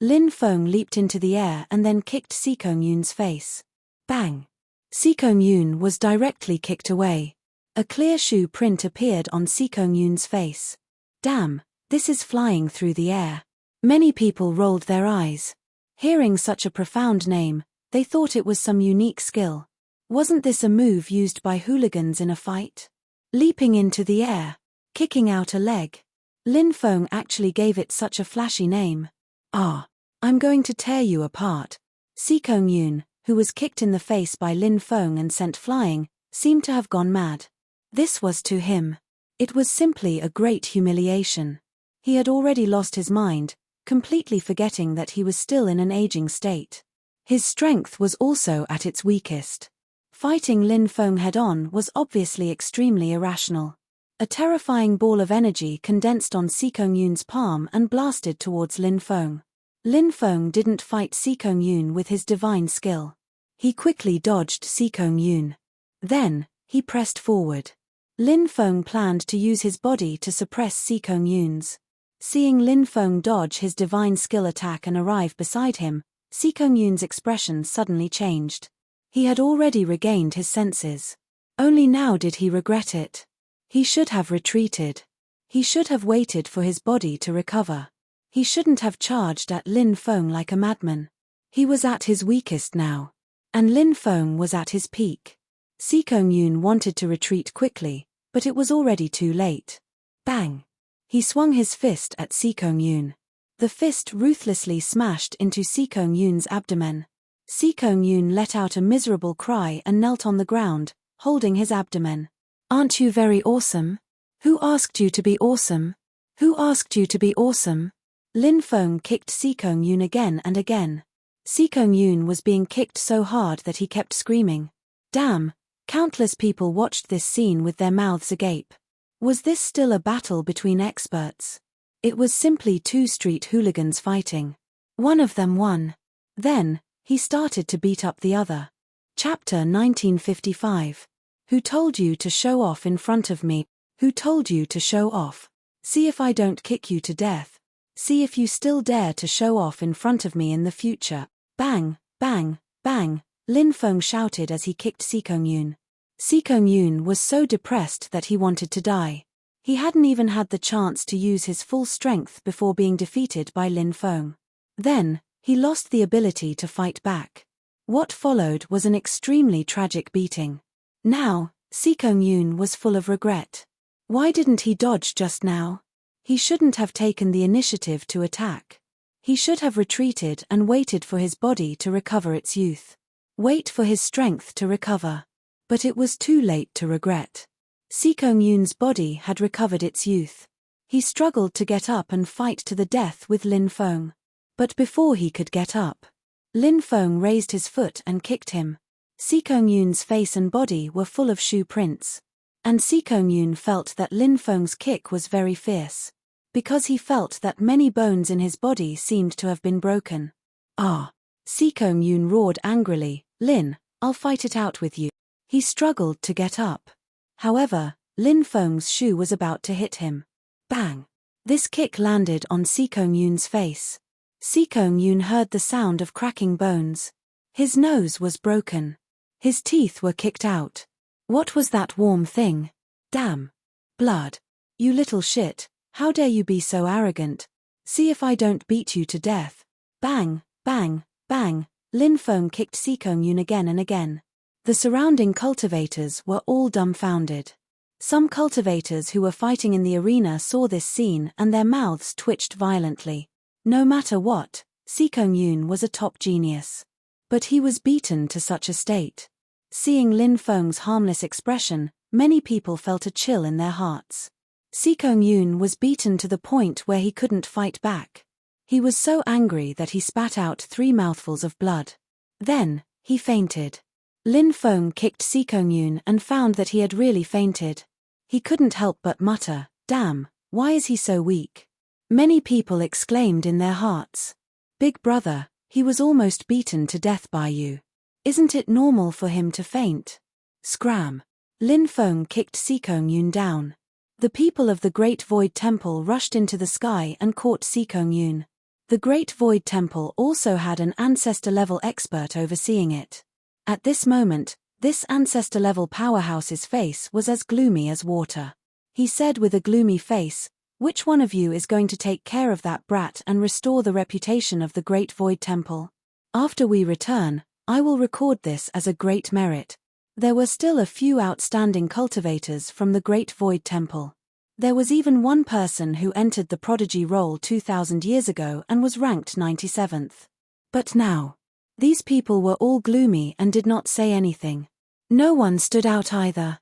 Speaker 1: Lin Feng leaped into the air and then kicked Sikong Yun's face. Bang! Sikong Yun was directly kicked away. A clear shoe print appeared on Sikong Yun's face. Damn, this is flying through the air. Many people rolled their eyes. Hearing such a profound name, they thought it was some unique skill. Wasn't this a move used by hooligans in a fight? Leaping into the air, kicking out a leg. Lin Feng actually gave it such a flashy name. Ah, I'm going to tear you apart. Sikong Yun, who was kicked in the face by Lin Feng and sent flying, seemed to have gone mad. This was to him. It was simply a great humiliation. He had already lost his mind, completely forgetting that he was still in an aging state. His strength was also at its weakest. Fighting Lin Feng head-on was obviously extremely irrational. A terrifying ball of energy condensed on Sikong Yun's palm and blasted towards Lin Feng. Lin Feng didn't fight Sikong Yun with his divine skill. He quickly dodged Sikong Yun. Then, he pressed forward. Lin Feng planned to use his body to suppress Sikong Yun's. Seeing Lin Feng dodge his divine skill attack and arrive beside him, Sikong Yun's expression suddenly changed. He had already regained his senses. Only now did he regret it. He should have retreated. He should have waited for his body to recover. He shouldn't have charged at Lin Feng like a madman. He was at his weakest now. And Lin Feng was at his peak. Sikong Yun wanted to retreat quickly, but it was already too late. Bang! He swung his fist at Sikong Yun. The fist ruthlessly smashed into Sikong Yun's abdomen. Sikong Yun let out a miserable cry and knelt on the ground, holding his abdomen. "Aren't you very awesome? Who asked you to be awesome? Who asked you to be awesome?" Lin Feng kicked Sikong Yun again and again. Sikong Yun was being kicked so hard that he kept screaming. Damn! Countless people watched this scene with their mouths agape. Was this still a battle between experts? It was simply two street hooligans fighting. One of them won. Then, he started to beat up the other. Chapter 1955. Who told you to show off in front of me? Who told you to show off? See if I don't kick you to death. See if you still dare to show off in front of me in the future. Bang, bang, bang, Lin Feng shouted as he kicked Sikong Yun. Sikong Yun was so depressed that he wanted to die. He hadn't even had the chance to use his full strength before being defeated by Lin Feng. Then, he lost the ability to fight back. What followed was an extremely tragic beating. Now, Sikong Yun was full of regret. Why didn't he dodge just now? He shouldn't have taken the initiative to attack. He should have retreated and waited for his body to recover its youth. Wait for his strength to recover. But it was too late to regret. Sikong Yun's body had recovered its youth. He struggled to get up and fight to the death with Lin Feng. But before he could get up, Lin Feng raised his foot and kicked him. Sikong Yun's face and body were full of shoe prints. And Sikong Yun felt that Lin Feng's kick was very fierce. Because he felt that many bones in his body seemed to have been broken. "Ah!" Sikong Yun roared angrily, "Lin, I'll fight it out with you." He struggled to get up. However, Lin Feng's shoe was about to hit him. Bang! This kick landed on Sikong Yun's face. Sikong Yun heard the sound of cracking bones. His nose was broken. His teeth were kicked out. What was that warm thing? Damn! Blood! You little shit, how dare you be so arrogant? See if I don't beat you to death. Bang, bang, bang, Lin Feng kicked Sikong Yun again and again. The surrounding cultivators were all dumbfounded. Some cultivators who were fighting in the arena saw this scene and their mouths twitched violently. No matter what, Sikong Yun was a top genius. But he was beaten to such a state. Seeing Lin Feng's harmless expression, many people felt a chill in their hearts. Sikong Yun was beaten to the point where he couldn't fight back. He was so angry that he spat out 3 mouthfuls of blood. Then, he fainted. Lin Feng kicked Sikong Yun and found that he had really fainted. He couldn't help but mutter, "Damn, why is he so weak?" Many people exclaimed in their hearts, "Big brother, he was almost beaten to death by you. Isn't it normal for him to faint?" Scram! Lin Feng kicked Sikong Yun down. The people of the Great Void Temple rushed into the sky and caught Sikong Yun. The Great Void Temple also had an ancestor-level expert overseeing it. At this moment, this ancestor-level powerhouse's face was as gloomy as water. He said with a gloomy face, "Which one of you is going to take care of that brat and restore the reputation of the Great Void Temple? After we return, I will record this as a great merit." There were still a few outstanding cultivators from the Great Void Temple. There was even one person who entered the prodigy role 2,000 years ago and was ranked 97th. But now, these people were all gloomy and did not say anything. No one stood out either.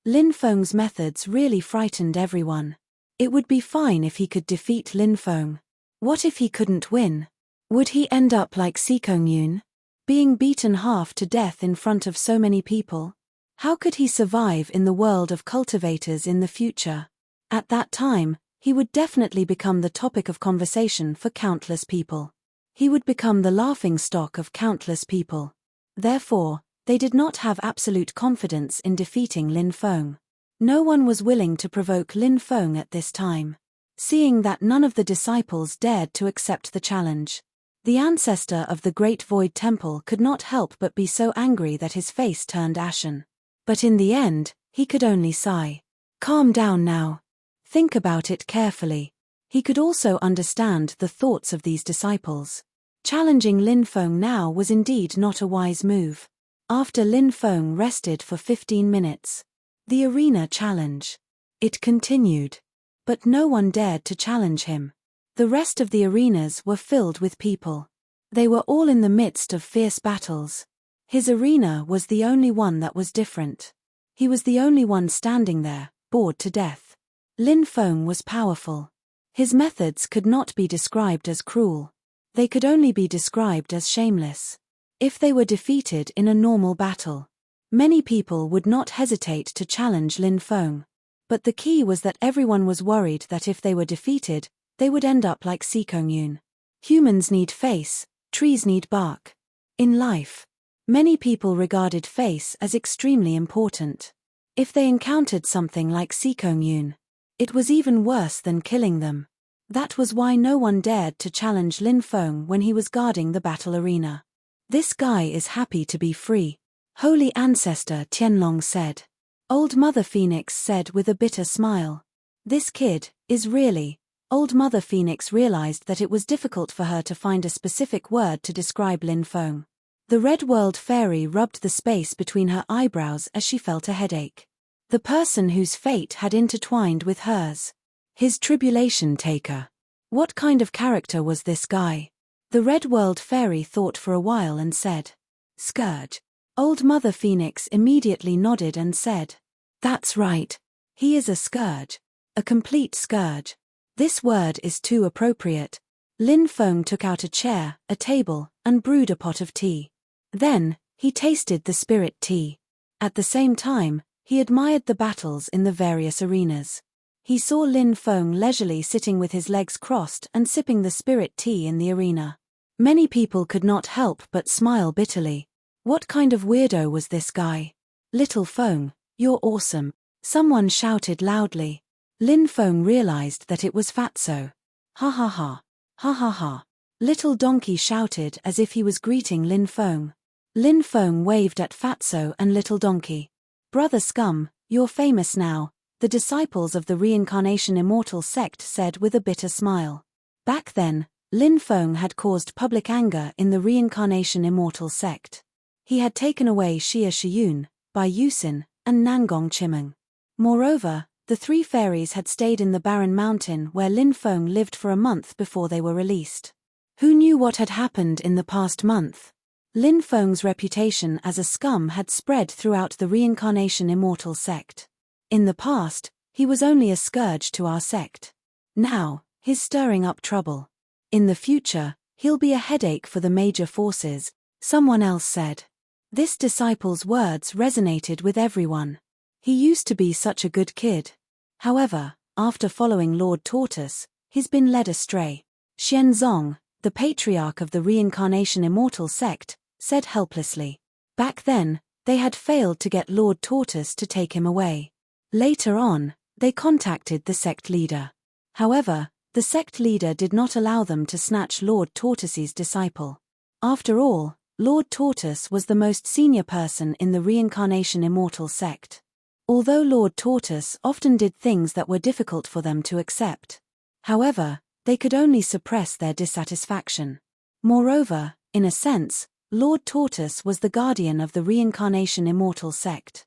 Speaker 1: Lin Feng's methods really frightened everyone. It would be fine if he could defeat Lin Feng. What if he couldn't win? Would he end up like Si Kongyun, being beaten half to death in front of so many people? How could he survive in the world of cultivators in the future? At that time, he would definitely become the topic of conversation for countless people. He would become the laughingstock of countless people. Therefore, they did not have absolute confidence in defeating Lin Feng. No one was willing to provoke Lin Feng at this time. Seeing that none of the disciples dared to accept the challenge, the ancestor of the Great Void Temple could not help but be so angry that his face turned ashen. But in the end, he could only sigh. Calm down now. Think about it carefully. He could also understand the thoughts of these disciples. Challenging Lin Feng now was indeed not a wise move. After Lin Feng rested for 15 minutes, the arena challenge. It continued. But no one dared to challenge him. The rest of the arenas were filled with people. They were all in the midst of fierce battles. His arena was the only one that was different. He was the only one standing there, bored to death. Lin Feng was powerful. His methods could not be described as cruel. They could only be described as shameless. If they were defeated in a normal battle, many people would not hesitate to challenge Lin Feng. But the key was that everyone was worried that if they were defeated, they would end up like Si Kongyun. Humans need face, trees need bark. In life, many people regarded face as extremely important. If they encountered something like Si Kongyun, it was even worse than killing them. That was why no one dared to challenge Lin Feng when he was guarding the battle arena. This guy is happy to be free, Holy Ancestor Tianlong said. Old Mother Phoenix said with a bitter smile. This kid is really. Old Mother Phoenix realized that it was difficult for her to find a specific word to describe Lin Feng. The Red World Fairy rubbed the space between her eyebrows as she felt a headache. The person whose fate had intertwined with hers. His tribulation taker. What kind of character was this guy? The Red World Fairy thought for a while and said, Scourge. Old Mother Phoenix immediately nodded and said, That's right. He is a scourge. A complete scourge. This word is too appropriate. Lin Feng took out a chair, a table, and brewed a pot of tea. Then, he tasted the spirit tea. At the same time, he admired the battles in the various arenas. He saw Lin Feng leisurely sitting with his legs crossed and sipping the spirit tea in the arena. Many people could not help but smile bitterly. What kind of weirdo was this guy? Little Feng, you're awesome. Someone shouted loudly. Lin Feng realized that it was Fatso. Ha ha ha. Ha ha ha. Little Donkey shouted as if he was greeting Lin Feng. Lin Feng waved at Fatso and Little Donkey. Brother Scum, you're famous now, the disciples of the Reincarnation Immortal sect said with a bitter smile. Back then, Lin Feng had caused public anger in the Reincarnation Immortal sect. He had taken away Xia Shiyun, Bai Yusin, and Nangong Chimeng. Moreover, the three fairies had stayed in the barren mountain where Lin Feng lived for a month before they were released. Who knew what had happened in the past month? Lin Feng's reputation as a scum had spread throughout the Reincarnation Immortal sect. In the past, he was only a scourge to our sect. Now, he's stirring up trouble. In the future, he'll be a headache for the major forces, someone else said. This disciple's words resonated with everyone. He used to be such a good kid. However, after following Lord Tortoise, he's been led astray. Xianzong, the patriarch of the Reincarnation Immortal sect, said helplessly. Back then, they had failed to get Lord Tortoise to take him away. Later on, they contacted the sect leader. However, the sect leader did not allow them to snatch Lord Tortoise's disciple. After all, Lord Tortoise was the most senior person in the Reincarnation Immortal sect. Although Lord Tortoise often did things that were difficult for them to accept. However, they could only suppress their dissatisfaction. Moreover, in a sense, Lord Tortoise was the guardian of the Reincarnation Immortal sect.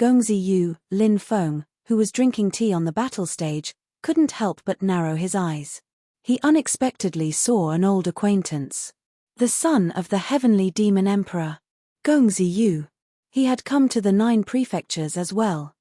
Speaker 1: Gongzi Yu, Lin Feng, who was drinking tea on the battle stage, couldn't help but narrow his eyes. He unexpectedly saw an old acquaintance. The son of the heavenly demon emperor. Gongzi Yu. He had come to the 9 prefectures as well.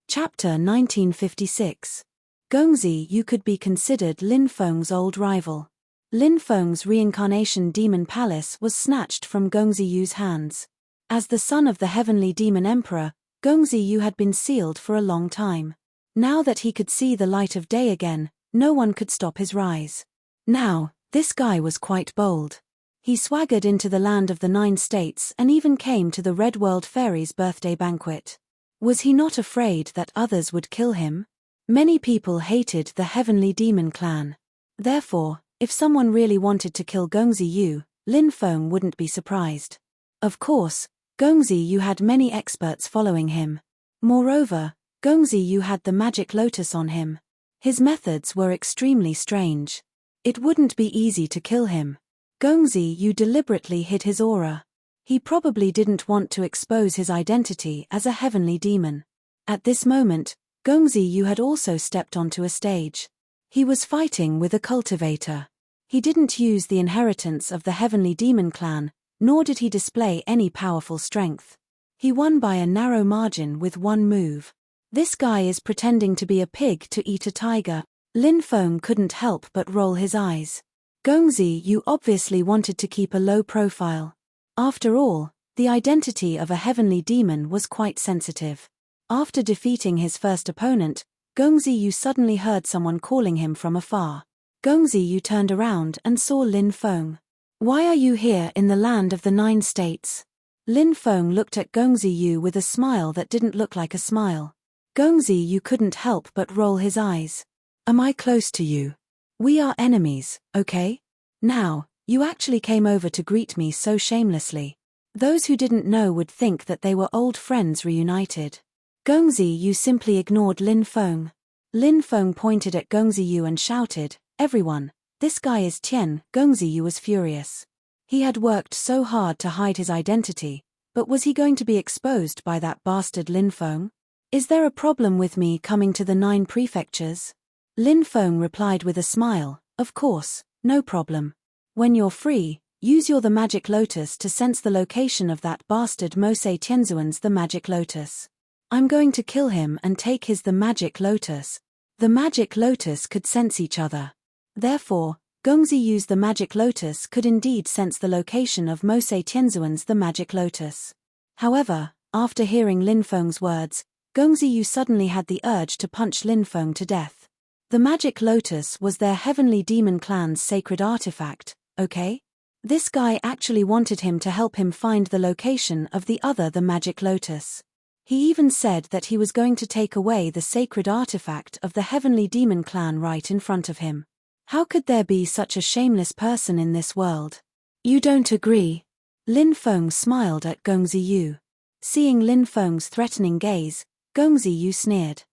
Speaker 1: Chapter 1956. Gongzi Yu could be considered Lin Feng's old rival. Lin Feng's reincarnation demon palace was snatched from Gongzi Yu's hands. As the son of the heavenly demon emperor, Gongzi Yu had been sealed for a long time. Now that he could see the light of day again, no one could stop his rise. Now, this guy was quite bold. He swaggered into the land of the 9 states and even came to the Red World Fairy's birthday banquet. Was he not afraid that others would kill him? Many people hated the heavenly demon clan. Therefore, if someone really wanted to kill Gongzi Yu, Lin Feng wouldn't be surprised. Of course, Gongzi Yu had many experts following him. Moreover, Gongzi Yu had the magic lotus on him. His methods were extremely strange. It wouldn't be easy to kill him. Gongzi Yu deliberately hid his aura. He probably didn't want to expose his identity as a heavenly demon. At this moment, Gongzi Yu had also stepped onto a stage. He was fighting with a cultivator. He didn't use the inheritance of the heavenly demon clan, nor did he display any powerful strength. He won by a narrow margin with one move. This guy is pretending to be a pig to eat a tiger. Lin Feng couldn't help but roll his eyes. Gongzi Yu obviously wanted to keep a low profile. After all, the identity of a heavenly demon was quite sensitive. After defeating his first opponent, Gongzi Yu suddenly heard someone calling him from afar. Gongzi Yu turned around and saw Lin Feng. "Why are you here in the land of the 9 states?" Lin Feng looked at Gongzi Yu with a smile that didn't look like a smile. Gongzi Yu couldn't help but roll his eyes. "Am I close to you? We are enemies, okay? Now, you actually came over to greet me so shamelessly. Those who didn't know would think that they were old friends reunited." Gongzi Yu simply ignored Lin Feng. Lin Feng pointed at Gongzi Yu and shouted, "Everyone, this guy is Tian." Gongzi Yu was furious. He had worked so hard to hide his identity, but was he going to be exposed by that bastard Lin Feng? "Is there a problem with me coming to the 9 prefectures?" Lin Feng replied with a smile, "Of course, no problem. When you're free, use the magic lotus to sense the location of that bastard Mose Tianzuan's the magic lotus. I'm going to kill him and take the magic lotus." The magic lotus could sense each other. Therefore, Gongzi Yu's the magic lotus could indeed sense the location of Mose Tianzuan's the magic lotus. However, after hearing Lin Feng's words, Gongzi Yu suddenly had the urge to punch Lin Feng to death. The magic lotus was their heavenly demon clan's sacred artifact, okay? This guy actually wanted him to help him find the location of the magic lotus. He even said that he was going to take away the sacred artifact of the heavenly demon clan right in front of him. How could there be such a shameless person in this world? "You don't agree?" Lin Feng smiled at Gongzi Yu. Seeing Lin Feng's threatening gaze, Gongzi Yu sneered.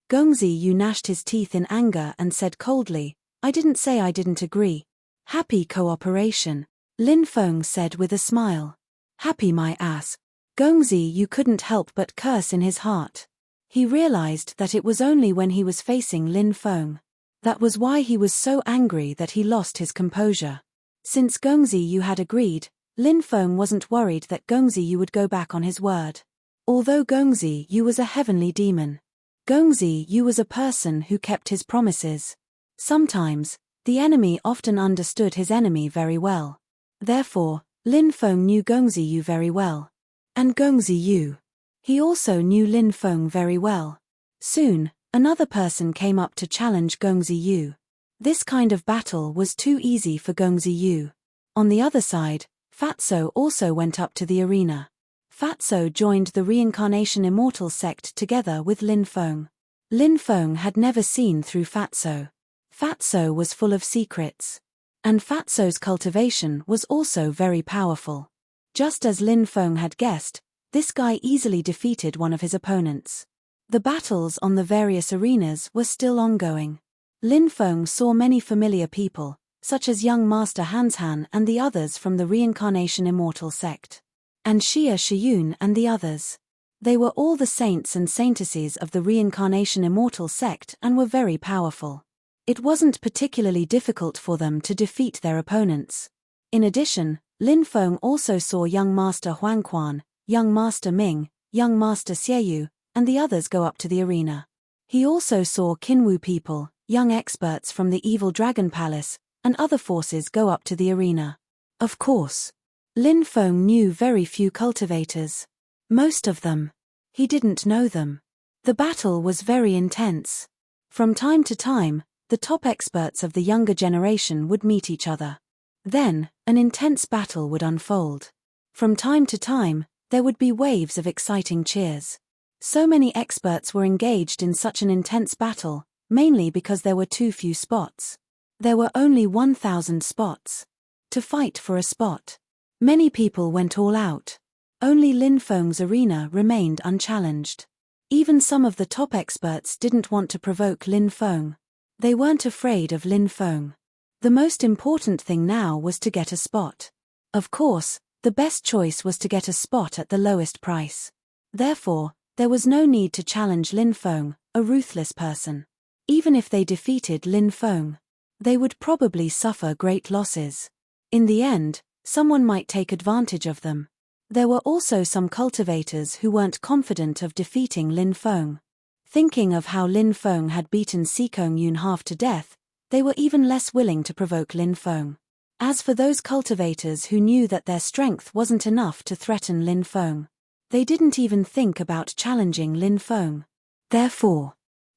Speaker 1: Gongzi Yu gnashed his teeth in anger and said coldly, "I didn't say I didn't agree." "Happy cooperation," Lin Feng said with a smile. "Happy my ass." Gongzi Yu couldn't help but curse in his heart. He realized that it was only when he was facing Lin Feng. That was why he was so angry that he lost his composure. Since Gongzi Yu had agreed, Lin Feng wasn't worried that Gongzi Yu would go back on his word. Although Gongzi Yu was a heavenly demon, Gongzi Yu was a person who kept his promises. Sometimes, the enemy often understood his enemy very well. Therefore, Lin Feng knew Gongzi Yu very well. And Gongzi Yu. He also knew Lin Feng very well. Soon, another person came up to challenge Gongzi Yu. This kind of battle was too easy for Gongzi Yu. On the other side, Fatso also went up to the arena. Fatso joined the Reincarnation Immortal sect together with Lin Feng. Lin Feng had never seen through Fatso. Fatso was full of secrets. And Fatso's cultivation was also very powerful. Just as Lin Feng had guessed, this guy easily defeated one of his opponents. The battles on the various arenas were still ongoing. Lin Feng saw many familiar people, such as young Master Hanshan and the others from the Reincarnation Immortal sect. And Xia Shiyun and the others. They were all the saints and saintesses of the Reincarnation Immortal sect and were very powerful. It wasn't particularly difficult for them to defeat their opponents. In addition, Lin Feng also saw young Master Huangquan, young Master Ming, young Master Xieyu, and the others go up to the arena. He also saw Qinwu people, young experts from the evil dragon palace, and other forces go up to the arena. Of course, Lin Feng knew very few cultivators. Most of them. He didn't know them. The battle was very intense. From time to time, the top experts of the younger generation would meet each other. Then, an intense battle would unfold. From time to time, there would be waves of exciting cheers. So many experts were engaged in such an intense battle, mainly because there were too few spots. There were only 1,000 spots. To fight for a spot. Many people went all out. Only Lin Feng's arena remained unchallenged. Even some of the top experts didn't want to provoke Lin Feng. They weren't afraid of Lin Feng. The most important thing now was to get a spot. Of course, the best choice was to get a spot at the lowest price. Therefore, there was no need to challenge Lin Feng, a ruthless person. Even if they defeated Lin Feng, they would probably suffer great losses. In the end, someone might take advantage of them. There were also some cultivators who weren't confident of defeating Lin Feng. Thinking of how Lin Feng had beaten Sikong Yun half to death, they were even less willing to provoke Lin Feng. As for those cultivators who knew that their strength wasn't enough to threaten Lin Feng, they didn't even think about challenging Lin Feng. Therefore,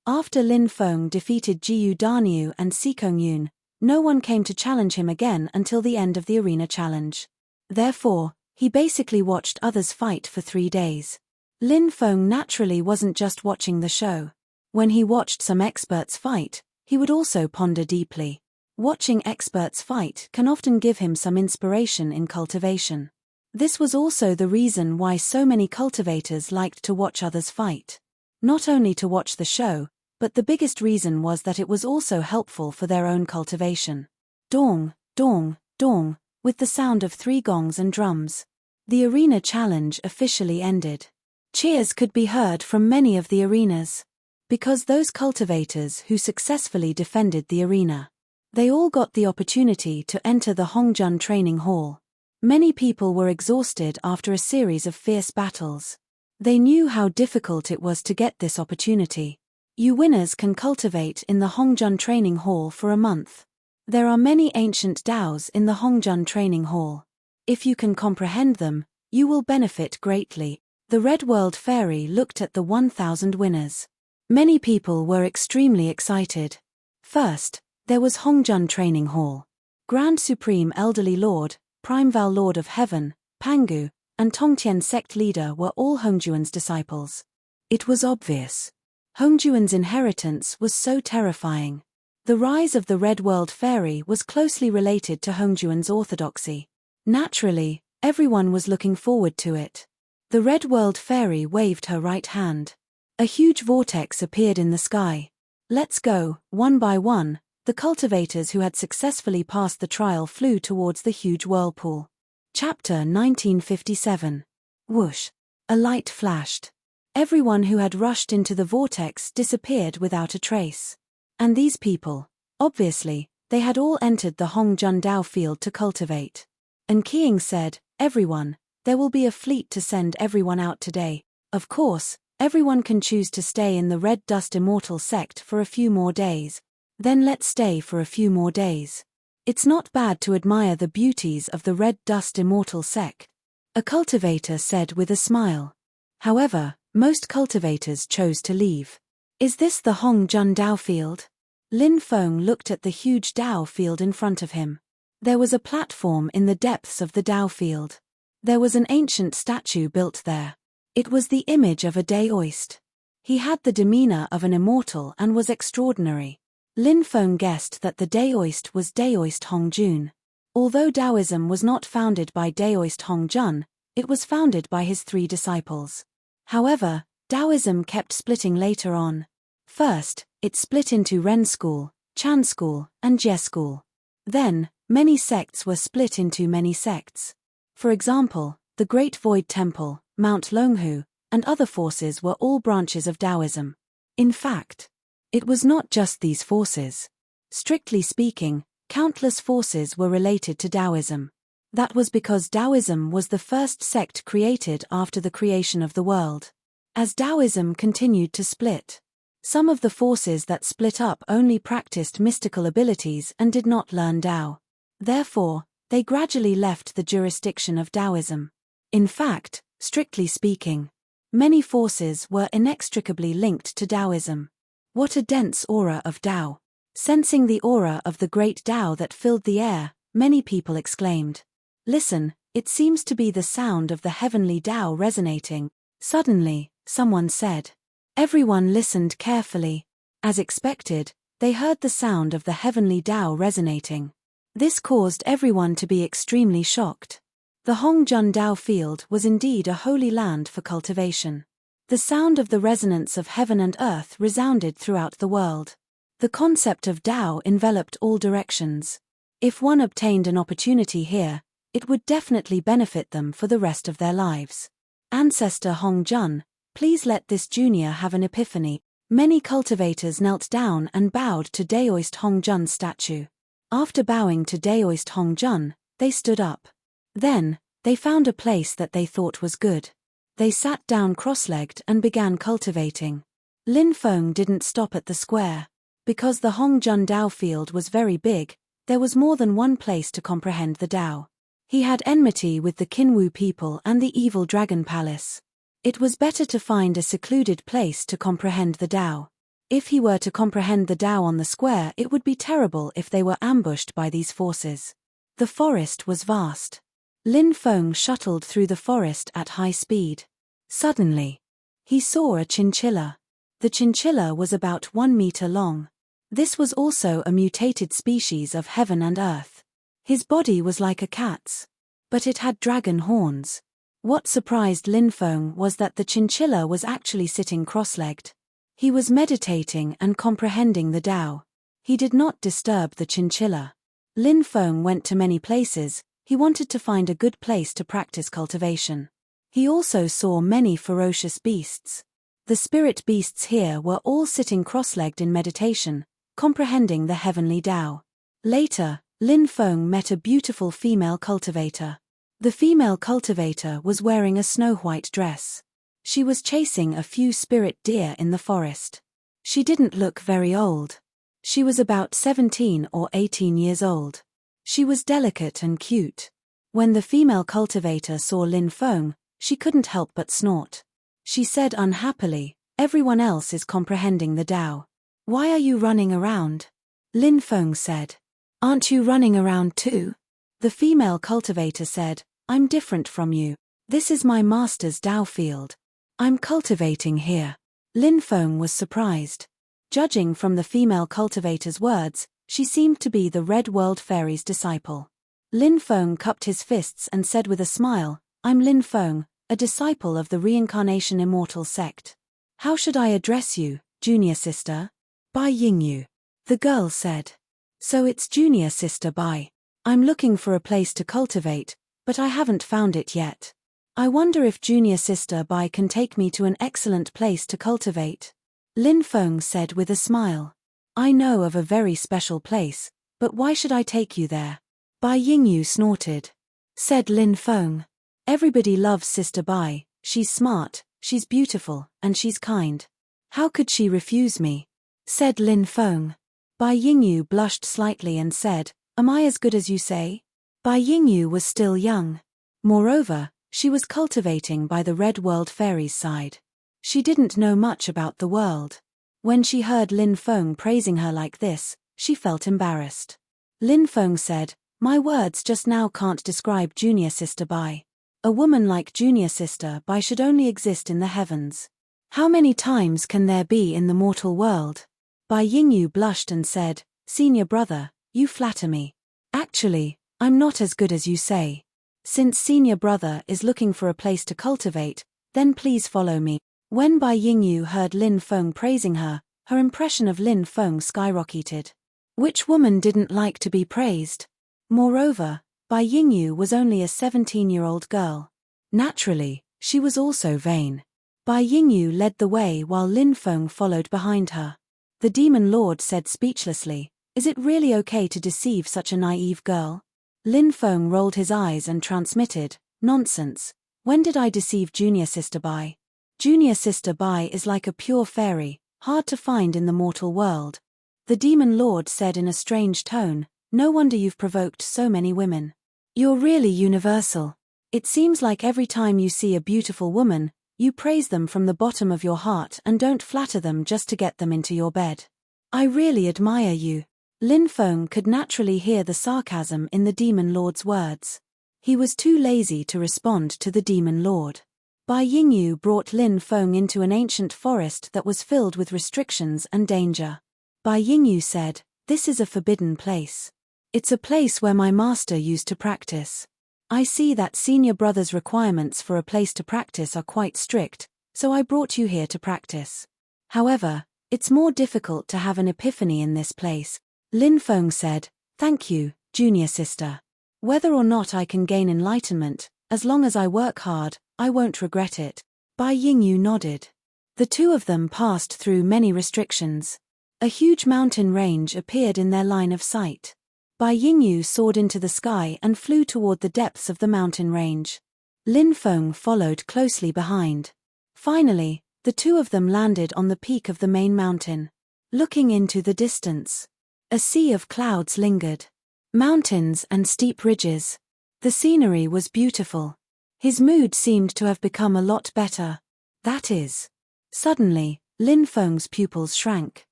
Speaker 1: after Lin Feng defeated Jiyu Daniu and Sikong Yun, no one came to challenge him again until the end of the arena challenge. Therefore, he basically watched others fight for 3 days. Lin Feng naturally wasn't just watching the show. When he watched some experts fight, he would also ponder deeply. Watching experts fight can often give him some inspiration in cultivation. This was also the reason why so many cultivators liked to watch others fight. Not only to watch the show, but the biggest reason was that it was also helpful for their own cultivation. Dong, dong, dong, with the sound of 3 gongs and drums. The arena challenge officially ended. Cheers could be heard from many of the arenas. Because those cultivators who successfully defended the arena, they all got the opportunity to enter the Hongjun training hall. Many people were exhausted after a series of fierce battles. They knew how difficult it was to get this opportunity. You winners can cultivate in the Hongjun training hall for a month. There are many ancient Daos in the Hongjun training hall. If you can comprehend them, you will benefit greatly. The Red World Fairy looked at the 1,000 winners. Many people were extremely excited. First, there was Hongjun training hall. Grand Supreme Elderly Lord, Primordial Lord of Heaven, Pangu, and Tongtian sect leader were all Hongjuan's disciples. It was obvious. Hongjuan's inheritance was so terrifying. The rise of the Red World Fairy was closely related to Hongjuan's orthodoxy. Naturally, everyone was looking forward to it. The Red World Fairy waved her right hand. A huge vortex appeared in the sky. Let's go. One by one, the cultivators who had successfully passed the trial flew towards the huge whirlpool. Chapter 1957. Whoosh. A light flashed. Everyone who had rushed into the vortex disappeared without a trace. And these people, obviously, they had all entered the Hongjun Dao field to cultivate. And Qiang said, "Everyone, there will be a fleet to send everyone out today. Of course, everyone can choose to stay in the Red Dust Immortal sect for a few more days. Then let's stay for a few more days. It's not bad to admire the beauties of the Red Dust Immortal sect," a cultivator said with a smile. However, most cultivators chose to leave. Is this the Hongjun Dao field? Lin Feng looked at the huge Dao field in front of him. There was a platform in the depths of the Dao field. There was an ancient statue built there. It was the image of a Daoist. He had the demeanor of an immortal and was extraordinary. Lin Feng guessed that the Daoist was Daoist Hongjun. Although Taoism was not founded by Daoist Hongjun, it was founded by his 3 disciples. However, Taoism kept splitting later on. First, it split into Ren School, Chan School, and Jie School. Then, many sects were split into many sects. For example, the Great Void Temple, Mount Longhu, and other forces were all branches of Taoism. In fact, it was not just these forces. Strictly speaking, countless forces were related to Taoism. That was because Taoism was the first sect created after the creation of the world. As Taoism continued to split, some of the forces that split up only practiced mystical abilities and did not learn Tao. Therefore, they gradually left the jurisdiction of Taoism. In fact, strictly speaking, many forces were inextricably linked to Taoism. What a dense aura of Tao! Sensing the aura of the great Tao that filled the air, many people exclaimed, "Listen, it seems to be the sound of the heavenly Tao resonating." Suddenly, someone said. Everyone listened carefully. As expected, they heard the sound of the heavenly Tao resonating. This caused everyone to be extremely shocked. The Hongjun Tao field was indeed a holy land for cultivation. The sound of the resonance of heaven and earth resounded throughout the world. The concept of Tao enveloped all directions. If one obtained an opportunity here, it would definitely benefit them for the rest of their lives. Ancestor Hongjun, please let this junior have an epiphany. Many cultivators knelt down and bowed to Daoist Hongjun's statue. After bowing to Daoist Hongjun, they stood up. Then, they found a place that they thought was good. They sat down cross-legged and began cultivating. Lin Feng didn't stop at the square. Because the Hongjun Tao field was very big, there was more than one place to comprehend the Tao. He had enmity with the Qinwu people and the evil dragon palace. It was better to find a secluded place to comprehend the Tao. If he were to comprehend the Tao on the square, it would be terrible if they were ambushed by these forces. The forest was vast. Lin Feng shuttled through the forest at high speed. Suddenly, he saw a chinchilla. The chinchilla was about 1 meter long. This was also a mutated species of heaven and earth. His body was like a cat's, but it had dragon horns. What surprised Lin Feng was that the chinchilla was actually sitting cross-legged. He was meditating and comprehending the Tao. He did not disturb the chinchilla. Lin Feng went to many places. He wanted to find a good place to practice cultivation. He also saw many ferocious beasts. The spirit beasts here were all sitting cross-legged in meditation, comprehending the heavenly Tao. Later, Lin Feng met a beautiful female cultivator. The female cultivator was wearing a snow-white dress. She was chasing a few spirit deer in the forest. She didn't look very old. She was about 17 or 18 years old. She was delicate and cute. When the female cultivator saw Lin Feng, she couldn't help but snort. She said unhappily, "Everyone else is comprehending the Tao. Why are you running around?" Lin Feng said, "Aren't you running around too?" The female cultivator said, "I'm different from you. This is my master's Tao field. I'm cultivating here." Lin Feng was surprised. Judging from the female cultivator's words, she seemed to be the Red World Fairy's disciple. Lin Feng cupped his fists and said with a smile, "I'm Lin Feng, a disciple of the Reincarnation Immortal sect. How should I address you, junior sister?" "Bai Yingyu." The girl said. "So it's junior sister Bai. I'm looking for a place to cultivate, but I haven't found it yet. I wonder if junior sister Bai can take me to an excellent place to cultivate." Lin Feng said with a smile. "I know of a very special place, but why should I take you there?" Bai Yingyu snorted. Said Lin Feng, "Everybody loves Sister Bai, she's smart, she's beautiful, and she's kind. How could she refuse me?" Said Lin Feng. Bai Yingyu blushed slightly and said, "Am I as good as you say?" Bai Yingyu was still young. Moreover, she was cultivating by the Red World Fairy's side. She didn't know much about the world. When she heard Lin Feng praising her like this, she felt embarrassed. Lin Feng said, "My words just now can't describe junior sister Bai. A woman like junior sister Bai should only exist in the heavens. How many times can there be in the mortal world?" Bai Yingyu blushed and said, "Senior brother, you flatter me. Actually, I'm not as good as you say. Since senior brother is looking for a place to cultivate, then please follow me." When Bai Yingyu heard Lin Feng praising her, her impression of Lin Feng skyrocketed. Which woman didn't like to be praised? Moreover, Bai Yingyu was only a 17-year-old girl. Naturally, she was also vain. Bai Yingyu led the way while Lin Feng followed behind her. The demon lord said speechlessly, "Is it really okay to deceive such a naive girl?" Lin Feng rolled his eyes and transmitted, "Nonsense. When did I deceive Junior Sister Bai? Junior Sister Bai is like a pure fairy, hard to find in the mortal world." The Demon Lord said in a strange tone, "No wonder you've provoked so many women. You're really universal. It seems like every time you see a beautiful woman, you praise them from the bottom of your heart and don't flatter them just to get them into your bed. I really admire you." Lin Feng could naturally hear the sarcasm in the Demon Lord's words. He was too lazy to respond to the Demon Lord. Bai Yingyu brought Lin Feng into an ancient forest that was filled with restrictions and danger. Bai Yingyu said, "This is a forbidden place. It's a place where my master used to practice. I see that senior brother's requirements for a place to practice are quite strict, so I brought you here to practice. However, it's more difficult to have an epiphany in this place." Lin Feng said, "Thank you, junior sister. Whether or not I can gain enlightenment, as long as I work hard, I won't regret it." Bai Yingyu nodded. The two of them passed through many restrictions. A huge mountain range appeared in their line of sight. Bai Yingyu soared into the sky and flew toward the depths of the mountain range. Lin Feng followed closely behind. Finally, the two of them landed on the peak of the main mountain. Looking into the distance, a sea of clouds lingered. Mountains and steep ridges. The scenery was beautiful. His mood seemed to have become a lot better. That is. Suddenly, Lin Feng's pupils shrank.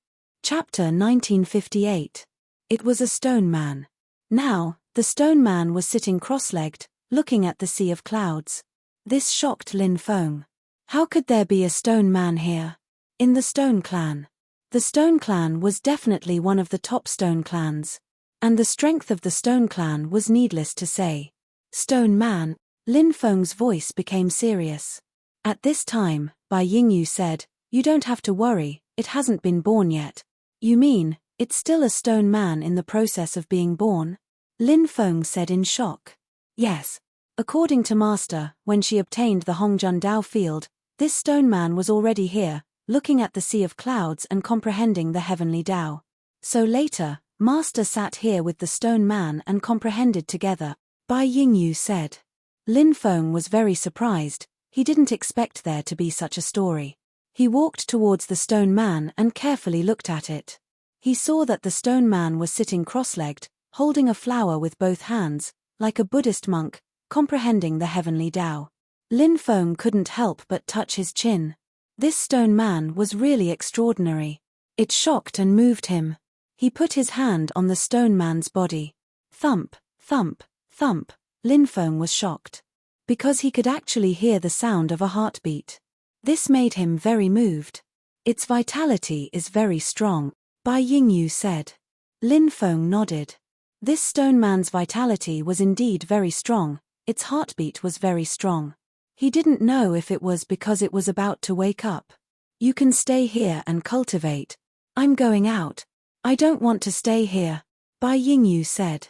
Speaker 1: Chapter 1958. It was a stone man. Now, the stone man was sitting cross-legged, looking at the sea of clouds. This shocked Lin Feng. How could there be a stone man here? In the Stone Clan. The Stone Clan was definitely one of the top stone clans. And the strength of the Stone Clan was needless to say. "Stone man," Lin Feng's voice became serious. At this time, Bai Yingyu said, "You don't have to worry, it hasn't been born yet." "You mean, it's still a stone man in the process of being born?" Lin Feng said in shock. "Yes. According to Master, when she obtained the Hongjun Dao field, this stone man was already here, looking at the sea of clouds and comprehending the heavenly Dao. So later, Master sat here with the stone man and comprehended together," Bai Yingyu said. Lin Feng was very surprised. He didn't expect there to be such a story. He walked towards the stone man and carefully looked at it. He saw that the stone man was sitting cross-legged, holding a flower with both hands, like a Buddhist monk, comprehending the heavenly Tao. Lin Feng couldn't help but touch his chin. This stone man was really extraordinary. It shocked and moved him. He put his hand on the stone man's body. Thump, thump, thump. Lin Feng was shocked. Because he could actually hear the sound of a heartbeat. This made him very moved. "Its vitality is very strong," Bai Yingyu said. Lin Feng nodded. This stone man's vitality was indeed very strong, its heartbeat was very strong. He didn't know if it was because it was about to wake up. "You can stay here and cultivate. I'm going out. I don't want to stay here," Bai Yingyu said.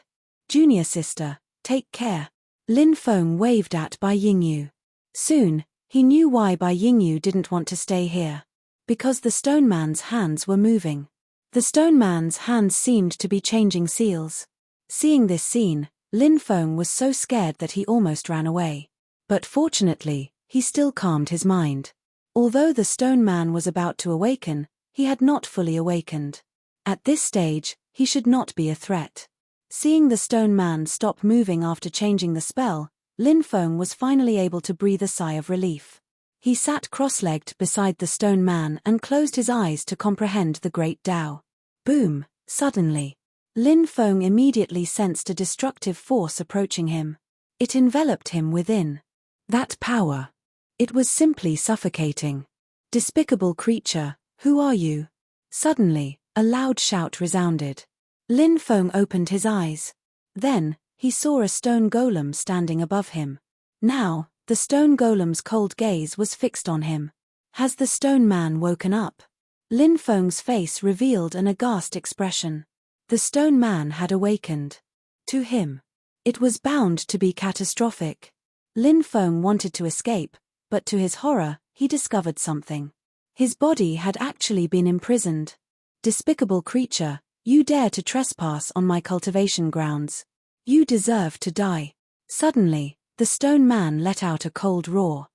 Speaker 1: "Junior sister, take care." Lin Feng waved at Bai Yingyu. Soon, he knew why Bai Yingyu didn't want to stay here. Because the stone man's hands were moving. The stone man's hands seemed to be changing seals. Seeing this scene, Lin Feng was so scared that he almost ran away. But fortunately, he still calmed his mind. Although the stone man was about to awaken, he had not fully awakened. At this stage, he should not be a threat. Seeing the stone man stop moving after changing the spell, Lin Feng was finally able to breathe a sigh of relief. He sat cross-legged beside the stone man and closed his eyes to comprehend the great Tao. Boom! Suddenly, Lin Feng immediately sensed a destructive force approaching him. It enveloped him within. That power. It was simply suffocating. "Despicable creature, who are you?" Suddenly, a loud shout resounded. Lin Feng opened his eyes. Then, he saw a stone golem standing above him. Now, the stone golem's cold gaze was fixed on him. Has the stone man woken up? Lin Feng's face revealed an aghast expression. The stone man had awakened. To him, it was bound to be catastrophic. Lin Feng wanted to escape, but to his horror, he discovered something. His body had actually been imprisoned. "Despicable creature, you dare to trespass on my cultivation grounds. You deserve to die. Suddenly, the stone man let out a cold roar.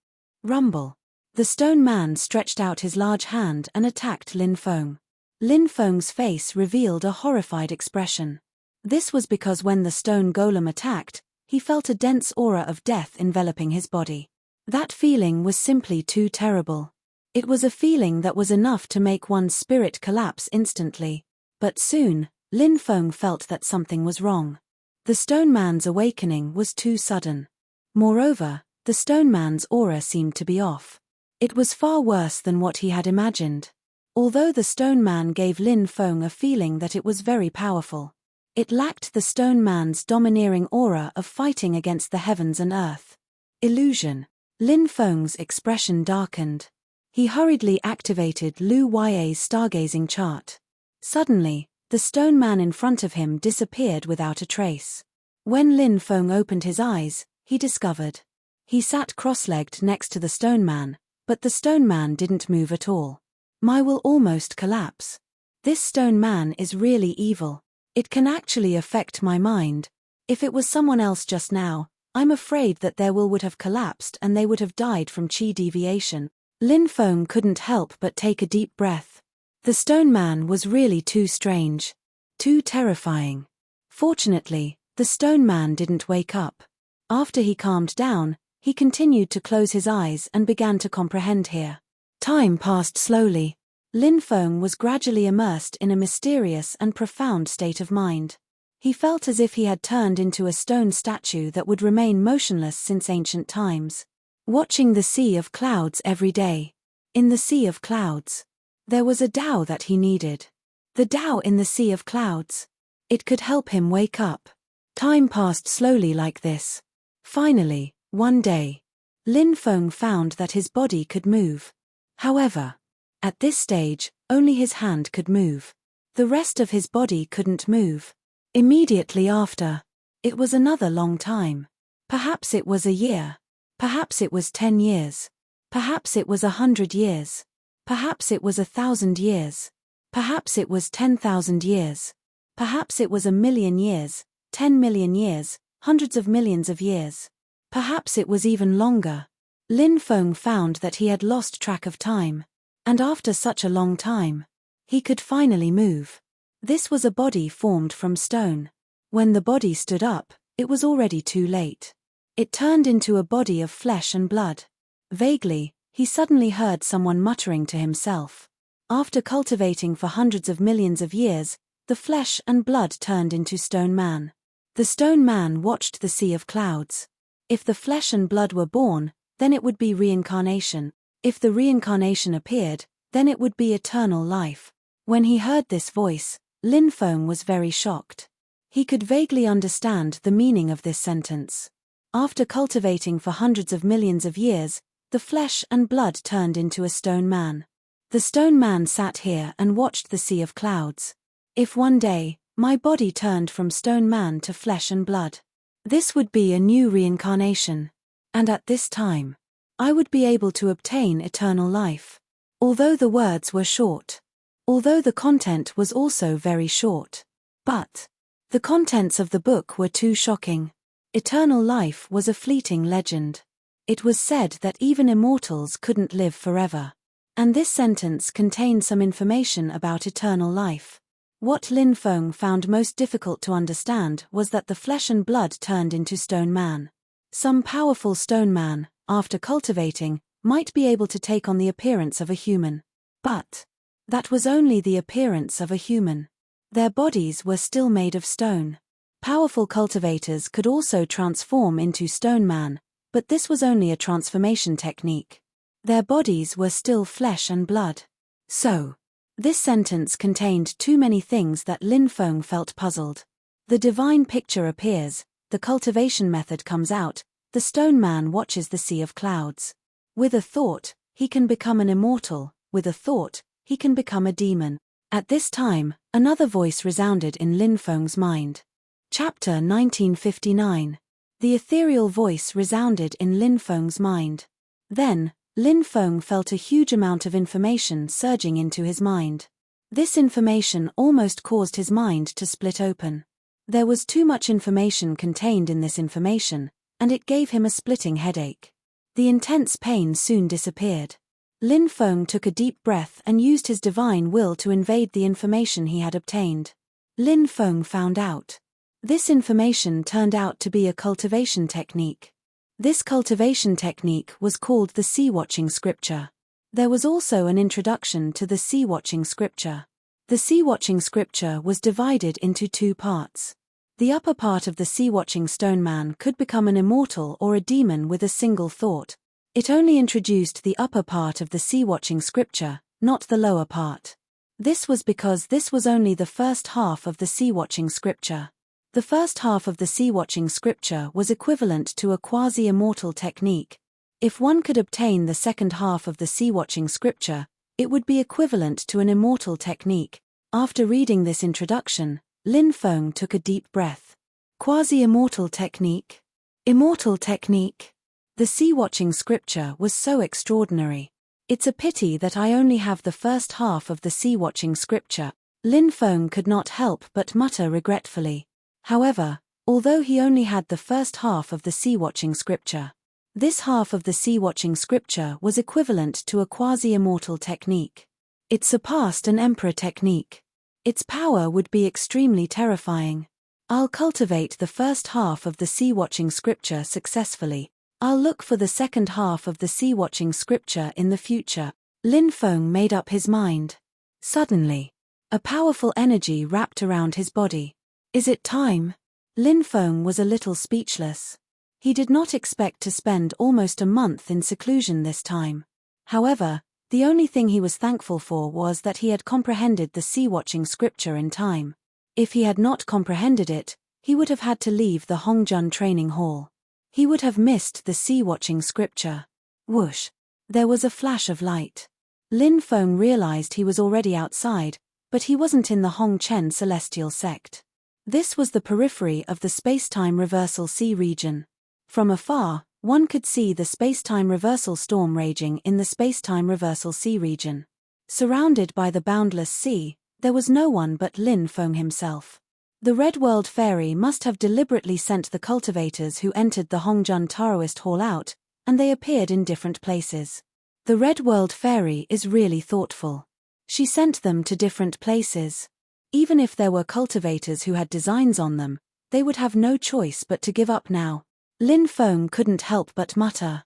Speaker 1: Rumble. The stone man stretched out his large hand and attacked Lin Feng. Lin Feng's face revealed a horrified expression. This was because when the stone golem attacked, he felt a dense aura of death enveloping his body. That feeling was simply too terrible. It was a feeling that was enough to make one's spirit collapse instantly. But soon, Lin Feng felt that something was wrong. The stone man's awakening was too sudden. Moreover, the stone man's aura seemed to be off. It was far worse than what he had imagined. Although the stone man gave Lin Feng a feeling that it was very powerful, it lacked the stone man's domineering aura of fighting against the heavens and earth. Illusion. Lin Feng's expression darkened. He hurriedly activated Lu Yai's stargazing chart. Suddenly, the stone man in front of him disappeared without a trace. When Lin Feng opened his eyes, he discovered. He sat cross-legged next to the stone man, but the stone man didn't move at all. I will almost collapse. This stone man is really evil. It can actually affect my mind. If it was someone else just now, I'm afraid that their will would have collapsed and they would have died from chi deviation. Lin Feng couldn't help but take a deep breath. The stone man was really too strange. Too terrifying. Fortunately, the stone man didn't wake up. After he calmed down, he continued to close his eyes and began to comprehend here. Time passed slowly. Lin Feng was gradually immersed in a mysterious and profound state of mind. He felt as if he had turned into a stone statue that would remain motionless since ancient times. Watching the sea of clouds every day. In the sea of clouds. There was a Tao that he needed. The Tao in the sea of clouds. It could help him wake up. Time passed slowly like this. Finally, one day, Lin Feng found that his body could move. However, at this stage, only his hand could move. The rest of his body couldn't move. Immediately after, it was another long time. Perhaps it was a year. Perhaps it was 10 years. Perhaps it was 100 years. Perhaps it was 1,000 years. Perhaps it was 10,000 years. Perhaps it was 1,000,000 years, 10 million years, hundreds of millions of years. Perhaps it was even longer. Lin Feng found that he had lost track of time. And after such a long time, he could finally move. This was a body formed from stone. When the body stood up, it was already too late. It turned into a body of flesh and blood. Vaguely, he suddenly heard someone muttering to himself. After cultivating for hundreds of millions of years, the flesh and blood turned into stone man. The stone man watched the sea of clouds. If the flesh and blood were born, then it would be reincarnation. If the reincarnation appeared, then it would be eternal life. When he heard this voice, Lin Feng was very shocked. He could vaguely understand the meaning of this sentence. After cultivating for hundreds of millions of years, the flesh and blood turned into a stone man. The stone man sat here and watched the sea of clouds. If one day, my body turned from stone man to flesh and blood, this would be a new reincarnation. And at this time, I would be able to obtain eternal life. Although the words were short. Although the content was also very short. But the contents of the book were too shocking. Eternal life was a fleeting legend. It was said that even immortals couldn't live forever. And this sentence contained some information about eternal life. What Lin Feng found most difficult to understand was that the flesh and blood turned into stone man. Some powerful stone man, after cultivating, might be able to take on the appearance of a human. But that was only the appearance of a human. Their bodies were still made of stone. Powerful cultivators could also transform into stone man, but this was only a transformation technique. Their bodies were still flesh and blood. So, this sentence contained too many things that Lin Feng felt puzzled. The divine picture appears, the cultivation method comes out, the stone man watches the sea of clouds. With a thought, he can become an immortal, with a thought, he can become a demon. At this time, another voice resounded in Lin Feng's mind. Chapter 1959. The ethereal voice resounded in Lin Feng's mind. Then, Lin Feng felt a huge amount of information surging into his mind. This information almost caused his mind to split open. There was too much information contained in this information, and it gave him a splitting headache. The intense pain soon disappeared. Lin Feng took a deep breath and used his divine will to invade the information he had obtained. Lin Feng found out. This information turned out to be a cultivation technique. This cultivation technique was called the sea-watching scripture. There was also an introduction to the sea-watching scripture. The sea-watching scripture was divided into two parts. The upper part of the sea-watching stone man could become an immortal or a demon with a single thought. It only introduced the upper part of the sea-watching scripture, not the lower part. This was because this was only the first half of the sea-watching scripture. The first half of the sea-watching scripture was equivalent to a quasi-immortal technique. If one could obtain the second half of the sea-watching scripture, it would be equivalent to an immortal technique. After reading this introduction, Lin Feng took a deep breath. Quasi-immortal technique? Immortal technique? The sea-watching scripture was so extraordinary. It's a pity that I only have the first half of the sea-watching scripture. Lin Feng could not help but mutter regretfully. However, although he only had the first half of the sea-watching scripture, this half of the sea-watching scripture was equivalent to a quasi-immortal technique. It surpassed an emperor technique. Its power would be extremely terrifying. I'll cultivate the first half of the sea-watching scripture successfully. I'll look for the second half of the sea-watching scripture in the future. Lin Feng made up his mind. Suddenly, a powerful energy wrapped around his body. Is it time? Lin Feng was a little speechless. He did not expect to spend almost a month in seclusion this time. However, the only thing he was thankful for was that he had comprehended the sea-watching scripture in time. If he had not comprehended it, he would have had to leave the Hongjun training hall. He would have missed the sea-watching scripture. Whoosh! There was a flash of light. Lin Feng realized he was already outside, but he wasn't in the Hongchen celestial sect. This was the periphery of the space-time reversal sea region. From afar, one could see the space-time reversal storm raging in the space-time reversal sea region. Surrounded by the boundless sea, there was no one but Lin Feng himself. The Red World Fairy must have deliberately sent the cultivators who entered the Hongjun Taoist Hall out, and they appeared in different places. The Red World Fairy is really thoughtful. She sent them to different places. Even if there were cultivators who had designs on them, they would have no choice but to give up now. Lin Feng couldn't help but mutter.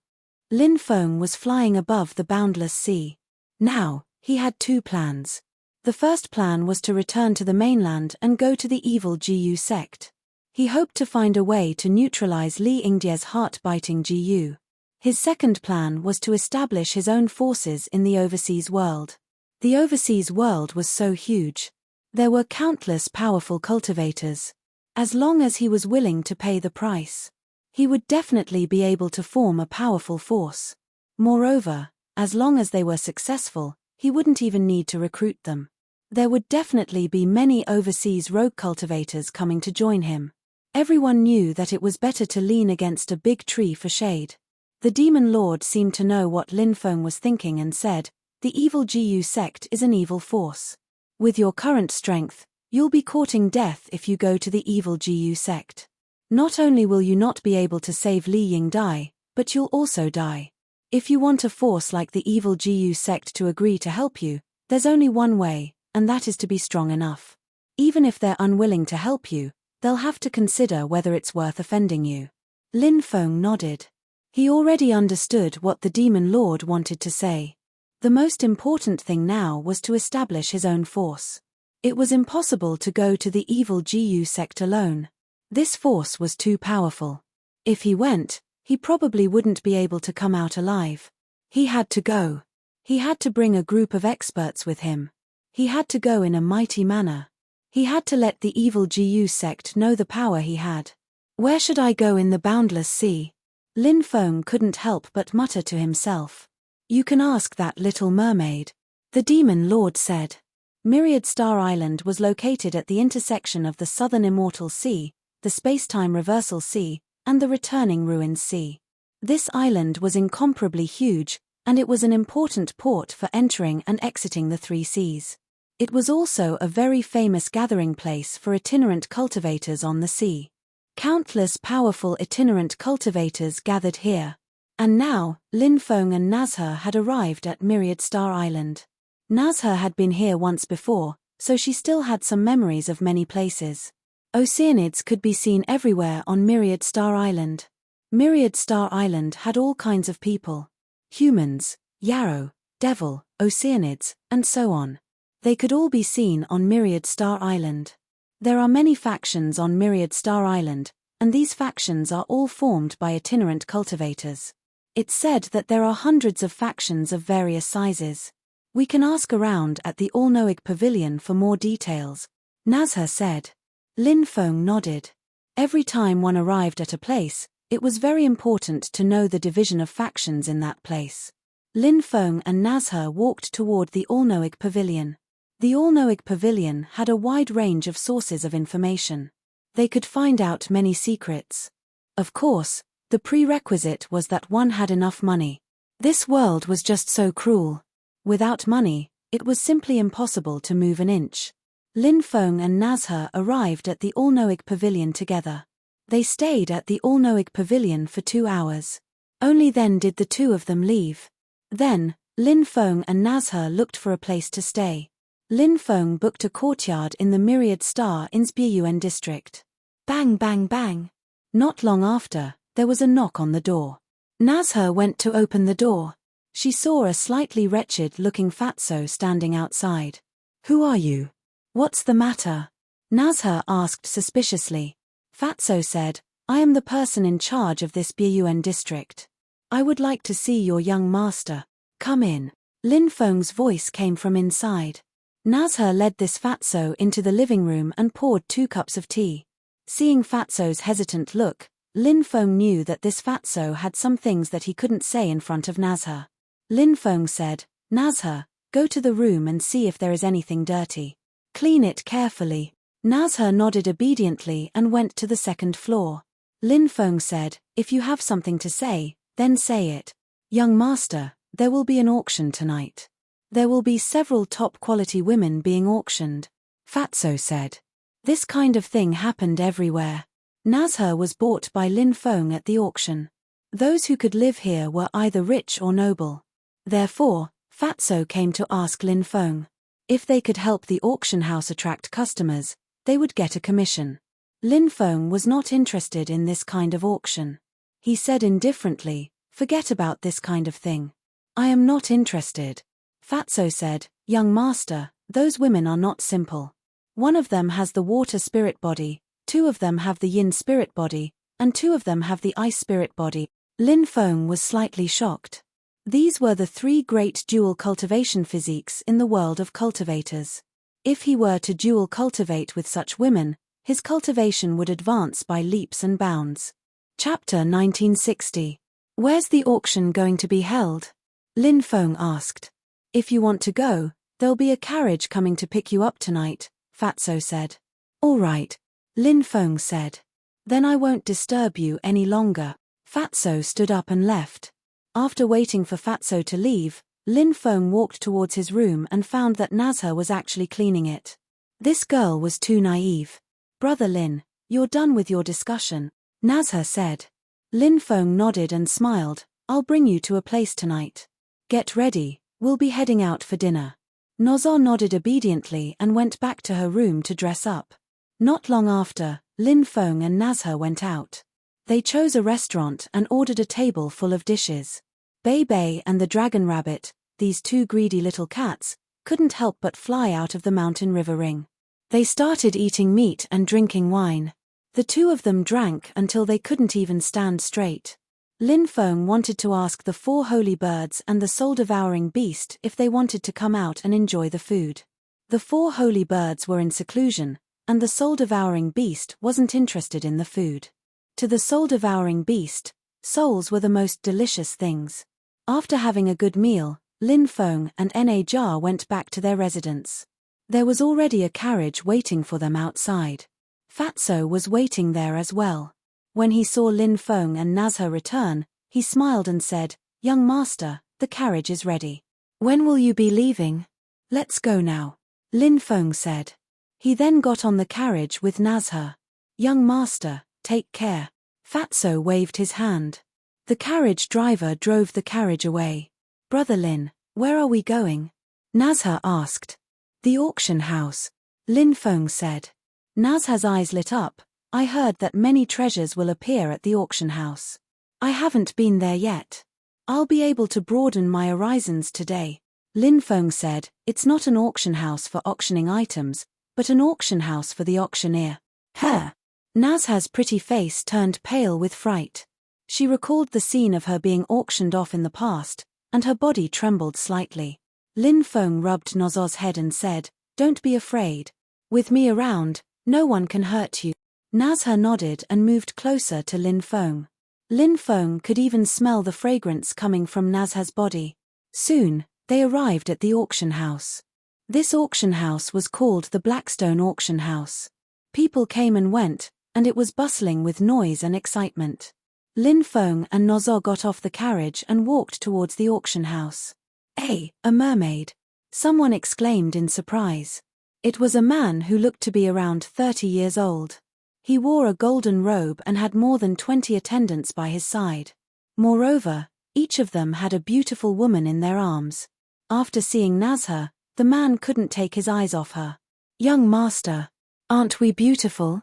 Speaker 1: Lin Feng was flying above the boundless sea. Now, he had two plans. The first plan was to return to the mainland and go to the evil Jiyu sect. He hoped to find a way to neutralize Li Yingdie's heart-biting Jiyu. His second plan was to establish his own forces in the overseas world. The overseas world was so huge. There were countless powerful cultivators. As long as he was willing to pay the price, he would definitely be able to form a powerful force. Moreover, as long as they were successful, he wouldn't even need to recruit them. There would definitely be many overseas rogue cultivators coming to join him. Everyone knew that it was better to lean against a big tree for shade. The Demon Lord seemed to know what Lin Feng was thinking and said, "The evil Jiyu sect is an evil force. With your current strength, you'll be courting death if you go to the evil Jiyu sect. Not only will you not be able to save Li Yingdie, but you'll also die. If you want a force like the evil Jiyu sect to agree to help you, there's only one way, and that is to be strong enough. Even if they're unwilling to help you, they'll have to consider whether it's worth offending you." Lin Feng nodded. He already understood what the Demon Lord wanted to say. The most important thing now was to establish his own force. It was impossible to go to the evil Jiyu sect alone. This force was too powerful. If he went, he probably wouldn't be able to come out alive. He had to go. He had to bring a group of experts with him. He had to go in a mighty manner. He had to let the evil Jiyu sect know the power he had. Where should I go in the boundless sea? Lin Feng couldn't help but mutter to himself. You can ask that little mermaid. The Demon Lord said. Myriad Star Island was located at the intersection of the Southern Immortal Sea, the Space-Time Reversal Sea, and the Returning Ruined Sea. This island was incomparably huge, and it was an important port for entering and exiting the three seas. It was also a very famous gathering place for itinerant cultivators on the sea. Countless powerful itinerant cultivators gathered here. And now, Lin Feng and Nazha had arrived at Myriad Star Island. Nazha had been here once before, so she still had some memories of many places. Oceanids could be seen everywhere on Myriad Star Island. Myriad Star Island had all kinds of people. Humans, Yarrow, Devil, Oceanids, and so on. They could all be seen on Myriad Star Island. There are many factions on Myriad Star Island, and these factions are all formed by itinerant cultivators. It's said that there are hundreds of factions of various sizes. We can ask around at the All-Knowing Pavilion for more details, Nazha said. Lin Feng nodded. Every time one arrived at a place, it was very important to know the division of factions in that place. Lin Feng and Nazha walked toward the All-Knowing Pavilion. The All-Knowing Pavilion had a wide range of sources of information. They could find out many secrets. Of course, the prerequisite was that one had enough money. This world was just so cruel. Without money, it was simply impossible to move an inch. Lin Feng and Nazha arrived at the All-Knowing Pavilion together. They stayed at the All-Knowing Pavilion for 2 hours. Only then did the two of them leave. Then, Lin Feng and Nazha looked for a place to stay. Lin Feng booked a courtyard in the Myriad Star Inn's Buyuan district. Bang bang bang. Not long after, there was a knock on the door. Nazha went to open the door. She saw a slightly wretched-looking fatso standing outside. "Who are you? What's the matter?" Nazha asked suspiciously. Fatso said, "I am the person in charge of this Buyuan district. I would like to see your young master. Come in." Lin Feng's voice came from inside. Nazha led this fatso into the living room and poured 2 cups of tea. Seeing Fatso's hesitant look, Lin Feng knew that this fatso had some things that he couldn't say in front of Nazha. Lin Feng said, "Nazha, go to the room and see if there is anything dirty. Clean it carefully." Nazha nodded obediently and went to the 2nd floor. Lin Feng said, "If you have something to say, then say it." "Young master, there will be an auction tonight. There will be several top-quality women being auctioned," Fatso said. This kind of thing happened everywhere. Nazha was bought by Lin Feng at the auction. Those who could live here were either rich or noble. Therefore, Fatso came to ask Lin Feng. If they could help the auction house attract customers, they would get a commission. Lin Feng was not interested in this kind of auction. He said indifferently, "Forget about this kind of thing. I am not interested." Fatso said, "Young master, those women are not simple. One of them has the water spirit body, 2 of them have the yin spirit body, and 2 of them have the ice spirit body." Lin Feng was slightly shocked. These were the 3 great dual cultivation physiques in the world of cultivators. If he were to dual cultivate with such women, his cultivation would advance by leaps and bounds. Chapter 1960. "Where's the auction going to be held?" Lin Feng asked. "If you want to go, there'll be a carriage coming to pick you up tonight," Fatso said. "All right," Lin Feng said. "Then I won't disturb you any longer." Fatso stood up and left. After waiting for Fatso to leave, Lin Feng walked towards his room and found that Nazha was actually cleaning it. This girl was too naive. "Brother Lin, you're done with your discussion," Nazha said. Lin Feng nodded and smiled. "I'll bring you to a place tonight. Get ready, we'll be heading out for dinner." Nazha nodded obediently and went back to her room to dress up. Not long after, Lin Feng and Nazha went out. They chose a restaurant and ordered a table full of dishes. Bei Bei and the dragon rabbit, these 2 greedy little cats, couldn't help but fly out of the mountain river ring. They started eating meat and drinking wine. The 2 of them drank until they couldn't even stand straight. Lin Feng wanted to ask the 4 holy birds and the soul-devouring beast if they wanted to come out and enjoy the food. The 4 holy birds were in seclusion, and the soul-devouring beast wasn't interested in the food. To the soul-devouring beast, souls were the most delicious things. After having a good meal, Lin Feng and Na Jia went back to their residence. There was already a carriage waiting for them outside. Fatso was waiting there as well. When he saw Lin Feng and Nazha return, he smiled and said, "Young master, the carriage is ready. When will you be leaving?" "Let's go now." Lin Feng said. He then got on the carriage with Nazha. Young master, take care. Fatso waved his hand. The carriage driver drove the carriage away. Brother Lin, where are we going? Nazha asked. The auction house. Lin Feng said. Nazha's eyes lit up. I heard that many treasures will appear at the auction house. I haven't been there yet. I'll be able to broaden my horizons today. Lin Feng said, it's not an auction house for auctioning items, but an auction house for the auctioneer. Her. Nazha's pretty face turned pale with fright. She recalled the scene of her being auctioned off in the past, and her body trembled slightly. Lin Feng rubbed Nozo's head and said, don't be afraid. With me around, no one can hurt you. Nazha nodded and moved closer to Lin Feng. Lin Feng could even smell the fragrance coming from Nazha's body. Soon, they arrived at the auction house. This auction house was called the Blackstone Auction House. People came and went, and it was bustling with noise and excitement. Lin Feng and Nozo got off the carriage and walked towards the auction house. Hey, a mermaid! Someone exclaimed in surprise. It was a man who looked to be around 30 years old. He wore a golden robe and had more than 20 attendants by his side. Moreover, each of them had a beautiful woman in their arms. After seeing Nazha, the man couldn't take his eyes off her. Young master, aren't we beautiful?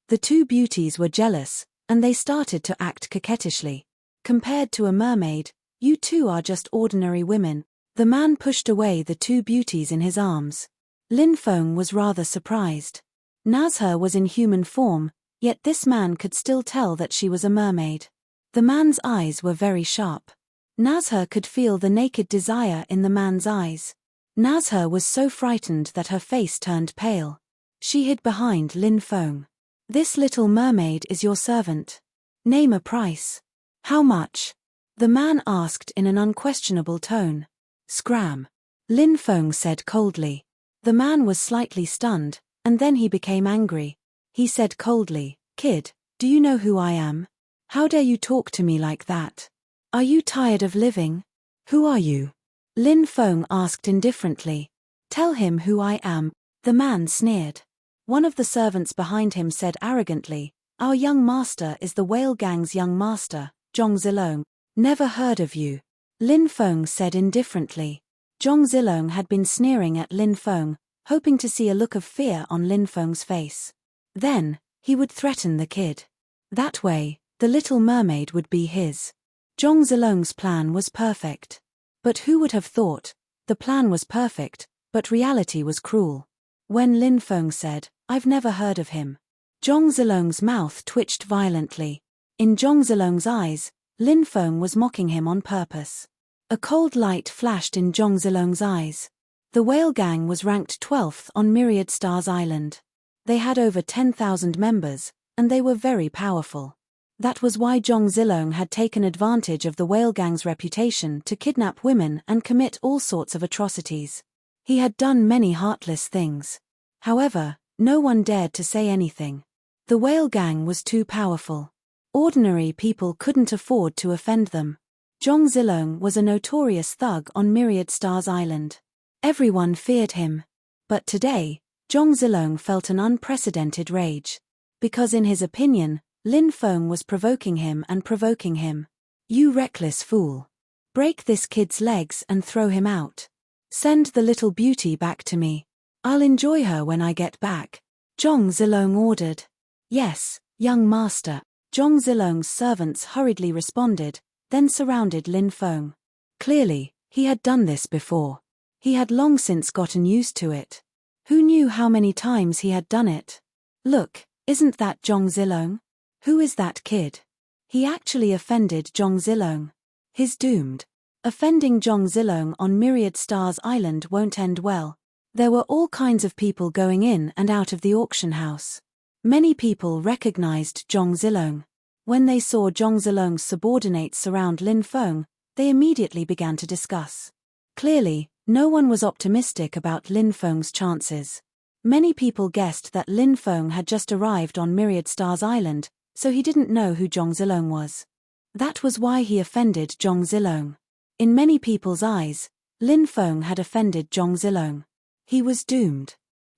Speaker 1: The two beauties were jealous, and they started to act coquettishly. Compared to a mermaid, you two are just ordinary women. The man pushed away the two beauties in his arms. Lin Feng was rather surprised. Nazha was in human form, yet this man could still tell that she was a mermaid. The man's eyes were very sharp. Nazha could feel the naked desire in the man's eyes. Nazha was so frightened that her face turned pale. She hid behind Lin Feng. This little mermaid is your servant. Name a price. How much? The man asked in an unquestionable tone. Scram. Lin Feng said coldly. The man was slightly stunned, and then he became angry. He said coldly, Kid, do you know who I am? How dare you talk to me like that? Are you tired of living? Who are you? Lin Feng asked indifferently. Tell him who I am. The man sneered. One of the servants behind him said arrogantly, Our young master is the whale gang's young master, Zhong Zilong. Never heard of you. Lin Feng said indifferently. Zhong Zilong had been sneering at Lin Feng, hoping to see a look of fear on Lin Feng's face. Then, he would threaten the kid. That way, the little mermaid would be his. Zhong Zilong's plan was perfect. But who would have thought? The plan was perfect, but reality was cruel. When Lin Feng said, I've never heard of him. Zhong Zilong's mouth twitched violently. In Zhong Zilong's eyes, Lin Feng was mocking him on purpose. A cold light flashed in Zhong Zilong's eyes. The whale gang was ranked 12th on Myriad Stars Island. They had over 10,000 members, and they were very powerful. That was why Zhong Zilong had taken advantage of the whale gang's reputation to kidnap women and commit all sorts of atrocities. He had done many heartless things. However, no one dared to say anything. The whale gang was too powerful. Ordinary people couldn't afford to offend them. Zhong Zilong was a notorious thug on Myriad Stars Island. Everyone feared him. But today, Zhong Zilong felt an unprecedented rage. Because in his opinion, Lin Feng was provoking him and provoking him. You reckless fool. Break this kid's legs and throw him out. Send the little beauty back to me. I'll enjoy her when I get back. Zhong Zilong ordered. Yes, young master. Zhong Zilong's servants hurriedly responded, then surrounded Lin Feng. Clearly, he had done this before. He had long since gotten used to it. Who knew how many times he had done it? Look, isn't that Zhong Zilong? Who is that kid? He actually offended Zhong Zilong. He's doomed. Offending Zhong Zilong on Myriad Stars Island won't end well. There were all kinds of people going in and out of the auction house. Many people recognized Zhong Zilong. When they saw Zhong Zilong's subordinates surround Lin Feng, they immediately began to discuss. Clearly, no one was optimistic about Lin Feng's chances. Many people guessed that Lin Feng had just arrived on Myriad Stars Island, so he didn't know who Zhong Zilong was. That was why he offended Zhong Zilong. In many people's eyes, Lin Feng had offended Zhong Zilong. He was doomed.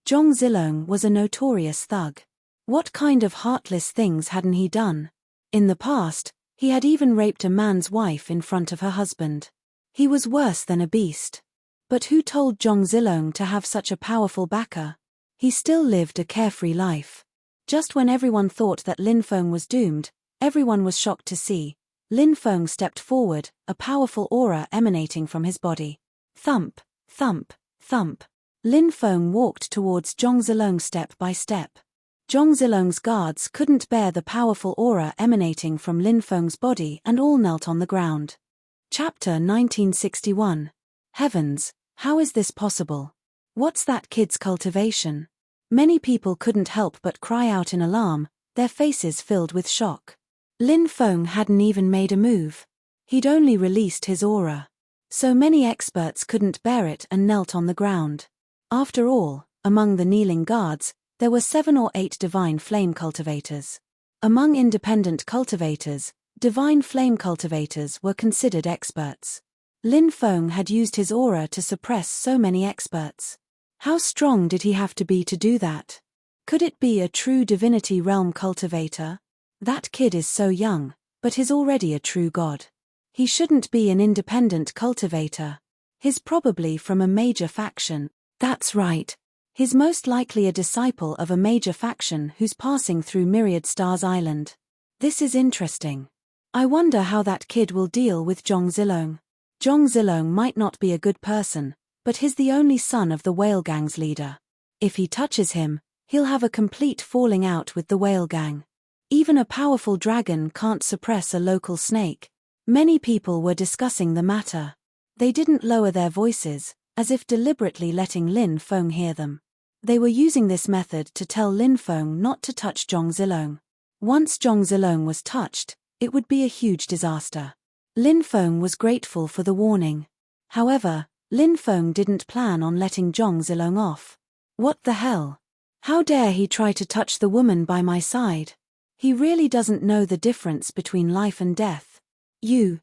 Speaker 1: Zhong Zilong was a notorious thug. What kind of heartless things hadn't he done? In the past, he had even raped a man's wife in front of her husband. He was worse than a beast. But who told Zhong Zilong to have such a powerful backer? He still lived a carefree life. Just when everyone thought that Lin Feng was doomed, everyone was shocked to see Lin Feng stepped forward, a powerful aura emanating from his body. Thump, thump, thump. Lin Feng walked towards Zhong Zilong step by step. Zhong Zilong's guards couldn't bear the powerful aura emanating from Lin Feng's body and all knelt on the ground. Chapter 1961. Heavens, how is this possible? What's that kid's cultivation? Many people couldn't help but cry out in alarm, their faces filled with shock. Lin Feng hadn't even made a move. He'd only released his aura. So many experts couldn't bear it and knelt on the ground. After all, among the kneeling guards, there were 7 or 8 divine flame cultivators. Among independent cultivators, divine flame cultivators were considered experts. Lin Feng had used his aura to suppress so many experts. How strong did he have to be to do that? Could it be a true divinity realm cultivator? That kid is so young, but he's already a true god. He shouldn't be an independent cultivator. He's probably from a major faction. That's right. He's most likely a disciple of a major faction who's passing through Myriad Stars Island. This is interesting. I wonder how that kid will deal with Zhong Zilong. Zhong Zilong might not be a good person, but he's the only son of the whale gang's leader. If he touches him, he'll have a complete falling out with the whale gang. Even a powerful dragon can't suppress a local snake. Many people were discussing the matter. They didn't lower their voices, as if deliberately letting Lin Feng hear them. They were using this method to tell Lin Feng not to touch Zhong Zilong. Once Zhong Zilong was touched, it would be a huge disaster. Lin Feng was grateful for the warning. However, Lin Feng didn't plan on letting Zhong Zilong off. What the hell? How dare he try to touch the woman by my side? He really doesn't know the difference between life and death. You,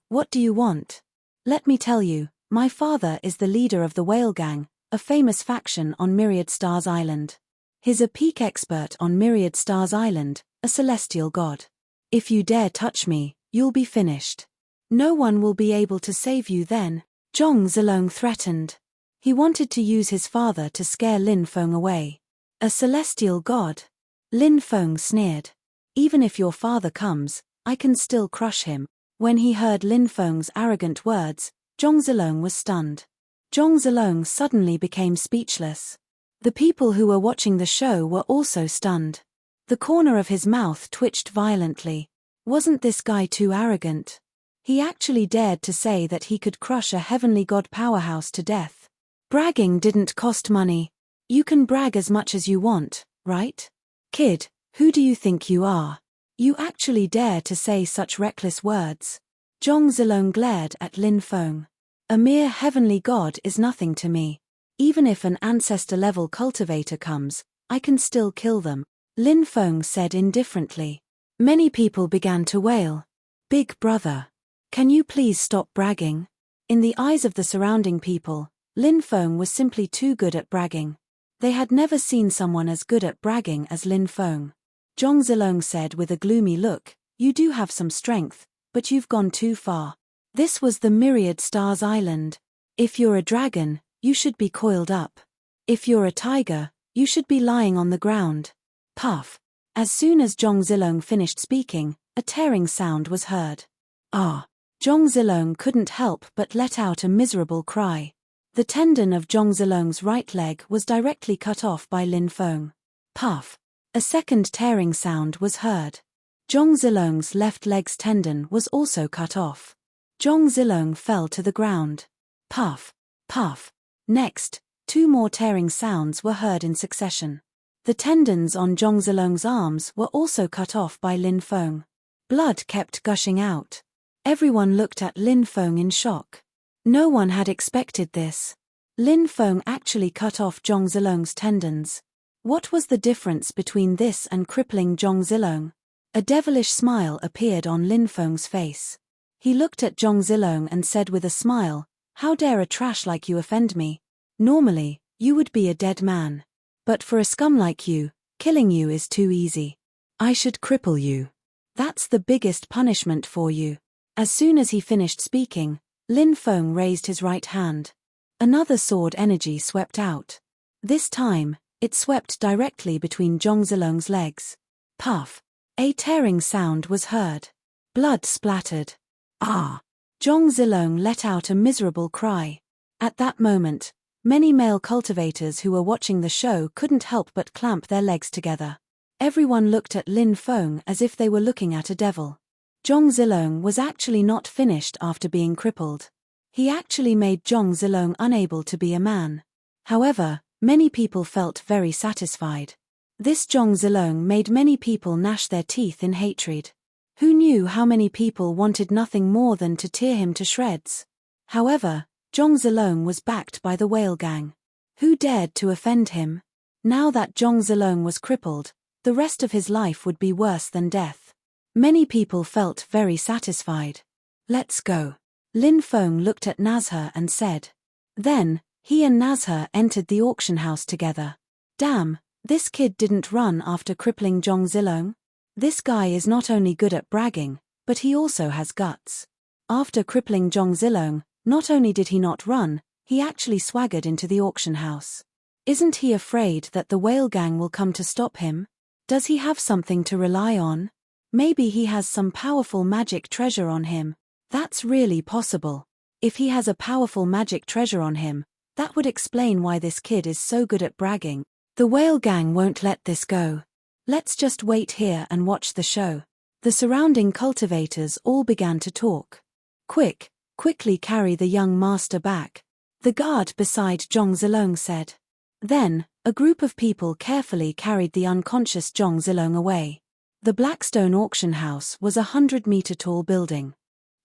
Speaker 1: what do you want? Let me tell you, my father is the leader of the whale gang, a famous faction on Myriad Stars Island. He's a peak expert on Myriad Stars Island, a celestial god. If you dare touch me, you'll be finished. No one will be able to save you then, Zhong Zilong threatened. He wanted to use his father to scare Lin Feng away. A celestial god? Lin Feng sneered. Even if your father comes, I can still crush him. When he heard Lin Feng's arrogant words, Zhong Zilong was stunned. Zhong Zilong suddenly became speechless. The people who were watching the show were also stunned. The corner of his mouth twitched violently. Wasn't this guy too arrogant? He actually dared to say that he could crush a heavenly god powerhouse to death. Bragging didn't cost money. You can brag as much as you want, right? Kid, who do you think you are? You actually dare to say such reckless words? Zhong Zilong glared at Lin Feng. A mere heavenly god is nothing to me. Even if an ancestor-level cultivator comes, I can still kill them, Lin Feng said indifferently. Many people began to wail. Big brother. Can you please stop bragging? In the eyes of the surrounding people, Lin Feng was simply too good at bragging. They had never seen someone as good at bragging as Lin Feng. Zhong Zilong said with a gloomy look, you do have some strength, but you've gone too far. This was the Myriad Stars Island. If you're a dragon, you should be coiled up. If you're a tiger, you should be lying on the ground. Puff. As soon as Zhong Zilong finished speaking, a tearing sound was heard. Ah! Zhong Zilong couldn't help but let out a miserable cry. The tendon of Zhong Zilong's right leg was directly cut off by Lin Feng. Puff. A second tearing sound was heard. Zhong Zilong's left leg's tendon was also cut off. Zhong Zilong fell to the ground. Puff. Puff. Next, 2 more tearing sounds were heard in succession. The tendons on Zhong Zilong's arms were also cut off by Lin Feng. Blood kept gushing out. Everyone looked at Lin Feng in shock. No one had expected this. Lin Feng actually cut off Zhong Zilong's tendons. What was the difference between this and crippling Zhong Zilong? A devilish smile appeared on Lin Feng's face. He looked at Zhong Zilong and said with a smile, how dare a trash like you offend me? Normally, you would be a dead man. But for a scum like you, killing you is too easy. I should cripple you. That's the biggest punishment for you. As soon as he finished speaking, Lin Feng raised his right hand. Another sword energy swept out. This time, it swept directly between Zhong Zilong's legs. Puff! A tearing sound was heard. Blood splattered. Ah! Zhong Zilong let out a miserable cry. At that moment, many male cultivators who were watching the show couldn't help but clamp their legs together. Everyone looked at Lin Feng as if they were looking at a devil. Zhong Zilong was actually not finished after being crippled. He actually made Zhong Zilong unable to be a man. However, many people felt very satisfied. This Zhong Zilong made many people gnash their teeth in hatred. Who knew how many people wanted nothing more than to tear him to shreds? However, Zhong Zilong was backed by the whale gang. Who dared to offend him? Now that Zhong Zilong was crippled, the rest of his life would be worse than death. Many people felt very satisfied. Let's go. Lin Feng looked at Nazha and said. Then, he and Nazha entered the auction house together. Damn, this kid didn't run after crippling Zhong Zilong. This guy is not only good at bragging, but he also has guts. After crippling Zhong Zilong, not only did he not run, he actually swaggered into the auction house. Isn't he afraid that the whale gang will come to stop him? Does he have something to rely on? Maybe he has some powerful magic treasure on him. That's really possible. If he has a powerful magic treasure on him, that would explain why this kid is so good at bragging. The whale gang won't let this go. Let's just wait here and watch the show. The surrounding cultivators all began to talk. Quickly carry the young master back. The guard beside Zhong Zilong said. Then, a group of people carefully carried the unconscious Zhong Zilong away. The Blackstone auction house was a 100-meter-tall building.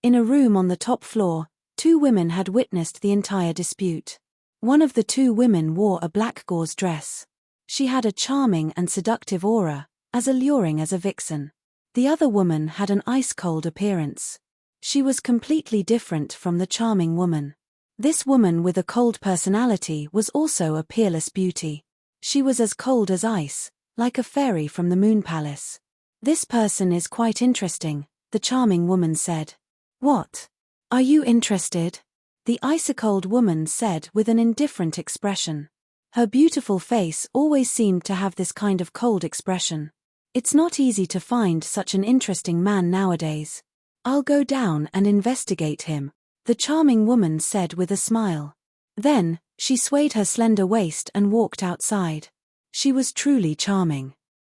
Speaker 1: In a room on the top floor, 2 women had witnessed the entire dispute. One of the 2 women wore a black gauze dress. She had a charming and seductive aura, as alluring as a vixen. The other woman had an ice-cold appearance. She was completely different from the charming woman. This woman with a cold personality was also a peerless beauty. She was as cold as ice, like a fairy from the Moon Palace. This person is quite interesting, the charming woman said. What? Are you interested? The ice-cold woman said with an indifferent expression. Her beautiful face always seemed to have this kind of cold expression. It's not easy to find such an interesting man nowadays. I'll go down and investigate him, the charming woman said with a smile. Then, she swayed her slender waist and walked outside. She was truly charming.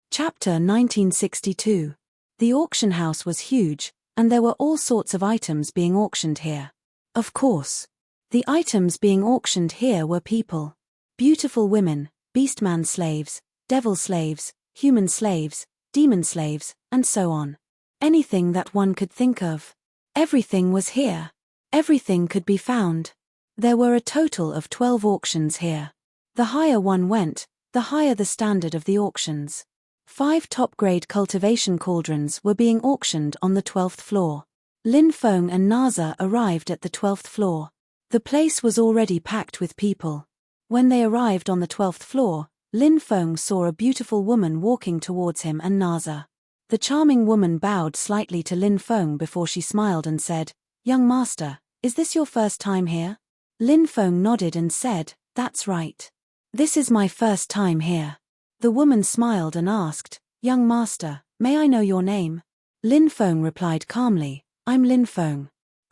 Speaker 1: Chapter 1962. The auction house was huge, and there were all sorts of items being auctioned here. Of course. The items being auctioned here were people. Beautiful women, beastman slaves, devil slaves, human slaves, demon slaves, and so on. Anything that one could think of. Everything was here. Everything could be found. There were a total of 12 auctions here. The higher one went, the higher the standard of the auctions. 5 top-grade cultivation cauldrons were being auctioned on the 12th floor. Lin Feng and Naza arrived at the 12th floor. The place was already packed with people. When they arrived on the 12th floor, Lin Feng saw a beautiful woman walking towards him and Naza. The charming woman bowed slightly to Lin Feng before she smiled and said, "Young master, is this your first time here?" Lin Feng nodded and said, "That's right. This is my first time here." The woman smiled and asked, "Young master, may I know your name?" Lin Feng replied calmly, "I'm Lin Feng."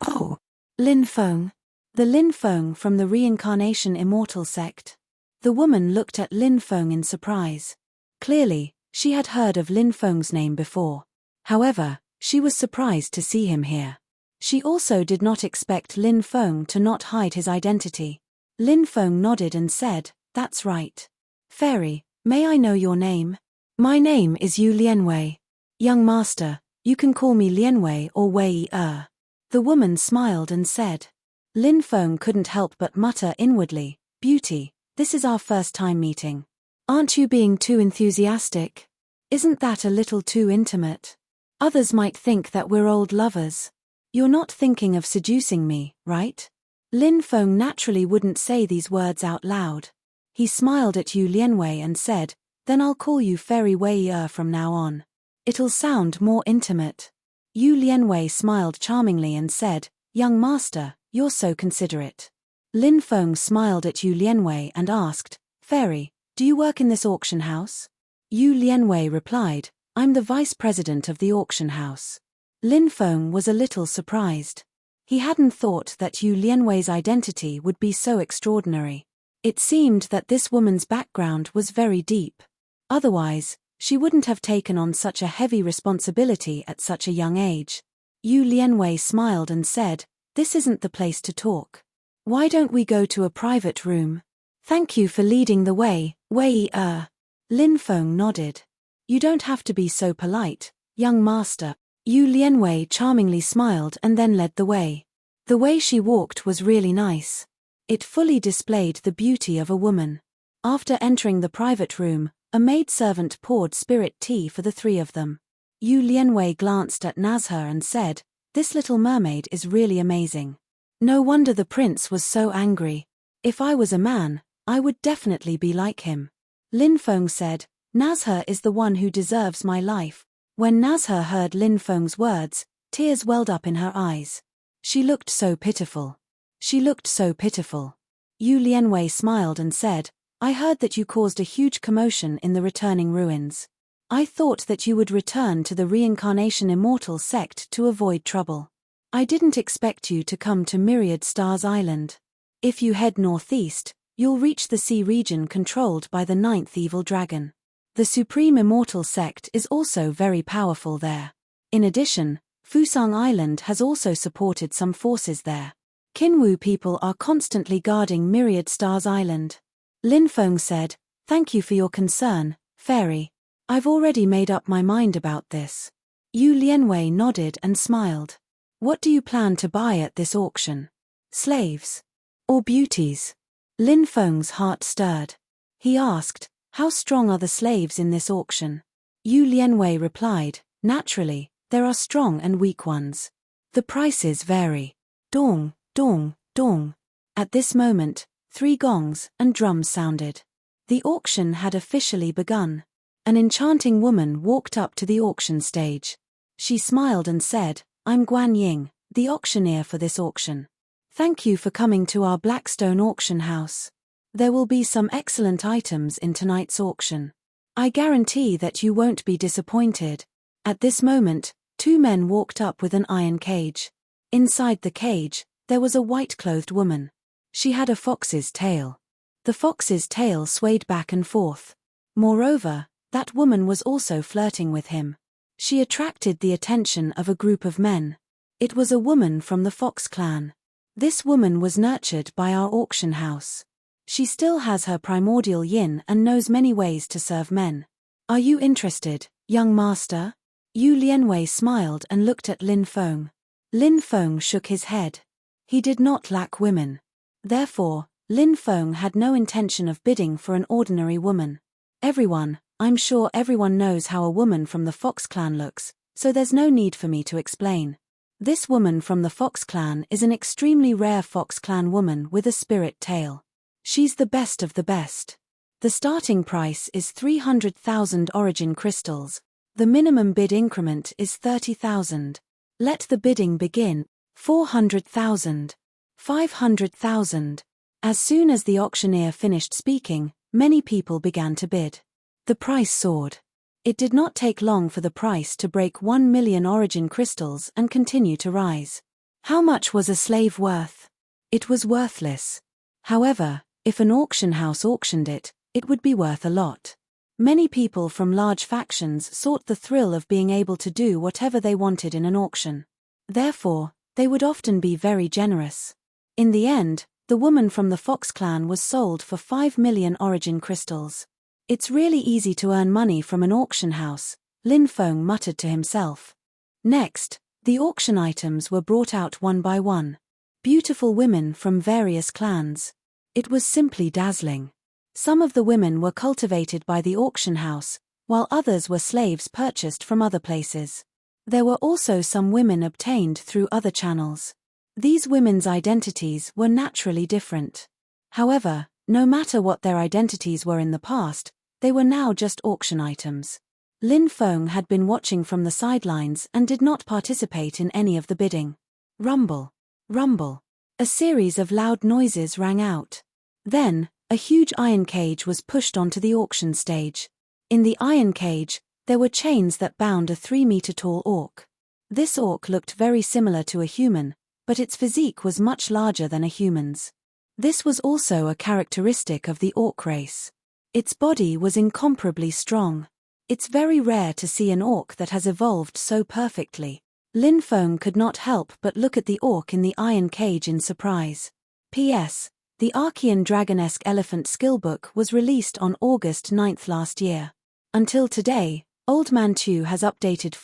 Speaker 1: "Oh, Lin Feng. The Lin Feng from the Reincarnation Immortal sect." The woman looked at Lin Feng in surprise. Clearly, she had heard of Lin Feng's name before. However, she was surprised to see him here. She also did not expect Lin Feng to not hide his identity. Lin Feng nodded and said, "That's right. Fairy, may I know your name?" "My name is Yu Lianwei. Young master, you can call me Lianwei or Wei-er." The woman smiled and said. Lin Feng couldn't help but mutter inwardly, "Beauty, this is our first time meeting. Aren't you being too enthusiastic? Isn't that a little too intimate? Others might think that we're old lovers. You're not thinking of seducing me, right?" Lin Feng naturally wouldn't say these words out loud. He smiled at Yu Lianwei and said, "Then I'll call you Fairy Wei from now on. It'll sound more intimate." Yu Lianwei smiled charmingly and said, "Young master, you're so considerate." Lin Feng smiled at Yu Lianwei and asked, "Fairy, do you work in this auction house?" Yu Lianwei replied, "I'm the vice president of the auction house." Lin Feng was a little surprised. He hadn't thought that Yu Lianwei's identity would be so extraordinary. It seemed that this woman's background was very deep. Otherwise, she wouldn't have taken on such a heavy responsibility at such a young age. Yu Lianwei smiled and said, "This isn't the place to talk. Why don't we go to a private room?" "Thank you for leading the way, Wei-er." Lin Feng nodded. "You don't have to be so polite, young master." Yu Lianwei charmingly smiled and then led the way. The way she walked was really nice. It fully displayed the beauty of a woman. After entering the private room, a maidservant poured spirit tea for the three of them. Yu Lianwei glanced at Nazha and said, "This little mermaid is really amazing. No wonder the prince was so angry. If I was a man, I would definitely be like him." Lin Feng said, "Nazha is the one who deserves my life." When Nazha heard Lin Feng's words, tears welled up in her eyes. She looked so pitiful. She looked so pitiful. Yu Lianwei smiled and said, "I heard that you caused a huge commotion in the returning ruins. I thought that you would return to the reincarnation immortal sect to avoid trouble. I didn't expect you to come to Myriad Stars Island. If you head northeast, you'll reach the sea region controlled by the 9th evil dragon. The Supreme Immortal Sect is also very powerful there. In addition, Fusang Island has also supported some forces there. Qinwu people are constantly guarding Myriad Stars Island." Lin Feng said, "Thank you for your concern, Fairy. I've already made up my mind about this." Yu Lianwei nodded and smiled. "What do you plan to buy at this auction? Slaves? Or beauties?" Lin Feng's heart stirred. He asked, "How strong are the slaves in this auction?" Yu Lianwei replied, "Naturally, there are strong and weak ones. The prices vary." Dong, dong, dong. At this moment, 3 gongs and drums sounded. The auction had officially begun. An enchanting woman walked up to the auction stage. She smiled and said, "I'm Guan Ying, the auctioneer for this auction. Thank you for coming to our Blackstone auction house. There will be some excellent items in tonight's auction. I guarantee that you won't be disappointed." At this moment, 2 men walked up with an iron cage. Inside the cage, there was a white-clothed woman. She had a fox's tail. The fox's tail swayed back and forth. Moreover, that woman was also flirting with him. She attracted the attention of a group of men. It was a woman from the Fox clan. This woman was nurtured by our auction house. She still has her primordial yin and knows many ways to serve men. "Are you interested, young master?" Yu Lianwei smiled and looked at Lin Feng. Lin Feng shook his head. He did not lack women. Therefore, Lin Feng had no intention of bidding for an ordinary woman. I'm sure everyone knows how a woman from the Fox clan looks, so there's no need for me to explain. This woman from the Fox clan is an extremely rare Fox clan woman with a spirit tail. She's the best of the best. The starting price is 300,000 origin crystals. The minimum bid increment is 30,000. Let the bidding begin. 400,000. 500,000. As soon as the auctioneer finished speaking, many people began to bid. The price soared. It did not take long for the price to break 1 million origin crystals and continue to rise. How much was a slave worth? It was worthless. However, if an auction house auctioned it, it would be worth a lot. Many people from large factions sought the thrill of being able to do whatever they wanted in an auction. Therefore, they would often be very generous. In the end, the woman from the Fox clan was sold for 5 million origin crystals. "It's really easy to earn money from an auction house," Lin Feng muttered to himself. Next, the auction items were brought out one by one. Beautiful women from various clans. It was simply dazzling. Some of the women were cultivated by the auction house, while others were slaves purchased from other places. There were also some women obtained through other channels. These women's identities were naturally different. However, no matter what their identities were in the past, they were now just auction items. Lin Feng had been watching from the sidelines and did not participate in any of the bidding. Rumble. Rumble. A series of loud noises rang out. Then, a huge iron cage was pushed onto the auction stage. In the iron cage, there were chains that bound a 3-meter-tall orc. This orc looked very similar to a human, but its physique was much larger than a human's. This was also a characteristic of the orc race. Its body was incomparably strong. It's very rare to see an orc that has evolved so perfectly. Lin Feng could not help but look at the orc in the iron cage in surprise. P.S. The Archean Dragonesque Elephant Skillbook was released on August 9th last year. Until today, Old Man Chu has updated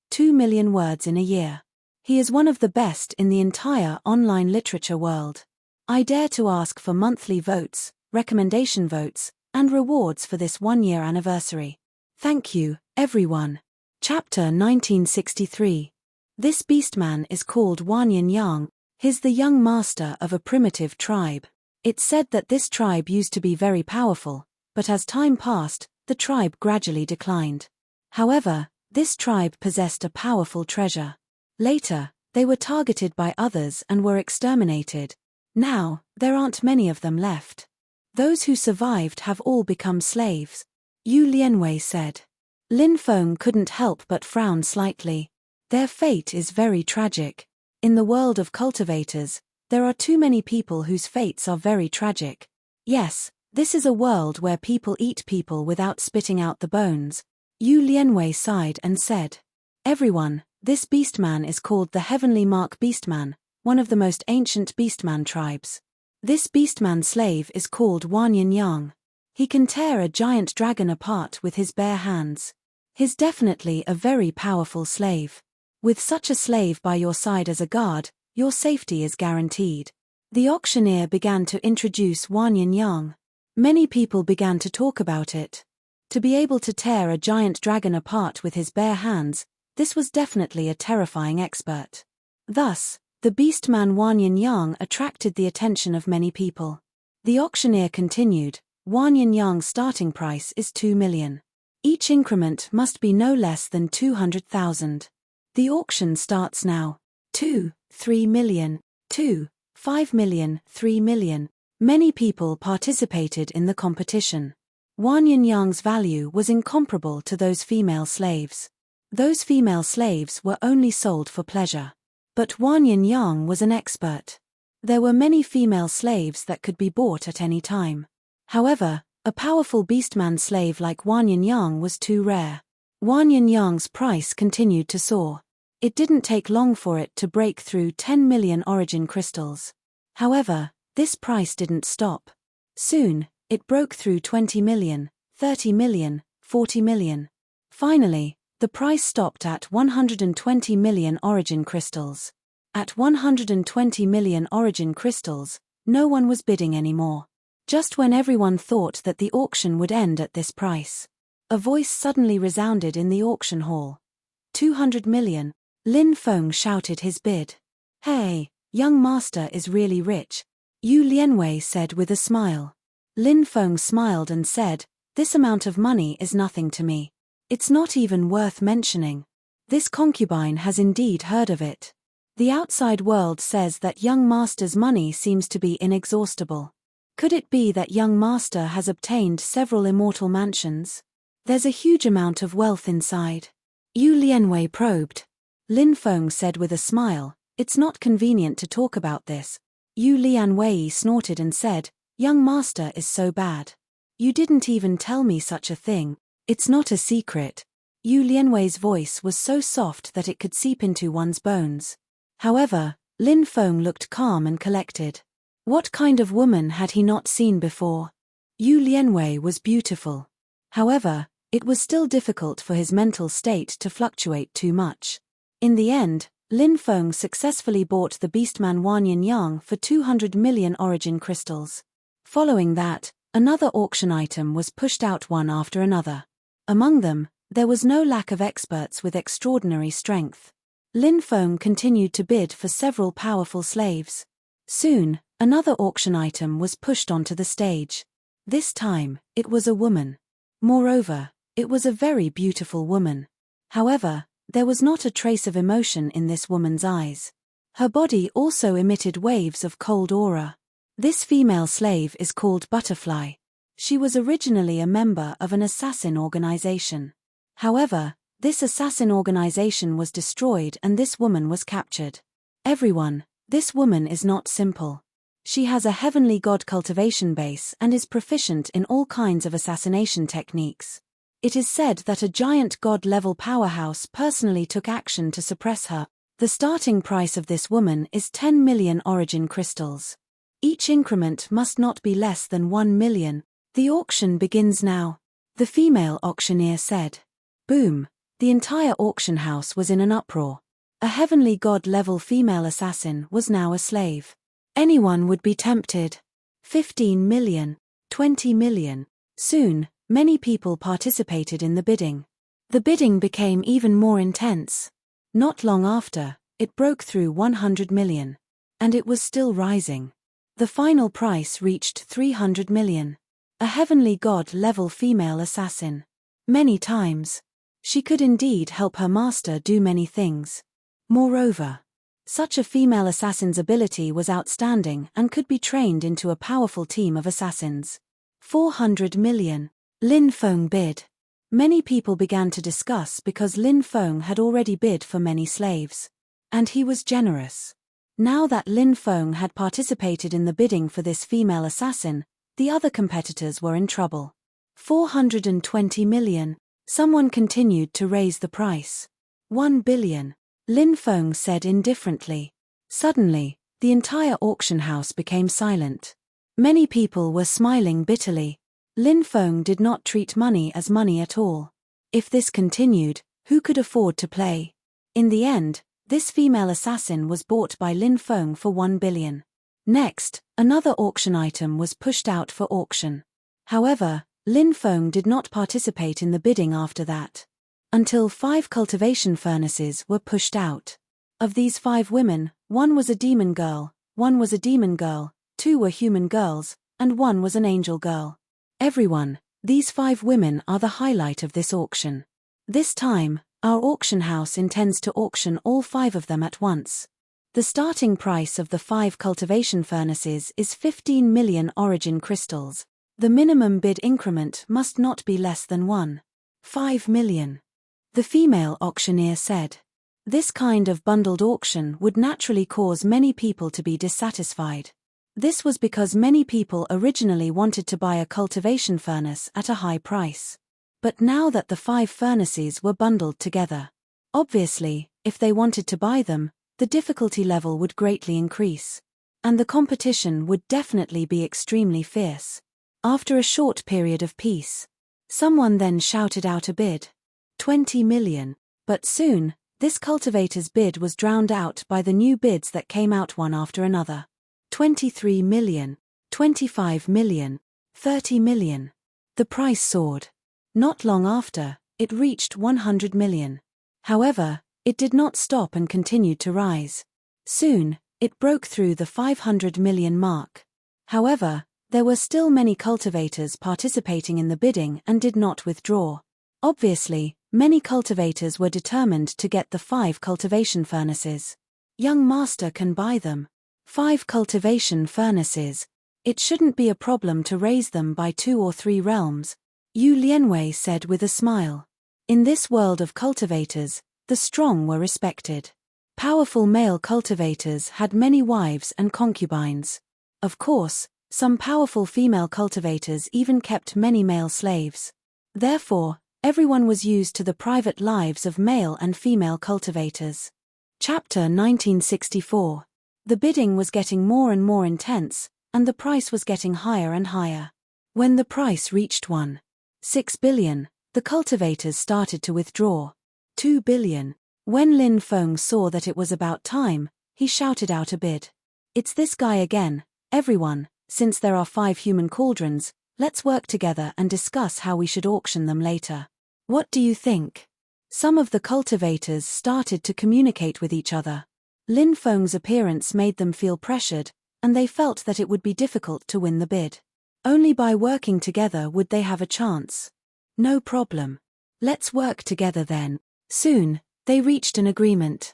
Speaker 1: 2 million words in a year. He is one of the best in the entire online literature world. I dare to ask for monthly votes, recommendation votes, and rewards for this 1-year anniversary. Thank you, everyone. Chapter 1963. This beastman is called Wanyan Yang. He's the young master of a primitive tribe. It's said that this tribe used to be very powerful, but as time passed, the tribe gradually declined. However, this tribe possessed a powerful treasure. Later, they were targeted by others and were exterminated. Now, there aren't many of them left. Those who survived have all become slaves. Yu Lianwei said. Lin Feng couldn't help but frown slightly. Their fate is very tragic. In the world of cultivators, there are too many people whose fates are very tragic. Yes, this is a world where people eat people without spitting out the bones. Yu Lianwei sighed and said. Everyone, this beastman is called the Heavenly Mark Beastman, one of the most ancient beastman tribes. This beastman slave is called Wanyan Yang. He can tear a giant dragon apart with his bare hands. He's definitely a very powerful slave. With such a slave by your side as a guard, your safety is guaranteed. The auctioneer began to introduce Wanyan Yang. Many people began to talk about it. To be able to tear a giant dragon apart with his bare hands, this was definitely a terrifying expert. Thus, the beastman Wanyan Yang attracted the attention of many people. The auctioneer continued, Wanyan Yang's starting price is 2 million. Each increment must be no less than 200,000. The auction starts now. 2, 3 million, 2, 5 million, 3 million. Many people participated in the competition. Wanyan Yang's value was incomparable to those female slaves. Those female slaves were only sold for pleasure. But Wanyan Yang was an expert. There were many female slaves that could be bought at any time. However, a powerful beastman slave like Wanyan Yang was too rare. Wanyan Yang's price continued to soar. It didn't take long for it to break through 10 million origin crystals. However, this price didn't stop. Soon, it broke through 20 million, 30 million, 40 million. Finally, the price stopped at 120 million origin crystals. At 120 million origin crystals, no one was bidding anymore. Just when everyone thought that the auction would end at this price, a voice suddenly resounded in the auction hall. 200 million. Lin Feng shouted his bid. Hey, young master is really rich, Yu Lianwei said with a smile. Lin Feng smiled and said, this amount of money is nothing to me. It's not even worth mentioning. This concubine has indeed heard of it. The outside world says that young master's money seems to be inexhaustible. Could it be that young master has obtained several immortal mansions? There's a huge amount of wealth inside. Yu Lianwei probed. Lin Feng said with a smile, it's not convenient to talk about this. Yu Lianwei snorted and said, young master is so bad. You didn't even tell me such a thing. It's not a secret. Yu Lianwei's voice was so soft that it could seep into one's bones. However, Lin Feng looked calm and collected. What kind of woman had he not seen before? Yu Lianwei was beautiful. However, it was still difficult for his mental state to fluctuate too much. In the end, Lin Feng successfully bought the beastman Wanyan Yang for 200 million origin crystals. Following that, another auction item was pushed out one after another. Among them, there was no lack of experts with extraordinary strength. Lin Feng continued to bid for several powerful slaves. Soon, another auction item was pushed onto the stage. This time, it was a woman. Moreover, it was a very beautiful woman. However, there was not a trace of emotion in this woman's eyes. Her body also emitted waves of cold aura. This female slave is called Butterfly. She was originally a member of an assassin organization. However, this assassin organization was destroyed and this woman was captured. Everyone, this woman is not simple. She has a heavenly god cultivation base and is proficient in all kinds of assassination techniques. It is said that a giant god-level powerhouse personally took action to suppress her. The starting price of this woman is 10 million origin crystals. Each increment must not be less than 1 million. The auction begins now, the female auctioneer said. Boom! The entire auction house was in an uproar. A heavenly god-level female assassin was now a slave. Anyone would be tempted. 15 million, 20 million. Soon, many people participated in the bidding. The bidding became even more intense. Not long after, it broke through 100 million. And it was still rising. The final price reached 300 million. A heavenly god-level female assassin. Many times. She could indeed help her master do many things. Moreover, such a female assassin's ability was outstanding and could be trained into a powerful team of assassins. 400 million. Lin Feng bid. Many people began to discuss because Lin Feng had already bid for many slaves. And he was generous. Now that Lin Feng had participated in the bidding for this female assassin, the other competitors were in trouble. 420 million. Someone continued to raise the price. 1 billion. Lin Feng said indifferently. Suddenly, the entire auction house became silent. Many people were smiling bitterly. Lin Feng did not treat money as money at all. If this continued, who could afford to play? In the end, this female assassin was bought by Lin Feng for 1 billion. Next, another auction item was pushed out for auction. However, Lin Feng did not participate in the bidding after that. Until 5 cultivation furnaces were pushed out. Of these 5 women, 1 was a demon girl, 1 was a demon girl, 2 were human girls, and 1 was an angel girl. Everyone, these 5 women are the highlight of this auction. This time, our auction house intends to auction all 5 of them at once. The starting price of the 5 cultivation furnaces is 15 million origin crystals. The minimum bid increment must not be less than 1.5 million. The female auctioneer said. This kind of bundled auction would naturally cause many people to be dissatisfied. This was because many people originally wanted to buy a cultivation furnace at a high price. But now that the 5 furnaces were bundled together, obviously, if they wanted to buy them, the difficulty level would greatly increase. And the competition would definitely be extremely fierce. After a short period of peace, someone then shouted out a bid. 20 million. But soon, this cultivator's bid was drowned out by the new bids that came out one after another. 23 million, 25 million, 30 million. The price soared. Not long after, it reached 100 million. However, it did not stop and continued to rise. Soon, it broke through the 500 million mark. However, there were still many cultivators participating in the bidding and did not withdraw. Obviously, many cultivators were determined to get the 5 cultivation furnaces. Young master can buy them. 5 cultivation furnaces. It shouldn't be a problem to raise them by 2 or 3 realms, Yu Lianwei said with a smile. In this world of cultivators, the strong were respected. Powerful male cultivators had many wives and concubines. Of course, some powerful female cultivators even kept many male slaves. Therefore, everyone was used to the private lives of male and female cultivators. Chapter 1964. The bidding was getting more and more intense, and the price was getting higher and higher. When the price reached 1.6 billion, the cultivators started to withdraw. 2 billion. When Lin Feng saw that it was about time, he shouted out a bid. It's this guy again, everyone, since there are 5 human cauldrons, let's work together and discuss how we should auction them later. What do you think? Some of the cultivators started to communicate with each other. Lin Feng's appearance made them feel pressured, and they felt that it would be difficult to win the bid. Only by working together would they have a chance. No problem. Let's work together then. Soon, they reached an agreement.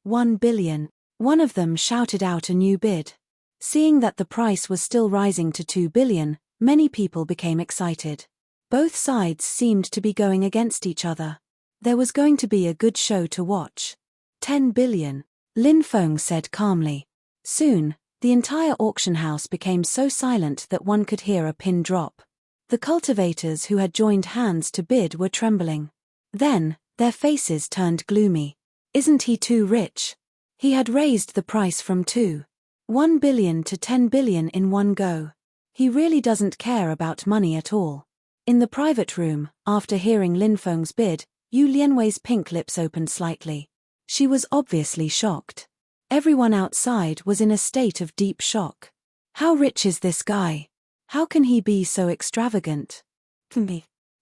Speaker 1: 1 billion. One of them shouted out a new bid. Seeing that the price was still rising to 2 billion, many people became excited. Both sides seemed to be going against each other. There was going to be a good show to watch. 10 billion. Lin Feng said calmly. Soon, the entire auction house became so silent that one could hear a pin drop. The cultivators who had joined hands to bid were trembling. Then, their faces turned gloomy. Isn't he too rich? He had raised the price from 1 billion to 10 billion in one go. He really doesn't care about money at all. In the private room, after hearing Lin Feng's bid, Yu Lianwei's pink lips opened slightly. She was obviously shocked. Everyone outside was in a state of deep shock. How rich is this guy? How can he be so extravagant?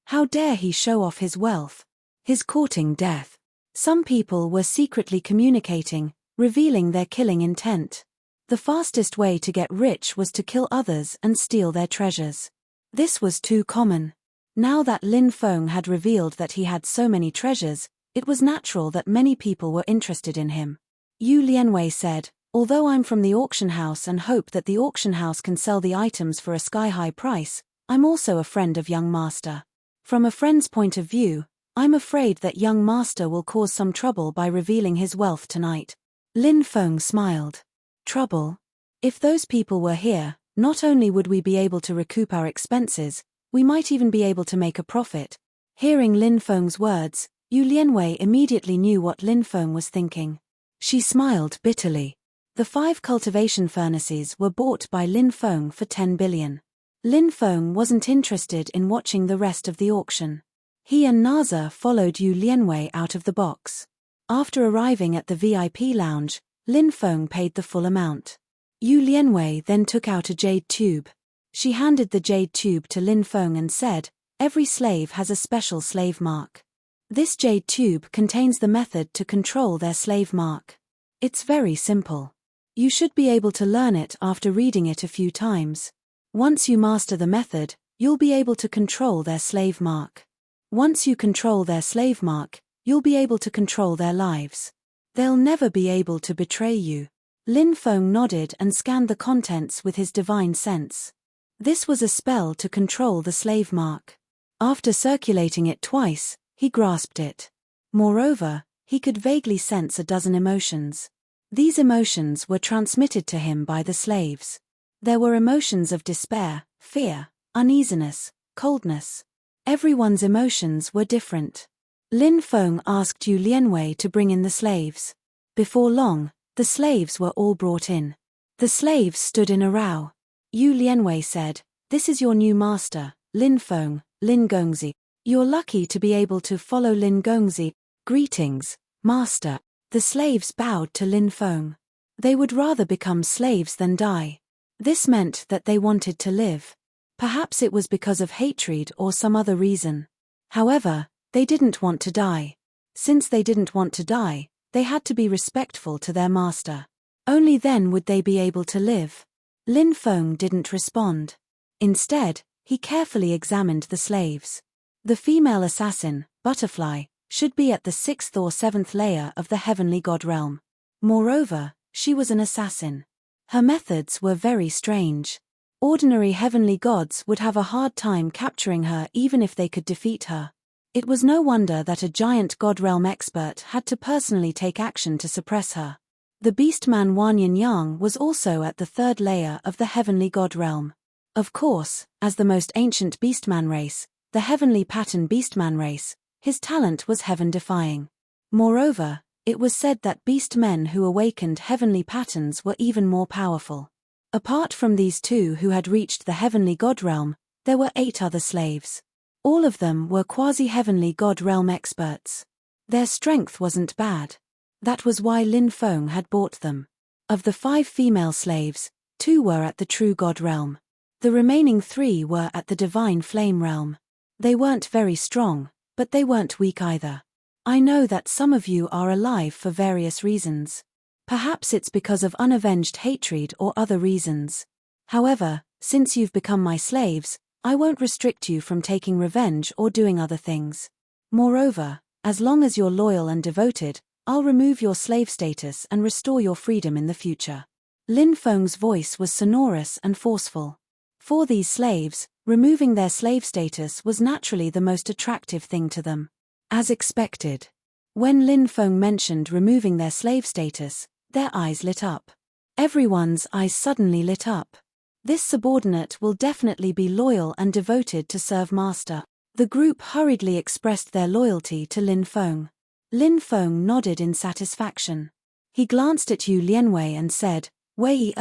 Speaker 1: How dare he show off his wealth? His courting death. Some people were secretly communicating, revealing their killing intent. The fastest way to get rich was to kill others and steal their treasures. This was too common. Now that Lin Feng had revealed that he had so many treasures, it was natural that many people were interested in him. Yu Lianwei said, although I'm from the auction house and hope that the auction house can sell the items for a sky-high price, I'm also a friend of young master. From a friend's point of view, I'm afraid that young master will cause some trouble by revealing his wealth tonight. Lin Feng smiled. Trouble? If those people were here, not only would we be able to recoup our expenses, we might even be able to make a profit. Hearing Lin Feng's words, Yu Lianwei immediately knew what Lin Feng was thinking. She smiled bitterly. The 5 cultivation furnaces were bought by Lin Feng for 10 billion. Lin Feng wasn't interested in watching the rest of the auction. He and Naza followed Yu Lianwei out of the box. After arriving at the VIP lounge, Lin Feng paid the full amount. Yu Lianwei then took out a jade tube. She handed the jade tube to Lin Feng and said, every slave has a special slave mark. This jade tube contains the method to control their slave mark. It's very simple. You should be able to learn it after reading it a few times. Once you master the method, you'll be able to control their slave mark. Once you control their slave mark, you'll be able to control their lives. They'll never be able to betray you. Lin Feng nodded and scanned the contents with his divine sense. This was a spell to control the slave mark. After circulating it twice, he grasped it. Moreover, he could vaguely sense a dozen emotions. These emotions were transmitted to him by the slaves. There were emotions of despair, fear, uneasiness, coldness. Everyone's emotions were different. Lin Feng asked Yu Lianwei to bring in the slaves. Before long, the slaves were all brought in. The slaves stood in a row. Yu Lianwei said, this is your new master, Lin Feng, Lin Gongzi. You're lucky to be able to follow Lin Gongzi. Greetings, master. The slaves bowed to Lin Feng. They would rather become slaves than die. This meant that they wanted to live. Perhaps it was because of hatred or some other reason. However, they didn't want to die. Since they didn't want to die, they had to be respectful to their master. Only then would they be able to live. Lin Feng didn't respond. Instead, he carefully examined the slaves. The female assassin, Butterfly, should be at the 6th or 7th layer of the heavenly god realm. Moreover, she was an assassin. Her methods were very strange. Ordinary heavenly gods would have a hard time capturing her even if they could defeat her. It was no wonder that a giant god realm expert had to personally take action to suppress her. The beastman Wanyan Yang was also at the 3rd layer of the heavenly god realm. Of course, as the most ancient beastman race, the heavenly pattern beastman race, his talent was heaven-defying. Moreover, it was said that beast men who awakened heavenly patterns were even more powerful. Apart from these 2 who had reached the heavenly god realm, there were 8 other slaves. All of them were quasi-heavenly god realm experts. Their strength wasn't bad. That was why Lin Feng had bought them. Of the 5 female slaves, 2 were at the true god realm. The remaining 3 were at the divine flame realm. They weren't very strong, but they weren't weak either. I know that some of you are alive for various reasons. Perhaps it's because of unavenged hatred or other reasons. However, since you've become my slaves, I won't restrict you from taking revenge or doing other things. Moreover, as long as you're loyal and devoted, I'll remove your slave status and restore your freedom in the future. Lin Feng's voice was sonorous and forceful. For these slaves, removing their slave status was naturally the most attractive thing to them. As expected. When Lin Feng mentioned removing their slave status, their eyes lit up. Everyone's eyes suddenly lit up. This subordinate will definitely be loyal and devoted to serve master. The group hurriedly expressed their loyalty to Lin Feng. Lin Feng nodded in satisfaction. He glanced at Yu Lianwei and said, Wei,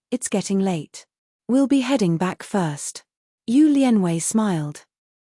Speaker 1: it's getting late. We'll be heading back first. Yu Lianwei smiled.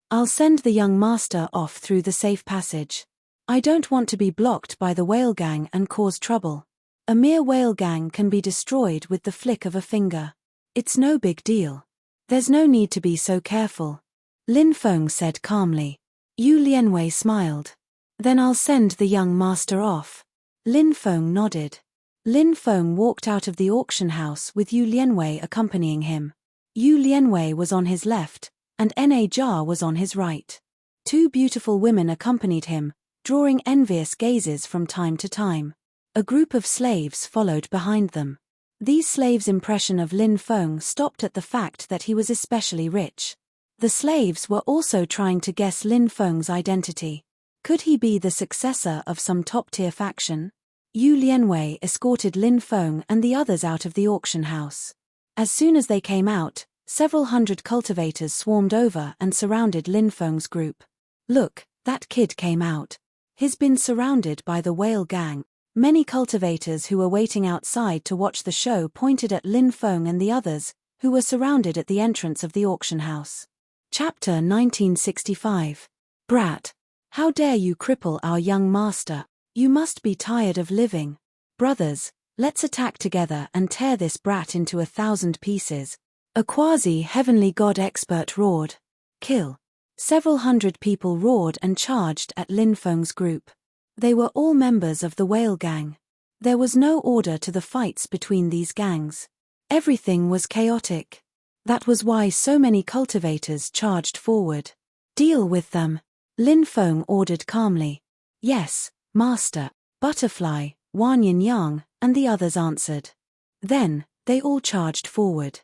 Speaker 1: I'll send the young master off through the safe passage. I don't want to be blocked by the whale gang and cause trouble. A mere whale gang can be destroyed with the flick of a finger. It's no big deal. There's no need to be so careful. Lin Feng said calmly. Yu Lianwei smiled. Then I'll send the young master off. Lin Feng nodded. Lin Feng walked out of the auction house with Yu Lianwei accompanying him. Yu Lianwei was on his left, and Na Jia was on his right. Two beautiful women accompanied him, drawing envious gazes from time to time. A group of slaves followed behind them. These slaves' impression of Lin Feng stopped at the fact that he was especially rich. The slaves were also trying to guess Lin Feng's identity. Could he be the successor of some top-tier faction? Yu Lianwei escorted Lin Feng and the others out of the auction house. As soon as they came out, several hundred cultivators swarmed over and surrounded Lin Feng's group. Look, that kid came out. He's been surrounded by the whale gang. Many cultivators who were waiting outside to watch the show pointed at Lin Feng and the others, who were surrounded at the entrance of the auction house. Chapter 1965. Brat. How dare you cripple our young master? You must be tired of living. Brothers, let's attack together and tear this brat into 1,000 pieces. A quasi-heavenly god expert roared. Kill. Several hundred people roared and charged at Lin Feng's group. They were all members of the whale gang. There was no order to the fights between these gangs. Everything was chaotic. That was why so many cultivators charged forward. Deal with them. Lin Feng ordered calmly. Yes, master. Butterfly, Wanyan Yang, and the others answered. Then, they all charged forward.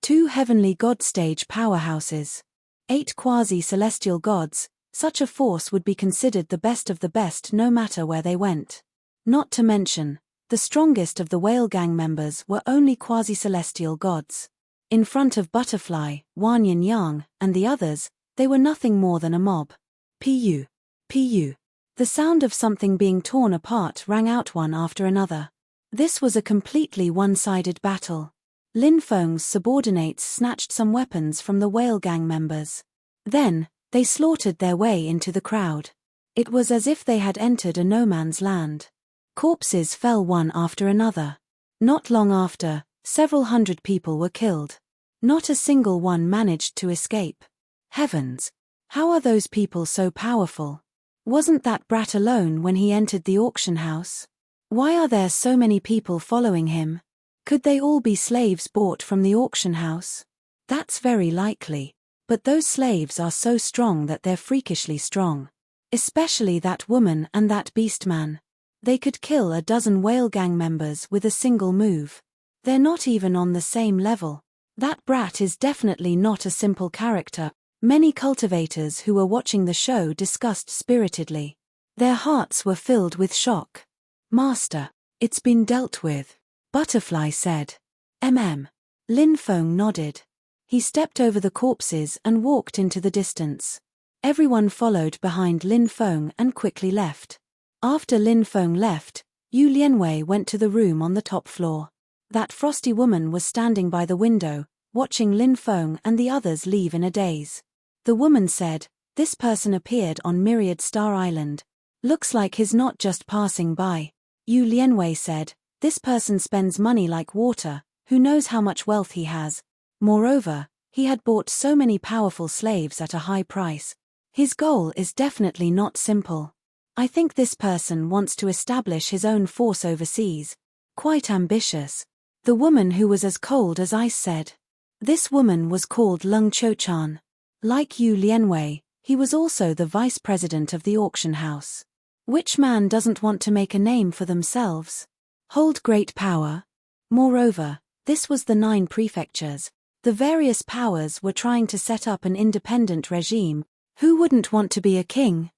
Speaker 1: 2 heavenly god stage powerhouses. 8 quasi-celestial gods. Such a force would be considered the best of the best no matter where they went. Not to mention, the strongest of the whale gang members were only quasi-celestial gods. In front of Butterfly, Wanyan Yang, and the others, they were nothing more than a mob. Pu. Pu. The sound of something being torn apart rang out one after another. This was a completely one-sided battle. Lin Feng's subordinates snatched some weapons from the whale gang members. Then, they slaughtered their way into the crowd. It was as if they had entered a no-man's land. Corpses fell one after another. Not long after, several hundred people were killed. Not a single one managed to escape. Heavens! How are those people so powerful? Wasn't that brat alone when he entered the auction house? Why are there so many people following him? Could they all be slaves bought from the auction house? That's very likely. But those slaves are so strong that they're freakishly strong. Especially that woman and that beastman. They could kill a dozen whale gang members with a single move. They're not even on the same level. That brat is definitely not a simple character. Many cultivators who were watching the show discussed spiritedly. Their hearts were filled with shock. Master, it's been dealt with. Butterfly said. Lin Feng nodded. He stepped over the corpses and walked into the distance. Everyone followed behind Lin Feng and quickly left. After Lin Feng left, Yu Lianwei went to the room on the top floor. That frosty woman was standing by the window, watching Lin Feng and the others leave in a daze. The woman said, "This person appeared on Myriad Star Island. Looks like he's not just passing by." Yu Lianwei said, "This person spends money like water, who knows how much wealth he has. Moreover, he had bought so many powerful slaves at a high price. His goal is definitely not simple." I think this person wants to establish his own force overseas. Quite ambitious. The woman who was as cold as ice said. This woman was called Lung Cho-chan. Like Yu Lianwei, he was also the vice president of the auction house. Which man doesn't want to make a name for themselves? Hold great power. Moreover, this was the 9 prefectures. The various powers were trying to set up an independent regime. Who wouldn't want to be a king?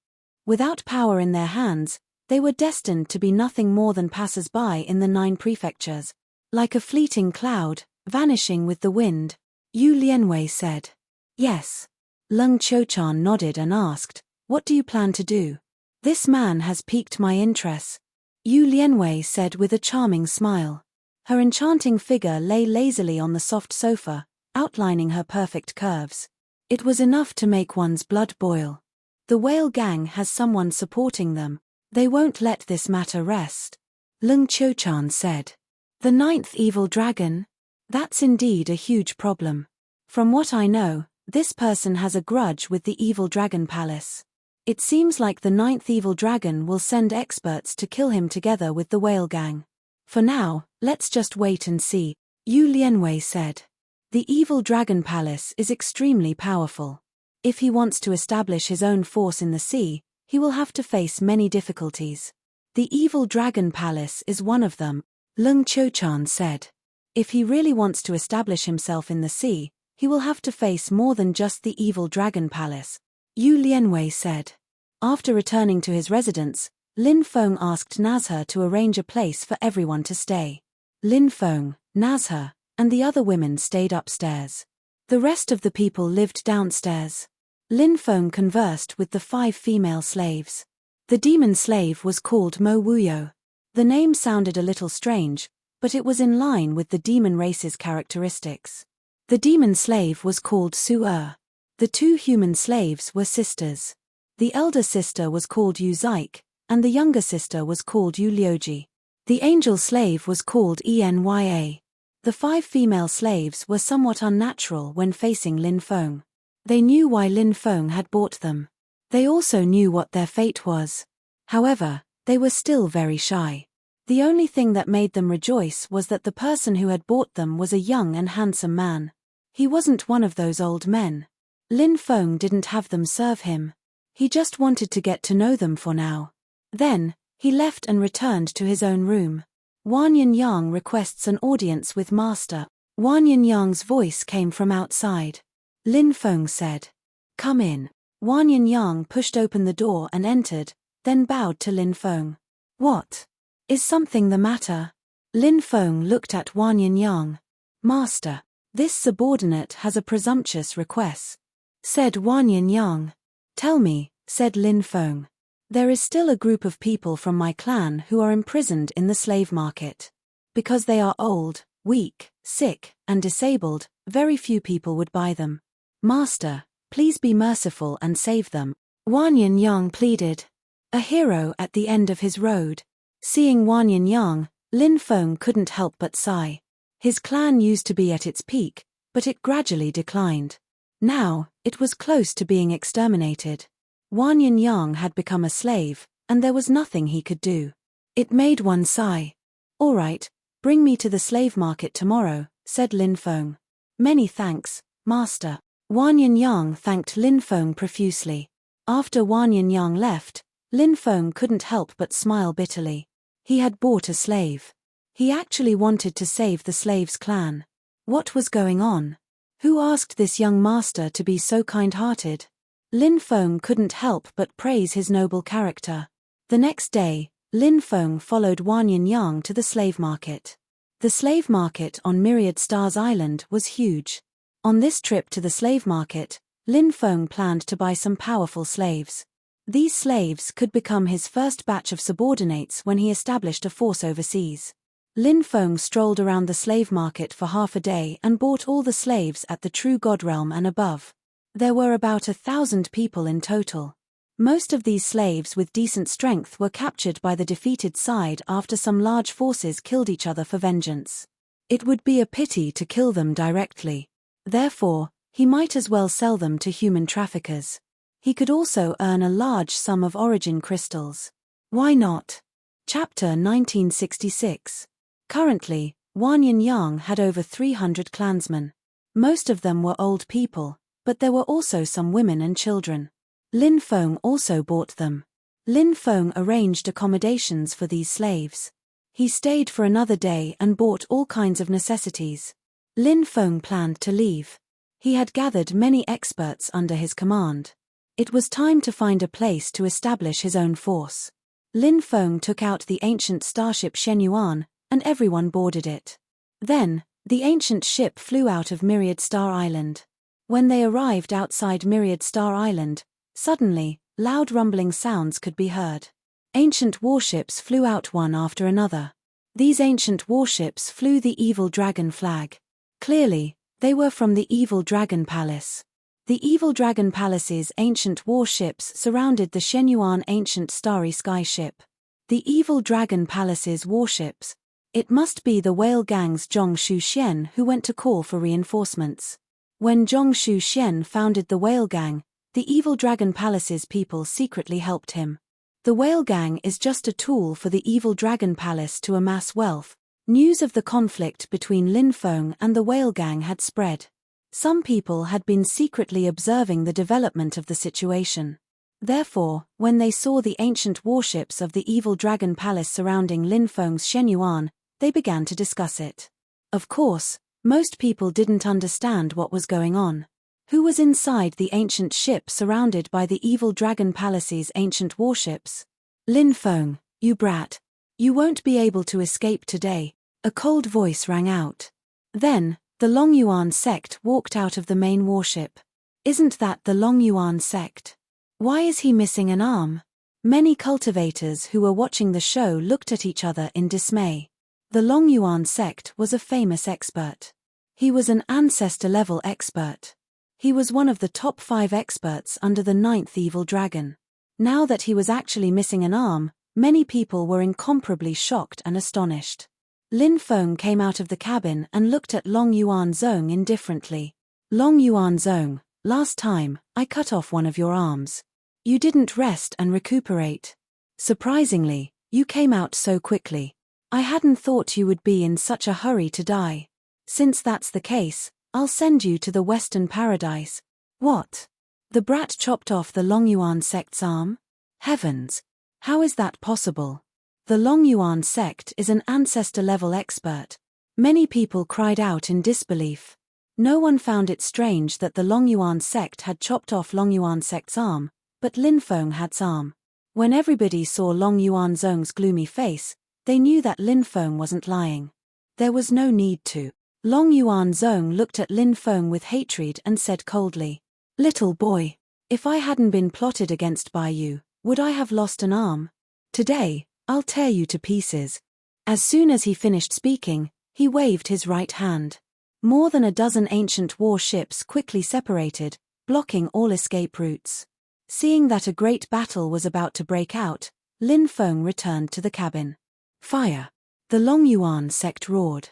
Speaker 1: Without power in their hands, they were destined to be nothing more than passers-by in the 9 prefectures. Like a fleeting cloud, vanishing with the wind. Yu Lianwei said. Yes. Lung Cho-chan nodded and asked, what do you plan to do? This man has piqued my interest. Yu Lianwei said with a charming smile. Her enchanting figure lay lazily on the soft sofa, outlining her perfect curves. It was enough to make one's blood boil. The whale gang has someone supporting them. They won't let this matter rest. Lung Cho-chan said. The 9th evil dragon? That's indeed a huge problem. From what I know, this person has a grudge with the evil dragon palace. It seems like the 9th evil dragon will send experts to kill him together with the whale gang. For now, let's just wait and see, Yu Lianwei said. The evil dragon palace is extremely powerful. If he wants to establish his own force in the sea, he will have to face many difficulties. The evil dragon palace is one of them, Lung Cho-chan said. If he really wants to establish himself in the sea, he will have to face more than just the evil dragon palace, Yu Lianwei said. After returning to his residence, Lin Feng asked Nazha to arrange a place for everyone to stay. Lin Feng, Nazha, and the other women stayed upstairs. The rest of the people lived downstairs. Lin Feng conversed with the 5 female slaves. The demon slave was called Mo Wuyo. The name sounded a little strange, but it was in line with the demon race's characteristics. The demon slave was called Su-er. The 2 human slaves were sisters. The elder sister was called Yu Zik, and the younger sister was called Yu Liuji. The angel slave was called Enya. The 5 female slaves were somewhat unnatural when facing Lin Feng. They knew why Lin Feng had bought them. They also knew what their fate was. However, they were still very shy. The only thing that made them rejoice was that the person who had bought them was a young and handsome man. He wasn't one of those old men. Lin Feng didn't have them serve him. He just wanted to get to know them for now. Then, he left and returned to his own room. Wan Yin-yang requests an audience with Master. Wan Yin-yang's voice came from outside. Lin Feng said, "Come in." Wan Yin-yang pushed open the door and entered, then bowed to Lin Feng. "What? Is something the matter?" Lin Feng looked at Wan Yin-yang. "Master, this subordinate has a presumptuous request," said Wan Yin-yang. "Tell me," said Lin Feng. "There is still a group of people from my clan who are imprisoned in the slave market. Because they are old, weak, sick, and disabled, very few people would buy them. Master, please be merciful and save them," Wan Yin-yang pleaded. A hero at the end of his road. Seeing Wan Yin-yang, Lin Feng couldn't help but sigh. His clan used to be at its peak, but it gradually declined. Now, it was close to being exterminated. Wan Yin-yang had become a slave, and there was nothing he could do. It made one sigh. "All right, bring me to the slave market tomorrow," said Lin Feng. "Many thanks, Master." Wan Yin-yang thanked Lin Feng profusely. After Wan Yin-yang left, Lin Feng couldn't help but smile bitterly. He had bought a slave. He actually wanted to save the slave's clan. What was going on? Who asked this young master to be so kind-hearted? Lin Feng couldn't help but praise his noble character. The next day, Lin Feng followed Wan Yin-yang to the slave market. The slave market on Myriad Stars Island was huge. On this trip to the slave market, Lin Feng planned to buy some powerful slaves. These slaves could become his first batch of subordinates when he established a force overseas. Lin Feng strolled around the slave market for half a day and bought all the slaves at the True God Realm and above. There were about 1,000 people in total. Most of these slaves with decent strength were captured by the defeated side after some large forces killed each other for vengeance. It would be a pity to kill them directly. Therefore, he might as well sell them to human traffickers. He could also earn a large sum of origin crystals. Why not? Chapter 1966. Currently, Wanyan Yang had over 300 clansmen. Most of them were old people, but there were also some women and children. Lin Feng also bought them. Lin Feng arranged accommodations for these slaves. He stayed for another day and bought all kinds of necessities. Lin Feng planned to leave. He had gathered many experts under his command. It was time to find a place to establish his own force. Lin Feng took out the ancient starship Shenyuan, and everyone boarded it. Then, the ancient ship flew out of Myriad Star Island. When they arrived outside Myriad Star Island, suddenly, loud rumbling sounds could be heard. Ancient warships flew out one after another. These ancient warships flew the Evil Dragon flag. Clearly, they were from the Evil Dragon Palace. The Evil Dragon Palace's ancient warships surrounded the Shenyuan ancient starry sky ship. The Evil Dragon Palace's warships. It must be the Whale Gang's Zhong Shuxian who went to call for reinforcements. When Zhong Shuxian founded the Whale Gang, the Evil Dragon Palace's people secretly helped him. The Whale Gang is just a tool for the Evil Dragon Palace to amass wealth. News of the conflict between Lin Feng and the Whale Gang had spread. Some people had been secretly observing the development of the situation. Therefore, when they saw the ancient warships of the Evil Dragon Palace surrounding Lin Feng's Shenyuan, they began to discuss it. Of course, most people didn't understand what was going on. Who was inside the ancient ship surrounded by the Evil Dragon Palace's ancient warships? Lin Feng, you brat. You won't be able to escape today, a cold voice rang out. Then, the Longyuan sect walked out of the main warship. Isn't that the Longyuan sect? Why is he missing an arm? Many cultivators who were watching the show looked at each other in dismay. The Longyuan sect was a famous expert. He was an ancestor-level expert. He was one of the top 5 experts under the 9th Evil Dragon. Now that he was actually missing an arm, many people were incomparably shocked and astonished. Lin Feng came out of the cabin and looked at Longyuan Zong indifferently. Longyuan Zong, last time, I cut off one of your arms. You didn't rest and recuperate. Surprisingly, you came out so quickly. I hadn't thought you would be in such a hurry to die. Since that's the case, I'll send you to the Western Paradise. What? The brat chopped off the Longyuan sect's arm? Heavens! How is that possible? The Longyuan sect is an ancestor-level expert. Many people cried out in disbelief. No one found it strange that the Longyuan sect had chopped off Longyuan sect's arm, but Lin Feng had's arm. When everybody saw Longyuan Zong's gloomy face, they knew that Lin Feng wasn't lying. There was no need to. Longyuan Zong looked at Lin Feng with hatred and said coldly, "Little boy, if I hadn't been plotted against by you, would I have lost an arm? Today, I'll tear you to pieces." As soon as he finished speaking, he waved his right hand. More than a dozen ancient warships quickly separated, blocking all escape routes. Seeing that a great battle was about to break out, Lin Feng returned to the cabin. Fire! The Longyuan sect roared.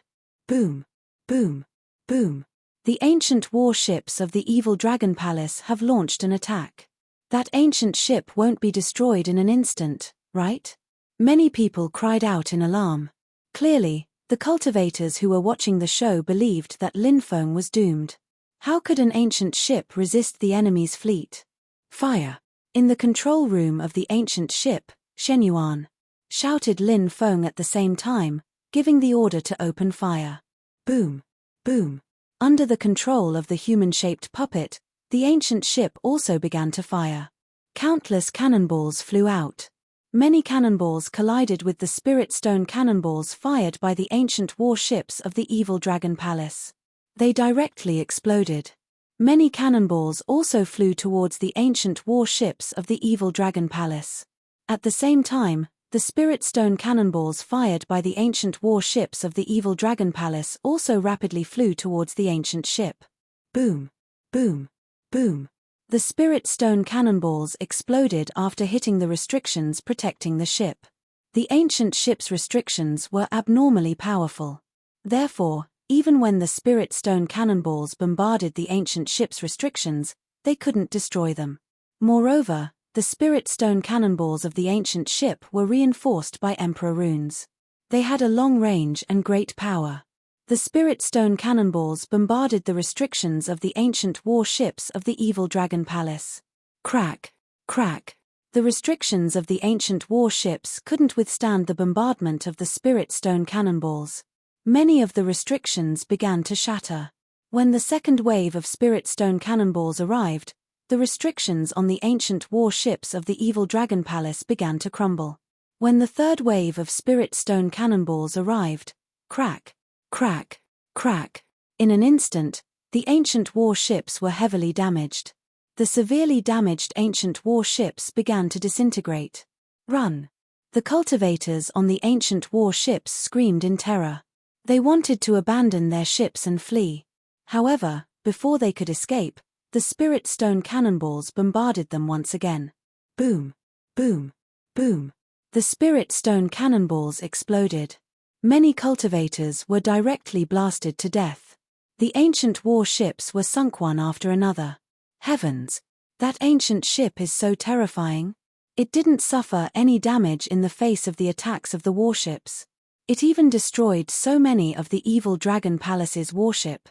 Speaker 1: Boom! Boom! Boom! The ancient warships of the Evil Dragon Palace have launched an attack. That ancient ship won't be destroyed in an instant, right? Many people cried out in alarm. Clearly, the cultivators who were watching the show believed that Lin Feng was doomed. How could an ancient ship resist the enemy's fleet? Fire! In the control room of the ancient ship, Shenyuan, shouted Lin Feng at the same time, giving the order to open fire. Boom! Boom! Under the control of the human-shaped puppet, the ancient ship also began to fire. Countless cannonballs flew out. Many cannonballs collided with the spirit stone cannonballs fired by the ancient warships of the Evil Dragon Palace. They directly exploded. Many cannonballs also flew towards the ancient warships of the Evil Dragon Palace. At the same time, the spirit stone cannonballs fired by the ancient warships of the Evil Dragon Palace also rapidly flew towards the ancient ship. Boom! Boom! Boom! The spirit stone cannonballs exploded after hitting the restrictions protecting the ship. The ancient ship's restrictions were abnormally powerful. Therefore, even when the spirit stone cannonballs bombarded the ancient ship's restrictions, they couldn't destroy them. Moreover, the spirit stone cannonballs of the ancient ship were reinforced by Emperor runes. They had a long range and great power. The spirit stone cannonballs bombarded the restrictions of the ancient war ships of the evil dragon palace. Crack, crack. The restrictions of the ancient war ships couldn't withstand the bombardment of the spirit stone cannonballs. Many of the restrictions began to shatter. When the second wave of spirit stone cannonballs arrived, the restrictions on the ancient war ships of the evil dragon palace began to crumble. When the third wave of spirit stone cannonballs arrived, crack, crack, crack. In an instant, the ancient war ships were heavily damaged. The severely damaged ancient war ships began to disintegrate. Run! The cultivators on the ancient war ships screamed in terror. They wanted to abandon their ships and flee. However, before they could escape, the spirit stone cannonballs bombarded them once again. Boom! Boom! Boom! The spirit stone cannonballs exploded. Many cultivators were directly blasted to death. The ancient war ships were sunk one after another. Heavens! That ancient ship is so terrifying. It didn't suffer any damage in the face of the attacks of the warships. It even destroyed so many of the evil dragon palace's warship.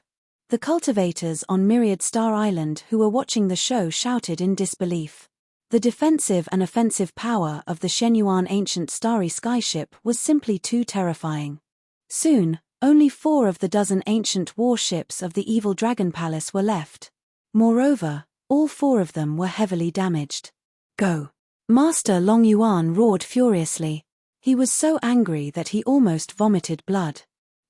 Speaker 1: The cultivators on Myriad Star Island who were watching the show shouted in disbelief. The defensive and offensive power of the Shenyuan ancient starry skyship was simply too terrifying. Soon, only 4 of the dozen ancient warships of the evil dragon palace were left. Moreover, all 4 of them were heavily damaged. Go! Master Long Yuan roared furiously. He was so angry that he almost vomited blood.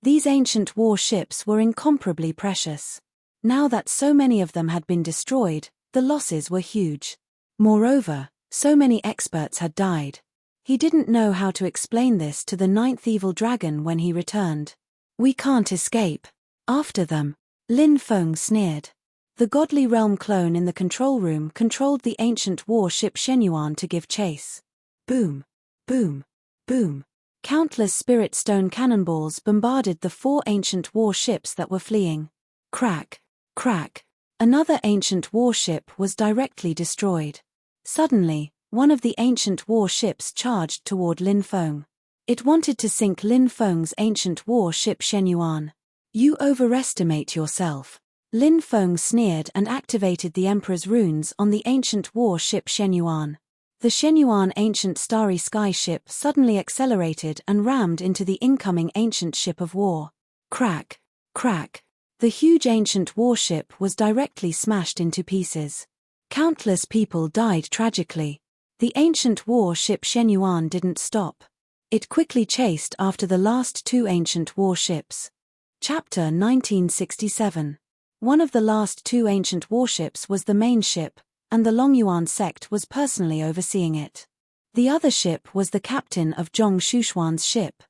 Speaker 1: These ancient war ships were incomparably precious. Now that so many of them had been destroyed, the losses were huge. Moreover, so many experts had died. He didn't know how to explain this to the 9th evil dragon when he returned. We can't escape. After them. Lin Feng sneered. The Godly Realm clone in the control room controlled the ancient war ship Shenyuan to give chase. Boom! Boom! Boom! Countless spirit stone cannonballs bombarded the 4 ancient war ships that were fleeing. Crack! Crack! Another ancient warship was directly destroyed. Suddenly, one of the ancient war ships charged toward Lin Feng. It wanted to sink Lin Feng's ancient war ship Shenyuan. You overestimate yourself. Lin Feng sneered and activated the Emperor's runes on the ancient war ship Shenyuan. The Shenyuan ancient starry sky ship suddenly accelerated and rammed into the incoming ancient ship of war. Crack! Crack! The huge ancient warship was directly smashed into pieces. Countless people died tragically. The ancient war ship Shenyuan didn't stop. It quickly chased after the last 2 ancient warships. Chapter 1967. One of the last 2 ancient warships was the main ship, and the Longyuan sect was personally overseeing it. The other ship was the captain of Zhong Shushuan's ship.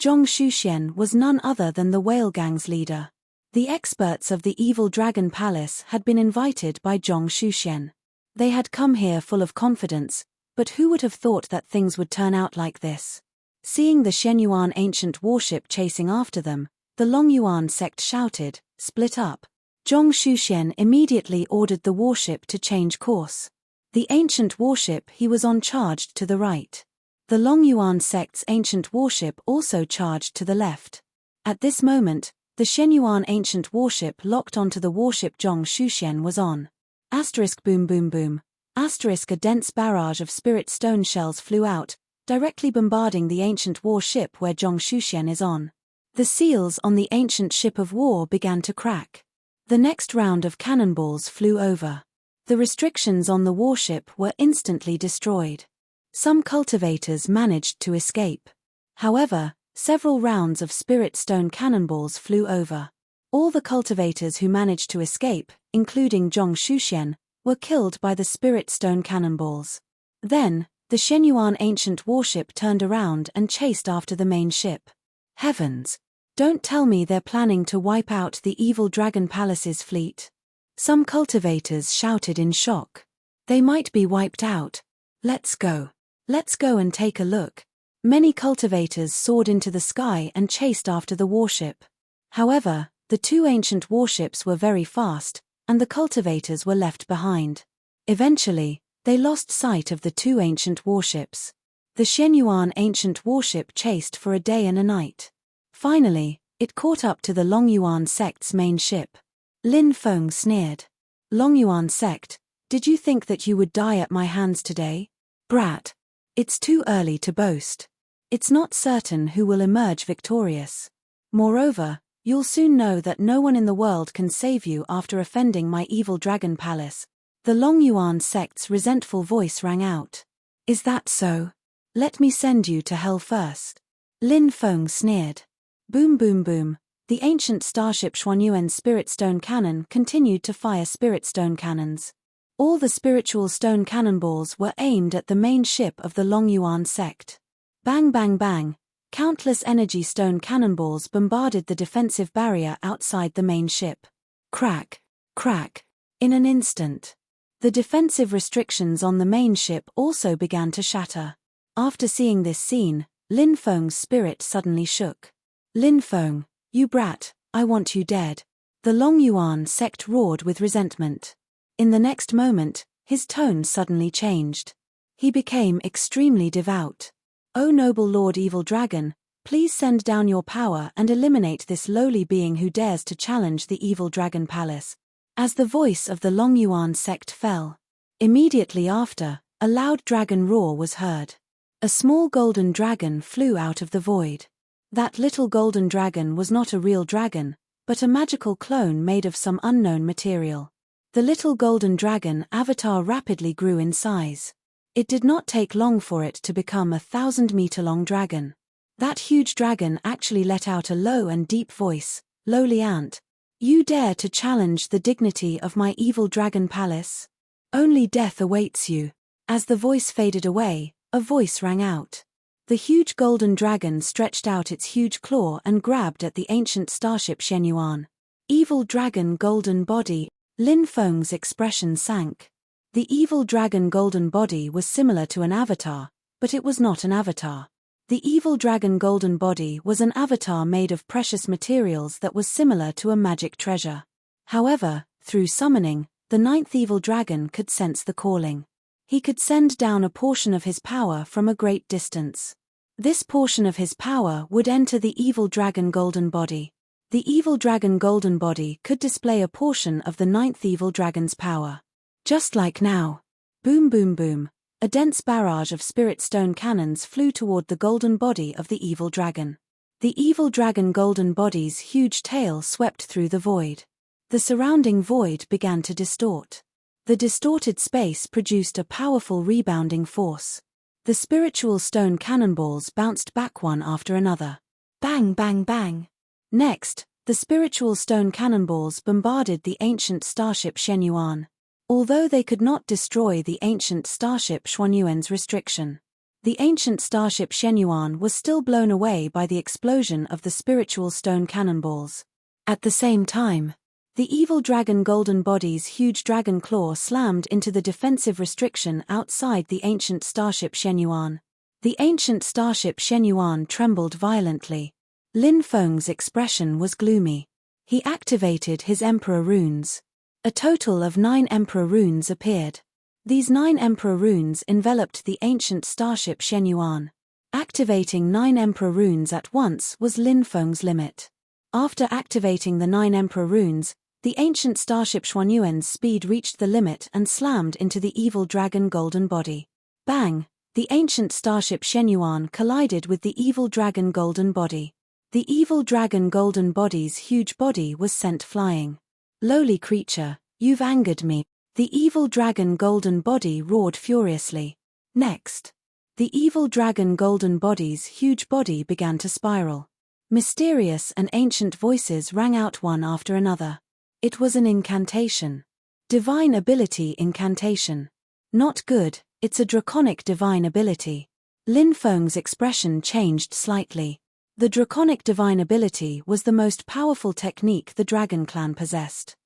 Speaker 1: Zhong Shuxian was none other than the whale gang's leader. The experts of the evil dragon palace had been invited by Zhong Shuxian. They had come here full of confidence, but who would have thought that things would turn out like this? Seeing the Shenyuan ancient warship chasing after them, the Longyuan sect shouted, "Split up." Zhong Shuxian immediately ordered the warship to change course. The ancient warship he was on charged to the right. The Longyuan sect's ancient warship also charged to the left. At this moment, the Shenyuan ancient warship locked onto the warship Zhong Shuxian was on. Asterisk boom boom boom. Asterisk a dense barrage of spirit stone shells flew out, directly bombarding the ancient warship where Zhong Shuxian is on. The seals on the ancient ship of war began to crack. The next round of cannonballs flew over. The restrictions on the warship were instantly destroyed. Some cultivators managed to escape. However, several rounds of spirit stone cannonballs flew over. All the cultivators who managed to escape, including Zhong Shuxian, were killed by the spirit stone cannonballs. Then, the Shenyuan ancient warship turned around and chased after the main ship. Heavens! Don't tell me they're planning to wipe out the evil dragon palace's fleet. Some cultivators shouted in shock. They might be wiped out. Let's go. Let's go and take a look. Many cultivators soared into the sky and chased after the warship. However, the 2 ancient warships were very fast, and the cultivators were left behind. Eventually, They lost sight of the two ancient warships. The Shenyuan ancient warship chased for a day and a night. Finally, it caught up to the Longyuan sect's main ship. Lin Feng sneered. Longyuan sect, did you think that you would die at my hands today? Brat. It's too early to boast. It's not certain who will emerge victorious. Moreover, you'll soon know that no one in the world can save you after offending my evil dragon palace. The Longyuan sect's resentful voice rang out. Is that so? Let me send you to hell first. Lin Feng sneered. Boom boom boom, the ancient starship Xuanyuan's spirit stone cannon continued to fire spirit stone cannons. All the spiritual stone cannonballs were aimed at the main ship of the Longyuan sect. Bang bang bang, countless energy stone cannonballs bombarded the defensive barrier outside the main ship. Crack, crack, in an instant. The defensive restrictions on the main ship also began to shatter. After seeing this scene, Lin Feng's spirit suddenly shook. Lin Feng, you brat, I want you dead. The Longyuan sect roared with resentment. In the next moment, his tone suddenly changed. He became extremely devout. O noble Lord Evil Dragon, please send down your power and eliminate this lowly being who dares to challenge the Evil Dragon Palace. As the voice of the Longyuan sect fell. Immediately after, a loud dragon roar was heard. A small golden dragon flew out of the void. That little golden dragon was not a real dragon, but a magical clone made of some unknown material. The little golden dragon avatar rapidly grew in size. It did not take long for it to become a 1,000-meter-long dragon. That huge dragon actually let out a low and deep voice. Lowly ant, you dare to challenge the dignity of my evil dragon palace? Only death awaits you. As the voice faded away, a voice rang out. The huge golden dragon stretched out its huge claw and grabbed at the ancient starship Shenyuan. Evil dragon golden body. Lin Feng's expression sank. The evil dragon golden body was similar to an avatar, but it was not an avatar. The evil dragon golden body was an avatar made of precious materials that was similar to a magic treasure. However, through summoning, the ninth evil dragon could sense the calling. He could send down a portion of his power from a great distance. This portion of his power would enter the evil dragon golden body. The evil dragon golden body could display a portion of the ninth evil dragon's power. Just like now. Boom boom boom, a dense barrage of spirit stone cannons flew toward the golden body of the evil dragon. The evil dragon golden body's huge tail swept through the void. The surrounding void began to distort. The distorted space produced a powerful rebounding force. The spiritual stone cannonballs bounced back one after another. Bang bang bang. Next, the spiritual stone cannonballs bombarded the ancient starship Shenyuan. Although they could not destroy the ancient starship Xuanyuan's restriction. The ancient starship Shenyuan was still blown away by the explosion of the spiritual stone cannonballs. At the same time, the evil dragon golden body's huge dragon claw slammed into the defensive restriction outside the ancient starship Shenyuan. The ancient starship Shenyuan trembled violently. Lin Feng's expression was gloomy. He activated his Emperor runes. A total of 9 Emperor runes appeared. These 9 Emperor runes enveloped the ancient starship Shenyuan. Activating 9 Emperor runes at once was Lin Feng's limit. After activating the 9 Emperor runes, the ancient starship Xuanyuan's speed reached the limit and slammed into the evil dragon golden body. Bang! The ancient starship Shenyuan collided with the evil dragon golden body. The evil dragon golden body's huge body was sent flying. Lowly creature, you've angered me. The evil dragon golden body roared furiously. Next, the evil dragon golden body's huge body began to spiral. Mysterious and ancient voices rang out one after another. It was an incantation. Divine ability incantation. Not good, it's a draconic divine ability. Lin Feng's expression changed slightly. The draconic divine ability was the most powerful technique the Dragon Clan possessed.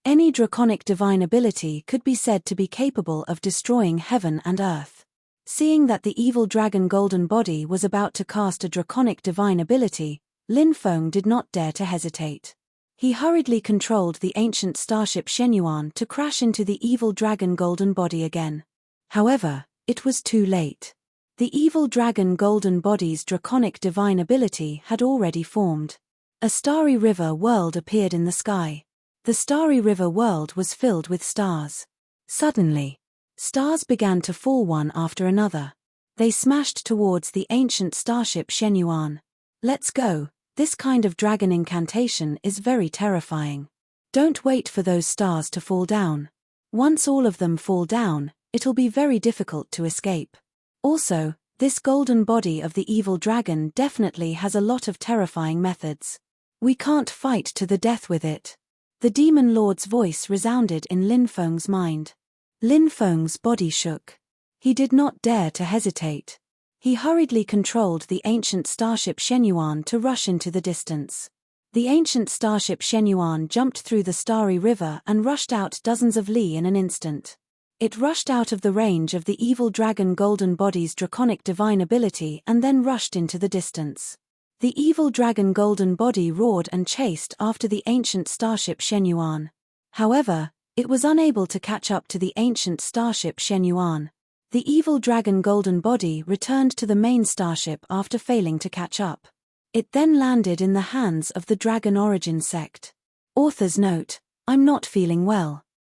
Speaker 1: Any draconic divine ability could be said to be capable of destroying heaven and earth. Seeing that the evil dragon golden body was about to cast a draconic divine ability, Lin Feng did not dare to hesitate. He hurriedly controlled the ancient starship Shenyuan to crash into the evil dragon golden body again. However, it was too late. The evil dragon Golden Body's draconic divine ability had already formed. A starry river world appeared in the sky. The starry river world was filled with stars. Suddenly, stars began to fall one after another. They smashed towards the ancient starship Shenyuan. Let's go. This kind of dragon incantation is very terrifying. Don't wait for those stars to fall down. Once all of them fall down, it'll be very difficult to escape. Also, this golden body of the evil dragon definitely has a lot of terrifying methods. We can't fight to the death with it. The demon lord's voice resounded in Lin Feng's mind. Lin Feng's body shook. He did not dare to hesitate. He hurriedly controlled the ancient starship Shenyuan to rush into the distance. The ancient starship Shenyuan jumped through the starry river and rushed out dozens of li in an instant. It rushed out of the range of the evil dragon Golden Body's draconic divine ability and then rushed into the distance. The evil dragon Golden Body roared and chased after the ancient starship Shenyuan. However, it was unable to catch up to the ancient starship Shenyuan. The evil dragon Golden Body returned to the main starship after failing to catch up. It then landed in the hands of the Dragon Origin sect. Author's note: I'm not feeling well.